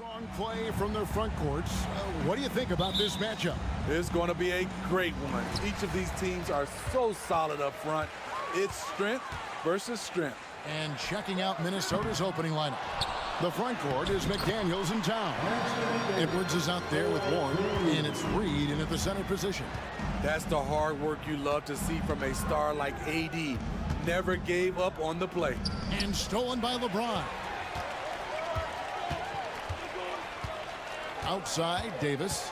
Strong play from their front courts. What do you think about this matchup? It's going to be a great one. Each of these teams are so solid up front. It's strength versus strength. And checking out Minnesota's opening lineup. The front court is McDaniels in town. Edwards is out there with Warren, and it's Reed in at the center position. That's the hard work you love to see from a star like AD. Never gave up on the play. And stolen by LeBron. Outside, Davis.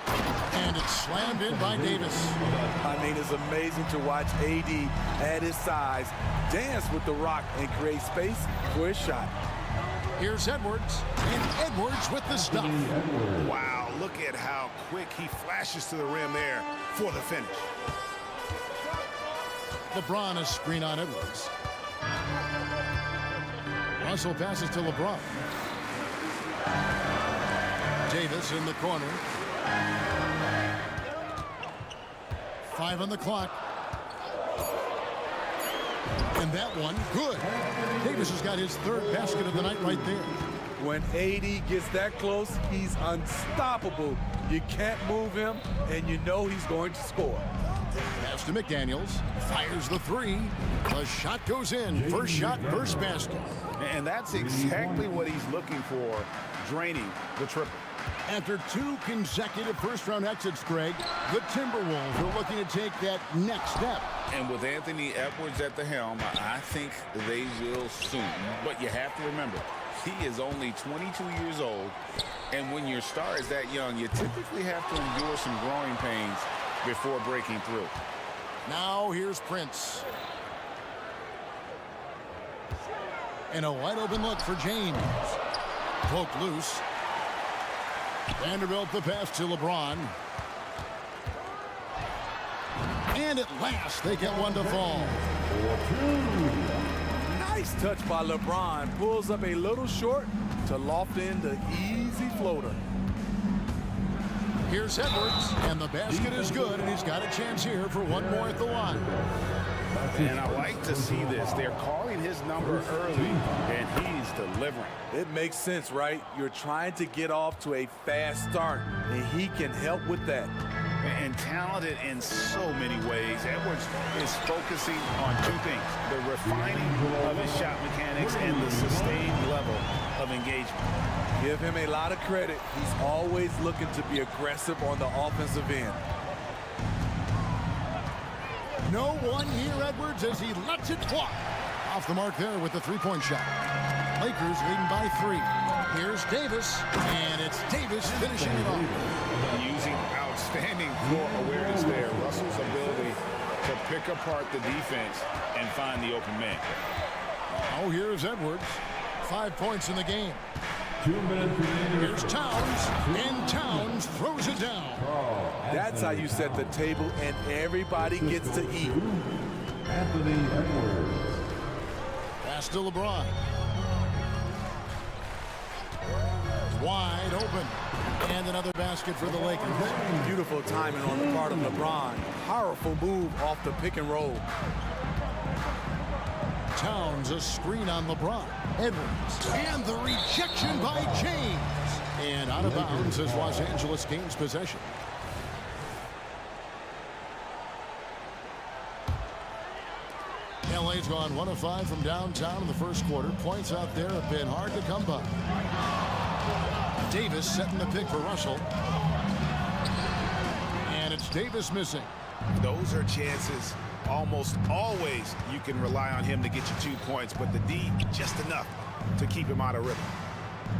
And it's slammed in by Davis. I mean, it's amazing to watch AD at his size dance with the rock and create space for his shot. Here's Edwards, and Edwards with the stuff. Wow, look at how quick he flashes to the rim there for the finish. LeBron is screen on Edwards. Russell passes to LeBron. Davis in the corner. 5 on the clock. And that one, good. Davis has got his third basket of the night right there. When AD gets that close, he's unstoppable. You can't move him, and you know he's going to score. Pass to McDaniels. Fires the three. The shot goes in. First shot, first basket. And that's exactly what he's looking for, draining the triple. After 2 consecutive first-round exits, Greg, the Timberwolves are looking to take that next step. And with Anthony Edwards at the helm, I think they will soon. But you have to remember, he is only 22 years old. And when your star is that young, you typically have to endure some growing pains before breaking through. Now here's Prince. And a wide-open look for James. Poke loose. Vanderbilt the pass to LeBron. And at last, they get one to fall. Nice touch by LeBron. Pulls up a little short to loft in the easy floater. Here's Edwards, and the basket is good, and he's got a chance here for one more at the line. And I like to see this. They're calling his number early, and he's delivering. It makes sense, right? You're trying to get off to a fast start, and he can help with that. And talented in so many ways. Edwards is focusing on 2 things: the refining of his shot mechanics and the sustained level of engagement. Give him a lot of credit. He's always looking to be aggressive on the offensive end. No one near Edwards as he lets it fly. Off the mark there with the three-point shot. Lakers leading by 3. Here's Davis, and it's Davis finishing it off. Using outstanding floor awareness there. Russell's ability to pick apart the defense and find the open man. Oh, here's Edwards. 5 points in the game. 2 minutes remaining. Here's Towns, and Towns throws it down. That's how you set the table, and everybody gets to eat. Anthony Edwards. Pass to LeBron. Wide open. And another basket for the Lakers. Beautiful timing on the part of LeBron. Powerful move off the pick and roll. Towns, a screen on LeBron. Edwards. And the rejection by James. And out of bounds as Los Angeles gains possession. LA's gone 1 of 5 from downtown in the first quarter. Points out there have been hard to come by. Davis setting the pick for Russell. And it's Davis missing. Those are chances. Almost always you can rely on him to get you 2 points, but the D, just enough to keep him out of rhythm.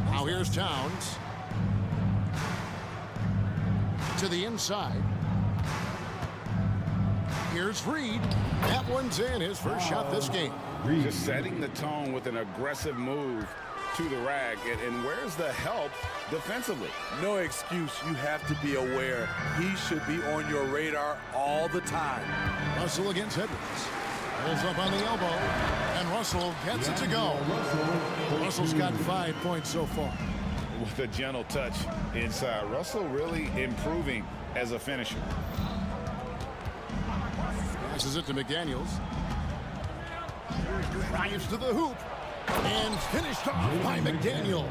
Now here's Towns. To the inside. Here's Reed. That one's in, his first shot this game. Just setting the tone with an aggressive move to the rack. And where's the help defensively? No excuse. You have to be aware. He should be on your radar all the time. Russell against Edwards. Pulls up on the elbow. And Russell gets it to go. Russell's got 5 points so far. With a gentle touch inside. Russell really improving as a finisher. Passes it to McDaniels. Drives to the hoop. And finished off by McDaniel.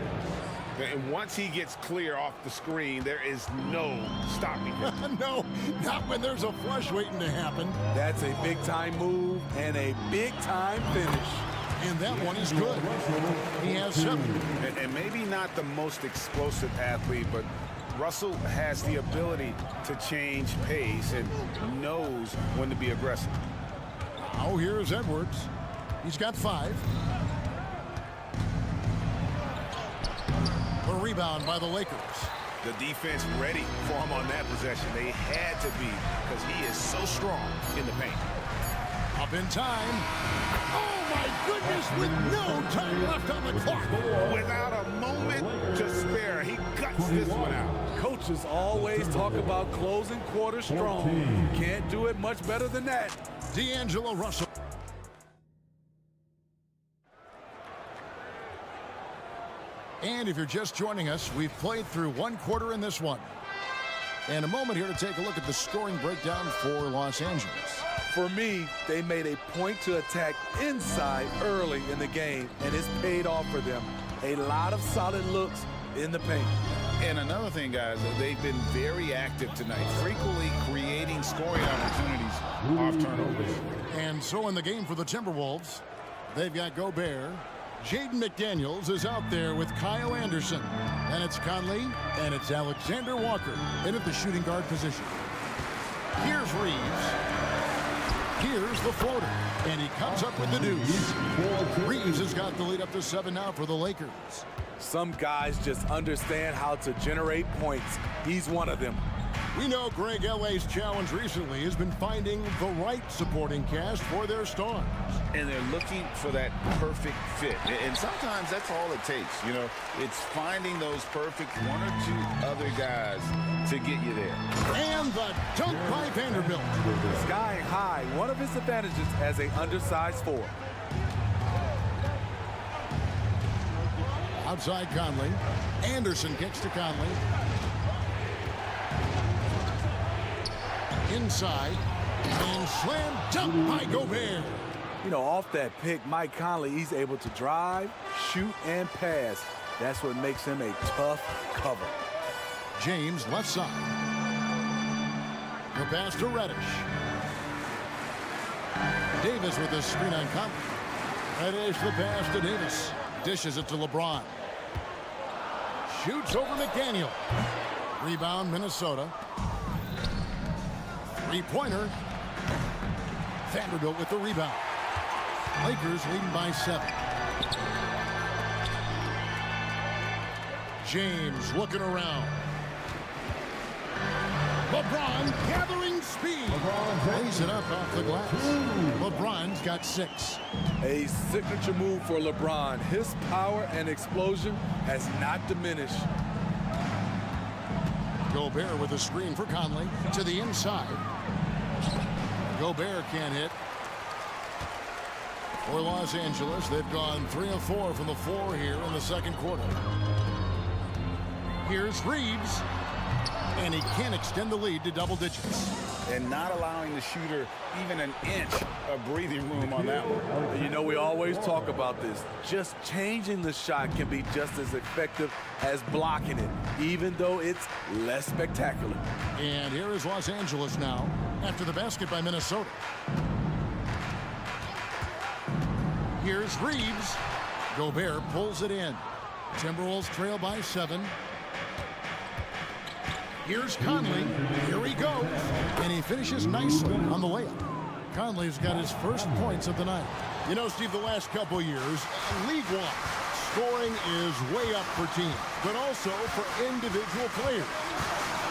And once he gets clear off the screen, there is no stopping him. No, not when there's a flush waiting to happen. That's a big-time move and a big-time finish. And that one is good. He has 7. And maybe not the most explosive athlete, but Russell has the ability to change pace and knows when to be aggressive. Now here's Edwards. He's got 5. A rebound by the Lakers. The defense ready for him on that possession. They had to be because he is so strong in the paint. Up in time. Oh, my goodness, with no time left on the clock. Without a moment to spare, he guts this one out. Coaches always talk about closing quarters strong. Can't do it much better than that. D'Angelo Russell. And if you're just joining us, we've played through 1 quarter in this one. And a moment here to take a look at the scoring breakdown for Los Angeles. For me, they made a point to attack inside early in the game, and it's paid off for them. A lot of solid looks in the paint. And another thing, guys, they've been very active tonight, frequently creating scoring opportunities off turnovers. And so in the game for the Timberwolves, they've got Gobert. Jaden McDaniels is out there with Kyle Anderson. And it's Conley, and it's Alexander Walker in at the shooting guard position. Here's Reeves. Here's the floater, and he comes up with the deuce. Reeves has got the lead up to 7 now for the Lakers. Some guys just understand how to generate points. He's one of them. We know Greg L.A.'s challenge recently has been finding the right supporting cast for their stars. And they're looking for that perfect fit. And sometimes that's all it takes. You know, it's finding those perfect 1 or 2 other guys to get you there. And the dunk by Vanderbilt. Sky high, one of his advantages as an undersized 4. Outside Conley. Anderson kicks to Conley. Inside. And slam dunk by Gobert. You know, off that pick, Mike Conley, he's able to drive, shoot, and pass. That's what makes him a tough cover. James left side. The pass to Reddish. Davis with a screen on Conley. Reddish the pass to Davis. Dishes it to LeBron. Shoots over McDaniel. Rebound Minnesota. 3-pointer. Vanderbilt with the rebound. Lakers leading by 7. James looking around. LeBron gathering speed. Lays it up off the glass. LeBron's got 6. A signature move for LeBron. His power and explosion has not diminished. Gobert with a screen for Conley to the inside. Gobert can't hit. For Los Angeles, they've gone 3 of 4 from the floor here in the second quarter. Here's Reeves. And he can't extend the lead to double digits. And not allowing the shooter even an inch of breathing room on that one. You know, we always talk about this. Just changing the shot can be just as effective as blocking it, even though it's less spectacular. And here is Los Angeles now after the basket by Minnesota. Here's Reeves. Gobert pulls it in. Timberwolves trail by 7. Here's Conley. Here he goes. And he finishes nicely on the layup. Conley's got his first points of the night. You know, Steve, the last couple years, league-wide, scoring is way up for teams, but also for individual players.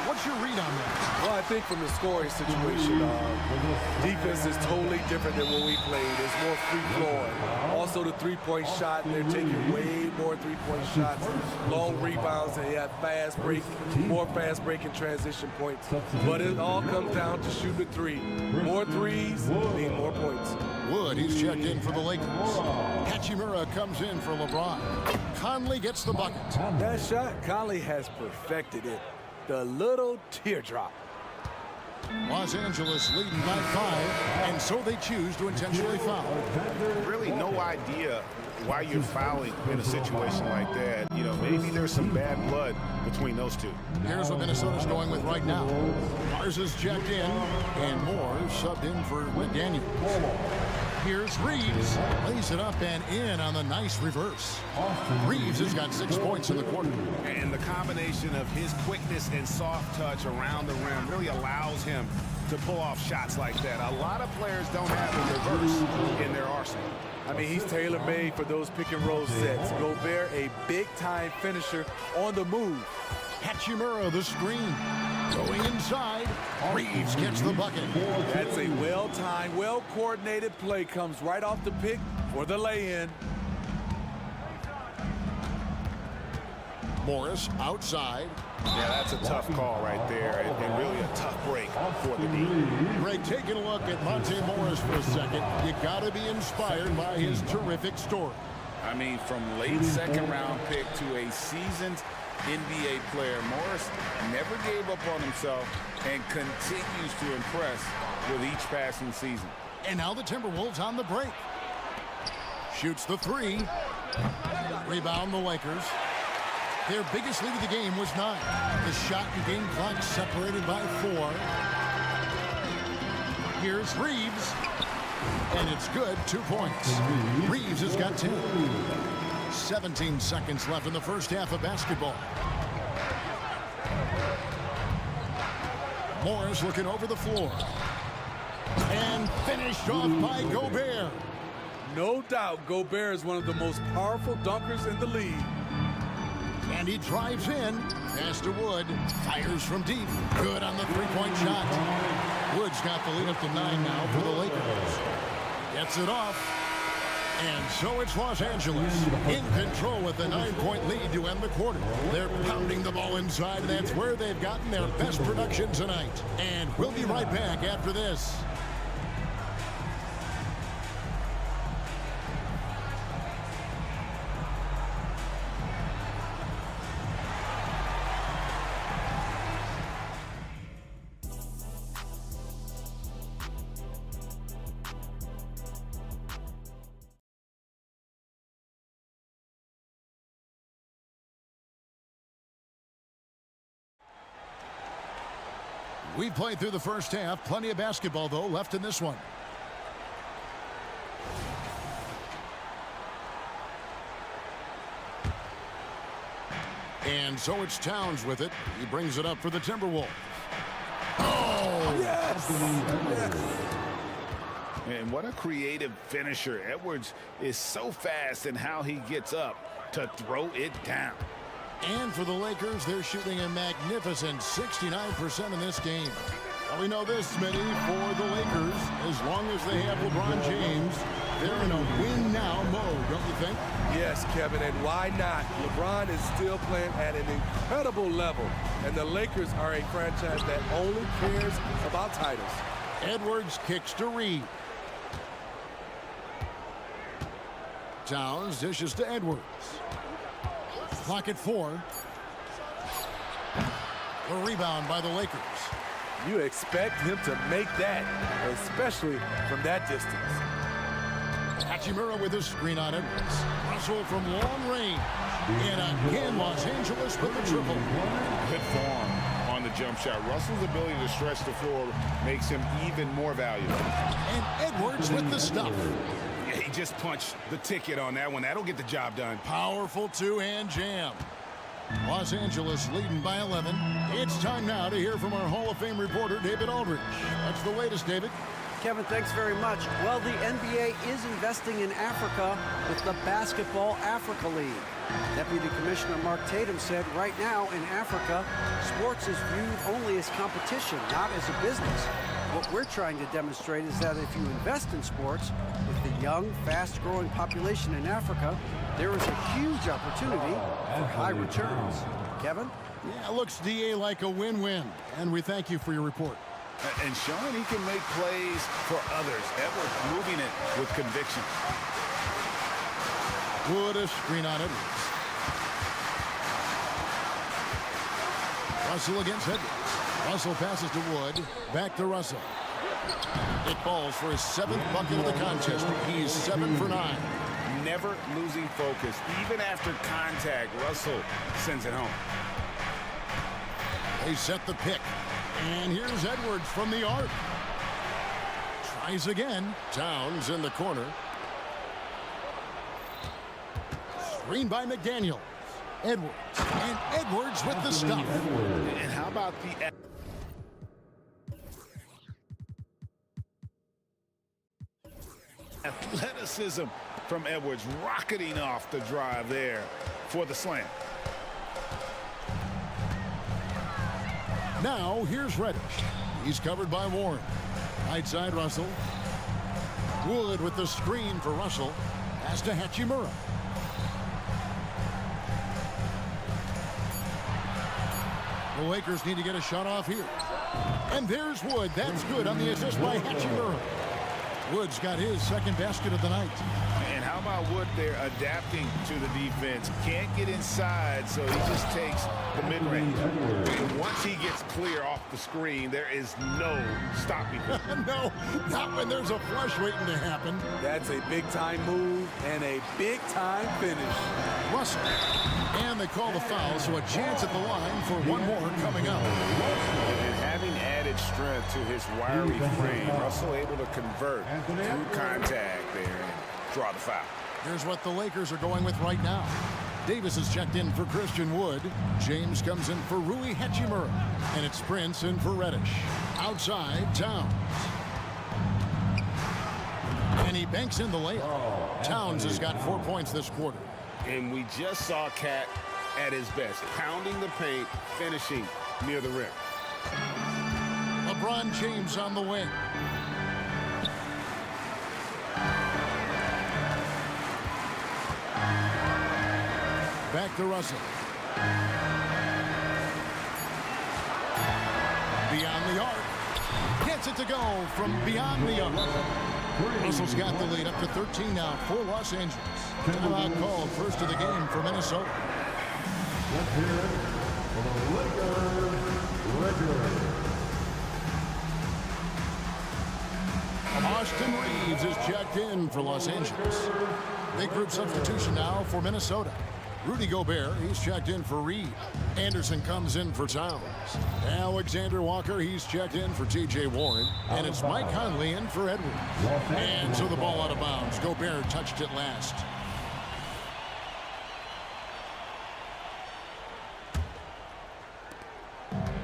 What's your read on that? Well, I think from the scoring situation, defense is totally different than when we played. It's more free-flowing. Also, the three-point shot, they're taking way more three-point shots, long rebounds, and they have fast break, more fast break and transition points. But it all comes down to shooting the 3. More threes mean more points. Wood, he's checked in for the Lakers. Hachimura comes in for LeBron. Conley gets the bucket. That shot, Conley has perfected it. The little teardrop. Los Angeles leading by 5, and so they choose to intentionally foul. Really no idea why you're fouling in a situation like that. You know, maybe there's some bad blood between those two. Here's what Minnesota's going with right now. Mars is checked in, and Moore subbed in for McDaniels. Here's Reeves, lays it up and in on the nice reverse. Reeves has got 6 points in the quarter. And the combination of his quickness and soft touch around the rim really allows him to pull off shots like that. A lot of players don't have a reverse in their arsenal. I mean, he's tailor-made for those pick-and-roll sets. Gobert, a big-time finisher on the move. Hachimura, the screen. Going inside. Reeves gets the bucket. That's a well-timed, well-coordinated play. Comes right off the pick for the lay-in. Morris outside. Yeah, that's a tough call right there, and really a tough break for the D. Greg, taking a look at Monte Morris for a second, you got to be inspired by his terrific story. I mean, from late second-round pick to a seasoned NBA player, Morris never gave up on himself and continues to impress with each passing season. And now the Timberwolves on the break. Shoots the 3. Rebound the Lakers. Their biggest lead of the game was 9. The shot and game clock separated by 4. Here's Reeves. And it's good, 2 points. Reeves has got 2. 17 seconds left in the first half of basketball. Morris looking over the floor. And finished off by Gobert. No doubt Gobert is one of the most powerful dunkers in the league. And he drives in. Pass to Wood. Fires from deep. Good on the three-point shot. Wood's got the lead up to 9 now for the Lakers. Gets it off. And so it's Los Angeles in control with the 9-point lead to end the quarter. They're pounding the ball inside. That's where they've gotten their best production tonight. And we'll be right back after this. We played through the first half. Plenty of basketball, though, left in this one. And so it's Towns with it. He brings it up for the Timberwolves. Oh! Yes! And what a creative finisher. Edwards is so fast in how he gets up to throw it down. And for the Lakers, they're shooting a magnificent 69% in this game. Well, we know this, Smitty, for the Lakers, as long as they have LeBron James, they're in a win-now mode, don't you think? Yes, Kevin, and why not? LeBron is still playing at an incredible level, and the Lakers are a franchise that only cares about titles. Edwards kicks to Reed. Towns dishes to Edwards. Clock at 4. A rebound by the Lakers. You expect him to make that, especially from that distance. Hachimura with a screen on Edwards. Russell from long range. And again, Los Angeles with the triple. Good form on the jump shot. Russell's ability to stretch the floor makes him even more valuable. And Edwards with the stuff. Yeah, he just punched the ticket on that one. That'll get the job done. Powerful two-hand jam. Los Angeles leading by 11. It's time now to hear from our Hall of Fame reporter, David Aldridge. That's the latest, David. Kevin, thanks very much. Well, the NBA is investing in Africa with the Basketball Africa League. Deputy Commissioner Mark Tatum said right now in Africa, sports is viewed only as competition, not as a business. What we're trying to demonstrate is that if you invest in sports, with the young, fast-growing population in Africa, there is a huge opportunity for high returns. Kevin? Yeah, it looks, DA, like a win-win. And we thank you for your report. And showing he can make plays for others. Edwards moving it with conviction. Wood a screen on Edwards. Russell against Edwards. Russell passes to Wood. Back to Russell. It falls for his 7th bucket of the contest. He's 7 for 9. Never losing focus. Even after contact, Russell sends it home. They set the pick. And here's Edwards from the arc. Tries again. Towns in the corner. Screen by McDaniel. Edwards. And Edwards with the stuff. And how about the athleticism from Edwards, rocketing off the drive there for the slam. Now here's Reddish. He's covered by Warren. Right side Russell. Wood with the screen for Russell. Pass to Hachimura. The Lakers need to get a shot off here. And there's Wood. That's good on the assist by Hachimura. Wood's got his 2nd basket of the night. And how about Wood there adapting to the defense? Can't get inside, so he just takes the mid-range. And once he gets clear off the screen, there is no stopping him. No, not when there's a flush waiting to happen. That's a big-time move and a big-time finish. Russell. And they call the foul, so a chance at the line for one more coming up. And having added strength to his wiry frame, Russell able to convert through contact there and draw the foul. Here's what the Lakers are going with right now. Davis is checked in for Christian Wood. James comes in for Rui Hachimura. And it's Prince in for Reddish. Outside, Towns. And he banks in the layup. Towns has got 4 points this quarter. And we just saw Cat at his best, pounding the paint, finishing near the rim. LeBron James on the wing. Back to Russell. Beyond the arc. Gets it to go from beyond the arc. Russell's got the lead up to 13 now for Los Angeles. Timeout called first of the game for Minnesota. Let's hear it for the Lakers. Austin Reeves is checked in for Los Angeles. Big group substitution now for Minnesota. Rudy Gobert, he's checked in for Reed. Anderson comes in for Towns. Alexander Walker, he's checked in for T.J. Warren. And it's Mike Conley in for Edwards. And so the ball out of bounds. Gobert touched it last.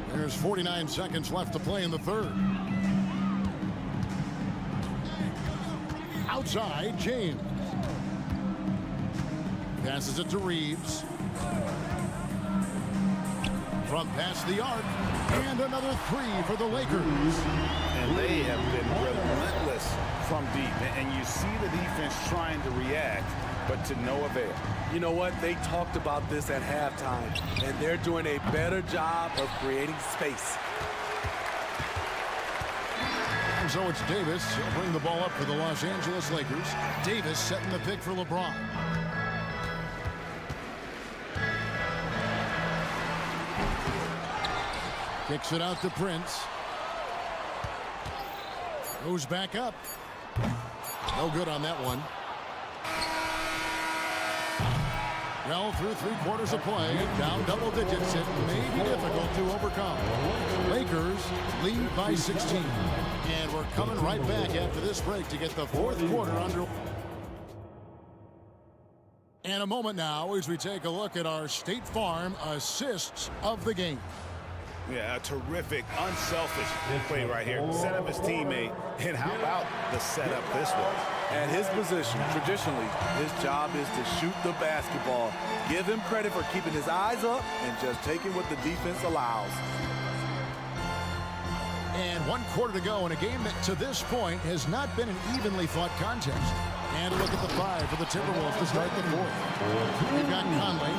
There's 49 seconds left to play in the third. Outside, James. Passes it to Reeves. From past the arc. And another 3 for the Lakers. And they have been relentless from deep. And you see the defense trying to react, but to no avail. You know what? They talked about this at halftime, and they're doing a better job of creating space. And so it's Davis. He'll bring the ball up for the Los Angeles Lakers. Davis setting the pick for LeBron. Kicks it out to Prince. Goes back up. No good on that one. Well, through 3/4 of play, down double digits, it may be difficult to overcome. Lakers lead by 16. And we're coming right back after this break to get the 4th quarter under. And a moment now as we take a look at our State Farm assists of the game. Yeah, a terrific, unselfish play right here. Set up his teammate. And how about the setup this way? At his position, traditionally, his job is to shoot the basketball. Give him credit for keeping his eyes up and just taking what the defense allows. And 1/4 to go in a game that to this point has not been an evenly fought contest. And a look at the 5 for the Timberwolves to start the 4th. We've got Conley.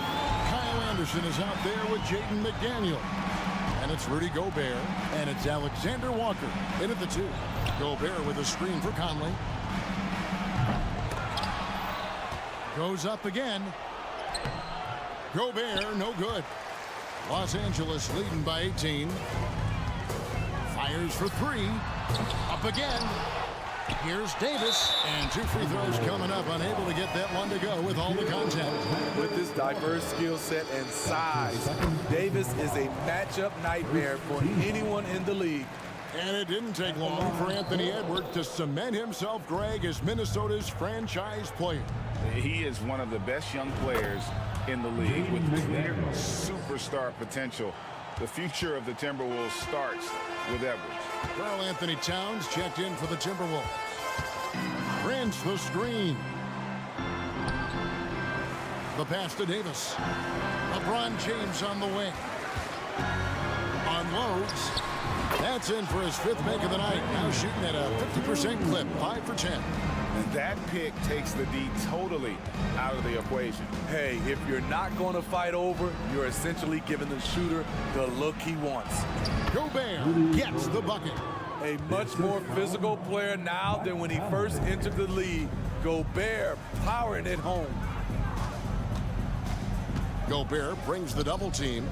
Kyle Anderson is out there with Jaden McDaniel. And it's Rudy Gobert. And it's Alexander Walker in at the 2. Gobert with a screen for Conley. Goes up again. Gobert, no good. Los Angeles leading by 18. Here's for three. Up again. Here's Davis, and 2 free throws coming up, unable to get that one to go with all the contact. With his diverse skill set and size, Davis is a matchup nightmare for anyone in the league. And it didn't take long for Anthony Edwards to cement himself, Greg, as Minnesota's franchise player. He is one of the best young players in the league with clear superstar potential. The future of the Timberwolves starts with Edwards. Karl Anthony Towns checked in for the Timberwolves. Prince the screen. The pass to Davis. LeBron James on the way. Unloads. That's in for his 5th make of the night. Now shooting at a 50% clip, 5 for 10. And that pick takes the D totally out of the equation. Hey, if you're not going to fight over, you're essentially giving the shooter the look he wants. Gobert gets the bucket. A much more physical player now than when he first entered the league. Gobert powering it home. Gobert brings the double team.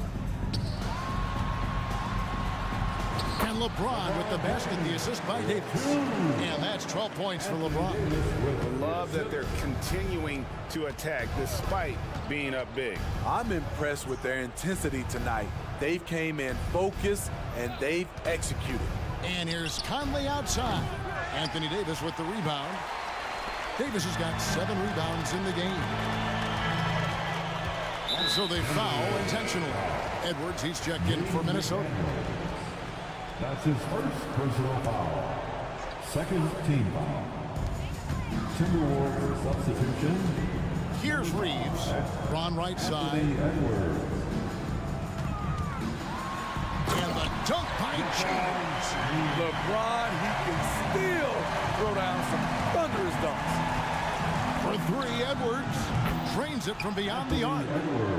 And LeBron with the basket, the assist by Davis. And that's 12 points for LeBron. I love that they're continuing to attack despite being up big. I'm impressed with their intensity tonight. They've came in focused and they've executed. And here's Conley outside. Anthony Davis with the rebound. Davis has got 7 rebounds in the game. And so they foul intentionally. Edwards, he's checked in for Minnesota. That's his first personal foul. Second team foul. Timberwolves substitution. Here's Reeves. Ron right side. Edwards. And the dunk by James. LeBron, he can still throw down some thunderous dunks. For 3, Edwards drains it from beyond the arc.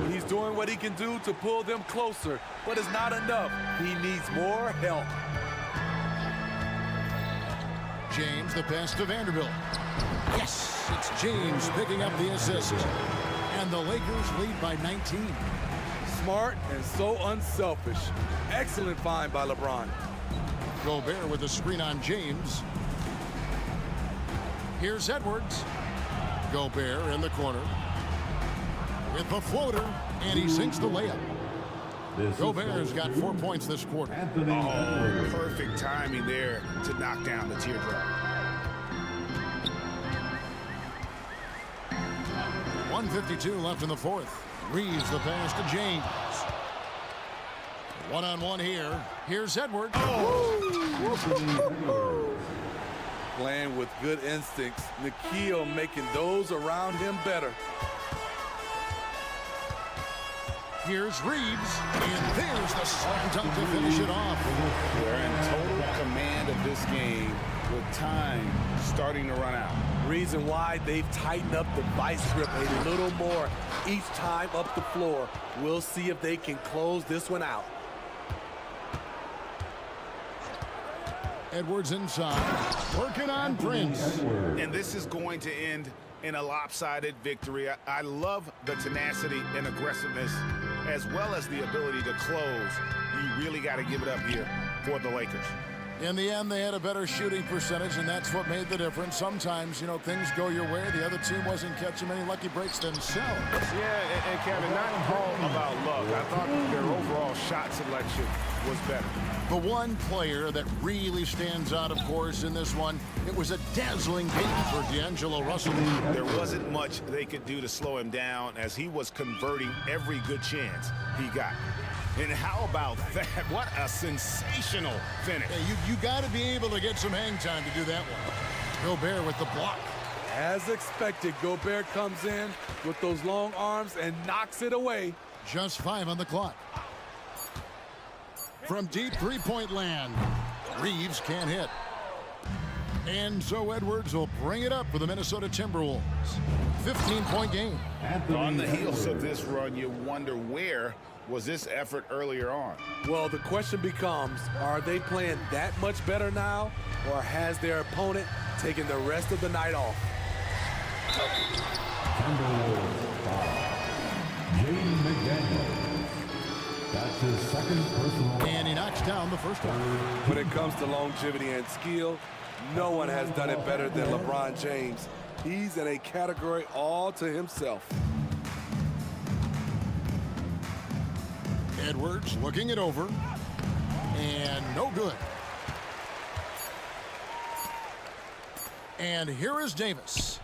He's doing what he can do to pull them closer, but it's not enough. He needs more help. James, the pass to Vanderbilt. Yes, it's James picking up the assist. And the Lakers lead by 19. Smart and so unselfish. Excellent find by LeBron. Gobert with a screen on James. Here's Edwards. Gobert in the corner. With the floater, and he sinks the layup. Gobert's got 4 points this quarter. Oh, perfect timing there to knock down the teardrop. 1:52 left in the 4th. Reeves the pass to James. One-on-one here. Here's Edwards. Playing with good instincts. Nikhil making those around him better. Here's Reeves, and there's the slam dunk to finish it off. They're in total command of this game with time starting to run out. Reason why they've tightened up the vice grip a little more each time up the floor. We'll see if they can close this one out. Edwards inside, working on Prince. And this is going to end in a lopsided victory. I love the tenacity and aggressiveness, as well as the ability to close. You really got to give it up here for the Lakers. In the end, they had a better shooting percentage, and that's what made the difference. Sometimes, you know, things go your way. The other team wasn't catching many lucky breaks themselves. Yeah, and Kevin, not all about luck. I thought their overall shot selection was better. The one player that really stands out, of course, in this one, it was a dazzling game for D'Angelo Russell. There wasn't much they could do to slow him down as he was converting every good chance he got. And how about that? What a sensational finish. Yeah, you got to be able to get some hang time to do that one. Gobert with the block. As expected, Gobert comes in with those long arms and knocks it away. Just 5 on the clock. From deep three-point land, Reeves can't hit. And so Edwards will bring it up for the Minnesota Timberwolves. 15-point game. On the heels of this run, you wonder where was this effort earlier on? Well, the question becomes, are they playing that much better now, or has their opponent taken the rest of the night off? That's his second personal. And he knocks down the first one. When it comes to longevity and skill, no one has done it better than LeBron James. He's in a category all to himself. Edwards looking it over. And no good. And here is Davis.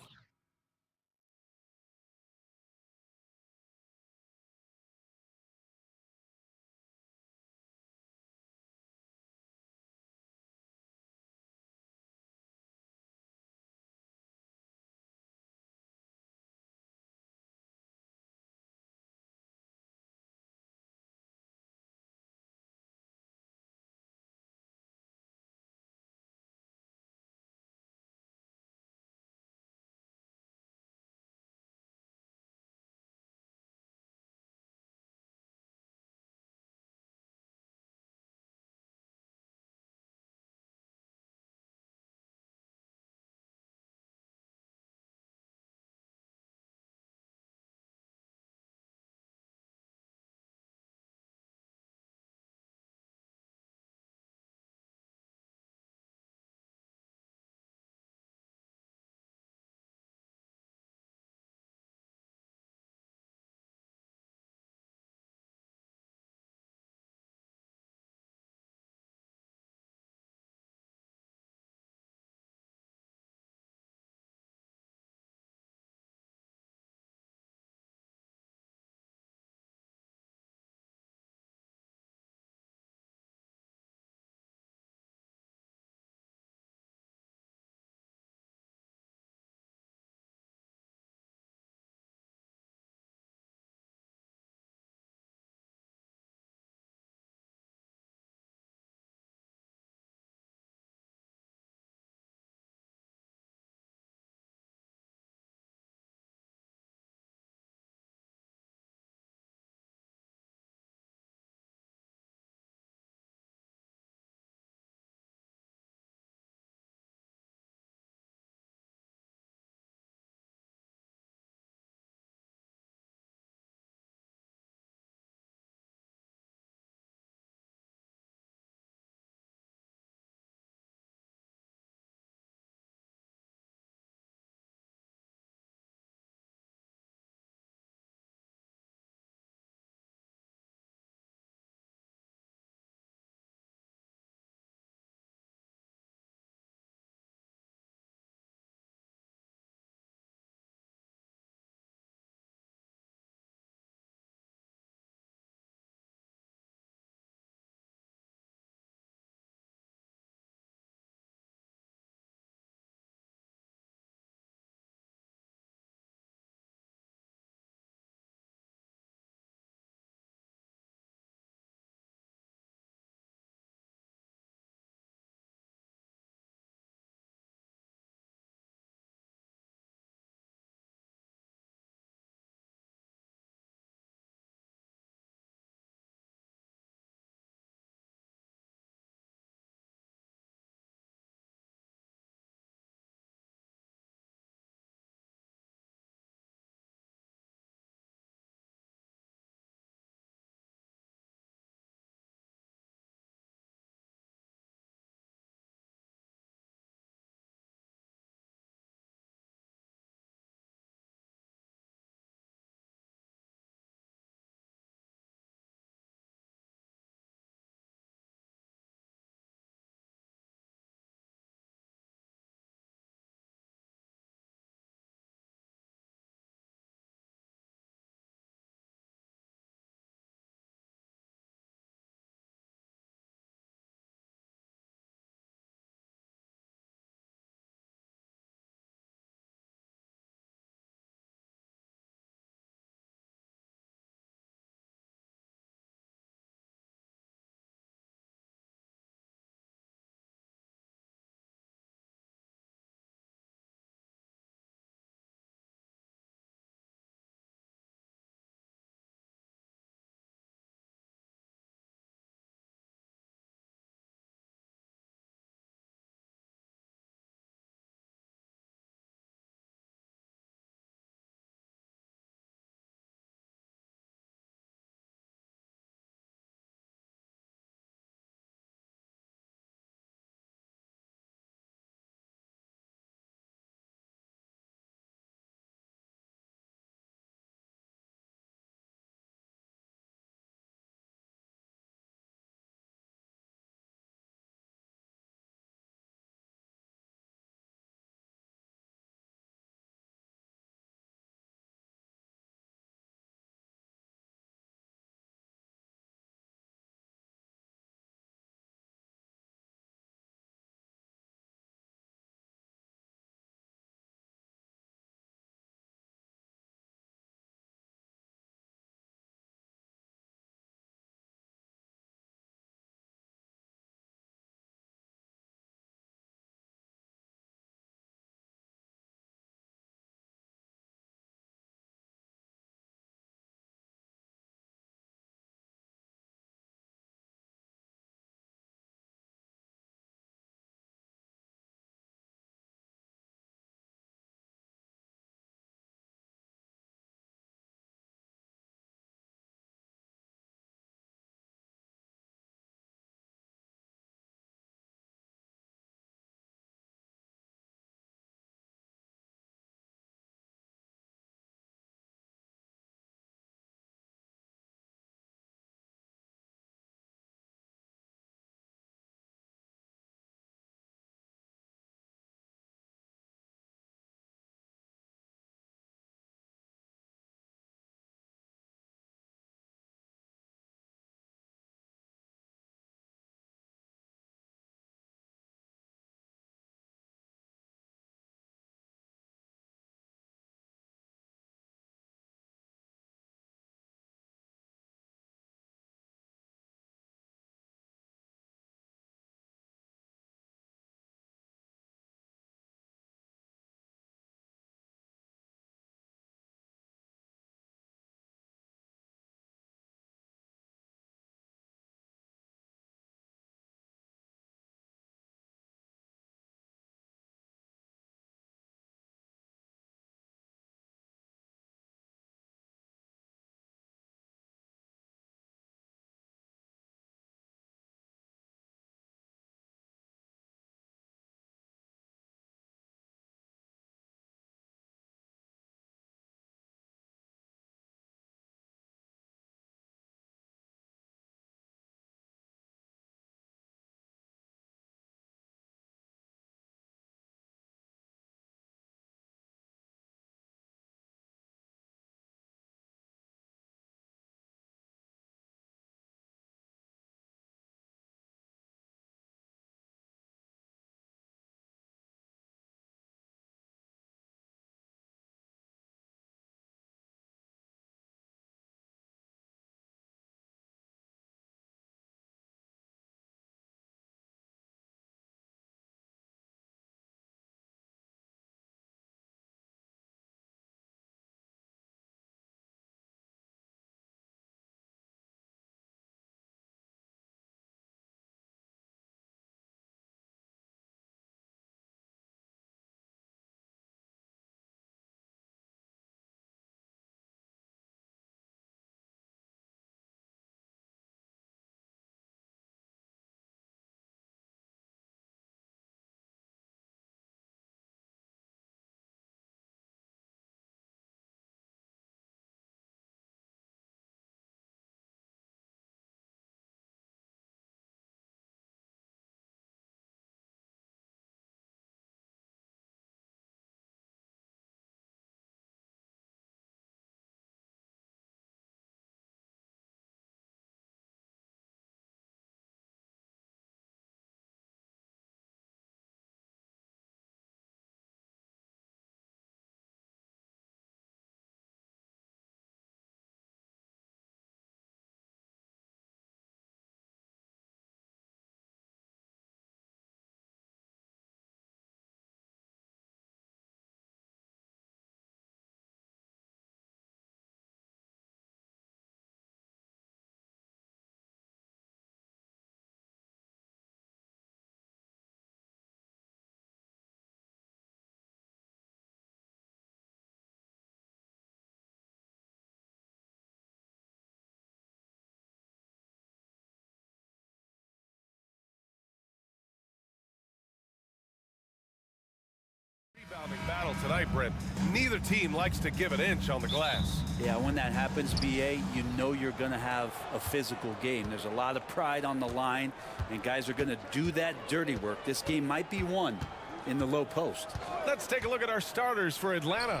Battle tonight, Brent. Neither team likes to give an inch on the glass. Yeah, when that happens, BA, you know you're going to have a physical game. There's a lot of pride on the line, and guys are going to do that dirty work. This game might be won in the low post. Let's take a look at our starters for Atlanta.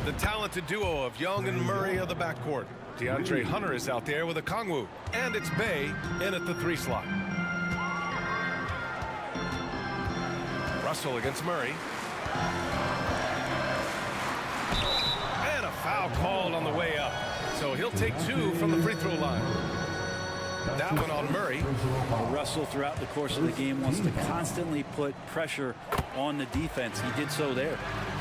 The talented duo of Young and Murray of the backcourt. DeAndre Hunter is out there with a Kongwu, and it's Bay in at the 3 slot. Russell against Murray. And a foul called on the way up. So he'll take 2 from the free throw line. That one on Murray. Russell, throughout the course of the game, wants to constantly put pressure on the defense. He did so there.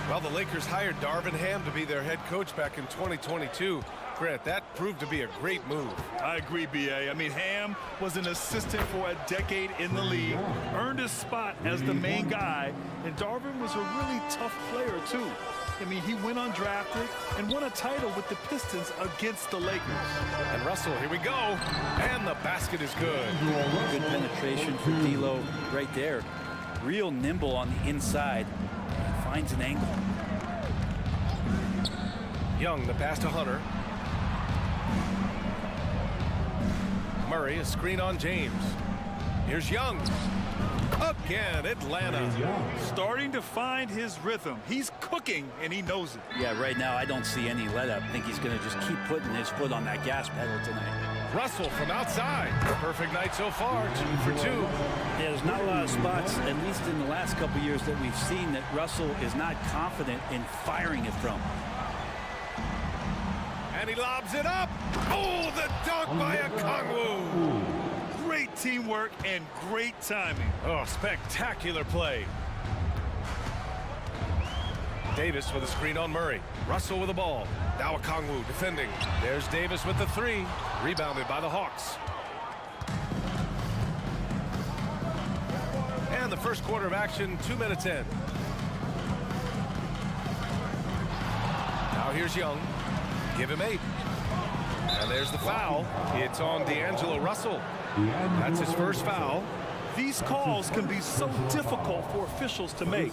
Well, the Lakers hired Darvin Ham to be their head coach back in 2022. Grant, that proved to be a great move. I agree, BA. I mean, Ham was an assistant for a decade in the league, earned his spot as the main guy, and Darvin was a really tough player, too. I mean, he went undrafted and won a title with the Pistons against the Lakers. And Russell, here we go. And the basket is good. Good penetration for D'Lo right there. Real nimble on the inside. Finds an angle. Young, the pass to Hunter. Murray, a screen on James. Here's Young. Again, Atlanta. Starting to find his rhythm. He's cooking, and he knows it. Yeah, right now I don't see any let-up. I think he's going to just keep putting his foot on that gas pedal tonight. Russell from outside. Perfect night so far, 2 for 2. Yeah, there's not a lot of spots, at least in the last couple years, that we've seen that Russell is not confident in firing it from. And he lobs it up. Oh, the dunk by a Kongwu. Great teamwork and great timing. Oh, spectacular play. Davis with a screen on Murray. Russell with the ball. Now a Kongwu defending. There's Davis with the 3. Rebounded by the Hawks. And the first quarter of action, 2 minutes in. Now here's Young. Give him 8. And there's the foul. It's on D'Angelo Russell. That's his first foul. These calls can be so difficult for officials to make.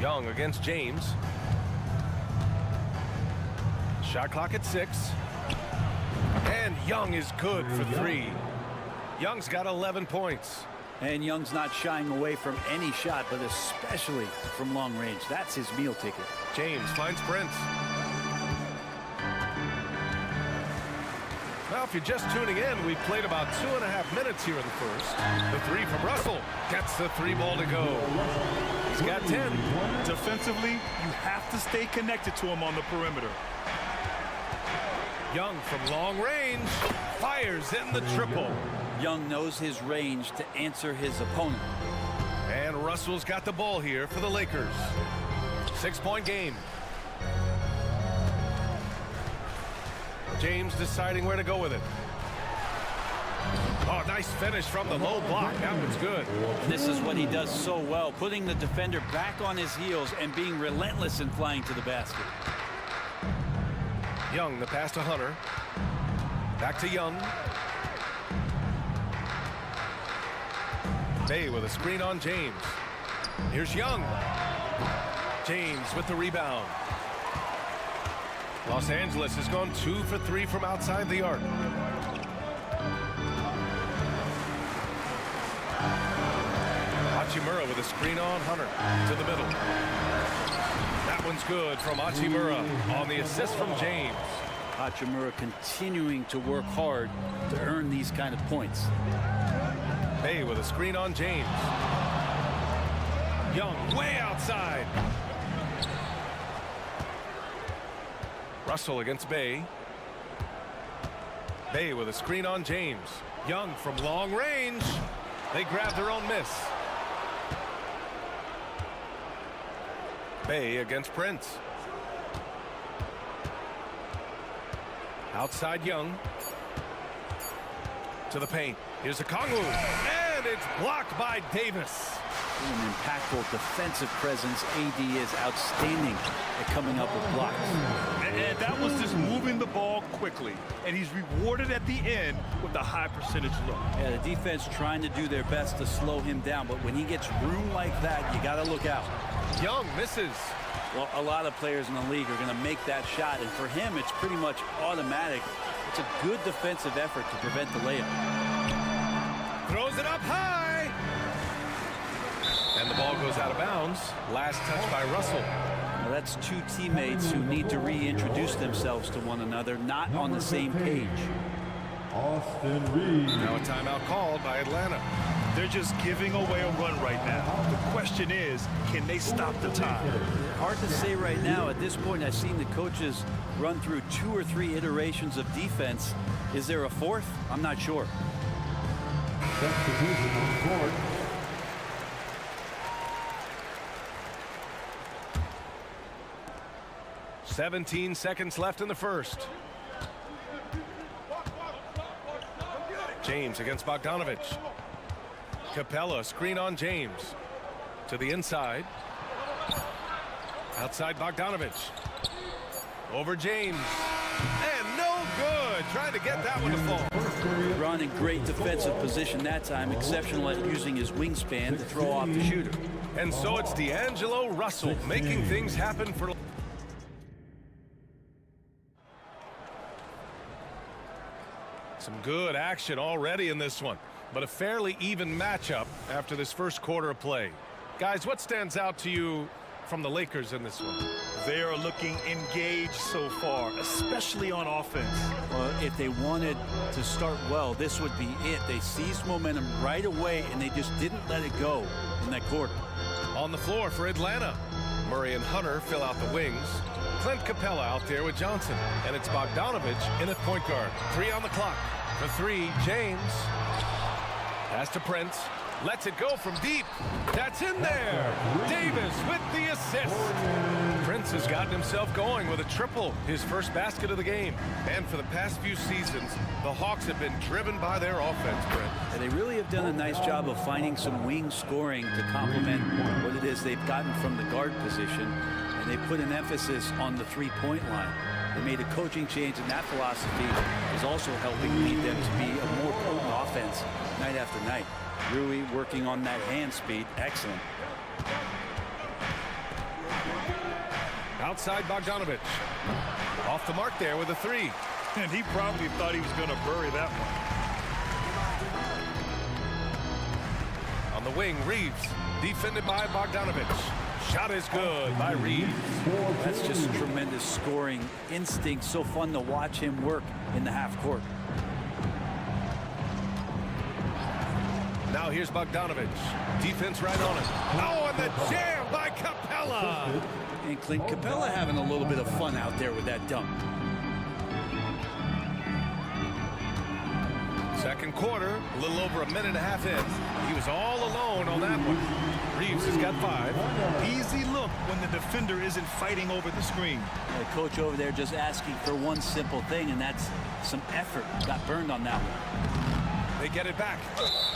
Young against James. Shot clock at 6. And Young is good for 3. Young's got 11 points. And Young's not shying away from any shot, but especially from long range. That's his meal ticket. James finds Prince. Well, if you're just tuning in, we've played about 2.5 minutes here in the first. The 3 from Russell gets the 3 ball to go. He's got 10. Defensively, you have to stay connected to him on the perimeter. Young from long range fires in the triple. Young knows his range to answer his opponent. And Russell's got the ball here for the Lakers. 6-point game. James deciding where to go with it. Oh, nice finish from the low block. That one's good. This is what he does so well, putting the defender back on his heels and being relentless in flying to the basket. Young, the pass to Hunter. Back to Young. Bay with a screen on James. Here's Young. James with the rebound. Los Angeles has gone 2 for 3 from outside the arc. Hachimura with a screen on Hunter to the middle. That one's good from Hachimura on the assist from James. Hachimura continuing to work hard to earn these kind of points. Bay with a screen on James. Young way outside. Russell against Bay. Bay with a screen on James. Young from long range. They grab their own miss. Bay against Prince. Outside Young. To the paint. Here's a Kongwu. And it's blocked by Davis. An impactful defensive presence. AD is outstanding at coming up with blocks. And that was just moving the ball quickly. And he's rewarded at the end with a high percentage look. Yeah, the defense trying to do their best to slow him down, but when he gets room like that, you got to look out. Young misses. Well, a lot of players in the league are going to make that shot, and for him, it's pretty much automatic. It's a good defensive effort to prevent the layup. Throws it up high. And the ball goes out of bounds. Last touch by Russell. Well, that's two teammates who need to reintroduce themselves to one another, not on the same page. Austin Reed. Now a timeout called by Atlanta. They're just giving away a run right now. The question is, can they stop the time? Hard to say right now. At this point, I've seen the coaches run through 2 or 3 iterations of defense. Is there a fourth? I'm not sure. Substitution on court. "17 seconds left in the first. James against Bogdanovich. Capella, screen on James. To the inside. Outside Bogdanovich. Over James. And no good. Trying to get that one to fall. LeBron in great defensive position that time. Exceptional at using his wingspan to throw off the shooter. And so it's D'Angelo Russell making things happen for... Some good action already in this one, but a fairly even matchup after this first quarter of play. Guys, what stands out to you from the Lakers in this one? They are looking engaged so far, especially on offense. Well, if they wanted to start well, this would be it. They seized momentum right away, and they just didn't let it go in that quarter. On the floor for Atlanta, Murray and Hunter fill out the wings. Clint Capella out there with Johnson. And it's Bogdanovich in at point guard. 3 on the clock. For 3, James. Pass to Prince. Lets it go from deep. That's in there. Davis with the assist. Prince has gotten himself going with a triple, his first basket of the game. And for the past few seasons, the Hawks have been driven by their offense, Brent. And they really have done a nice job of finding some wing scoring to complement what it is they've gotten from the guard position. And they put an emphasis on the three-point line. They made a coaching change, and that philosophy is also helping lead them to be a more potent offense night after night. Rui working on that hand speed. Excellent. Outside Bogdanovich. Off the mark there with a 3. And he probably thought he was going to bury that one. On the wing, Reeves. Defended by Bogdanovich. Shot is good by Reeves. That's just tremendous scoring instinct. So fun to watch him work in the half court. Now here's Bogdanovich. Defense right on it. Oh, and the jam by Capella. And Clint Capella having a little bit of fun out there with that dunk. Second quarter, a little over a minute and a half in. He was all alone on that one. Reeves has got 5. Easy look when the defender isn't fighting over the screen. The coach over there just asking for one simple thing, and that's some effort. Got burned on that one. They get it back.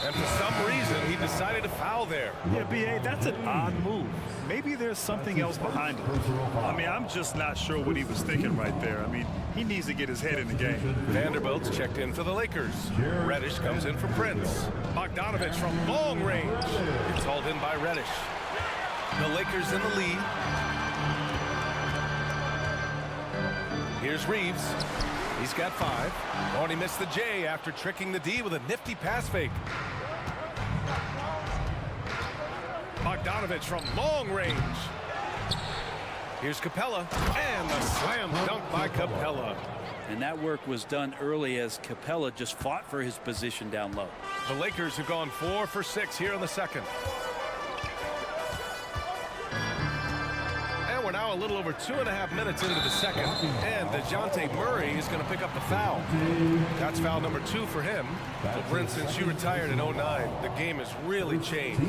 And for some reason, he decided to foul there. Yeah, B.A., that's an odd move. Maybe there's something else behind it. I mean, I'm just not sure what he was thinking right there. I mean, he needs to get his head in the game. Vanderbilt's checked in for the Lakers. Reddish comes in for Prince. Bogdanovich from long range. It's hauled in by Reddish. The Lakers in the lead. Here's Reeves. He's got 5. Oh, and he missed the J after tricking the D with a nifty pass fake. Bogdanovich from long range. Here's Capella, and the slam dunk by Capella. And that work was done early as Capella just fought for his position down low. The Lakers have gone 4 for 6 here in the second. And we're now a little over 2.5 minutes into the second. And DeJounte Murray is going to pick up the foul. That's foul number 2 for him. Well, Brent, since you retired in 09, the game has really changed.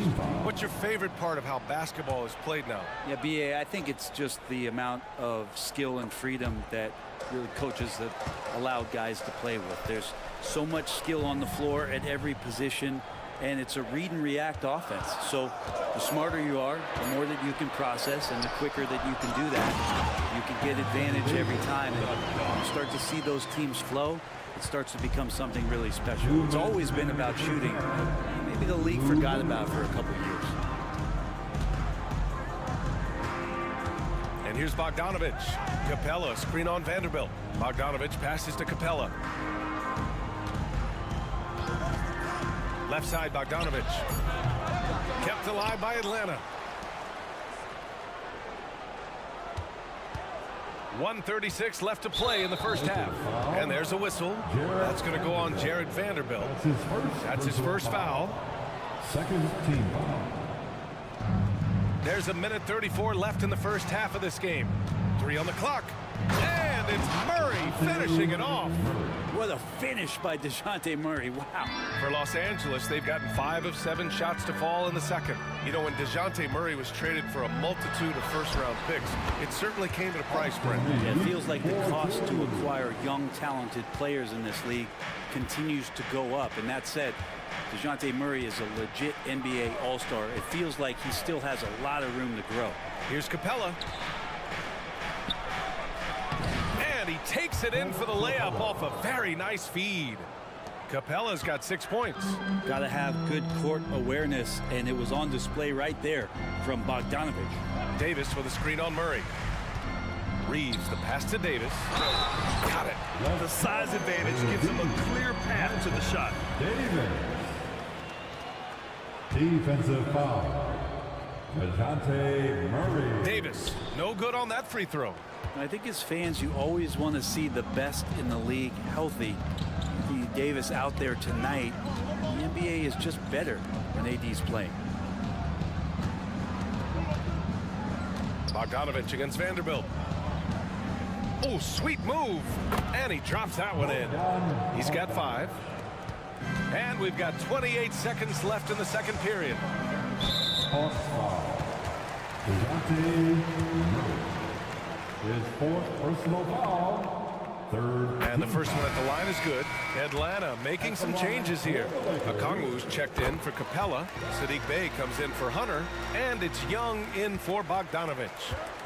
What's your favorite part of how basketball is played now? Yeah, B.A., I think it's just the amount of skill and freedom that really coaches have allowed guys to play with. There's so much skill on the floor at every position. and it's a read and react offense. So the smarter you are, the more that you can process, and the quicker that you can do that, you can get advantage every time. And when you start to see those teams flow, it starts to become something really special. It's always been about shooting. Maybe the league forgot about it for a couple of years. And here's Bogdanovic. Capella, screen on Vanderbilt. Bogdanovic passes to Capella. Left side, Bogdanovic. Kept alive by Atlanta. 1:36 left to play in the first half. And there's a whistle. That's going to go on Jared Vanderbilt. That's his first foul. Second team foul. There's a minute 34 left in the first half of this game. 3 on the clock. And it's Murray finishing it off. What a finish by DeJounte Murray. Wow. For Los Angeles, they've gotten 5 of 7 shots to fall in the second. You know, when DeJounte Murray was traded for a multitude of first-round picks, it certainly came at a price, Brent. Yeah, it feels like the cost to acquire young, talented players in this league continues to go up. And that said, DeJounte Murray is a legit NBA All-Star. It feels like he still has a lot of room to grow. Here's Capella. And he takes it in for the layup off a very nice feed. Capella's got 6 points. Got to have good court awareness, and it was on display right there from Bogdanovic. Davis with a screen on Murray. Reeves, the pass to Davis. Got it. The size advantage gives him a clear path to the shot. Davis. Defensive foul. DeJounte Murray. Davis, no good on that free throw. I think as fans, you always want to see the best in the league healthy. Anthony Davis out there tonight. The NBA is just better when AD's playing. Bogdanovic against Vanderbilt. Oh, sweet move. And he drops that one in. He's got 5. And we've got 28 seconds left in the second period. DeJounte Murray. His 4th personal foul. 3rd. And the first one at the line is good. Atlanta making some changes here. Okongwu's checked in for Capella. Sadiq Bey comes in for Hunter. And it's Young in for Bogdanovic.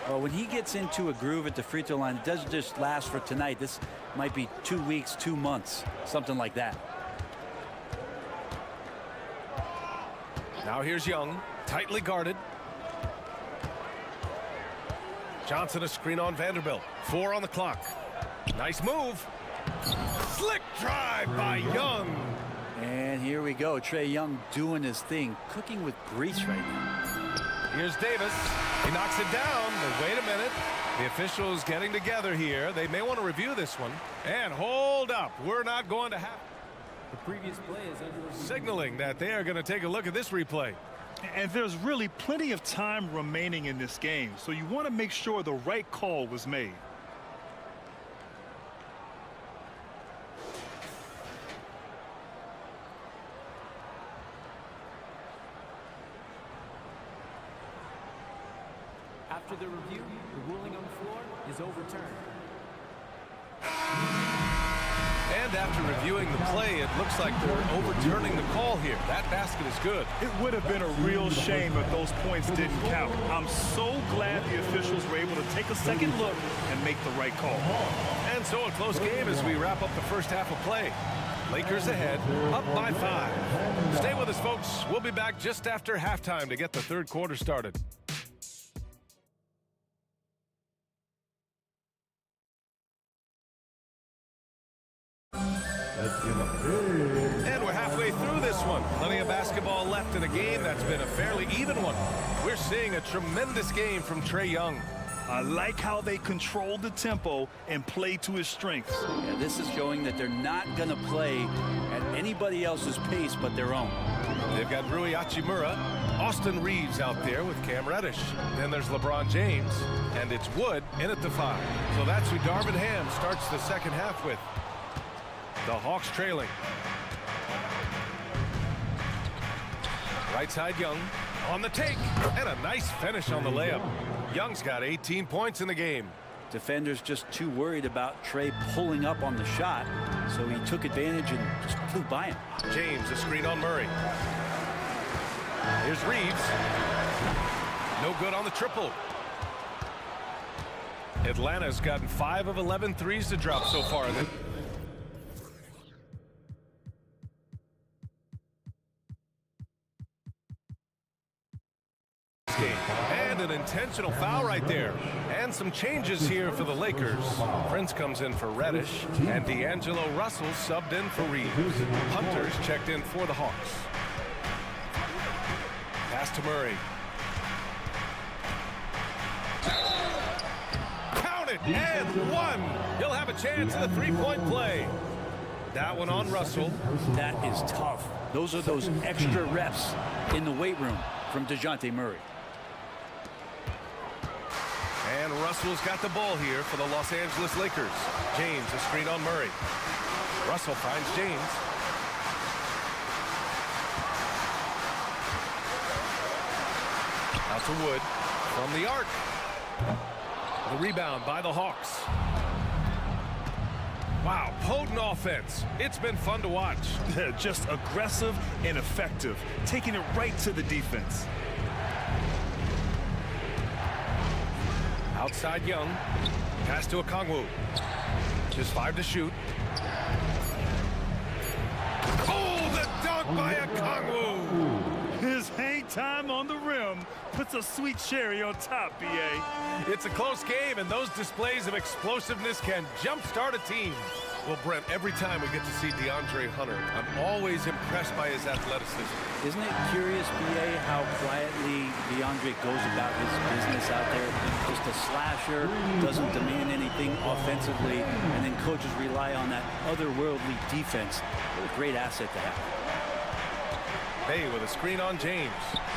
Well, when he gets into a groove at the free throw line, it doesn't just last for tonight. This might be 2 weeks, 2 months, something like that. Now here's Young, tightly guarded. Johnson a screen on Vanderbilt. 4 on the clock. Nice move. Slick drive by Young. And here we go. Trae Young doing his thing, cooking with grease right now. Here's Davis. He knocks it down. But wait a minute. The officials getting together here. They may want to review this one. And hold up. We're not going to have. The previous play is under review. Signaling that they are going to take a look at this replay. And there's really plenty of time remaining in this game, so you want to make sure the right call was made. After the review, the ruling on the floor is overturned. And after reviewing the play, it looks like they're overturning the call here. That basket is good. It would have been a real shame if those points didn't count. I'm so glad the officials were able to take a second look and make the right call. And so a close game as we wrap up the first half of play. Lakers ahead, up by 5. Stay with us, folks. We'll be back just after halftime to get the third quarter started. And we're halfway through this one. Plenty of basketball left in a game that's been a fairly even one. We're seeing a tremendous game from Trae Young. I like how they controlled the tempo and played to his strengths. Yeah, this is showing that they're not going to play at anybody else's pace but their own. They've got Rui Hachimura, Austin Reeves out there with Cam Reddish. Then there's LeBron James, and it's Wood in at the 5. So that's who Darvin Ham starts the second half with. The Hawks trailing. Right side Young on the take, and a nice finish on the layup. Young's got 18 points in the game. Defenders just too worried about Trey pulling up on the shot, so he took advantage and just flew by him. James, a screen on Murray. Here's Reeves. No good on the triple. Atlanta's gotten 5 of 11 threes to drop so far. And an intentional foul right there. And some changes here for the Lakers. Prince comes in for Reddish, and D'Angelo Russell subbed in for Reeves. Hunter's checked in for the Hawks. Pass to Murray. Count it, and one. He'll have a chance at a three-point play. That one on Russell. That is tough. Those are those extra reps in the weight room from DeJounte Murray. And Russell's got the ball here for the Los Angeles Lakers. James, a screen on Murray. Russell finds James. Out to Wood from the arc. The rebound by the Hawks. Wow, potent offense. It's been fun to watch. Just aggressive and effective, taking it right to the defense. Outside Young. Pass to Okongwu. Just 5 to shoot. Oh, the dunk by Okongwu! His hang time on the rim puts a sweet cherry on top, B.A. It's a close game, and those displays of explosiveness can jumpstart a team. Well, Brent, every time we get to see DeAndre Hunter, I'm always impressed by his athleticism. Isn't it curious, B.A., how quietly DeAndre goes about his business out there? Just a slasher, doesn't demand anything offensively, and then coaches rely on that otherworldly defense. What a great asset to have. Bay with a screen on James.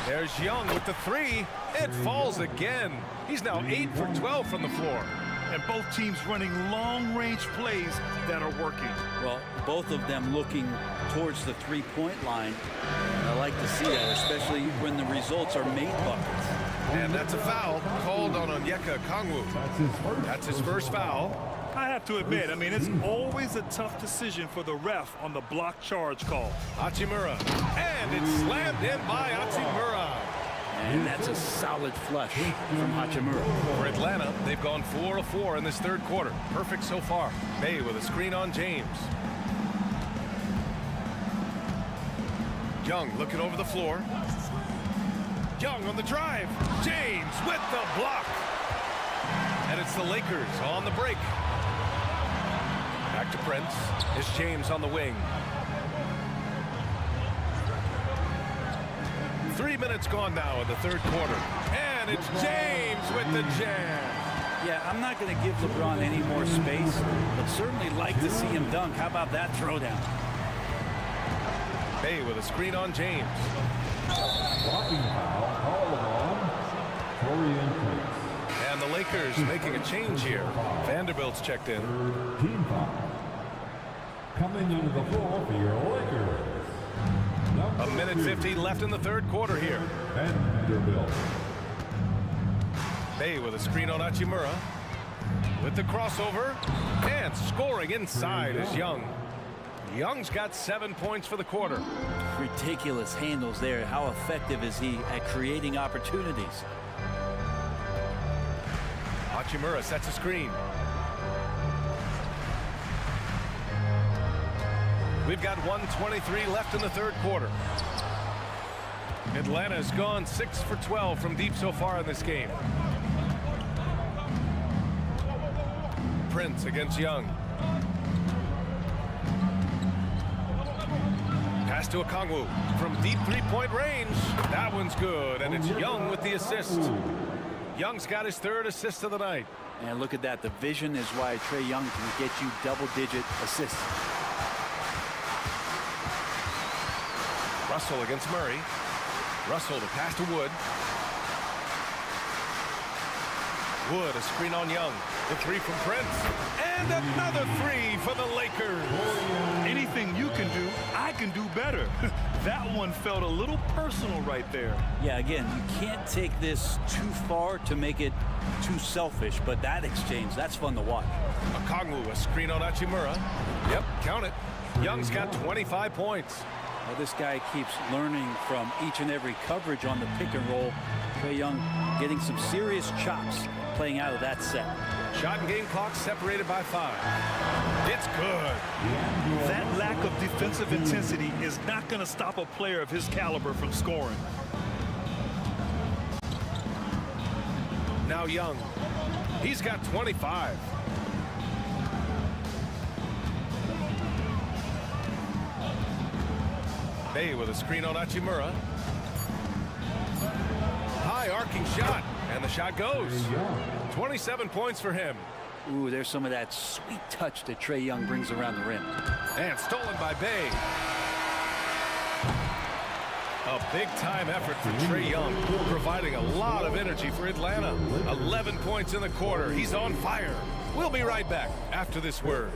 There's Young with the three. It falls again. He's now 8 for 12 from the floor. And both teams running long-range plays that are working. Well, both of them looking towards the three-point line. I like to see that, especially when the results are made buckets. And that's a foul called on Okongwu. That's his first foul. I have to admit, I mean, it's always a tough decision for the ref on the block charge call. Hachimura. And it's slammed in by Hachimura. And that's a solid flush from Hachimura. For Atlanta, they've gone 4 of 4 in this third quarter. Perfect so far. Bay with a screen on James. Young looking over the floor. Young on the drive. James with the block. And it's the Lakers on the break. Back to Prince. It's James on the wing. 3 minutes gone now in the third quarter. And it's James with the jam. Yeah, I'm not going to give LeBron any more space, but certainly like to see him dunk. How about that throwdown? Bay with a screen on James. Blocking foul called on Torian. And the Lakers making a change here. Vanderbilt's checked in. Team foul. Coming into the floor for your Lakers. A minute 50 left in the third quarter here. Vanderbilt. Bay with a screen on Hachimura. With the crossover. And scoring inside is Young. Young's got 7 points for the quarter. Ridiculous handles there. How effective is he at creating opportunities? Hachimura sets a screen. We've got 1:23 left in the third quarter. Atlanta's gone 6 for 12 from deep so far in this game. Prince against Young. Pass to Okongwu from deep three-point range. That one's good, and it's Young with the assist. Young's got his third assist of the night. And look at that. The vision is why Trae Young can get you double-digit assists. Russell against Murray. Russell to pass to Wood. Wood, a screen on Young. The three from Prince. And another three for the Lakers. Anything you can do, I can do better. That one felt a little personal right there. Yeah, again, you can't take this too far to make it too selfish, but that exchange, that's fun to watch. Okongwu, a screen on Hachimura. Yep, count it. Young's got 25 points. Well, this guy keeps learning from each and every coverage on the pick and roll. Trae Young getting some serious chops playing out of that set. Shot and game clock separated by 5. It's good. That lack of defensive intensity is not going to stop a player of his caliber from scoring. Now Young. He's got 25. Bay with a screen on Hachimura. High arcing shot, and the shot goes. 27 points for him. Ooh, there's some of that sweet touch that Trae Young brings around the rim. And stolen by Bay. A big-time effort for Trae Young, providing a lot of energy for Atlanta. 11 points in the quarter. He's on fire. We'll be right back after this word.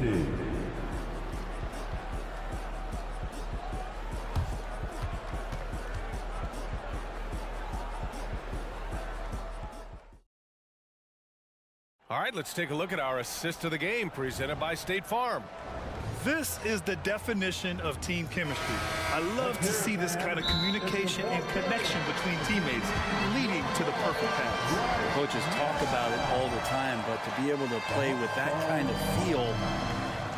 All right, let's take a look at our assist of the game presented by State Farm. This is the definition of team chemistry. I love to see this kind of communication and connection between teammates leading to the perfect pass. Coaches talk about it all the time, but to be able to play with that kind of feel,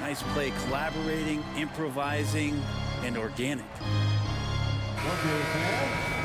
nice play, collaborating, improvising, and organic.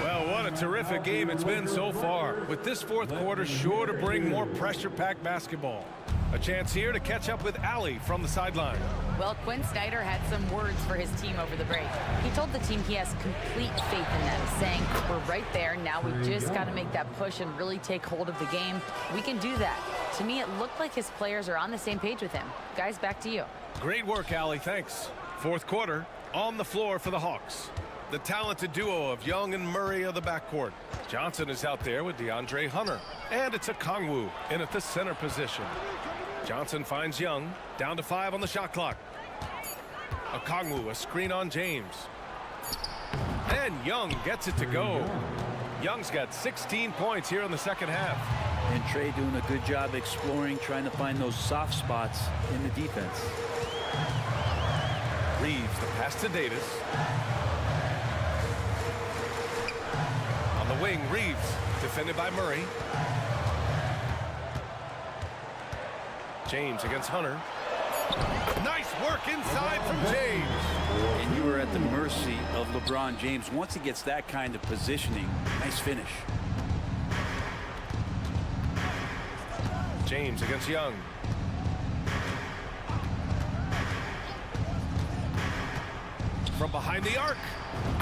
Well, what a terrific game it's been so far, with this fourth quarter sure to bring more pressure-packed basketball. A chance here to catch up with Allie from the sideline. Well, Quinn Snyder had some words for his team over the break. He told the team he has complete faith in them, saying, we're right there, now we just got to make that push and really take hold of the game. We can do that. To me, it looked like his players are on the same page with him. Guys, back to you. Great work, Allie, thanks. Fourth quarter, on the floor for the Hawks. The talented duo of Young and Murray of the backcourt. Johnson is out there with DeAndre Hunter. And it's Okongwu in at the center position. Johnson finds Young, down to 5 on the shot clock. Okongwu, a screen on James. And Young gets it to go. Young's got 16 points here in the second half. And Trae doing a good job exploring, trying to find those soft spots in the defense. Reeves, the pass to Davis. On the wing, Reeves, defended by Murray. James against Hunter. Nice work inside from James. And you are at the mercy of LeBron James. Once he gets that kind of positioning, nice finish. James against Young. From behind the arc.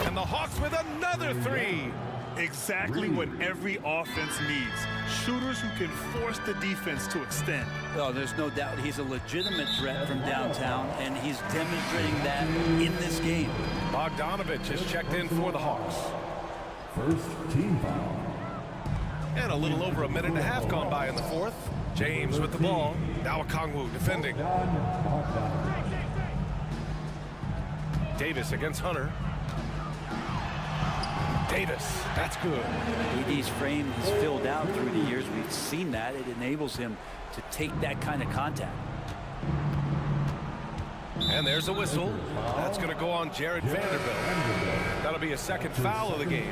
And the Hawks with another 3. Exactly what every offense needs. Shooters who can force the defense to extend. Oh, there's no doubt he's a legitimate threat from downtown, and he's demonstrating that in this game. Bogdanovich is checked in for the Hawks. First team foul. And a little over a minute and a half gone by in the fourth. James with the ball. Now Okongwu defending. Davis against Hunter. Davis, that's good. AD's frame has filled out through the years. We've seen that. It enables him to take that kind of contact. And there's a whistle. That's going to go on Jared Vanderbilt. That'll be a second foul of the game.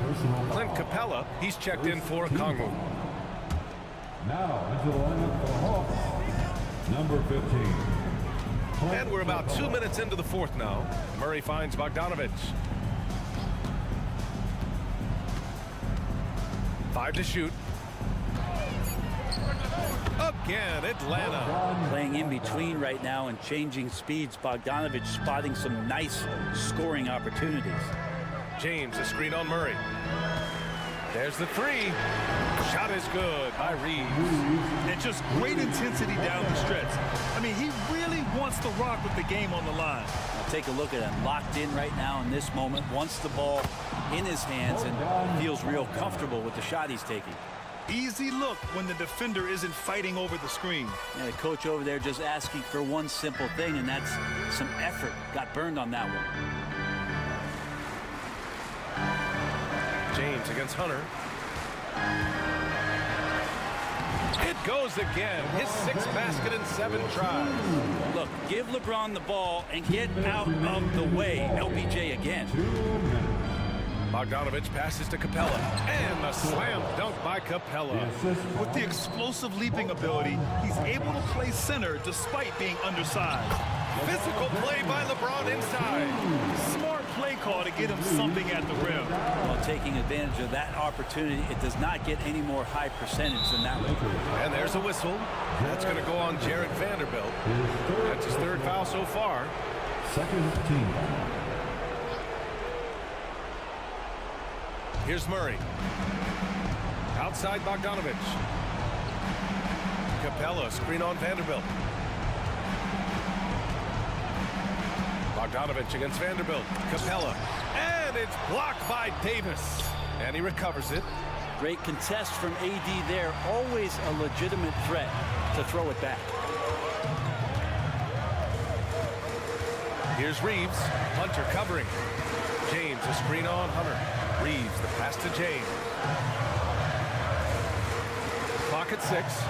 Clint Capella, he's checked in for Okongwu. Now into the lineup for the Hawks, number 15. And we're about 2 minutes into the fourth now. Murray finds Bogdanovich. 5 to shoot. Again, Atlanta. Playing in between right now and changing speeds. Bogdanovich spotting some nice scoring opportunities. James, a screen on Murray. There's the 3. Shot is good by Reeves. And just great intensity down the stretch. I mean, he really wants to rock with the game on the line. I'll take a look at him. Locked in right now in this moment. Wants the ball in his hands and feels real comfortable with the shot he's taking. Easy look when the defender isn't fighting over the screen. And the coach over there just asking for one simple thing, and that's some effort. Got burned on that one. James against Hunter. It goes again. His 6th basket in 7 tries. Look, give LeBron the ball and get out of the way. LBJ again. Bogdanovich passes to Capella. And the slam dunk by Capella. With the explosive leaping ability, he's able to play center despite being undersized. Physical play by LeBron inside. Smart play call to get him something at the rim. While taking advantage of that opportunity, it does not get any more high percentage than that one. And there's a whistle. That's going to go on Jared Vanderbilt. That's his 3rd foul so far. Second team. Here's Murray. Outside Bogdanovich. Capella, screen on Vanderbilt. Bogdanovich against Vanderbilt. Capella. And it's blocked by Davis. And he recovers it. Great contest from AD there. Always a legitimate threat to throw it back. Here's Reeves. Hunter covering. James, a screen on Hunter. Reeves, the pass to James. Clock at 6.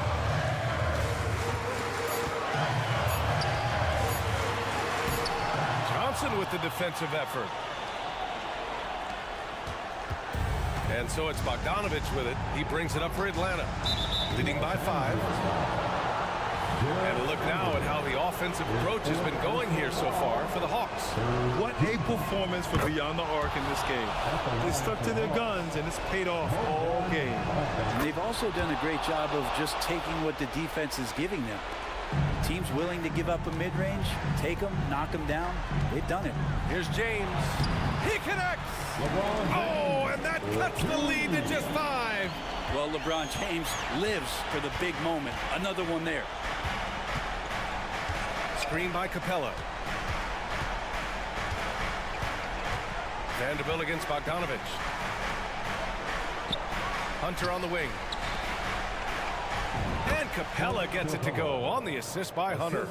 Johnson with the defensive effort. And so it's Bogdanovich with it. He brings it up for Atlanta. Leading by 5. And look now at how the offensive approach has been going here so far for the Hawks. What a performance for beyond the arc in this game. They stuck to their guns, and it's paid off all game. And they've also done a great job of just taking what the defense is giving them. Teams willing to give up a mid-range, take them, knock them down. They've done it. Here's James. He connects. Oh, and that cuts the lead to just 5. Well, LeBron James lives for the big moment. Another one there. Screen by Capella. Vanderbilt against Bogdanovich. Hunter on the wing. And Capella gets it to go on the assist by Hunter.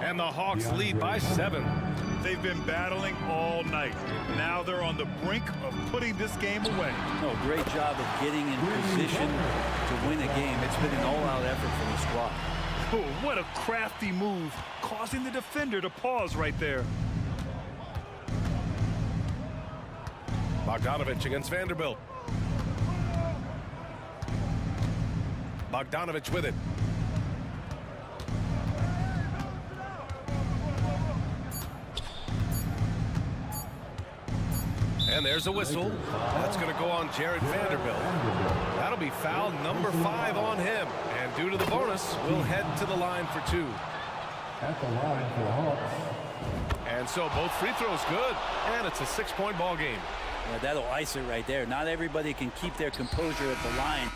And the Hawks lead by 7. They've been battling all night. Now they're on the brink of putting this game away. No, great job of getting in position to win a game. It's been an all-out effort from the squad. Oh, what a crafty move, causing the defender to pause right there. Bogdanovich against Vanderbilt. Bogdanovich with it. And there's a whistle. That's going to go on Jared Vanderbilt. That'll be foul number 5 on him. And due to the bonus, we'll head to the line for 2. At the line for the Hawks. And so both free throws good. And it's a 6-point ball game. Yeah, that'll ice it right there. Not everybody can keep their composure at the line.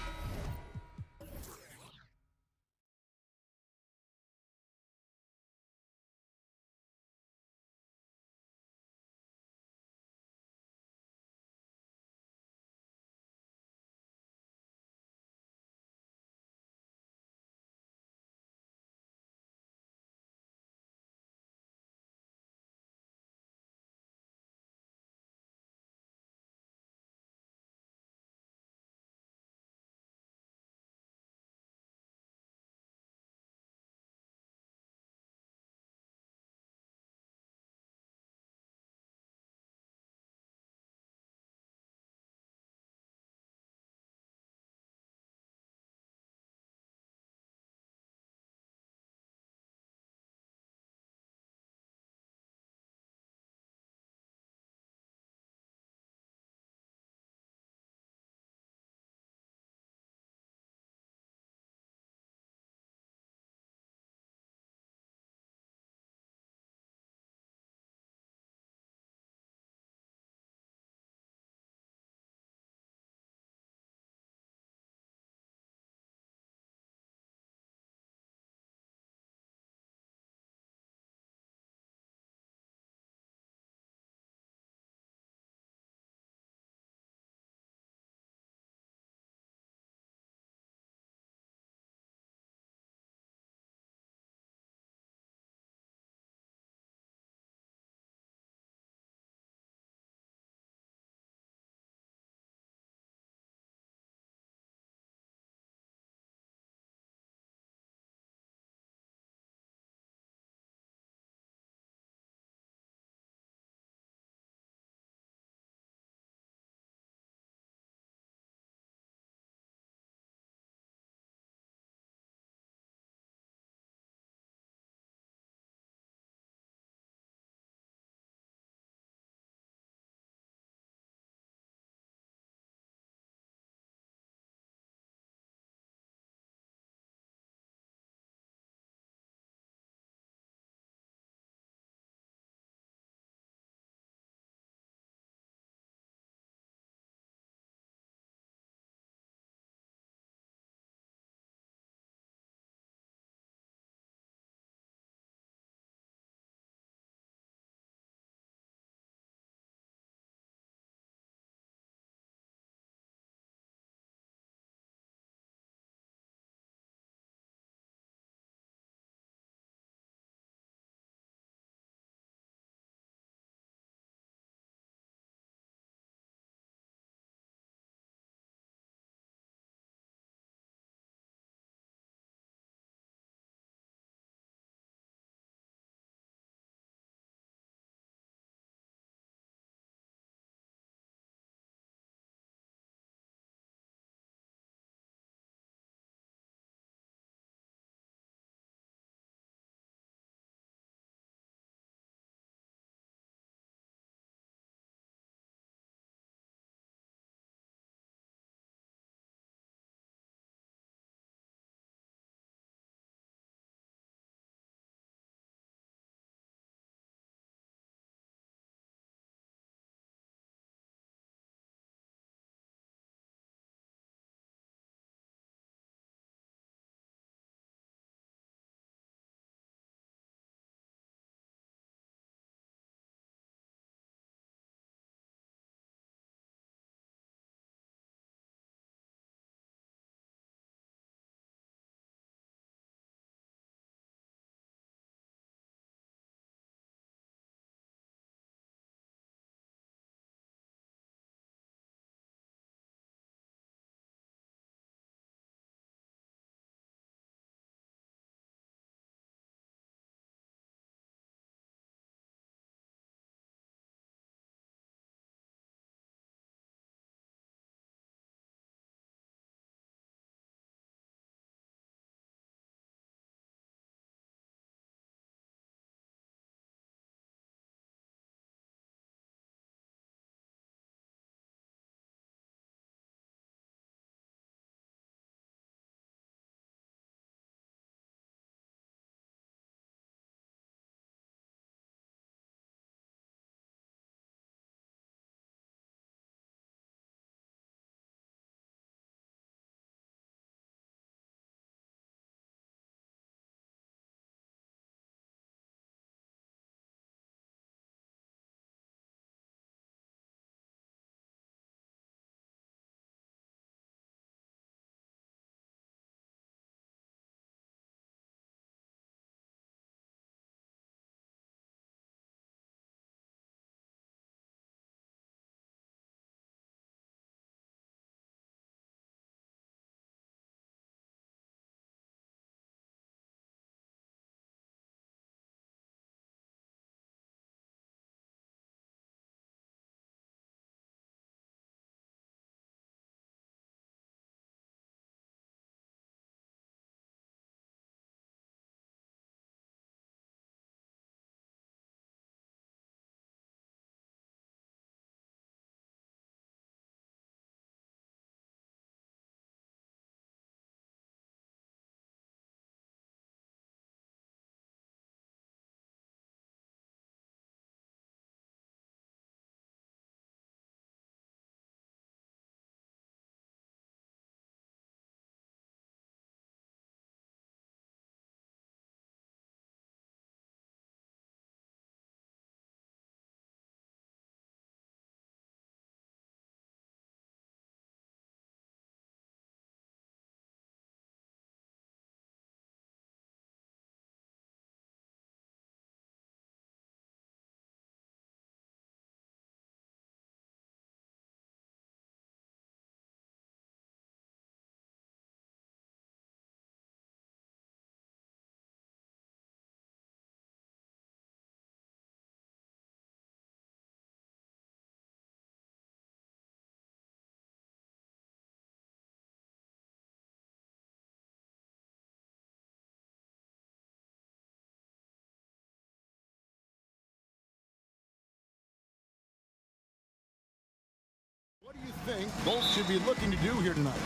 think both should be looking to do here tonight?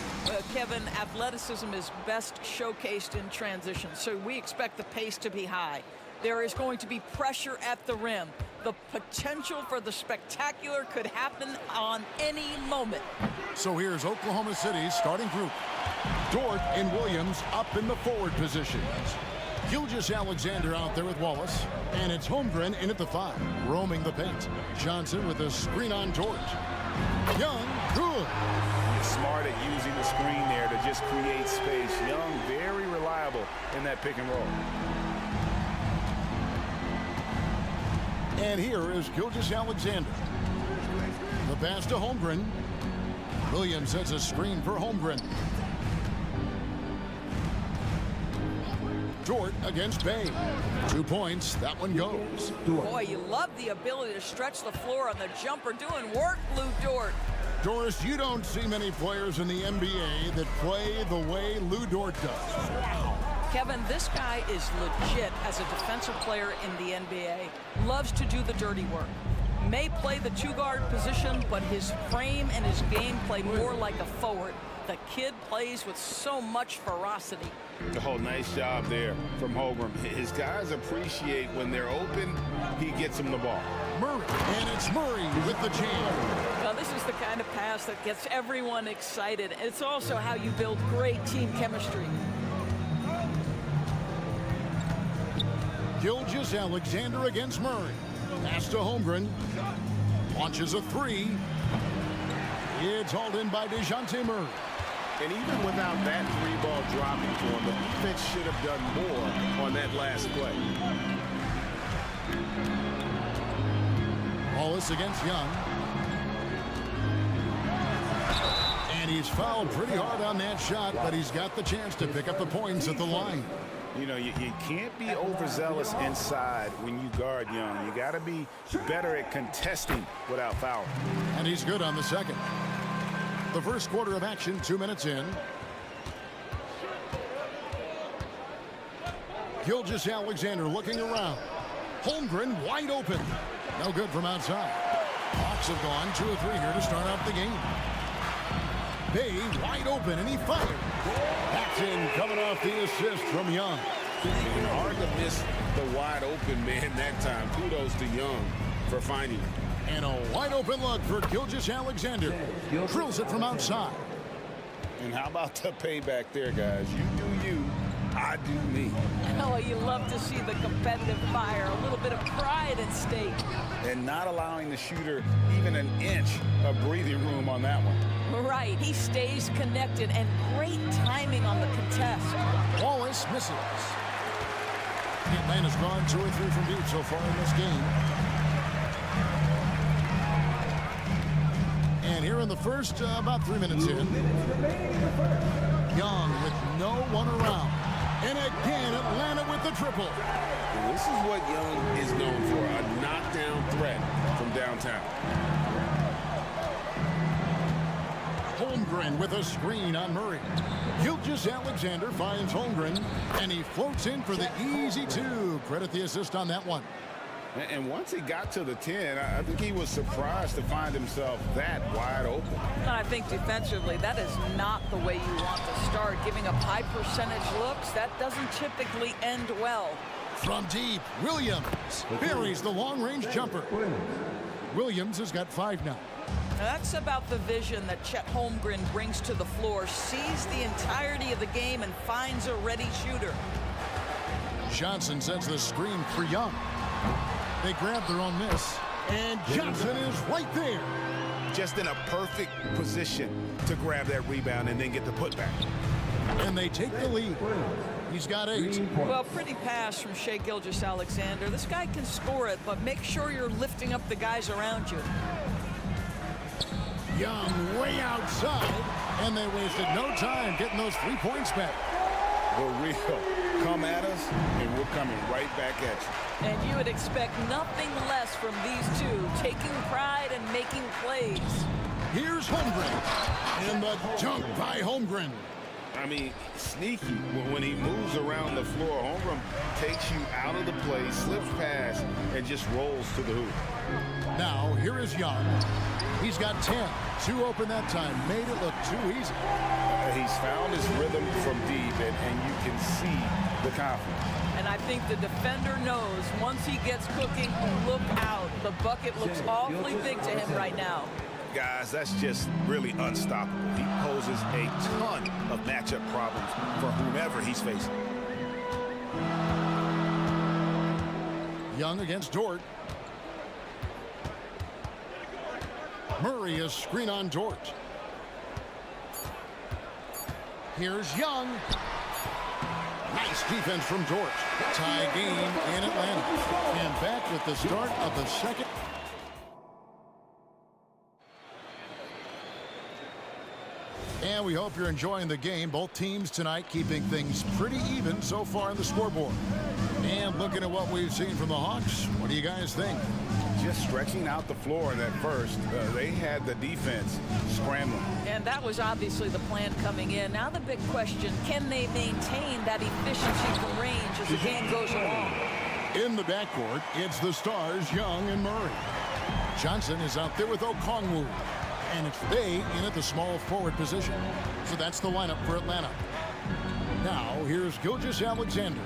Kevin, athleticism is best showcased in transition, so we expect the pace to be high. There is going to be pressure at the rim. The potential for the spectacular could happen on any moment. So here's Oklahoma City's starting group. Dort and Williams up in the forward positions. Gilgeous-Alexander out there with Wallace. And it's Holmgren in at the 5, roaming the paint. Johnson with a screen on Dort. Young, good. Smart at using the screen there to just create space. Young, very reliable in that pick and roll. And here is Gilgeous-Alexander. The pass to Holmgren. Williams sets a screen for Holmgren. Dort against Bay. 2 points. That one goes. Boy, you love the ability to stretch the floor on the jumper. Doing work, Lou Dort. Doris, you don't see many players in the NBA that play the way Lou Dort does. Wow. Kevin, this guy is legit as a defensive player in the NBA. Loves to do the dirty work. May play the 2-guard position, but his frame and his game play more like a forward. The kid plays with so much ferocity. Oh, nice job there from Holmgren. His guys appreciate when they're open, he gets them the ball. Murray, and it's Murray with the jam. Well, this is the kind of pass that gets everyone excited. It's also how you build great team chemistry. Gilgeous-Alexander against Murray. Pass to Holmgren. Launches a 3. It's hauled in by DeJounte Murray. And even without that 3-ball dropping for him, the defense should have done more on that last play. Wallace against Young. And he's fouled pretty hard on that shot, but he's got the chance to pick up the points at the line. You know, you can't be overzealous inside when you guard Young. You got to be better at contesting without fouling. And he's good on the second. The first quarter of action, 2 minutes in. Gilgeous-Alexander looking around. Holmgren wide open. No good from outside. Hawks have gone 2 of 3 here to start out the game. Bay wide open, and he fired. That's in, coming off the assist from Young. Hard to miss the wide open man that time. Kudos to Young for finding him. And a wide open look for Gilgeous-Alexander. Drills it from outside. And how about the payback there, guys? You do you, I do me. Oh, you love to see the competitive fire. A little bit of pride at stake. And not allowing the shooter even an inch of breathing room on that one. Right, he stays connected, and great timing on the contest. Wallace misses. Atlanta's gone 2 or 3 from deep so far in this game. And here in the first, about 3 minutes in, Young with no one around. And again, Atlanta with the triple. And this is what Young is known for, a knockdown threat from downtown. Holmgren with a screen on Murray. Gilgeous-Alexander finds Holmgren, and he floats in for the easy 2. Credit the assist on that one. And once he got to the 10, I think he was surprised to find himself that wide open. I think defensively, that is not the way you want to start. Giving up high percentage looks, that doesn't typically end well. From deep, Williams buries the long-range jumper. Williams has got 5 now. That's about the vision that Chet Holmgren brings to the floor. Sees the entirety of the game and finds a ready shooter. Johnson sets the screen for Young. They grab their own miss, and Johnson is right there. Just in a perfect position to grab that rebound and then get the putback. And they take the lead. He's got 8. Well, pretty pass from Shai Gilgeous-Alexander. This guy can score it, but make sure you're lifting up the guys around you. Young way outside, and they wasted no time getting those 3 points back. The real come at us, and we're coming right back at you. And you would expect nothing less from these two, taking pride and making plays. Here's Holmgren, and the dunk by Holmgren. I mean, sneaky. When he moves around the floor, Holmgren takes you out of the play, slips past, and just rolls to the hoop. Now, here is Young. He's got 10. 2 open that time. Made it look too easy. He's found his rhythm from deep, and you can see the confidence. And I think the defender knows once he gets cooking, look out. The bucket looks awfully big to him right now. Guys, that's just really unstoppable. He poses a ton of matchup problems for whomever he's facing. Young against Dort. Murray is screen on Dort. Here's Young. Nice defense from Dort. Tie game in Atlanta. And back with the start of the second. And we hope you're enjoying the game. Both teams tonight keeping things pretty even so far on the scoreboard. And looking at what we've seen from the Hawks, what do you guys think? Just stretching out the floor at first. They had the defense scrambling. And that was obviously the plan coming in. Now the big question, can they maintain that efficiency from range as the game goes along? In the backcourt, it's the Stars, Young and Murray. Johnson is out there with Okongwu. And it's Bay in at the small forward position. So that's the lineup for Atlanta. Now, here's Gilgeous-Alexander.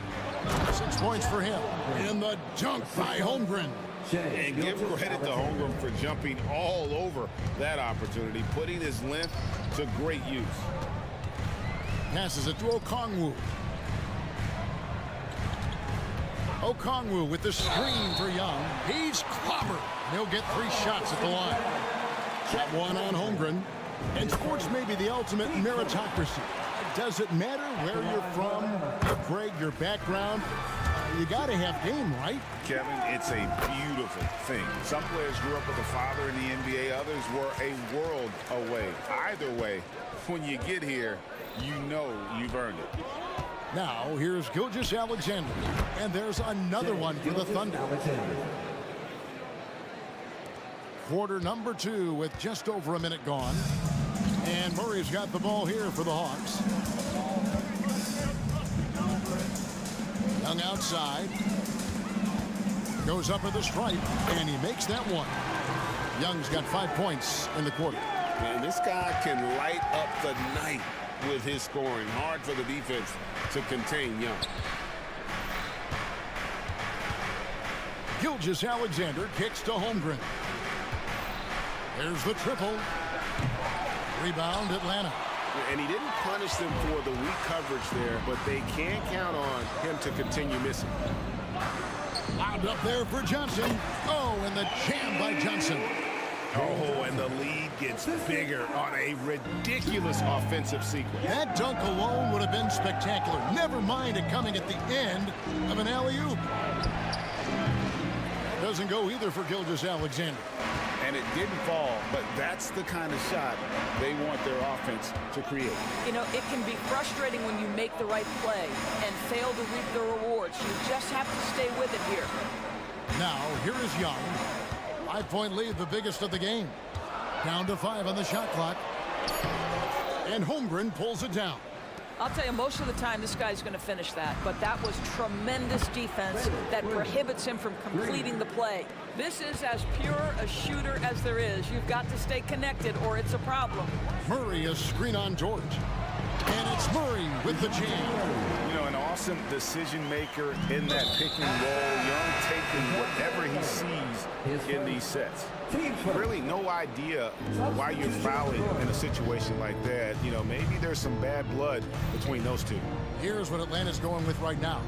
6 points for him. In the dunk by Holmgren. And give credit to Holmgren for jumping all over that opportunity, putting his length to great use. Passes it to Okongwu. Okongwu with the screen for Young. He's clobbered. He'll get 3 shots at the line. That one on Holmgren. And sports may be the ultimate meritocracy. Does it matter where you're from, Greg, your background? You got to have game, right? Kevin, it's a beautiful thing. Some players grew up with a father in the NBA. Others were a world away. Either way, when you get here, you know you've earned it. Now, here's Gilgeous-Alexander. And there's another one for the Thunder. Quarter number 2 with just over a minute gone. And Murray's got the ball here for the Hawks. Young outside. Goes up at the stripe, and he makes that one. Young's got 5 points in the quarter. And this guy can light up the night with his scoring. Hard for the defense to contain Young. Gilgeous-Alexander kicks to Holmgren. There's the triple. Rebound, Atlanta. And he didn't punish them for the weak coverage there, but they can't count on him to continue missing. Lobbed up there for Johnson. Oh, and the jam by Johnson. Oh, and the lead gets bigger on a ridiculous offensive sequence. That dunk alone would have been spectacular. Never mind it coming at the end of an alley-oop. Doesn't go either for Gilgeous-Alexander. And it didn't fall, but that's the kind of shot they want their offense to create. You know, it can be frustrating when you make the right play and fail to reap the rewards. You just have to stay with it here. Now, here is Young. 5-point lead, the biggest of the game. Down to 5 on the shot clock. And Holmgren pulls it down. I'll tell you, most of the time this guy's going to finish that, but that was tremendous defense that prohibits him from completing the play. This is as pure a shooter as there is. You've got to stay connected or it's a problem. Murray is screen on George. And it's Murray with the jam. You know, an awesome decision maker in that pick and roll. Young taking whatever he sees in these sets. Really no idea why you're fouling in a situation like that. You know, maybe there's some bad blood between those two. Here's what Atlanta's going with right now.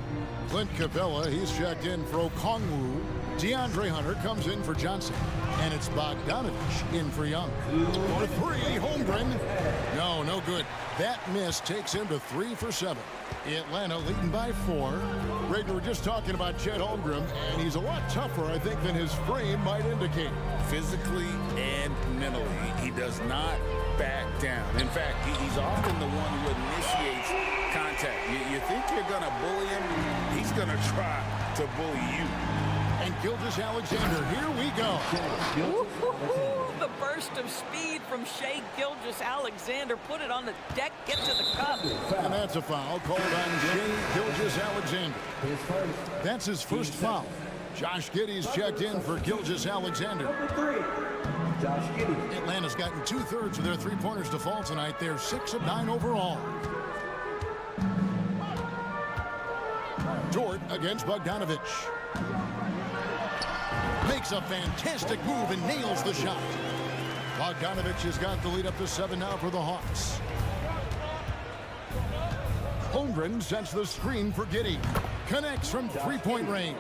Clint Capella, he's checked in for Okongwu. DeAndre Hunter comes in for Johnson. And it's Bogdanovich in for Young. For 3, Holmgren. No good. That miss takes him to 3 for 7. Atlanta leading by 4. Greg, we're just talking about Chet Holmgren, and he's a lot tougher, I think, than his frame might indicate. Physically and mentally, he does not back down. In fact, he's often the one who initiates contact. You think you're going to bully him? He's going to try to bully you. And Gilgeous Alexander. Here we go. The burst of speed from Shea Gilgeous Alexander. Put it on the deck, get to the cup. And that's a foul called on Shea Gilgeous Alexander. That's his first foul. Josh Giddey's checked in for Gilgeous Alexander. Atlanta's gotten 2/3 of their three-pointers to fall tonight. They're 6 of 9 overall. Dort against Bogdanovich. Makes a fantastic move and nails the shot. Bogdanovich has got the lead up to 7 now for the Hawks. Holmgren sets the screen for Giddey. Connects from three-point range.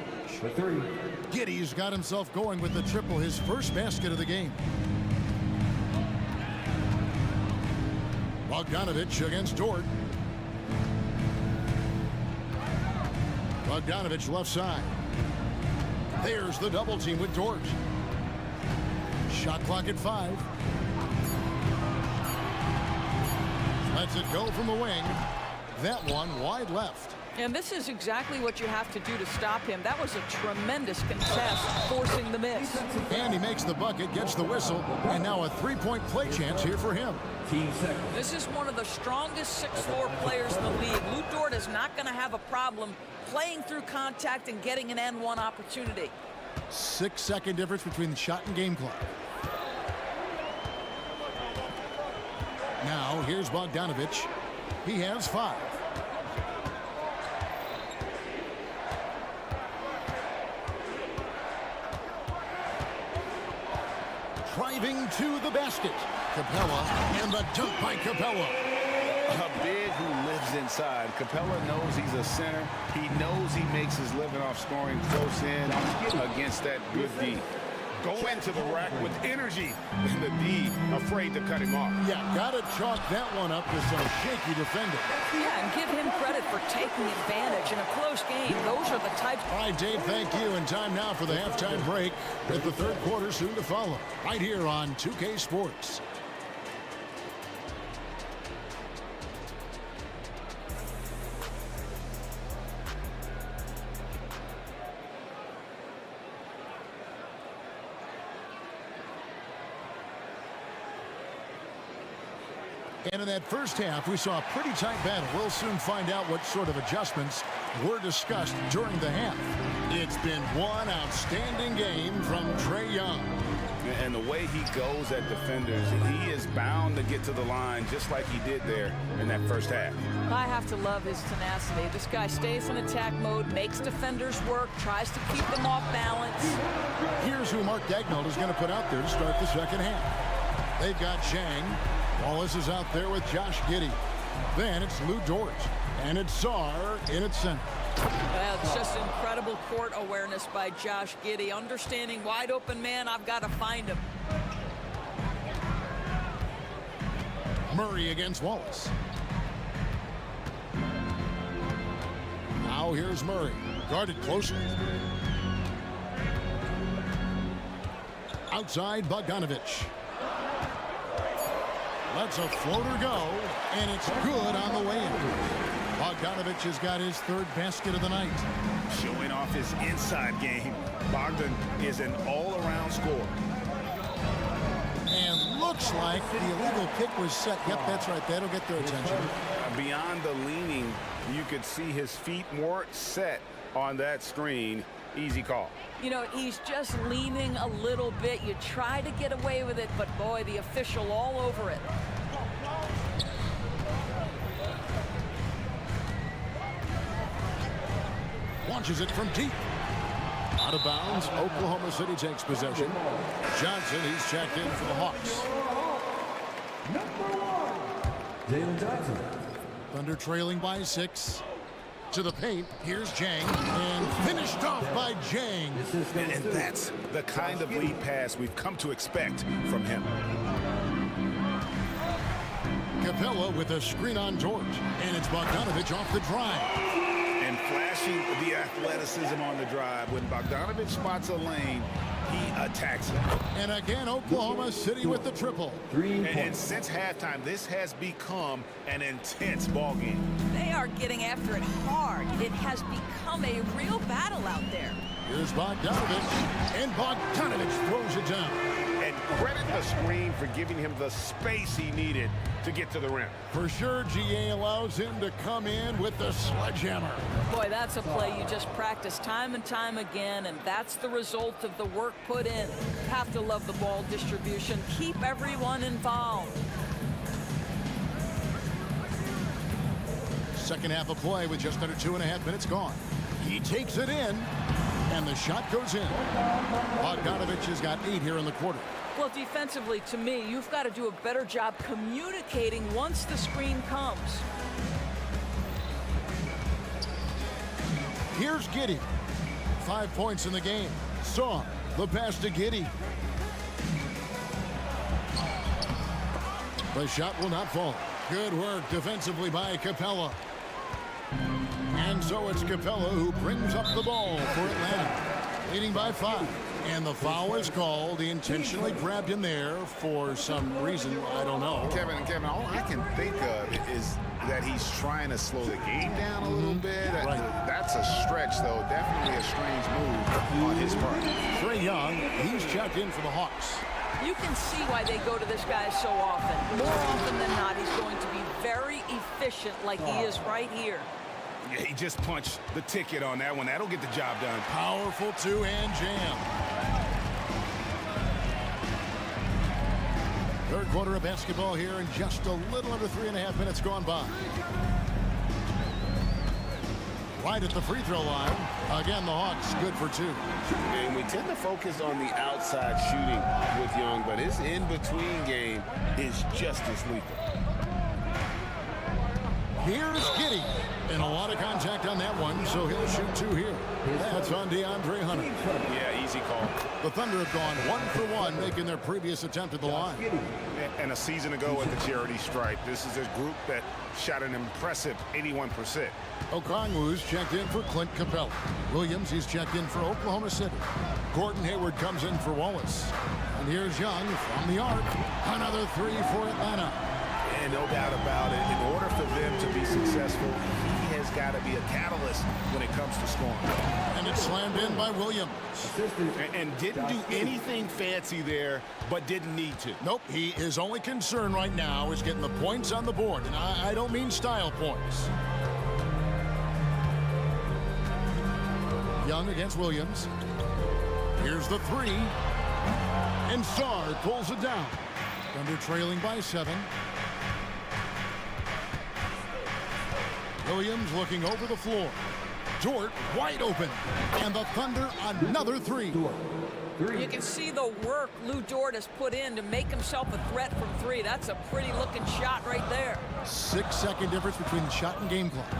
Giddey's got himself going with the triple, his first basket of the game. Bogdanovich against Dort. Bogdanovich left side. There's the double team with Dort. Shot clock at 5. Lets it go from the wing. That one wide left. And this is exactly what you have to do to stop him. That was a tremendous contest, forcing the miss. And he makes the bucket, gets the whistle, and now a three-point play chance here for him. This is one of the strongest 6'4" players in the league. Lou Dort is not going to have a problem playing through contact and getting an N1 opportunity. 6-second difference between the shot and game clock. Now here's Bogdanovich. He has 5. Driving to the basket. Capella, and the dunk by Capella. A big who lives inside. Capella knows he's a center. He knows he makes his living off scoring close in against that good D. Go into the rack with energy. And the D afraid to cut him off. Yeah, gotta chalk that one up with some shaky defending. Yeah, and give him credit for taking advantage in a close game. Those are the types. All right, Dave, thank you. And time now for the halftime break with the third quarter soon to follow. Right here on 2K Sports. And in that first half, we saw a pretty tight battle. We'll soon find out what sort of adjustments were discussed during the half. It's been one outstanding game from Trae Young. And the way he goes at defenders, he is bound to get to the line just like he did there in that first half. I have to love his tenacity. This guy stays in attack mode, makes defenders work, tries to keep them off balance. Here's who Mark Dagnall is going to put out there to start the second half. They've got Zhang. Wallace is out there with Josh Giddey. Then it's Lou Dort. And it's Sarr in its center. Well, it's just incredible court awareness by Josh Giddey. Understanding wide open man, I've got to find him. Murray against Wallace. Now here's Murray. Guarded closer. Outside Bogdanovich. Lets a floater go, and it's good on the way in. Bogdanovich has got his third basket of the night. Showing off his inside game. Bogdan is an all-around scorer. And looks like the illegal kick was set. Yep, that's right. That'll get their attention. Beyond the leaning, you could see his feet weren't set on that screen. Easy call. You know, he's just leaning a little bit. You try to get away with it, but boy, the official all over it. Launches it from deep. Out of bounds, Oklahoma City takes possession. Johnson, he's checked in for the Hawks. Jalen Johnson. Thunder trailing by 6. To the paint, here's Zhang, and finished off by Zhang. And that's the kind of lead pass we've come to expect from him. Capella with a screen on Dort, and it's Bogdanovich off the drive. And flashing the athleticism on the drive. When Bogdanovich spots a lane, he attacks it. And again, Oklahoma City with the triple. And since halftime, this has become an intense ball game. They are getting after it hard. It has become a real battle out there. Here's Bogdanovich, and Bogdanovich throws it down. And credit the screen for giving him the space he needed to get to the rim. For sure, GA allows him to come in with the sledgehammer. Boy, that's a play you just practice time and time again, and that's the result of the work put in. Have to love the ball distribution. Keep everyone involved. Second half of play with just under 2.5 minutes gone. He takes it in, and the shot goes in. Bogdanovich has got 8 here in the quarter. Well, defensively, to me, you've got to do a better job communicating once the screen comes. Here's Giddey. 5 points in the game. Saw the pass to Giddey. The shot will not fall. Good work defensively by Capella. And so it's Capella who brings up the ball for Atlanta, leading by 5. And the foul is called. He intentionally grabbed him there for some reason. I don't know. Kevin, all I can think of is that he's trying to slow the game down a little bit. Right. That's a stretch, though. Definitely a strange move on his part. Trae Young, he's checked in for the Hawks. You can see why they go to this guy so often. More often than not, he's going to be very efficient like he is right here. Yeah, he just punched the ticket on that one. That'll get the job done. Powerful two-hand jam. Third quarter of basketball here, and just a little under 3.5 minutes gone by. Right at the free throw line. Again, the Hawks good for 2. And we tend to focus on the outside shooting with Young, but his in-between game is just as lethal. Here's Giddey. And a lot of contact on that one, so he'll shoot 2 here. That's on DeAndre Hunter. Yeah, easy call. The Thunder have gone 1 for 1, making their previous attempt at the line. And a season ago at the charity stripe, this is a group that shot an impressive 81%. Okongwu's checked in for Clint Capella. Williams, he's checked in for Oklahoma City. Gordon Hayward comes in for Wallace. And here's Young from the arc. Another 3 for Atlanta. And no doubt about it, in order for them to be successful, he has got to be a catalyst when it comes to scoring. And it's slammed in by Williams. And didn't do anything fancy there, but didn't need to. Nope, his only concern right now is getting the points on the board. And I don't mean style points. Young against Williams. Here's the 3. And Sarr pulls it down. Thunder trailing by 7. Williams looking over the floor. Dort wide open. And the Thunder another 3. You can see the work Lou Dort has put in to make himself a threat from 3. That's a pretty looking shot right there. 6-second difference between the shot and game clock.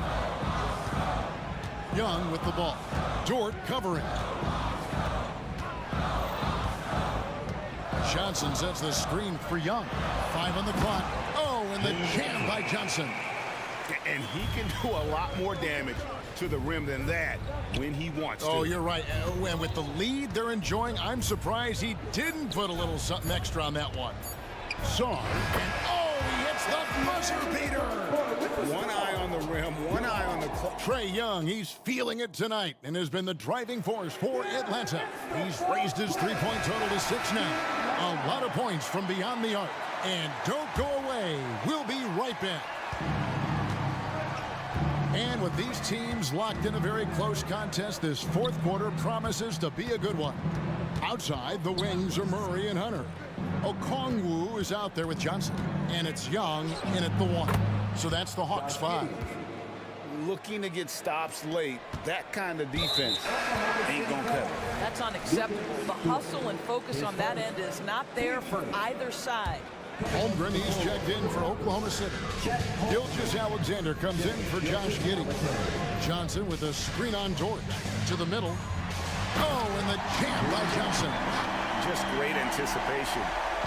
Young with the ball. Dort covering. Johnson sets the screen for Young. 5 on the clock. Oh, and the jam by Johnson. And he can do a lot more damage to the rim than that when he wants to. Oh, you're right. And with the lead they're enjoying, I'm surprised he didn't put a little something extra on that one. Saw, and oh, he hits the buzzer beater. One eye on the rim, one eye on the clock. Trae Young, he's feeling it tonight and has been the driving force for Atlanta. He's raised his three-point total to 6 now. A lot of points from beyond the arc. And don't go away. We'll be right back. And with these teams locked in a very close contest, this fourth quarter promises to be a good one. Outside, the wings are Murray and Hunter. Okongwu is out there with Johnson. And it's Young in at the 1. So that's the Hawks 5. Looking to get stops late, that kind of defense ain't gonna cut it. That's unacceptable. The hustle and focus on that end is not there for either side. Holmgren, he's checked in for Oklahoma City. Gilgeous-Alexander comes in for Josh Giddey. Johnson with a screen on Dort. To the middle. Oh, and the jam by Johnson. Just great anticipation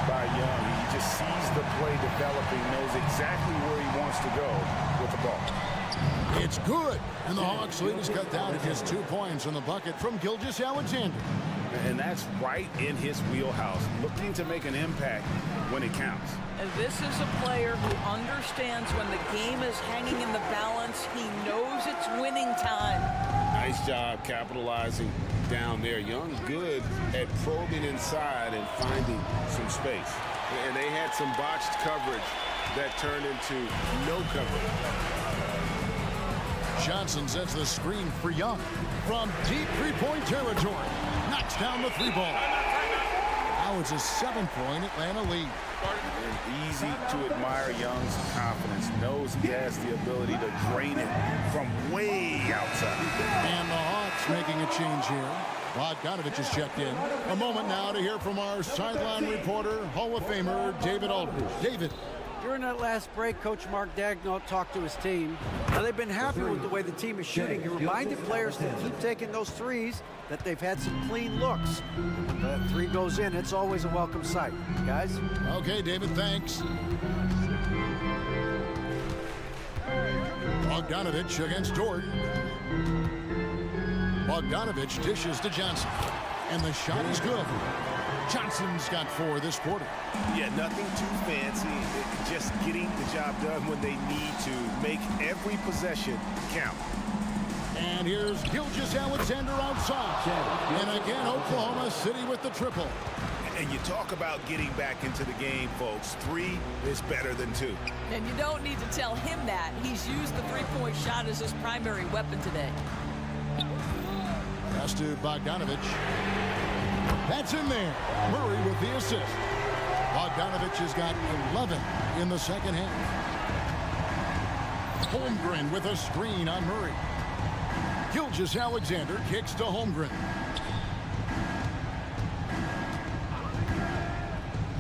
by Young. He just sees the play developing, knows exactly where he wants to go with the ball. It's good. And the Hawks lead is cut down to just 2 points on the bucket from Gilgeous-Alexander. And that's right in his wheelhouse, looking to make an impact when it counts. And this is a player who understands when the game is hanging in the balance. He knows it's winning time. Nice job capitalizing down there. Young good at probing inside and finding some space. And they had some botched coverage that turned into no coverage. Johnson sets the screen for Young from deep three-point territory. Knocks down the three ball. Now it's a 7-point Atlanta lead. And easy to admire Young's confidence. Knows he has the ability to drain it from way outside. And the Hawks making a change here. Bogdanovich is checked in. A moment now to hear from our sideline reporter, Hall of Famer David Aldridge. David. During that last break, Coach Mark Daigneault talked to his team. Now, they've been happy with the way the team is shooting. He reminded players to keep taking those threes, that they've had some clean looks. When the three goes in, it's always a welcome sight. Guys? Okay, David, thanks. Bogdanovich against Dort. Bogdanovich dishes to Johnson. And the shot is good. Johnson's got 4 this quarter. Yeah, nothing too fancy. Just getting the job done when they need to. Make every possession count. And here's Gilgeous-Alexander outside. And again, Oklahoma City with the triple. And you talk about getting back into the game, folks. 3 is better than 2. And you don't need to tell him that. He's used the three-point shot as his primary weapon today. Pass to Bogdanovich. That's in there. Murray with the assist. Bogdanovich has got 11 in the second half. Holmgren with a screen on Murray. Gilgeous-Alexander kicks to Holmgren.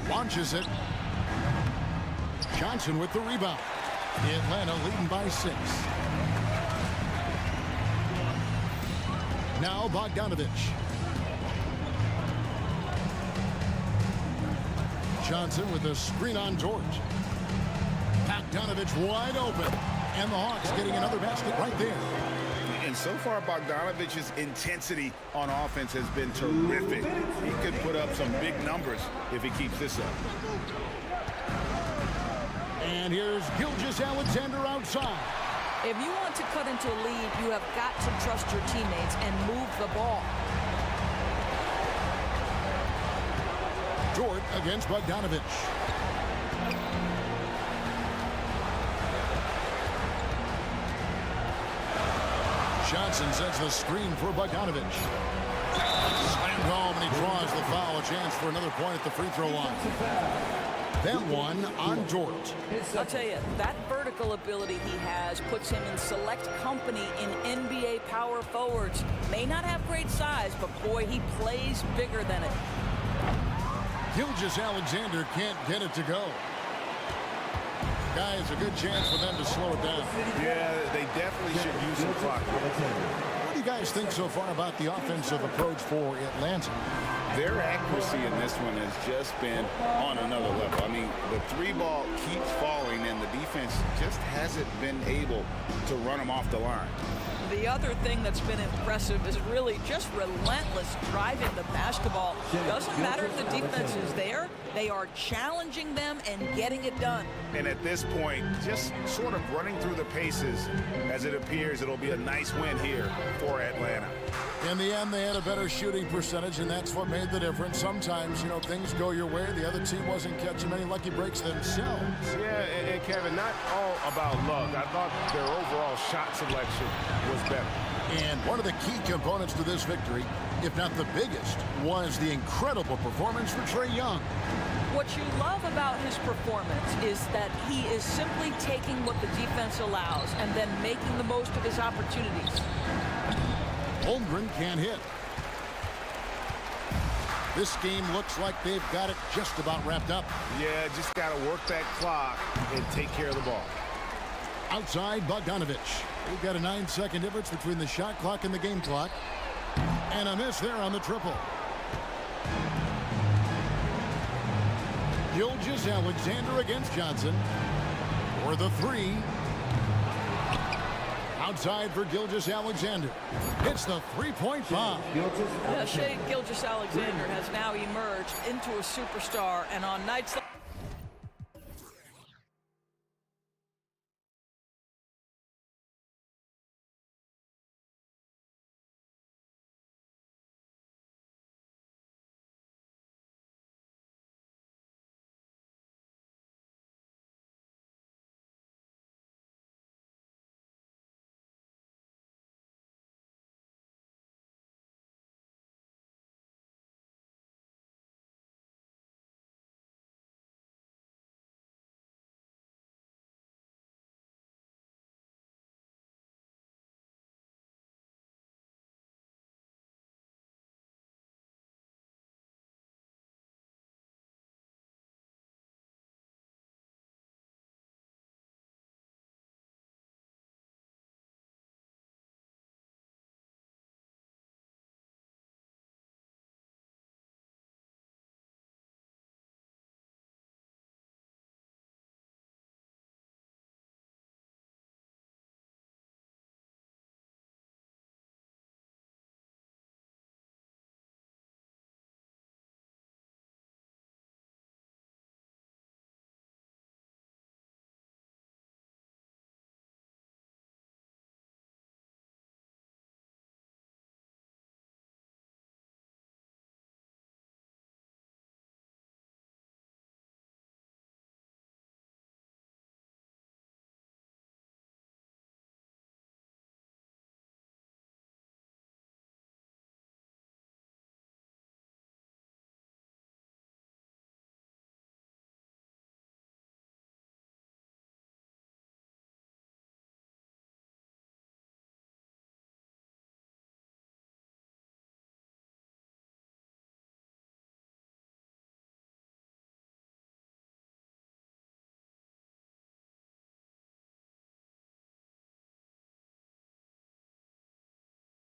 Launches it. Johnson with the rebound. Atlanta leading by 6. Now Bogdanovich. Johnson with a screen on Dort. Bogdanovich wide open. And the Hawks getting another basket right there. And so far, Bogdanovich's intensity on offense has been terrific. He could put up some big numbers if he keeps this up. And here's Gilgeous-Alexander outside. If you want to cut into a lead, you have got to trust your teammates and move the ball. Dort against Bogdanovich. Johnson sets the screen for Bogdanovich. Slammed home, and he draws the foul. A chance for another point at the free throw line. That one on Dort. I'll tell you, that vertical ability he has puts him in select company in NBA power forwards. May not have great size, but boy, he plays bigger than it. Gilgeous-Alexander can't get it to go. Guys, a good chance for them to slow it down. Yeah, they definitely should use some clock. What do you guys think so far about the offensive approach for Atlanta? Their accuracy in this one has just been on another level. I mean, the 3-ball keeps falling, and the defense just hasn't been able to run them off the line. The other thing that's been impressive is really just relentless driving the basketball. Doesn't matter if the defense is there, they are challenging them and getting it done. And at this point, just sort of running through the paces, as it appears it'll be a nice win here for Atlanta. In the end, they had a better shooting percentage, and that's what made the difference. Sometimes, you know, things go your way. The other team wasn't catching many lucky breaks themselves. Yeah, and Kevin, not all about luck. I thought their overall shot selection was better. And one of the key components to this victory, if not the biggest, was the incredible performance for Trae Young. What you love about his performance is that he is simply taking what the defense allows and then making the most of his opportunities. Holmgren can't hit. This game looks like they've got it just about wrapped up. Yeah, just got to work that clock and take care of the ball. Outside Bogdanovich. We've got a 9-second difference between the shot clock and the game clock. And a miss there on the triple. Gilgeous-Alexander against Johnson for the 3. Outside for Gilgeous-Alexander. Hits the 3-point bomb. Shai Gilgeous-Alexander has now emerged into a superstar, and on nights like